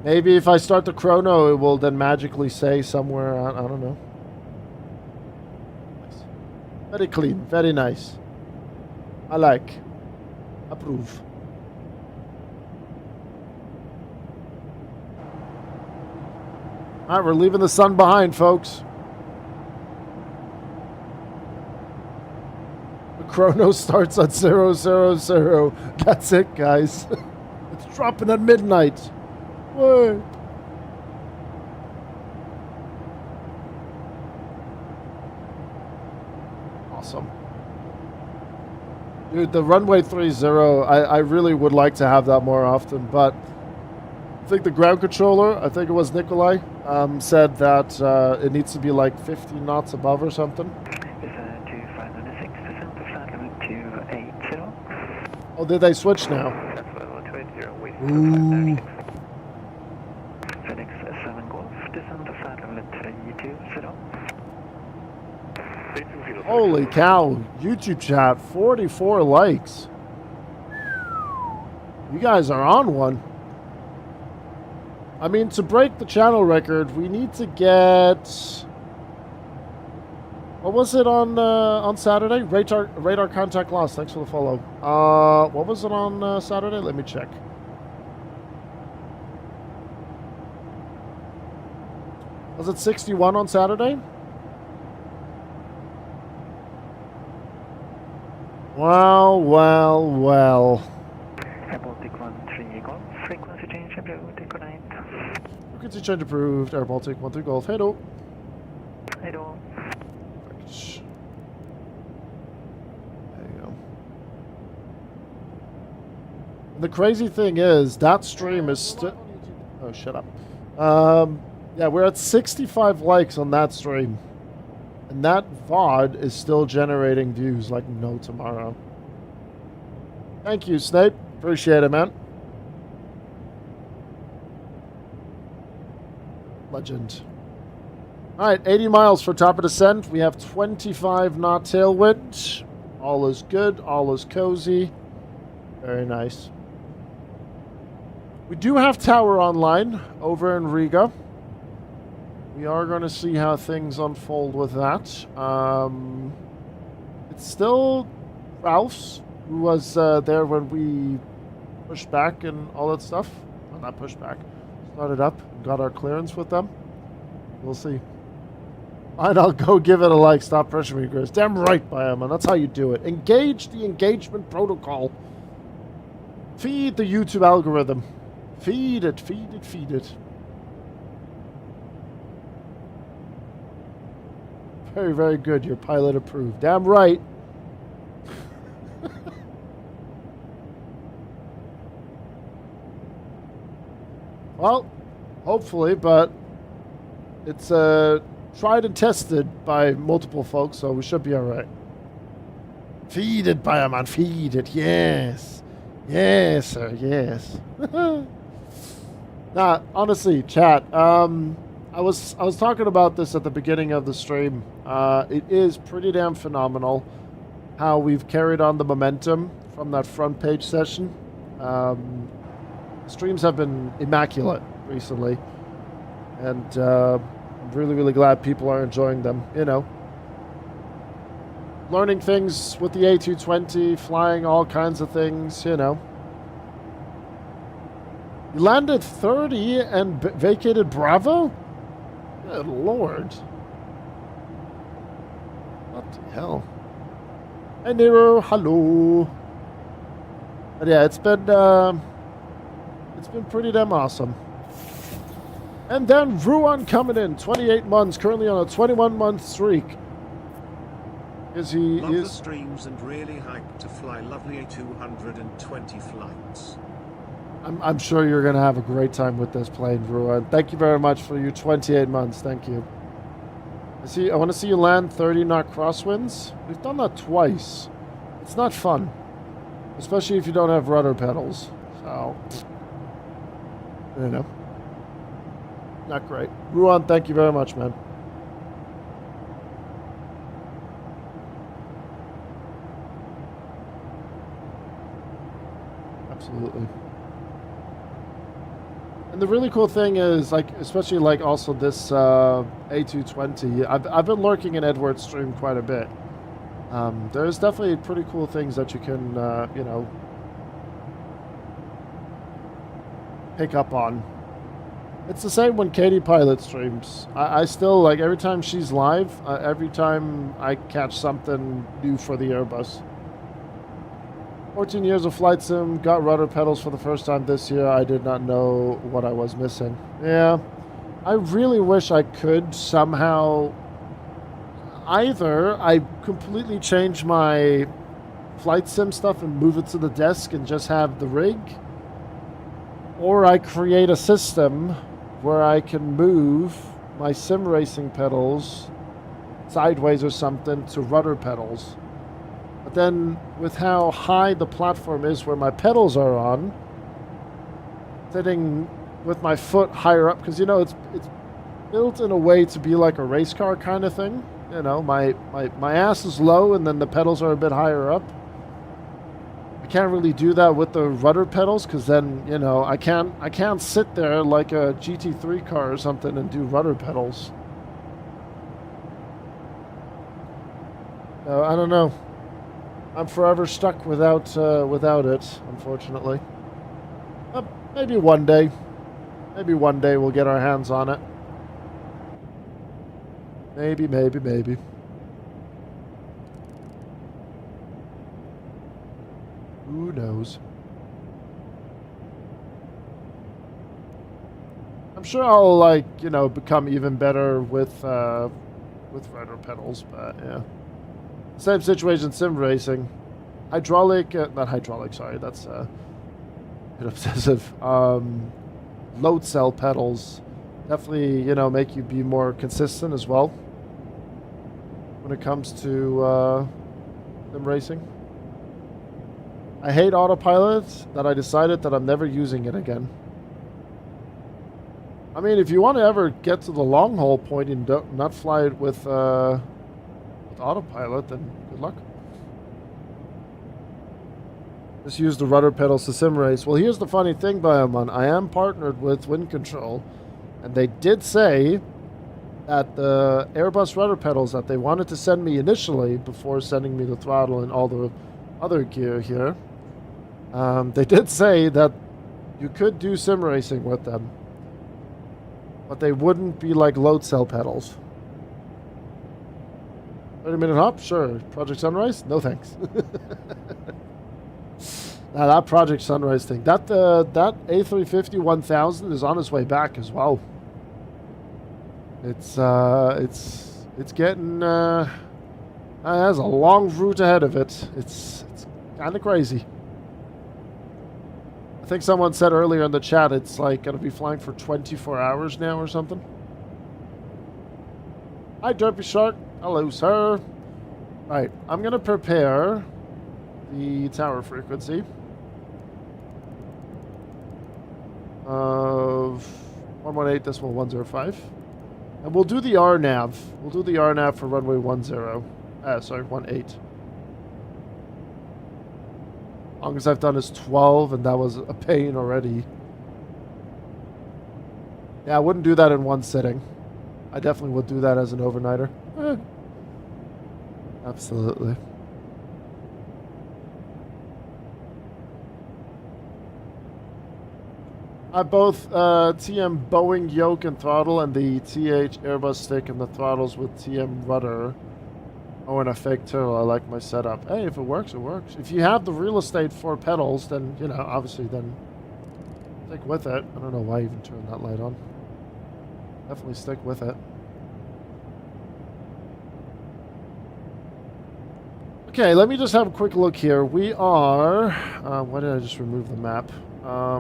Maybe if I start the chrono, it will then magically say somewhere, I don't know. Nice. Very clean, very nice. I like. Approve. Alright, we're leaving the sun behind, folks. The chrono starts at 000. That's it, guys. It's dropping at midnight. Whoa. Awesome. Dude, the runway 30, I really would like to have that more often, but I think the ground controller, I think it was Nikolai, said that it needs to be like 50 knots above or something. Oh, did they switch now? Ooh. Holy cow. YouTube chat, 44 likes. You guys are on one. I mean, to break the channel record, we need to get... What was it on Saturday? Radar contact lost. Thanks for the follow. What was it on Saturday? Let me check. Was it 61 on Saturday? Well, well, well. Baltic 13 Golf, frequency change approved, good night. Frequency change approved, Air Baltic 13 Golf. Hello. Hello. There you go. The crazy thing is, that stream is still... Oh, shut up. Yeah, we're at 65 likes on that stream. And that VOD is still generating views like no tomorrow. Thank you, Snape. Appreciate it, man. Legend. Alright, 80 miles for top of descent. We have 25 knot tailwind. All is good. All is cozy. Very nice. We do have tower online over in Riga. We are going to see how things unfold with that. It's still Ralph's, who was there when we pushed back and all that stuff. Well, not pushed back. Started up, got our clearance with them. We'll see. And I'll go give it a like. Stop pressuring me, Chris. Damn right, man. That's how you do it. Engage the engagement protocol. Feed the YouTube algorithm. Feed it, feed it, feed it. Very, very good. Your pilot approved. Damn right. Well, hopefully, but it's tried and tested by multiple folks, so we should be all right. Feed it, man. Feed it. Yes. Yes, sir. Yes. Nah, honestly, chat. I was talking about this at the beginning of the stream. It is pretty damn phenomenal how we've carried on the momentum from that front page session. Streams have been immaculate recently, and I'm really, really glad people are enjoying them. You know, learning things with the A220, flying all kinds of things. You know, you landed 30 and vacated Bravo. Good Lord. What the hell? Hey Nero, hello. But yeah, it's been pretty damn awesome. And then Ruan coming in, 28 months, currently on a 21-month streak. Love the streams and really hyped to fly lovely A220 flights. I'm sure you're going to have a great time with this plane, Ruan. Thank you very much for your 28 months. Thank you. I want to see you land 30 knot crosswinds. We've done that twice. It's not fun, especially if you don't have rudder pedals. So, you know, not great. Ruan, thank you very much, man. Absolutely. And the really cool thing is, like, especially like also this A220, I've been lurking in Edward's stream quite a bit. There's definitely pretty cool things that you can, you know, pick up on. It's the same when Katie Pilot streams. I still, like, every time she's live, every time I catch something new for the Airbus. 14 years of flight sim, got rudder pedals for the first time this year. I did not know what I was missing. Yeah, I really wish I could somehow... Either I completely change my flight sim stuff and move it to the desk and just have the rig, or I create a system where I can move my sim racing pedals sideways or something to rudder pedals. But then, with how high the platform is where my pedals are on, sitting with my foot higher up, because, you know, it's built in a way to be like a race car kind of thing. you know, my ass is low and then the pedals are a bit higher up. I can't really do that with the rudder pedals because then, you know, I can't sit there like a GT3 car or something and do rudder pedals. I don't know. I'm forever stuck without it, unfortunately. Maybe one day. Maybe one day we'll get our hands on it. Maybe. Who knows? I'm sure I'll, like, you know, become even better with rudder pedals, but yeah. Same situation, sim racing. Hydraulic, not hydraulic, sorry, that's a bit obsessive. Load cell pedals definitely, you know, make you be more consistent as well when it comes to sim racing. I hate autopilot that I decided that I'm never using it again. I mean, if you want to ever get to the long haul point and not fly it with autopilot, then good luck. Just use the rudder pedals to sim race. Well, here's the funny thing, Bioman. I am partnered with Wind Control, and they did say that the Airbus rudder pedals that they wanted to send me initially before sending me the throttle and all the other gear here, they did say that you could do sim racing with them, but they wouldn't be like load cell pedals. 30-minute hop? Sure. Project Sunrise? No thanks. Now that Project Sunrise thing, that A350 1000 is on its way back as well. It's getting it has a long route ahead of it. It's kind of crazy. I think someone said earlier in the chat it's like gonna be flying for 24 hours now or something. Hi Derpy Shark. Hello sir. Right, I'm gonna prepare the tower frequency of 118.105. And we'll do the RNAV. We'll do the RNAV for runway 18. As longest I've done is 12, and that was a pain already. Yeah, I wouldn't do that in one sitting. I definitely would do that as an overnighter. Absolutely. I both TM Boeing yoke and throttle and the TH Airbus stick and the throttles with TM rudder. Oh, and a fake turtle. I like my setup. Hey, if it works, it works. If you have the real estate for pedals, then, you know, obviously then stick with it. I don't know why I even turned that light on. Definitely stick with it. Okay, let me just have a quick look here. We are... why did I just remove the map?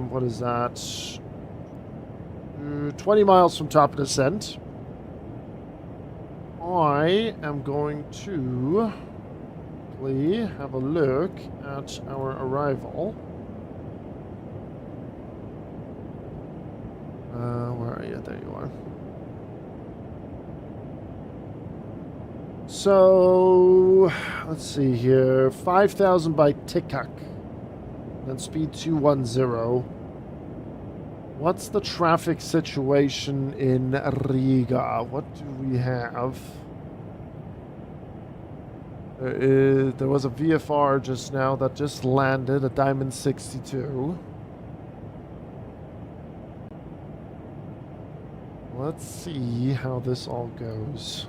What is that? 20 miles from top of descent. I am going to quickly have a look at our arrival. Where are you? There you are. So, let's see here. 5,000 by Tikak. Then speed 210. What's the traffic situation in Riga? What do we have? There was a VFR just now that just landed, a Diamond 62. Let's see how this all goes.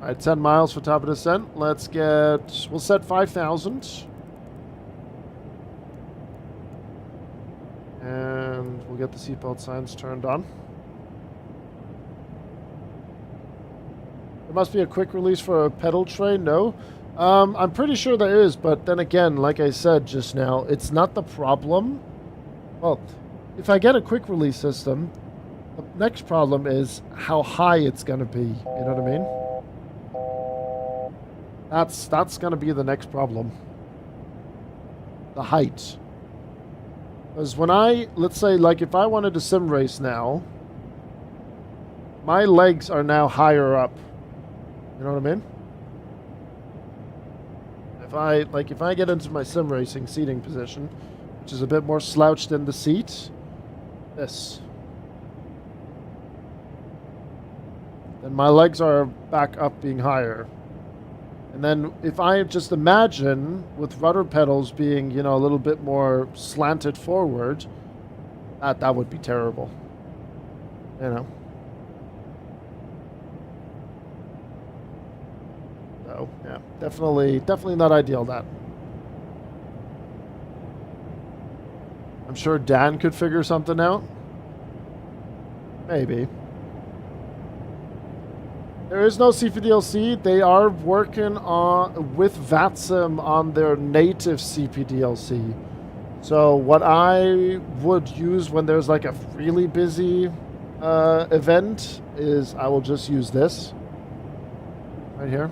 Alright, 10 miles for top of descent. Let's get... We'll set 5,000. And we'll get the seatbelt signs turned on. There must be a quick release for a pedal tray. No. I'm pretty sure there is, but then again, like I said just now, it's not the problem. Well, if I get a quick release system, the next problem is how high it's going to be. You know what I mean? That's going to be the next problem. The height. Because when let's say, like, if I wanted to sim race now, my legs are now higher up. You know what I mean? If I get into my sim racing seating position, which is a bit more slouched in the seat, then my legs are back up being higher. And then if I just imagine with rudder pedals being, a little bit more slanted forward, that would be terrible. So, yeah, definitely not ideal, that. I'm sure Dan could figure something out. Maybe. There is no CPDLC. They are working with VATSIM on their native CPDLC. So what I would use when there's like a really busy event is I will just use this right here.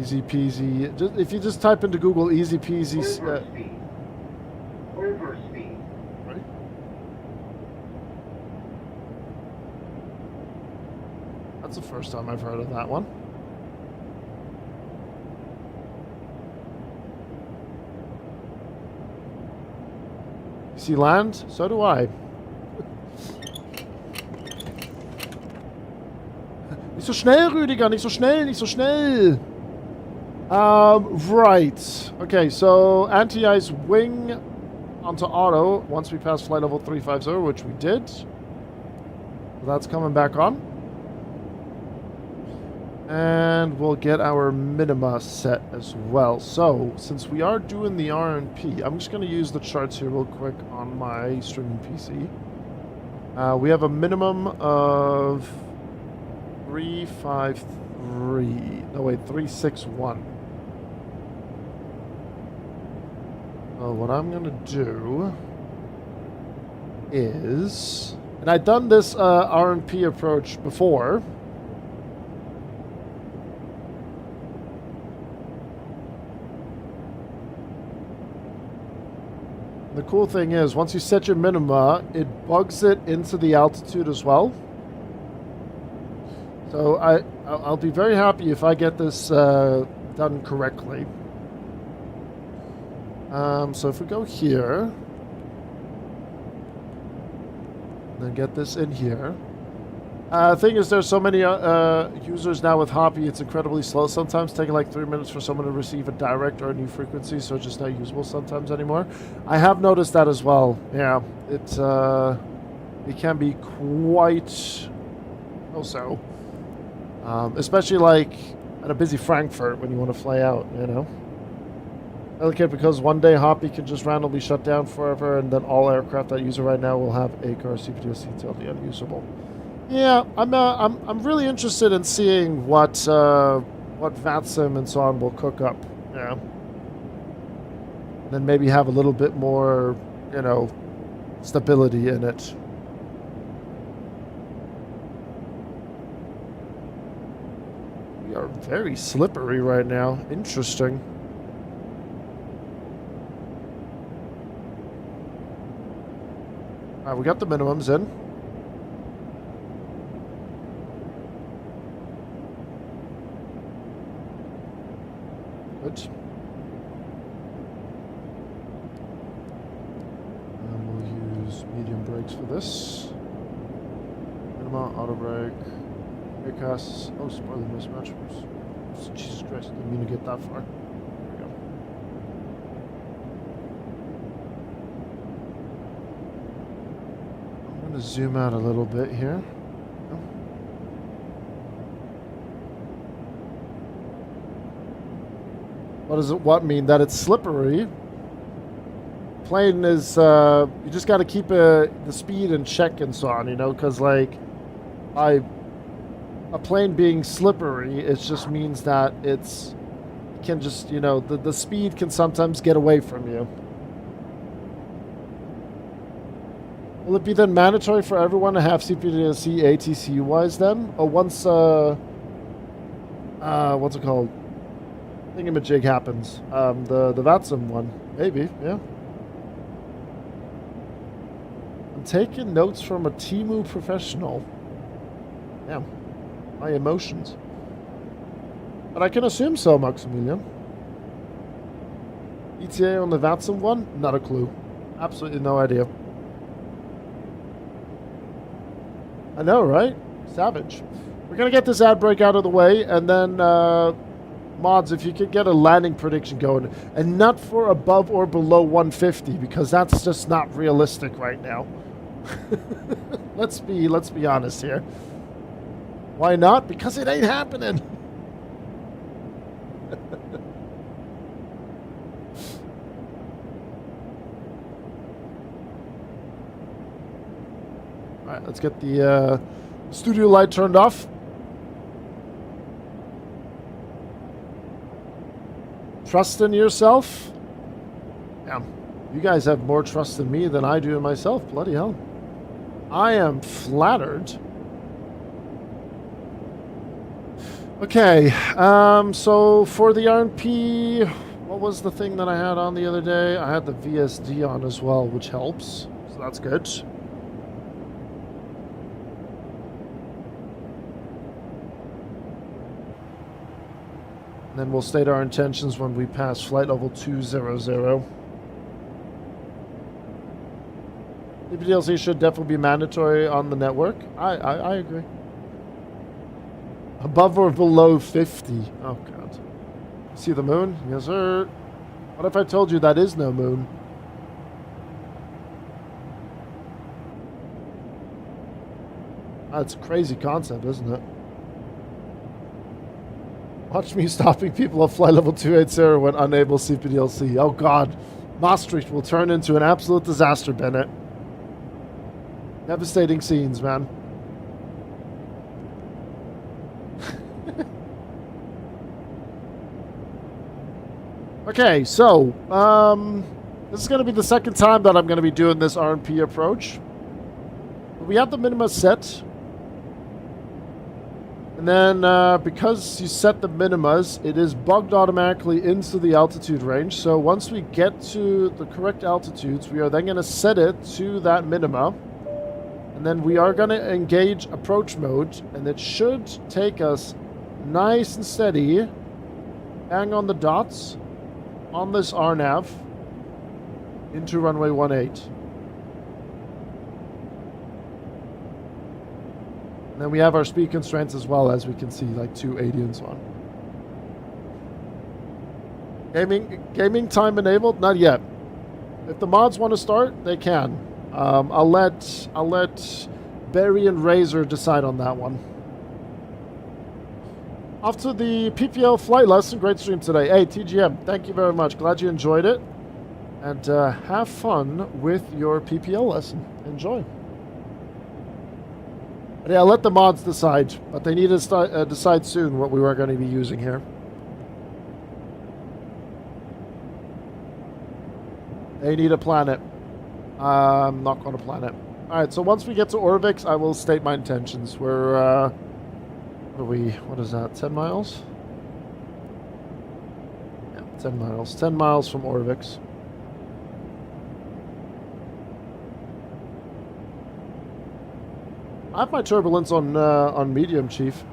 Easy peasy. If you just type into Google easy peasy. Overspeed. Right. That's the first time I've heard of that one. You see land? So do I. Nicht so schnell, Rüdiger. Nicht so schnell, nicht so schnell. Right. Okay, so anti-ice wing onto auto once we pass flight level 350, which we did. So that's coming back on. And we'll get our minima set as well. So, since we are doing the RNP, I'm just going to use the charts here real quick on my streaming PC. We have a minimum of 353. No, wait, 361. So what I'm going to do is... And I've done this RNP approach before. The cool thing is, once you set your minima, it bugs it into the altitude as well. So I'll be very happy if I get this done correctly. So if we go here, then get this in here. Thing is, there's so many users now with Hoppy, it's incredibly slow sometimes, taking like 3 minutes for someone to receive a direct or a new frequency, so it's just not usable sometimes anymore. I have noticed that as well. Yeah, it can be quite also, especially like at a busy Frankfurt when you want to fly out, I like it because one day Hoppy can just randomly shut down forever, and then all aircraft that use it right now will have ACAR CPDLC totally unusable. Yeah, I'm really interested in seeing what VATSIM and so on will cook up. Yeah. And then maybe have a little bit more, stability in it. We are very slippery right now. Interesting. All right, we got the minimums in. Good. And we'll use medium brakes for this. Minima, auto brake, ACAS. Oh, spoiler mismatch. Oops. Jesus Christ, didn't mean to get that far. There we go. I'm going to zoom out a little bit here. What does it mean? That it's slippery. Plane is, you just got to keep the speed in check and so on, because a plane being slippery, it just means that it can just, the speed can sometimes get away from you. Will it be then mandatory for everyone to have CPDLC ATC-wise then? Or once, what's it called? Thingamajig happens. The VATSIM one. Maybe, yeah. I'm I'm taking notes from a Timu professional. Damn. My emotions. But I can assume so, Maximilian. ETA on the Vatson one? Not a clue. Absolutely no idea. I know, right? Savage. We're going to get this ad break out of the way, and then, mods, if you could get a landing prediction going, and not for above or below 150, because that's just not realistic right now. Let's be honest here. Why not? Because it ain't happening. All right, let's get the studio light turned off. Trust in yourself? Damn, you guys have more trust in me than I do in myself. Bloody hell. I am flattered. Okay, so for the RNP, what was the thing that I had on the other day? I had the VSD on as well, which helps. So that's good. And then we'll state our intentions when we pass flight level 200. DPDLC should definitely be mandatory on the network. I agree. Above or below 50. Oh, God. See the moon? Yes, sir. What if I told you that is no moon? That's a crazy concept, isn't it? Watch me stopping people at flight level 280 when unable CPDLC. Oh, God. Maastricht will turn into an absolute disaster, Bennett. Devastating scenes, man. Okay, so, this is going to be the second time that I'm going to be doing this RNP approach. We have the minima set. And then, because you set the minimas, it is bugged automatically into the altitude range. So once we get to the correct altitudes, we are then going to set it to that minima. And then we are going to engage approach mode. And it should take us nice and steady, bang on the dots, on this RNAV, into runway 18. And then we have our speed constraints as well, as we can see, like 280 and so on. Gaming time enabled? Not yet. If the mods want to start, they can. I'll let Barry and Razor decide on that one. Off to the PPL flight lesson. Great stream today. Hey, TGM, thank you very much. Glad you enjoyed it. And have fun with your PPL lesson. Enjoy. But yeah, let the mods decide. But they need to decide soon what we were going to be using here. They need a planet. I'm not going to plan it. Alright, so once we get to Orvix, I will state my intentions. We're, what is that, 10 miles? Yeah, 10 miles. 10 miles from Orvix. I have my turbulence on medium, Chief.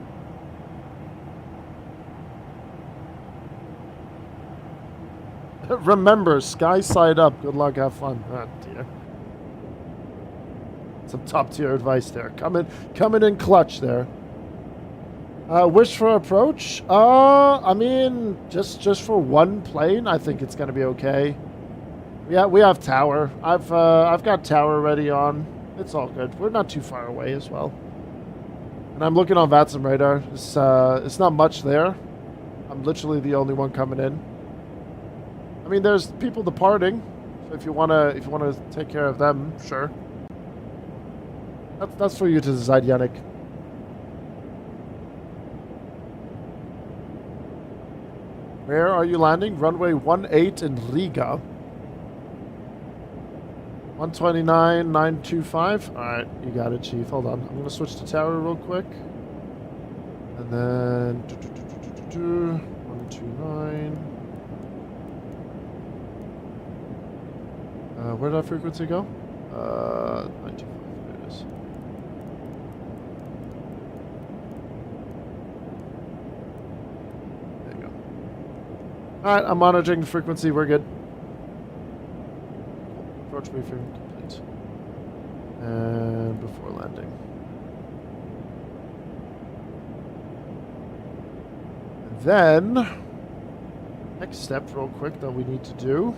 Remember, sky side up. Good luck, have fun. Oh, dear. Some top tier advice there. Coming in clutch there. Wish for approach? I mean, just for one plane, I think it's gonna be okay. Yeah, we have tower. I've got tower ready on. It's all good. We're not too far away as well. And I'm looking on VATSIM radar. It's not much there. I'm literally the only one coming in. I mean, there's people departing. So if you wanna take care of them, sure. That's for you to decide, Yannick. Where are you landing? Runway 18 in Riga. 129.925. Alright, you got it, Chief. Hold on. I'm going to switch to tower real quick. And then 129. Where did that frequency go? 925, there it is. There you go. Alright, I'm monitoring the frequency, we're good. Approach briefing complete. And before landing. And then, next step real quick that we need to do.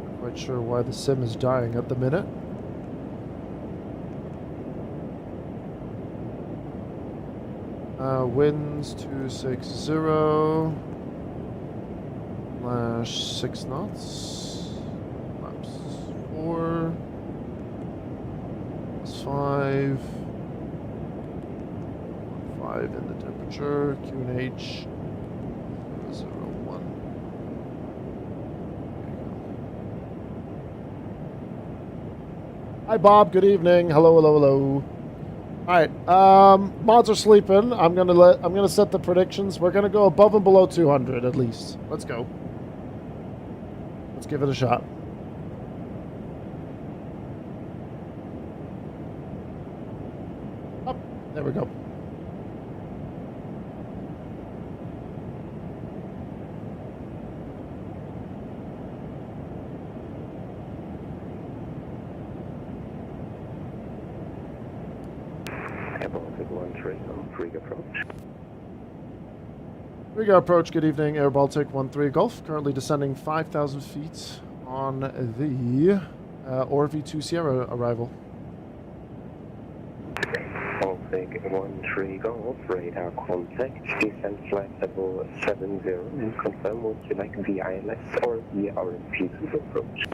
Not quite sure why the sim is dying at the minute. Winds 260 / 6 knots. Flaps 4 + 5. 5 in the temperature. QNH 001. Hi Bob, good evening. Hello, hello, hello. Alright, mods are sleeping. I'm gonna set the predictions. We're gonna go above and below 200 at least. Let's go. Let's give it a shot. Up, there we go. Frigga approach. Frigga approach, good evening, Air Baltic 13 Golf. Currently descending 5,000 feet on the ORV2 Sierra arrival. Baltic 13 Golf, radar contact, descent flight level 70, and confirm would you like the ILS or the RNP approach?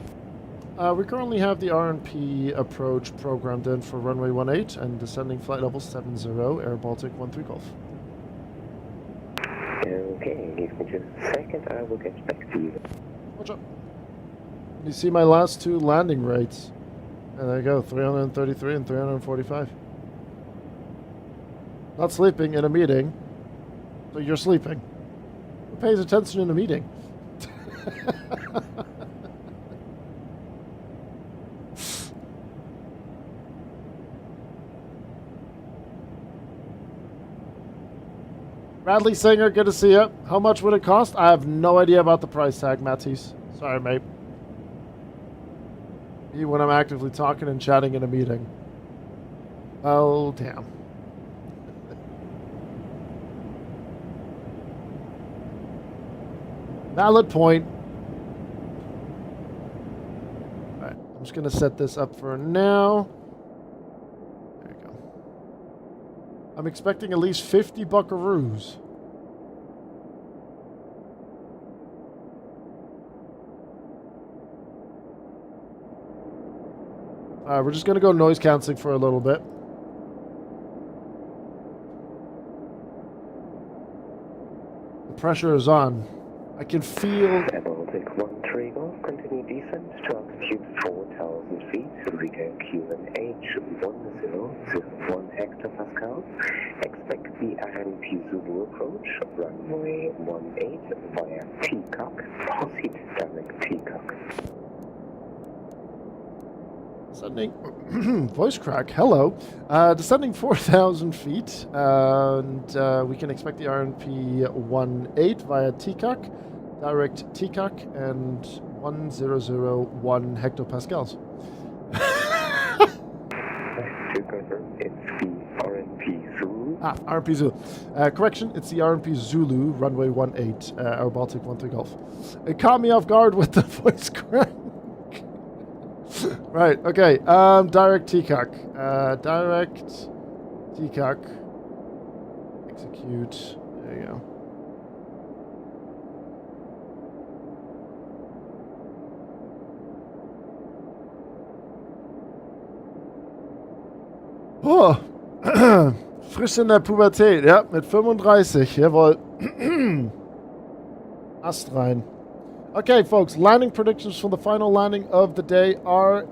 We currently have the RNP approach programmed in for runway 18 and descending flight level 70, Air Baltic 13 Golf. Okay, give me just a second, I will get back to you. Watch up. You see my last two landing rates. And there you go, 333 and 345. Not sleeping in a meeting, so you're sleeping. Who pays attention in a meeting? Bradley Singer, good to see you. How much would it cost? I have no idea about the price tag, Matisse. Sorry, mate. Me when I'm actively talking and chatting in a meeting. Oh, damn. Valid point. Alright, I'm just going to set this up for now. There you go. I'm expecting at least 50 buckaroos. Alright, we're just going to go noise cancelling for a little bit. The pressure is on. I can feel... Baltic 13 Golf, continue descent to altitude 4,000 feet, Riga QNH 1001 hectopascal. Expect the RNP Zulu approach, runway 18 via Peacock, proceed direct Peacock. Descending... voice crack, hello. Descending 4,000 feet, and we can expect the RNP 18 via Peacock. Direct TCOC and 1001 hectopascals. To confirm, it's the RNP Zulu. RNP Zulu. Correction, it's the RNP Zulu, runway 18, Air Baltic 13 Golf. It caught me off guard with the voice crack. Right, okay. Direct TCOC. Direct TCOC. Execute. There you go. Oh, frisch in der Pubertät, ja, mit 35, jawohl. Ast rein. Okay, folks, landing predictions for the final landing of the day are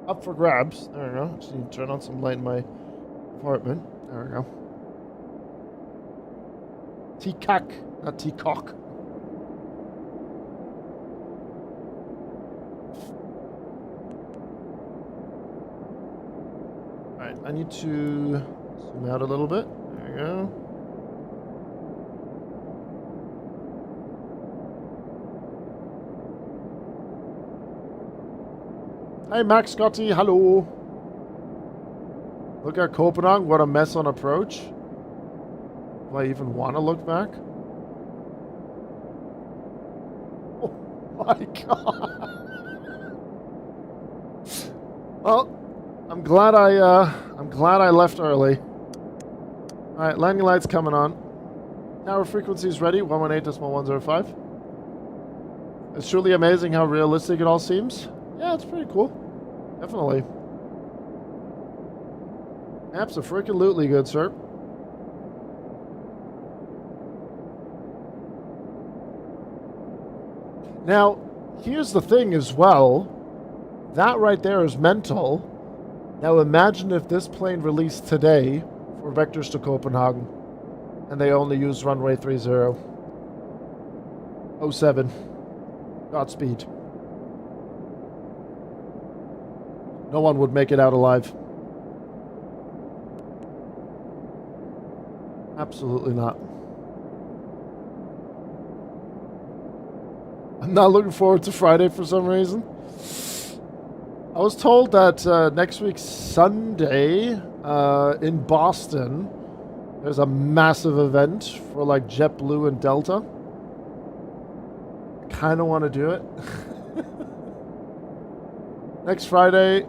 up for grabs. There we go. Just need to turn on some light in my apartment. There we go. T-cock, not T-cock. I need to zoom out a little bit. There we go. Hey, Max Scotty, hello. Look at Copenhagen, what a mess on approach. Do I even want to look back? Oh my god. Well, I'm glad I left early. Alright, landing lights coming on. Tower frequencies ready, 118.105. It's truly amazing how realistic it all seems. Yeah, it's pretty cool. Definitely. Abso-freaking-lutely good, sir. Now, here's the thing as well. That right there is mental. Now imagine if this plane released today for vectors to Copenhagen and they only use runway 30. 07. Godspeed. No one would make it out alive. Absolutely not. I'm not looking forward to Friday for some reason. I was told that next week, Sunday, in Boston, there's a massive event for like JetBlue and Delta. I kind of want to do it. Next Friday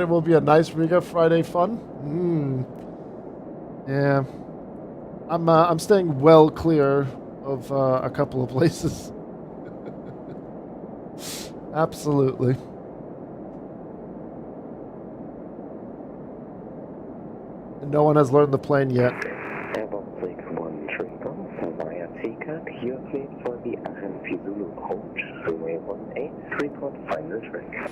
will be a nice Riga Friday fun. Yeah. I'm staying well clear of a couple of places. Absolutely. And no one has learned the plane yet. Airbus A220 via TCAT, here cleared for the RMP Zulu approach, runway 18, report final track.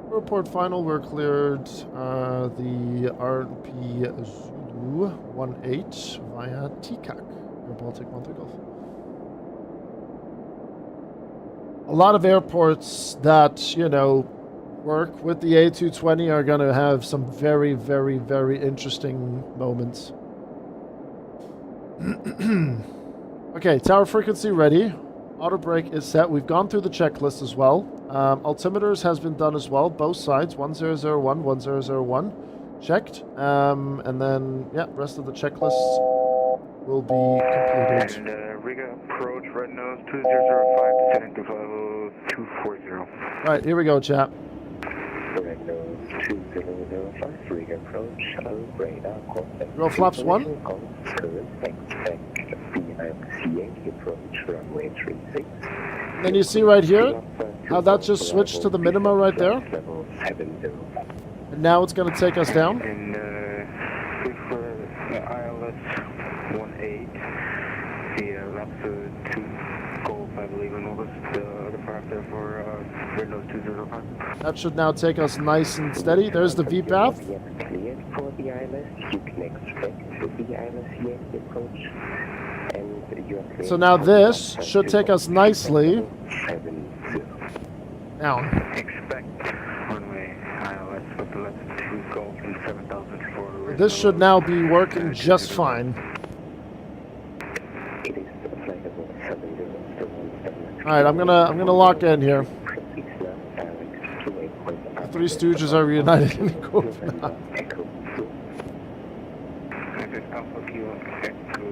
Report final, we're cleared the RMP Zulu 18 via TCAC, Air Baltic 1 Golf. A lot of airports that, you know, work with the A220 are going to have some very, very, very interesting moments. Okay, tower frequency ready. Auto brake is set. We've gone through the checklist as well. Altimeters has been done as well. Both sides, 1001, 1001. Checked. And then, yeah, rest of the checklists will be completed. And Riga approach red nose 2005, descending to level 240. Right, here we go, chap. Red nose 2005, Riga approach, radar contact. Roll flaps 1. Expect BIMCA approach, runway 36. Then you see right here how that just switched to the minima right there. Level 70. And now it's going to take us down. And for ILS 18, the laps 2 Golf, I believe, and what was the parameter for red nose 205? That should now take us nice and steady. There's the VPAF. Cleared for the ILS. You can expect the ILS here approach. So now this should take us nicely down. Expect runway ILS with the left 2 Golf and 7,000 for... This should now be working just fine. Alright, I'm gonna lock in here. The Three Stooges are reunited in Copenhagen. Alpha Kilo Echo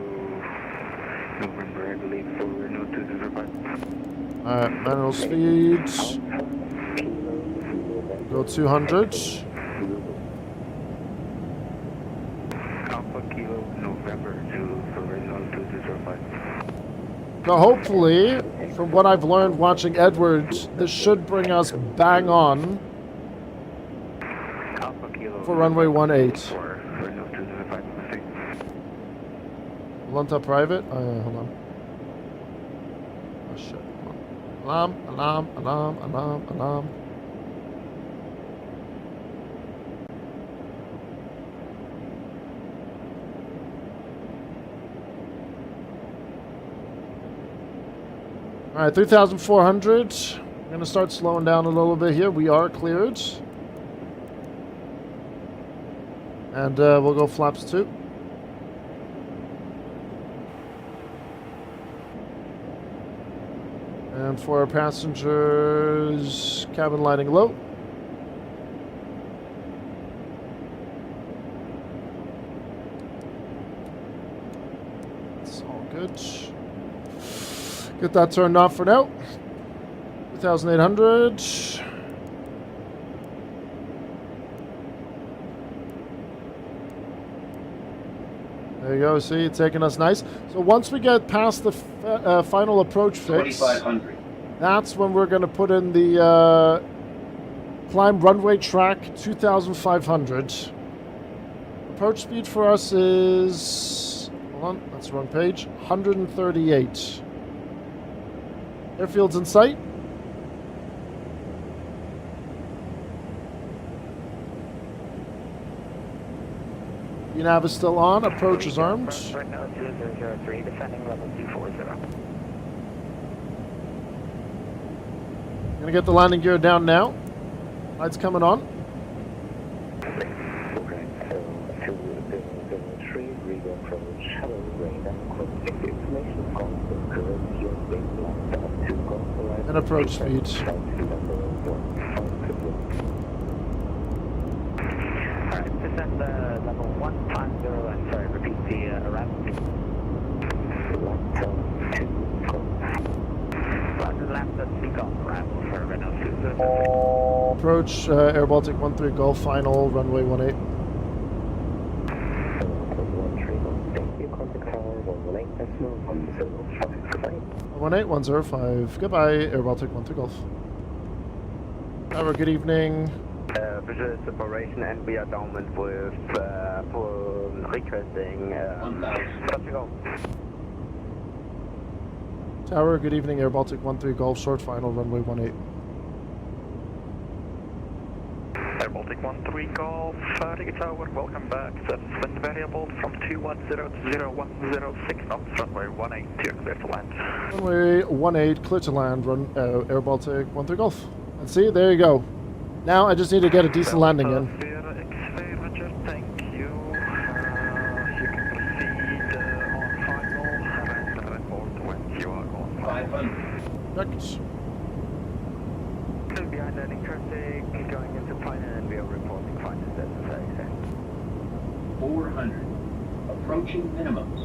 November, I believe, for no 205. Alright, manual speed. Go 200. Alpha Kilo November for no 205. So hopefully, from what I've learned watching Edward, this should bring us bang on for runway 18. Lunta private? Hold on. Oh shit. Hold on. Alarm. Alright, 3,400. I'm going to start slowing down a little bit here. We are cleared. And we'll go flaps 2. And for our passengers, cabin lighting low. It's all good. Get that turned off for now. 2,800. There you go. See, it's taking us nice. So once we get past the final approach fix, 2,500. that's when we're going to put in the climb runway track 2,500. Approach speed for us is, hold on, that's the wrong page, 138. Airfield's in sight. Nav is still on. Approach is armed. Right now, 2003, descending level 240. Gonna get the landing gear down now. Lights coming on. Okay, so 2003, Regal approach. Hello, radar. Contact information. Constant current, your baseline. Up to Golf. And approach speed. Alright, descend level 150 and sorry, repeat the arrival. 172, Golf. Roger, left at Seagull arrival for Renault 2. Approach Air Baltic 13 Golf, final runway 18. 118-105. Goodbye, Air Baltic 13 Golf. Have a good evening. Visual separation, and we are down with for requesting Portugal. Tower, good evening, Air Baltic 13 Golf, short final, runway 18. Air Baltic 13 Golf, Riga Tower, welcome back. That's wind variable from 210 to 0106 knots, runway 18, clear to land. Runway 18, clear to land, Air Baltic 13 Golf. And see, there you go. Now I just need to get a decent landing in. Thank you. You can proceed on final and report when you are on 500. Perfect. Still behind landing traffic, going into final, and we are reporting final status. 400. Approaching minimums.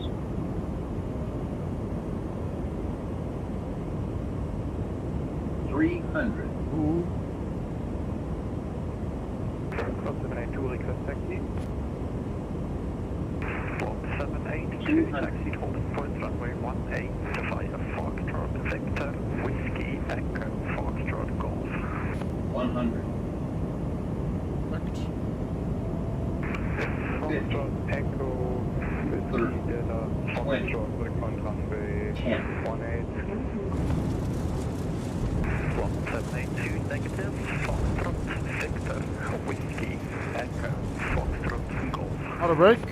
300. Ooh. 782 request taxi. 782 taxi holding point runway 18 to fire Foxtrot Victor Whiskey Echo Foxtrot Golf. 100. Foxtrot Echo Whiskey Delta Foxtrot Recon runway 18. 1782 negative Foxtrot Victor Whiskey Echo Foxtrot Golf. Auto brake.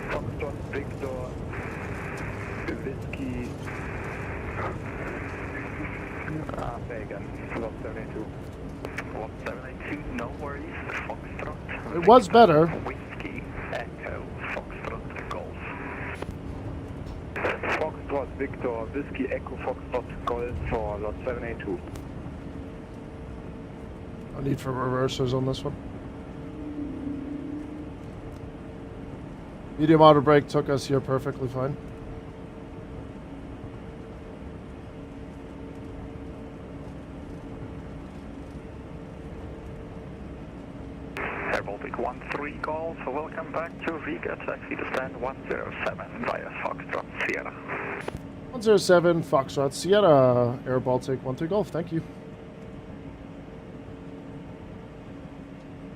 Foxtrot Victor Whiskey Vegan Lot 72. Lot 72, no worries. Foxtrot It was better. Whiskey Echo Foxtrot Golf. Foxtrot Victor Whiskey Echo Foxtrot Golf for Lot 782. No need for reversers on this one. Medium auto brake took us here perfectly fine. Air Baltic 13 Golf, welcome back to Riga, taxi to stand 107 via Foxtrot Sierra. 107 Foxtrot Sierra, Air Baltic 13 Golf, thank you.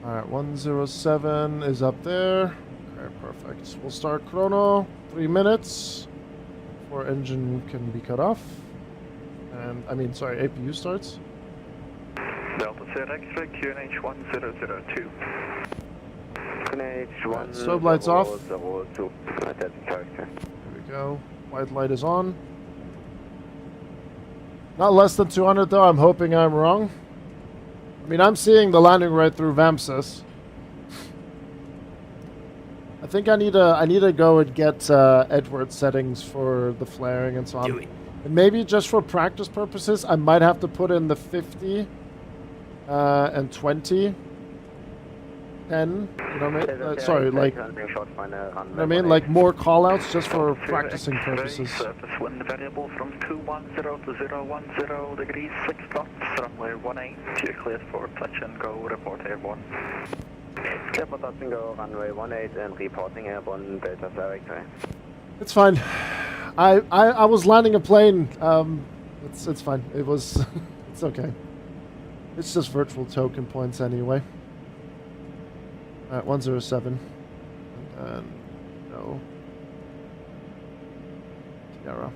Alright, 107 is up there. Okay, perfect. We'll start chrono, 3 minutes before engine can be cut off. And, sorry, APU starts. Delta Sierra X-ray, QNH 1002. QNH Strobe lights off. 1002. That's character. There we go. White light is on. Not less than 200 though, I'm hoping I'm wrong. I'm seeing the landing right through Vamsis. think I need to go and get Edward settings for the flaring and so on. Do it. And maybe just for practice purposes, I might have to put in the 50 and 20. 10, you know what I mean? Sorry, like, you know what I mean? Like more callouts just for practicing purposes. Surface wind variable from 210 to 010 degrees 6 knots, runway 18. You're cleared for touch and go, report airborne. Clear for touch and go, runway 18 and reporting airborne, Delta Sierra X-ray. It's fine. I was landing a plane. It's fine. It was, it's okay. It's just virtual token points anyway. Alright, 107. And then, no. Sierra.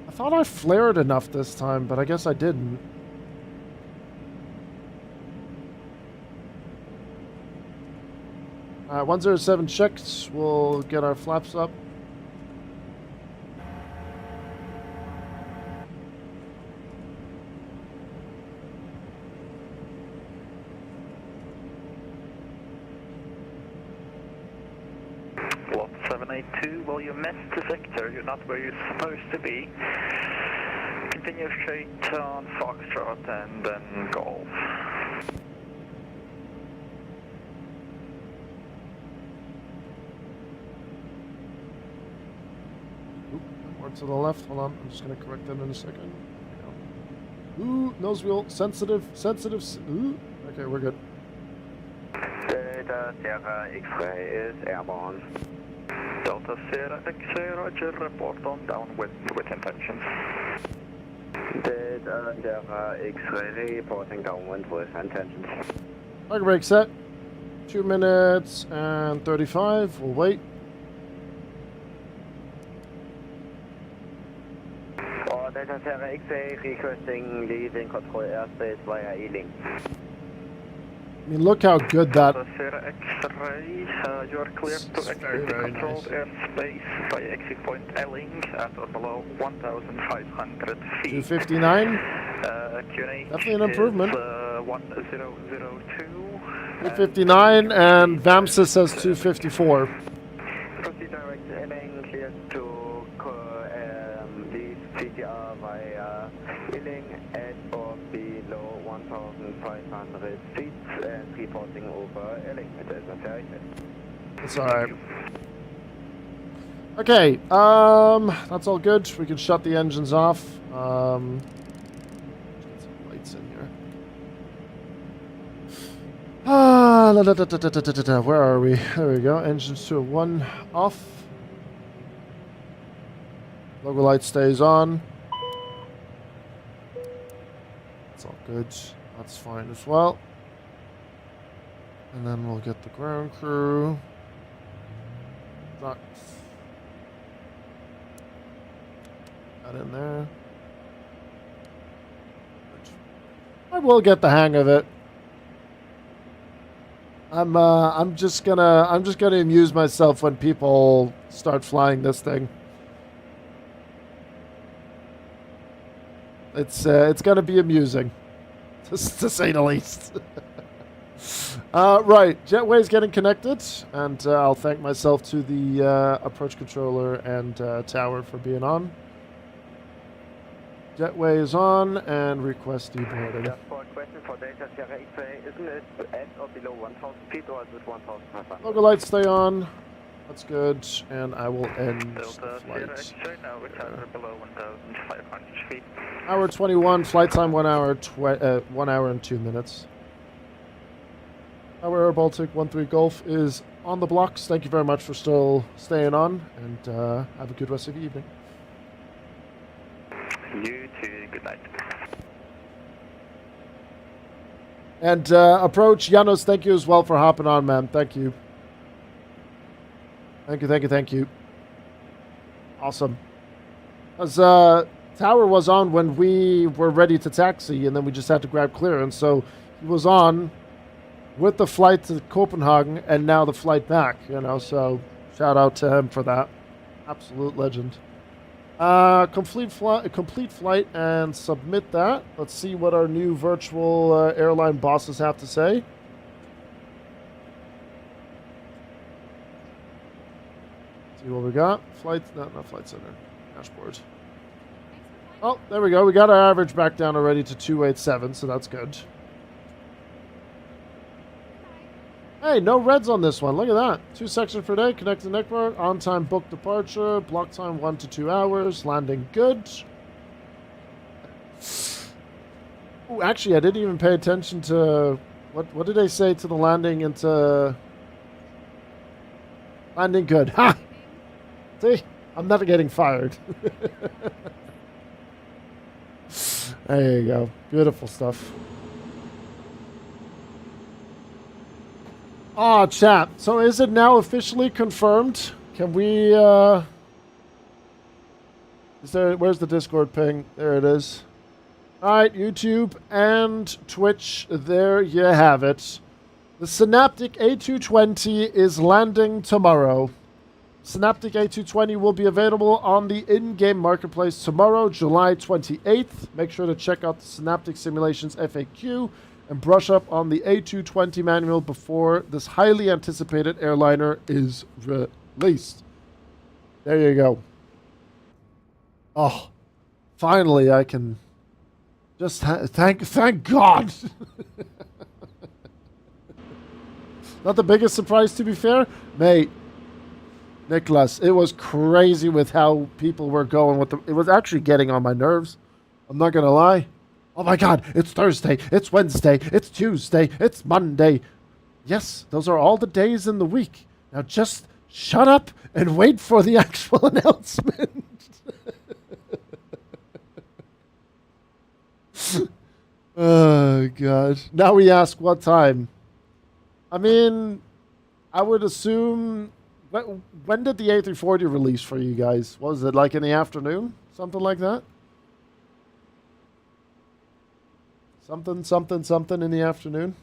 I thought I flared enough this time, but I guess I didn't. Alright, 107 checked. We'll get our flaps up. Lot 782, well you missed the sector, you're not where you're supposed to be. Continue straight on Foxtrot and then Golf. Oop, more to the left, hold on, I'm just going to correct that in a second. Ooh, nose wheel, sensitive, ooh, okay, we're good. Delta Sierra X-ray is airborne. Delta Sierra X-ray, roger, report on downwind with intentions. Delta Sierra X-ray reporting downwind with intentions. Target brake set. 2 minutes and 35, we'll wait. Delta Sierra X-ray requesting leaving control airspace via E-Link. I mean, look how good that... Delta Sierra X-ray, you are cleared to exit the controlled airspace by exit point Elling at or below 1,500 feet. 259. QNH Definitely an improvement. Is, 1002. 259 and VAMSA says 254. Proceed direct to Elling, cleared to leave CTR via Elling at or below 1,500 feet and reporting over Elling. It's alright. Okay, that's all good. We can shut the engines off. Let's get some lights in here. Where are we? There we go. Engines 2 and 1 off. Logo light stays on. That's all good. That's fine as well. And then we'll get the ground crew. Ducks. That in there. I will get the hang of it. I'm just gonna amuse myself when people start flying this thing. It's gonna be amusing, to say the least. Right, Jetway's getting connected, and I'll thank myself to the approach controller and tower for being on. Jetway is on, and request deboarding. Just for a question for Delta Sierra X-ray, isn't it at or below 1,000 feet or is it 1,500? Logo lights stay on. That's good, and I will end the flight. Now return below 1,500 feet. Hour 21, flight time 1 hour, 1 hour and 2 minutes. Our Air Baltic 13 Golf is on the blocks. Thank you very much for still staying on, and have a good rest of the evening. You too, good night. And approach, Janos, thank you as well for hopping on, man. Thank you. Thank you. Awesome. As tower was on when we were ready to taxi, and then we just had to grab clearance. So he was on with the flight to Copenhagen, and now the flight back. You know, so shout out to him for that. Absolute legend. Complete flight and submit that. Let's see what our new virtual airline bosses have to say. See what we got. Flights, no, not flight center. Dashboard. Oh, there we go. We got our average back down already to 287, so that's good. Hey, no reds on this one. Look at that. 2 sections per day. Connect to the network. On time book departure. Block time 1 to 2 hours. Landing good. Ooh, actually, I didn't even pay attention to... What did they say to the landing into... Landing good. Ha! See? I'm never getting fired. There you go. Beautiful stuff. Oh, chat. So is it now officially confirmed? Can we, where's the Discord ping? There it is. Alright, YouTube and Twitch, there you have it. The Synaptic A220 is landing tomorrow. Synaptic A220 will be available on the in-game marketplace tomorrow, July 28th. Make sure to check out the Synaptic Simulations FAQ and brush up on the A220 manual before this highly anticipated airliner is released. There you go. Oh, finally I can just thank God. Not the biggest surprise, to be fair, mate. Nicholas, it was crazy with how people were going with them. It was actually getting on my nerves. I'm not gonna lie. Oh my God, it's Thursday, it's Wednesday, it's Tuesday, it's Monday. Yes, those are all the days in the week. Now just shut up and wait for the actual announcement. Oh God. Now we ask what time. I mean, I would assume... When did the A340 release for you guys? Was it like in the afternoon? Something like that? Something in the afternoon?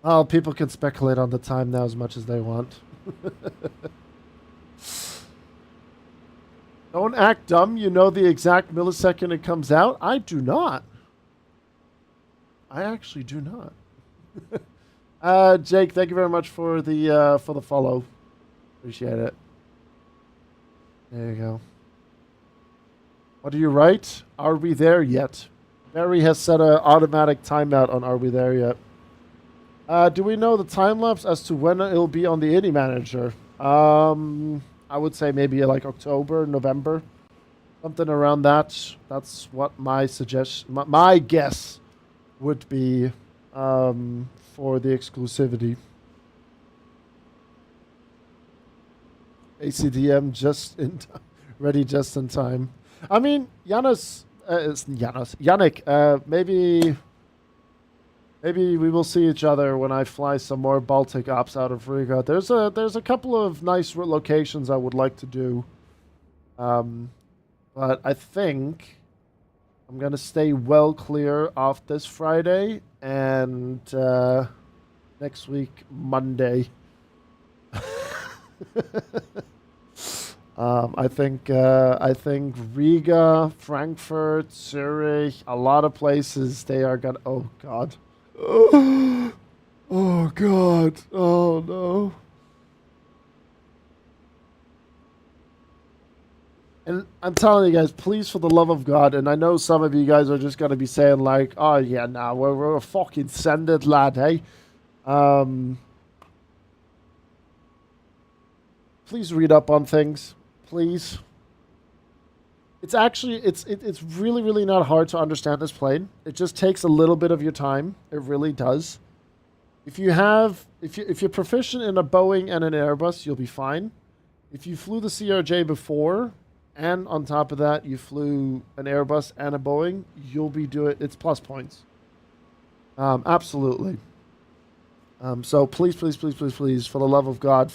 Oh, people can speculate on the time now as much as they want. Don't act dumb. You know the exact millisecond it comes out? I do not. I actually do not. Jake, thank you very much for the follow. Appreciate it. There you go. What do you write? Are we there yet? Mary has set an automatic timeout on Are We There Yet? Do we know the time lapse as to when it'll be on the ini manager? I would say maybe like October, November, something around that. That's what my suggestion, my guess would be for the exclusivity. ACDM just in ready just in time. I mean, Yannick, maybe we will see each other when I fly some more Baltic ops out of Riga. There's a couple of nice locations I would like to do, but I think I'm gonna stay well clear off this Friday and next week Monday. I think Riga, Frankfurt, Zurich, a lot of places they are gonna. Oh God. Oh God. Oh no. And I'm telling you guys, please, for the love of God, and I know some of you guys are just gonna be saying like, "Oh yeah, nah, we're a fucking send it, lad, hey." Please read up on things. Please. It's actually it's really not hard to understand this plane. It just takes a little bit of your time. It really does. If you're proficient in a Boeing and an Airbus, you'll be fine. If you flew the CRJ before, and on top of that you flew an Airbus and a Boeing, you'll be doing it's plus points. Absolutely. So please, for the love of God,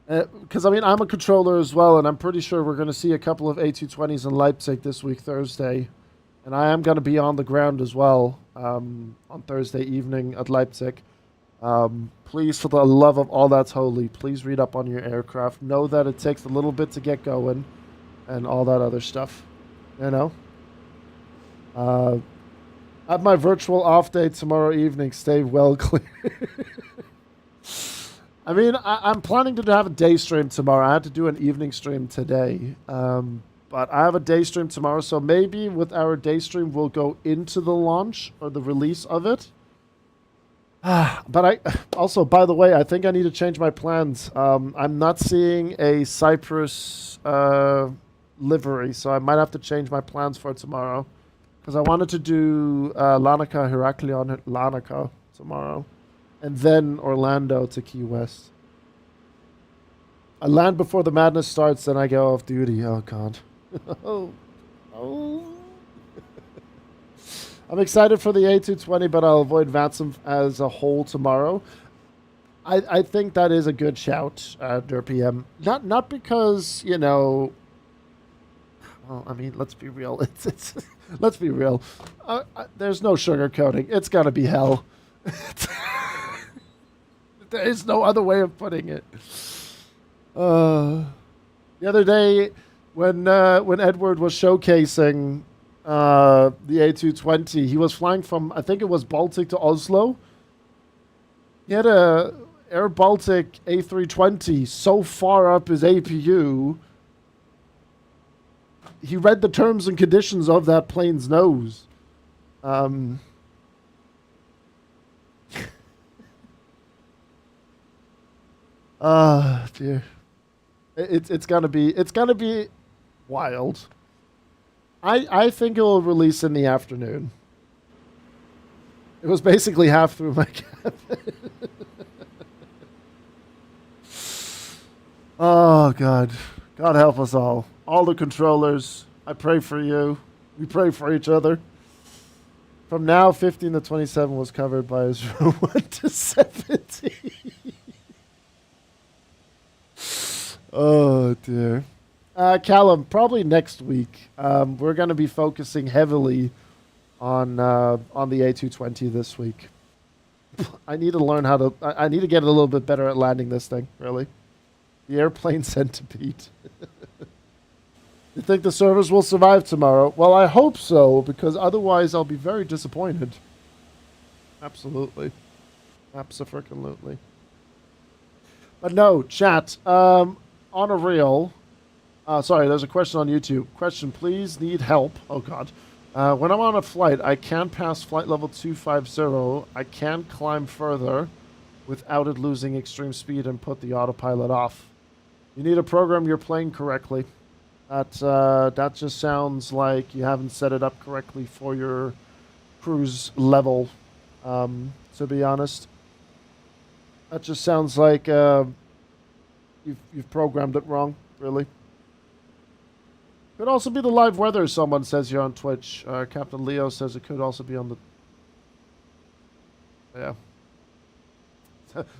because I mean I'm a controller as well, and I'm pretty sure we're going to see a couple of A220s in Leipzig this week, Thursday, and I am going to be on the ground as well on Thursday evening at Leipzig. Please, for the love of all that's holy, please read up on your aircraft. Know that it takes a little bit to get going and all that other stuff. You know? I have my virtual off day tomorrow evening. Stay well clear. I mean, I'm planning to have a day stream tomorrow. I had to do an evening stream today. But I have a day stream tomorrow, so maybe with our day stream, we'll go into the launch or the release of it. But I also, by the way, I think I need to change my plans. I'm not seeing a Cyprus livery, so I might have to change my plans for tomorrow. Because I wanted to do Larnaca, Heraklion, Larnaca tomorrow. And then Orlando to Key West. I land before the madness starts, then I go off duty. Oh, God. Oh. I'm excited for the A220, but I'll avoid VATSIM as a whole tomorrow. I think that is a good shout, DerPM. Not because, you know... Well, I mean, let's be real. Let's be real. There's no sugarcoating. It's got to be hell. There is no other way of putting it. The other day, when Edward was showcasing the A220, he was flying from, I think it was Baltic to Oslo. He had a Air Baltic A320 so far up his APU, he read the terms and conditions of that plane's nose. Dear. It's gonna be wild. I think it will release in the afternoon. It was basically half through my cabin. Oh, God. God help us all. All the controllers, I pray for you. We pray for each other. From now, 15 to 27 was covered by Israel 1 to 70. Oh, dear. Callum, probably next week. We're going to be focusing heavily on the A220 this week. I need to learn how to... I need to get a little bit better at landing this thing, really. The airplane centipede. You think the servers will survive tomorrow? Well, I hope so, because otherwise I'll be very disappointed. Absolutely. Abso-freaking-lutely. But no, chat. On a real... sorry, there's a question on YouTube. Question, please need help. Oh, God. When I'm on a flight, I can pass flight level 250. I can climb further without it losing extreme speed and put the autopilot off. You need to program your plane correctly. That just sounds like you haven't set it up correctly for your cruise level, to be honest. That just sounds like you've programmed it wrong, really. Could also be the live weather, someone says here on Twitch. Captain Leo says it could also be on the... Yeah.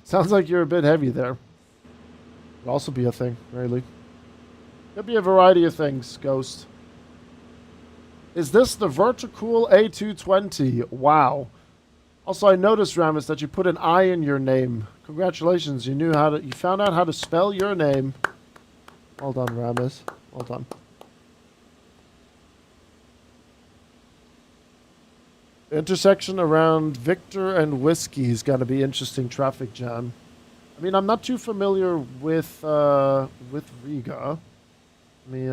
Sounds like you're a bit heavy there. Could also be a thing, really. Could be a variety of things, Ghost. Is this the Vertical A220? Wow. Also, I noticed, Ramus, that you put an I in your name. Congratulations, you found out how to spell your name. Well done, Ramus. Well done. The intersection around Victor and Whiskey is going to be interesting traffic jam. I mean, I'm not too familiar with Riga. Let me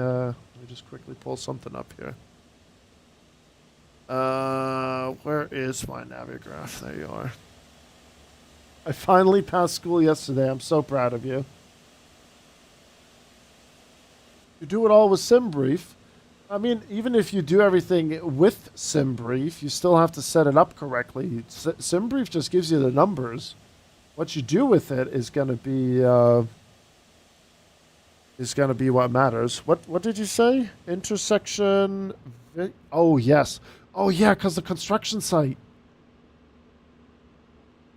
just quickly pull something up here. Where is my Navigraph? There you are. I finally passed school yesterday. I'm so proud of you. You do it all with SimBrief. I mean, even if you do everything with SimBrief, you still have to set it up correctly. SimBrief just gives you the numbers. What you do with it is going to be what matters. What did you say? Intersection. Oh yes. Oh yeah, because the construction site.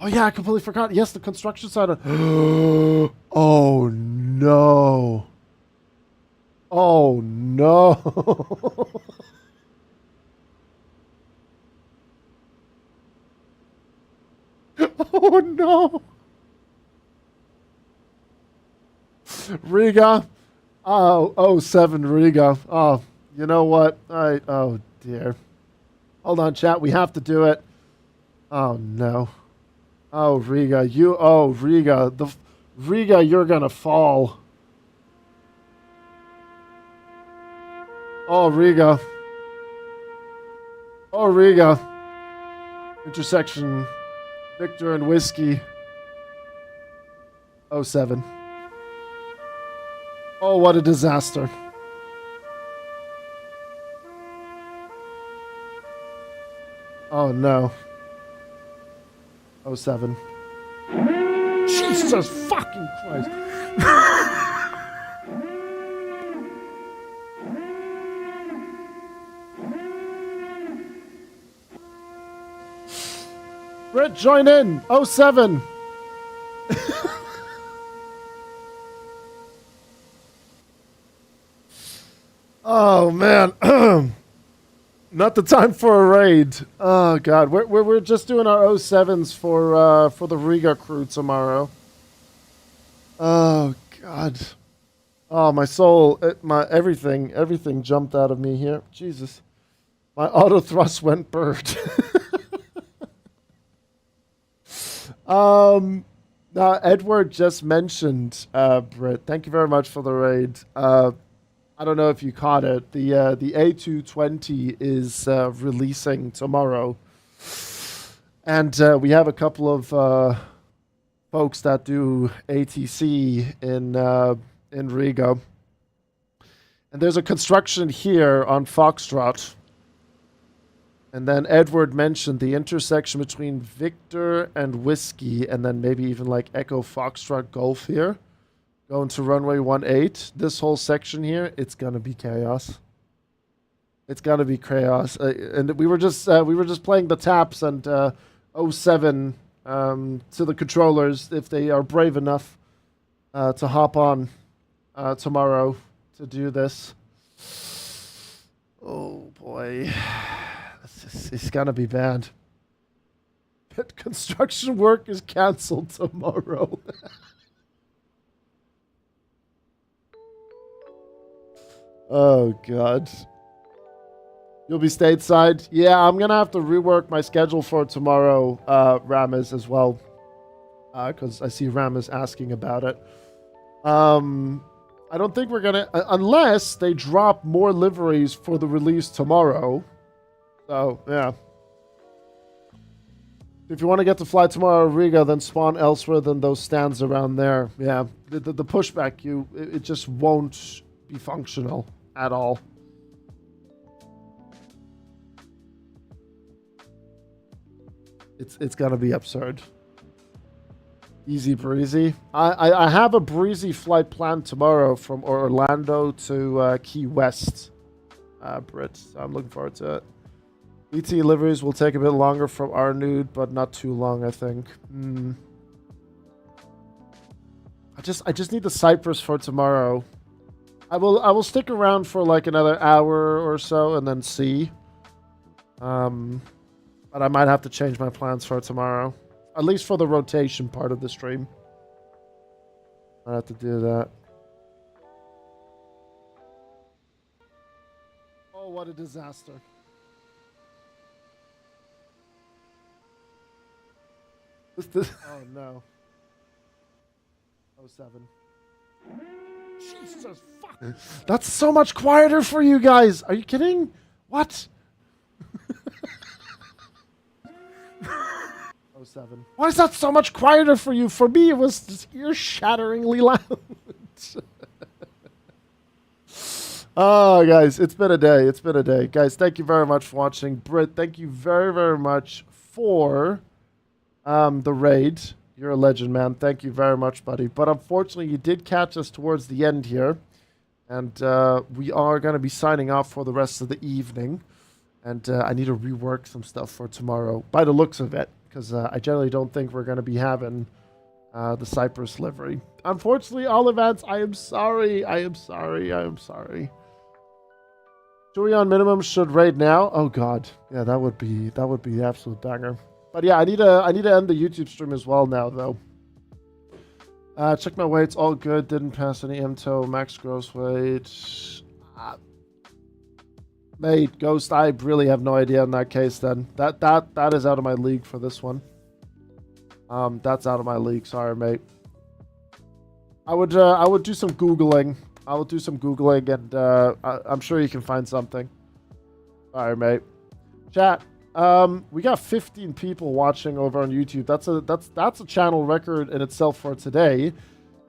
Oh yeah, I completely forgot. Yes, the construction site. Oh no. Oh no. Oh no. Riga. Oh, 07 Riga. Oh, you know what? Oh dear. Hold on, chat. We have to do it. Oh no. Oh, Riga. Riga. Riga, you're gonna fall. Oh, Riga. Oh, Riga. Intersection. Victor and Whiskey. 07. Oh, what a disaster. Oh, no. 07. Jesus fucking Christ. Brett, join in. 07. Oh, man. Not the time for a raid. Oh, God. We're just doing our 07s for the Riga crew tomorrow. Oh, God. Oh, my soul, everything jumped out of me here. Jesus. My auto thrust went bird. Now, Edward just mentioned, Britt, thank you very much for the raid. I don't know if you caught it. The A220 is releasing tomorrow. And we have a couple of folks that do ATC in Riga. And there's a construction here on Foxtrot. And then Edward mentioned the intersection between Victor and Whiskey, and then maybe even like Echo Foxtrot Golf here. Going to runway 18. This whole section here, it's gonna be chaos. It's gonna be chaos. And we were just playing the taps and 07 to the controllers if they are brave enough to hop on tomorrow to do this. Oh boy. It's gonna be bad. Pit construction work is cancelled tomorrow. Oh God. You'll be stateside? Yeah, I'm gonna have to rework my schedule for tomorrow, Ramis, as well. Because I see Ramis asking about it. I don't think we're gonna unless they drop more liveries for the release tomorrow. So, yeah. If you want to get to fly tomorrow to Riga, then spawn elsewhere than those stands around there. Yeah, the pushback, it just won't be functional at all. It's gonna be absurd. Easy breezy. I have a breezy flight planned tomorrow from Orlando to Key West, Britt. So I'm looking forward to it. ET liveries will take a bit longer from Arnud, but not too long, I think. I just need the Cypress for tomorrow. I will stick around for like another hour or so and then see. But I might have to change my plans for tomorrow. At least for the rotation part of the stream. I have to do that. Oh, what a disaster. Oh no. 07. Jesus fuck. That's so much quieter for you guys. Are you kidding? What? 07. Why is that so much quieter for you? For me, it was just ear-shatteringly loud. Oh, guys, it's been a day. It's been a day. Guys, thank you very much for watching. Britt, thank you very, very much for the raid. You're a legend, man. Thank you very much, buddy. But unfortunately, you did catch us towards the end here. And we are going to be signing off for the rest of the evening. And I need to rework some stuff for tomorrow, by the looks of it. Because I generally don't think we're going to be having the Cypress livery. Unfortunately, all events, I am sorry. I am sorry. I am sorry. Chewy on minimum should raid now. Oh, God. Yeah, that would be the absolute banger. But yeah, I need to end the YouTube stream as well now, though. Check my weights, all good. Didn't pass any MTO, max gross weight. Mate, Ghost, I really have no idea in that case. Then that is out of my league for this one. That's out of my league. Sorry, mate. I would do some googling. I will do some googling, and I'm sure you can find something. Sorry, mate. Chat. We got 15 people watching over on YouTube. That's a channel record in itself for today,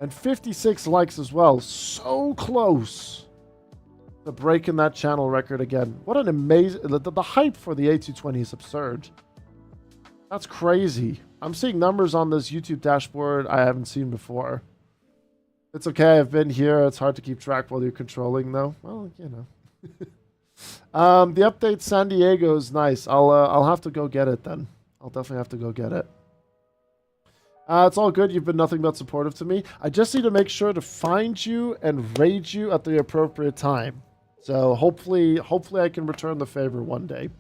and 56 likes as well. So close to breaking that channel record again. What an amazing... The hype for the A220 is absurd. That's crazy. I'm seeing numbers on this YouTube dashboard I haven't seen before. It's okay, I've been here. It's hard to keep track while you're controlling, though. Well, you know. The update San Diego is nice. I'll have to go get it then. I'll definitely have to go get it. It's all good. You've been nothing but supportive to me. I just need to make sure to find you and raid you at the appropriate time. So hopefully I can return the favor one day.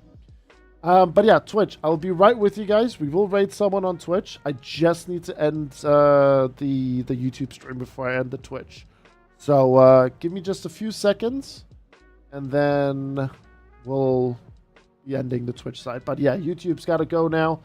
But yeah, Twitch. I'll be right with you guys. We will raid someone on Twitch. I just need to end the YouTube stream before I end the Twitch. So give me just a few seconds, and then we'll be ending the Twitch side. But yeah, YouTube's got to go now.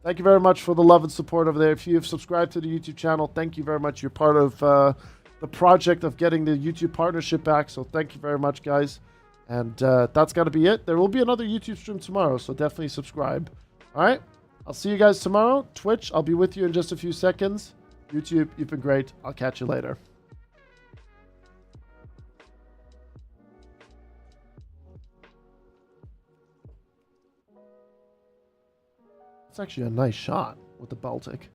Thank you very much for the love and support over there. If you've subscribed to the YouTube channel, thank you very much. You're part of the project of getting the YouTube partnership back. So thank you very much, guys. And that's got to be it. There will be another YouTube stream tomorrow, so definitely subscribe. All right? I'll see you guys tomorrow. Twitch, I'll be with you in just a few seconds. YouTube, you've been great. I'll catch you later. It's actually a nice shot with the Baltic.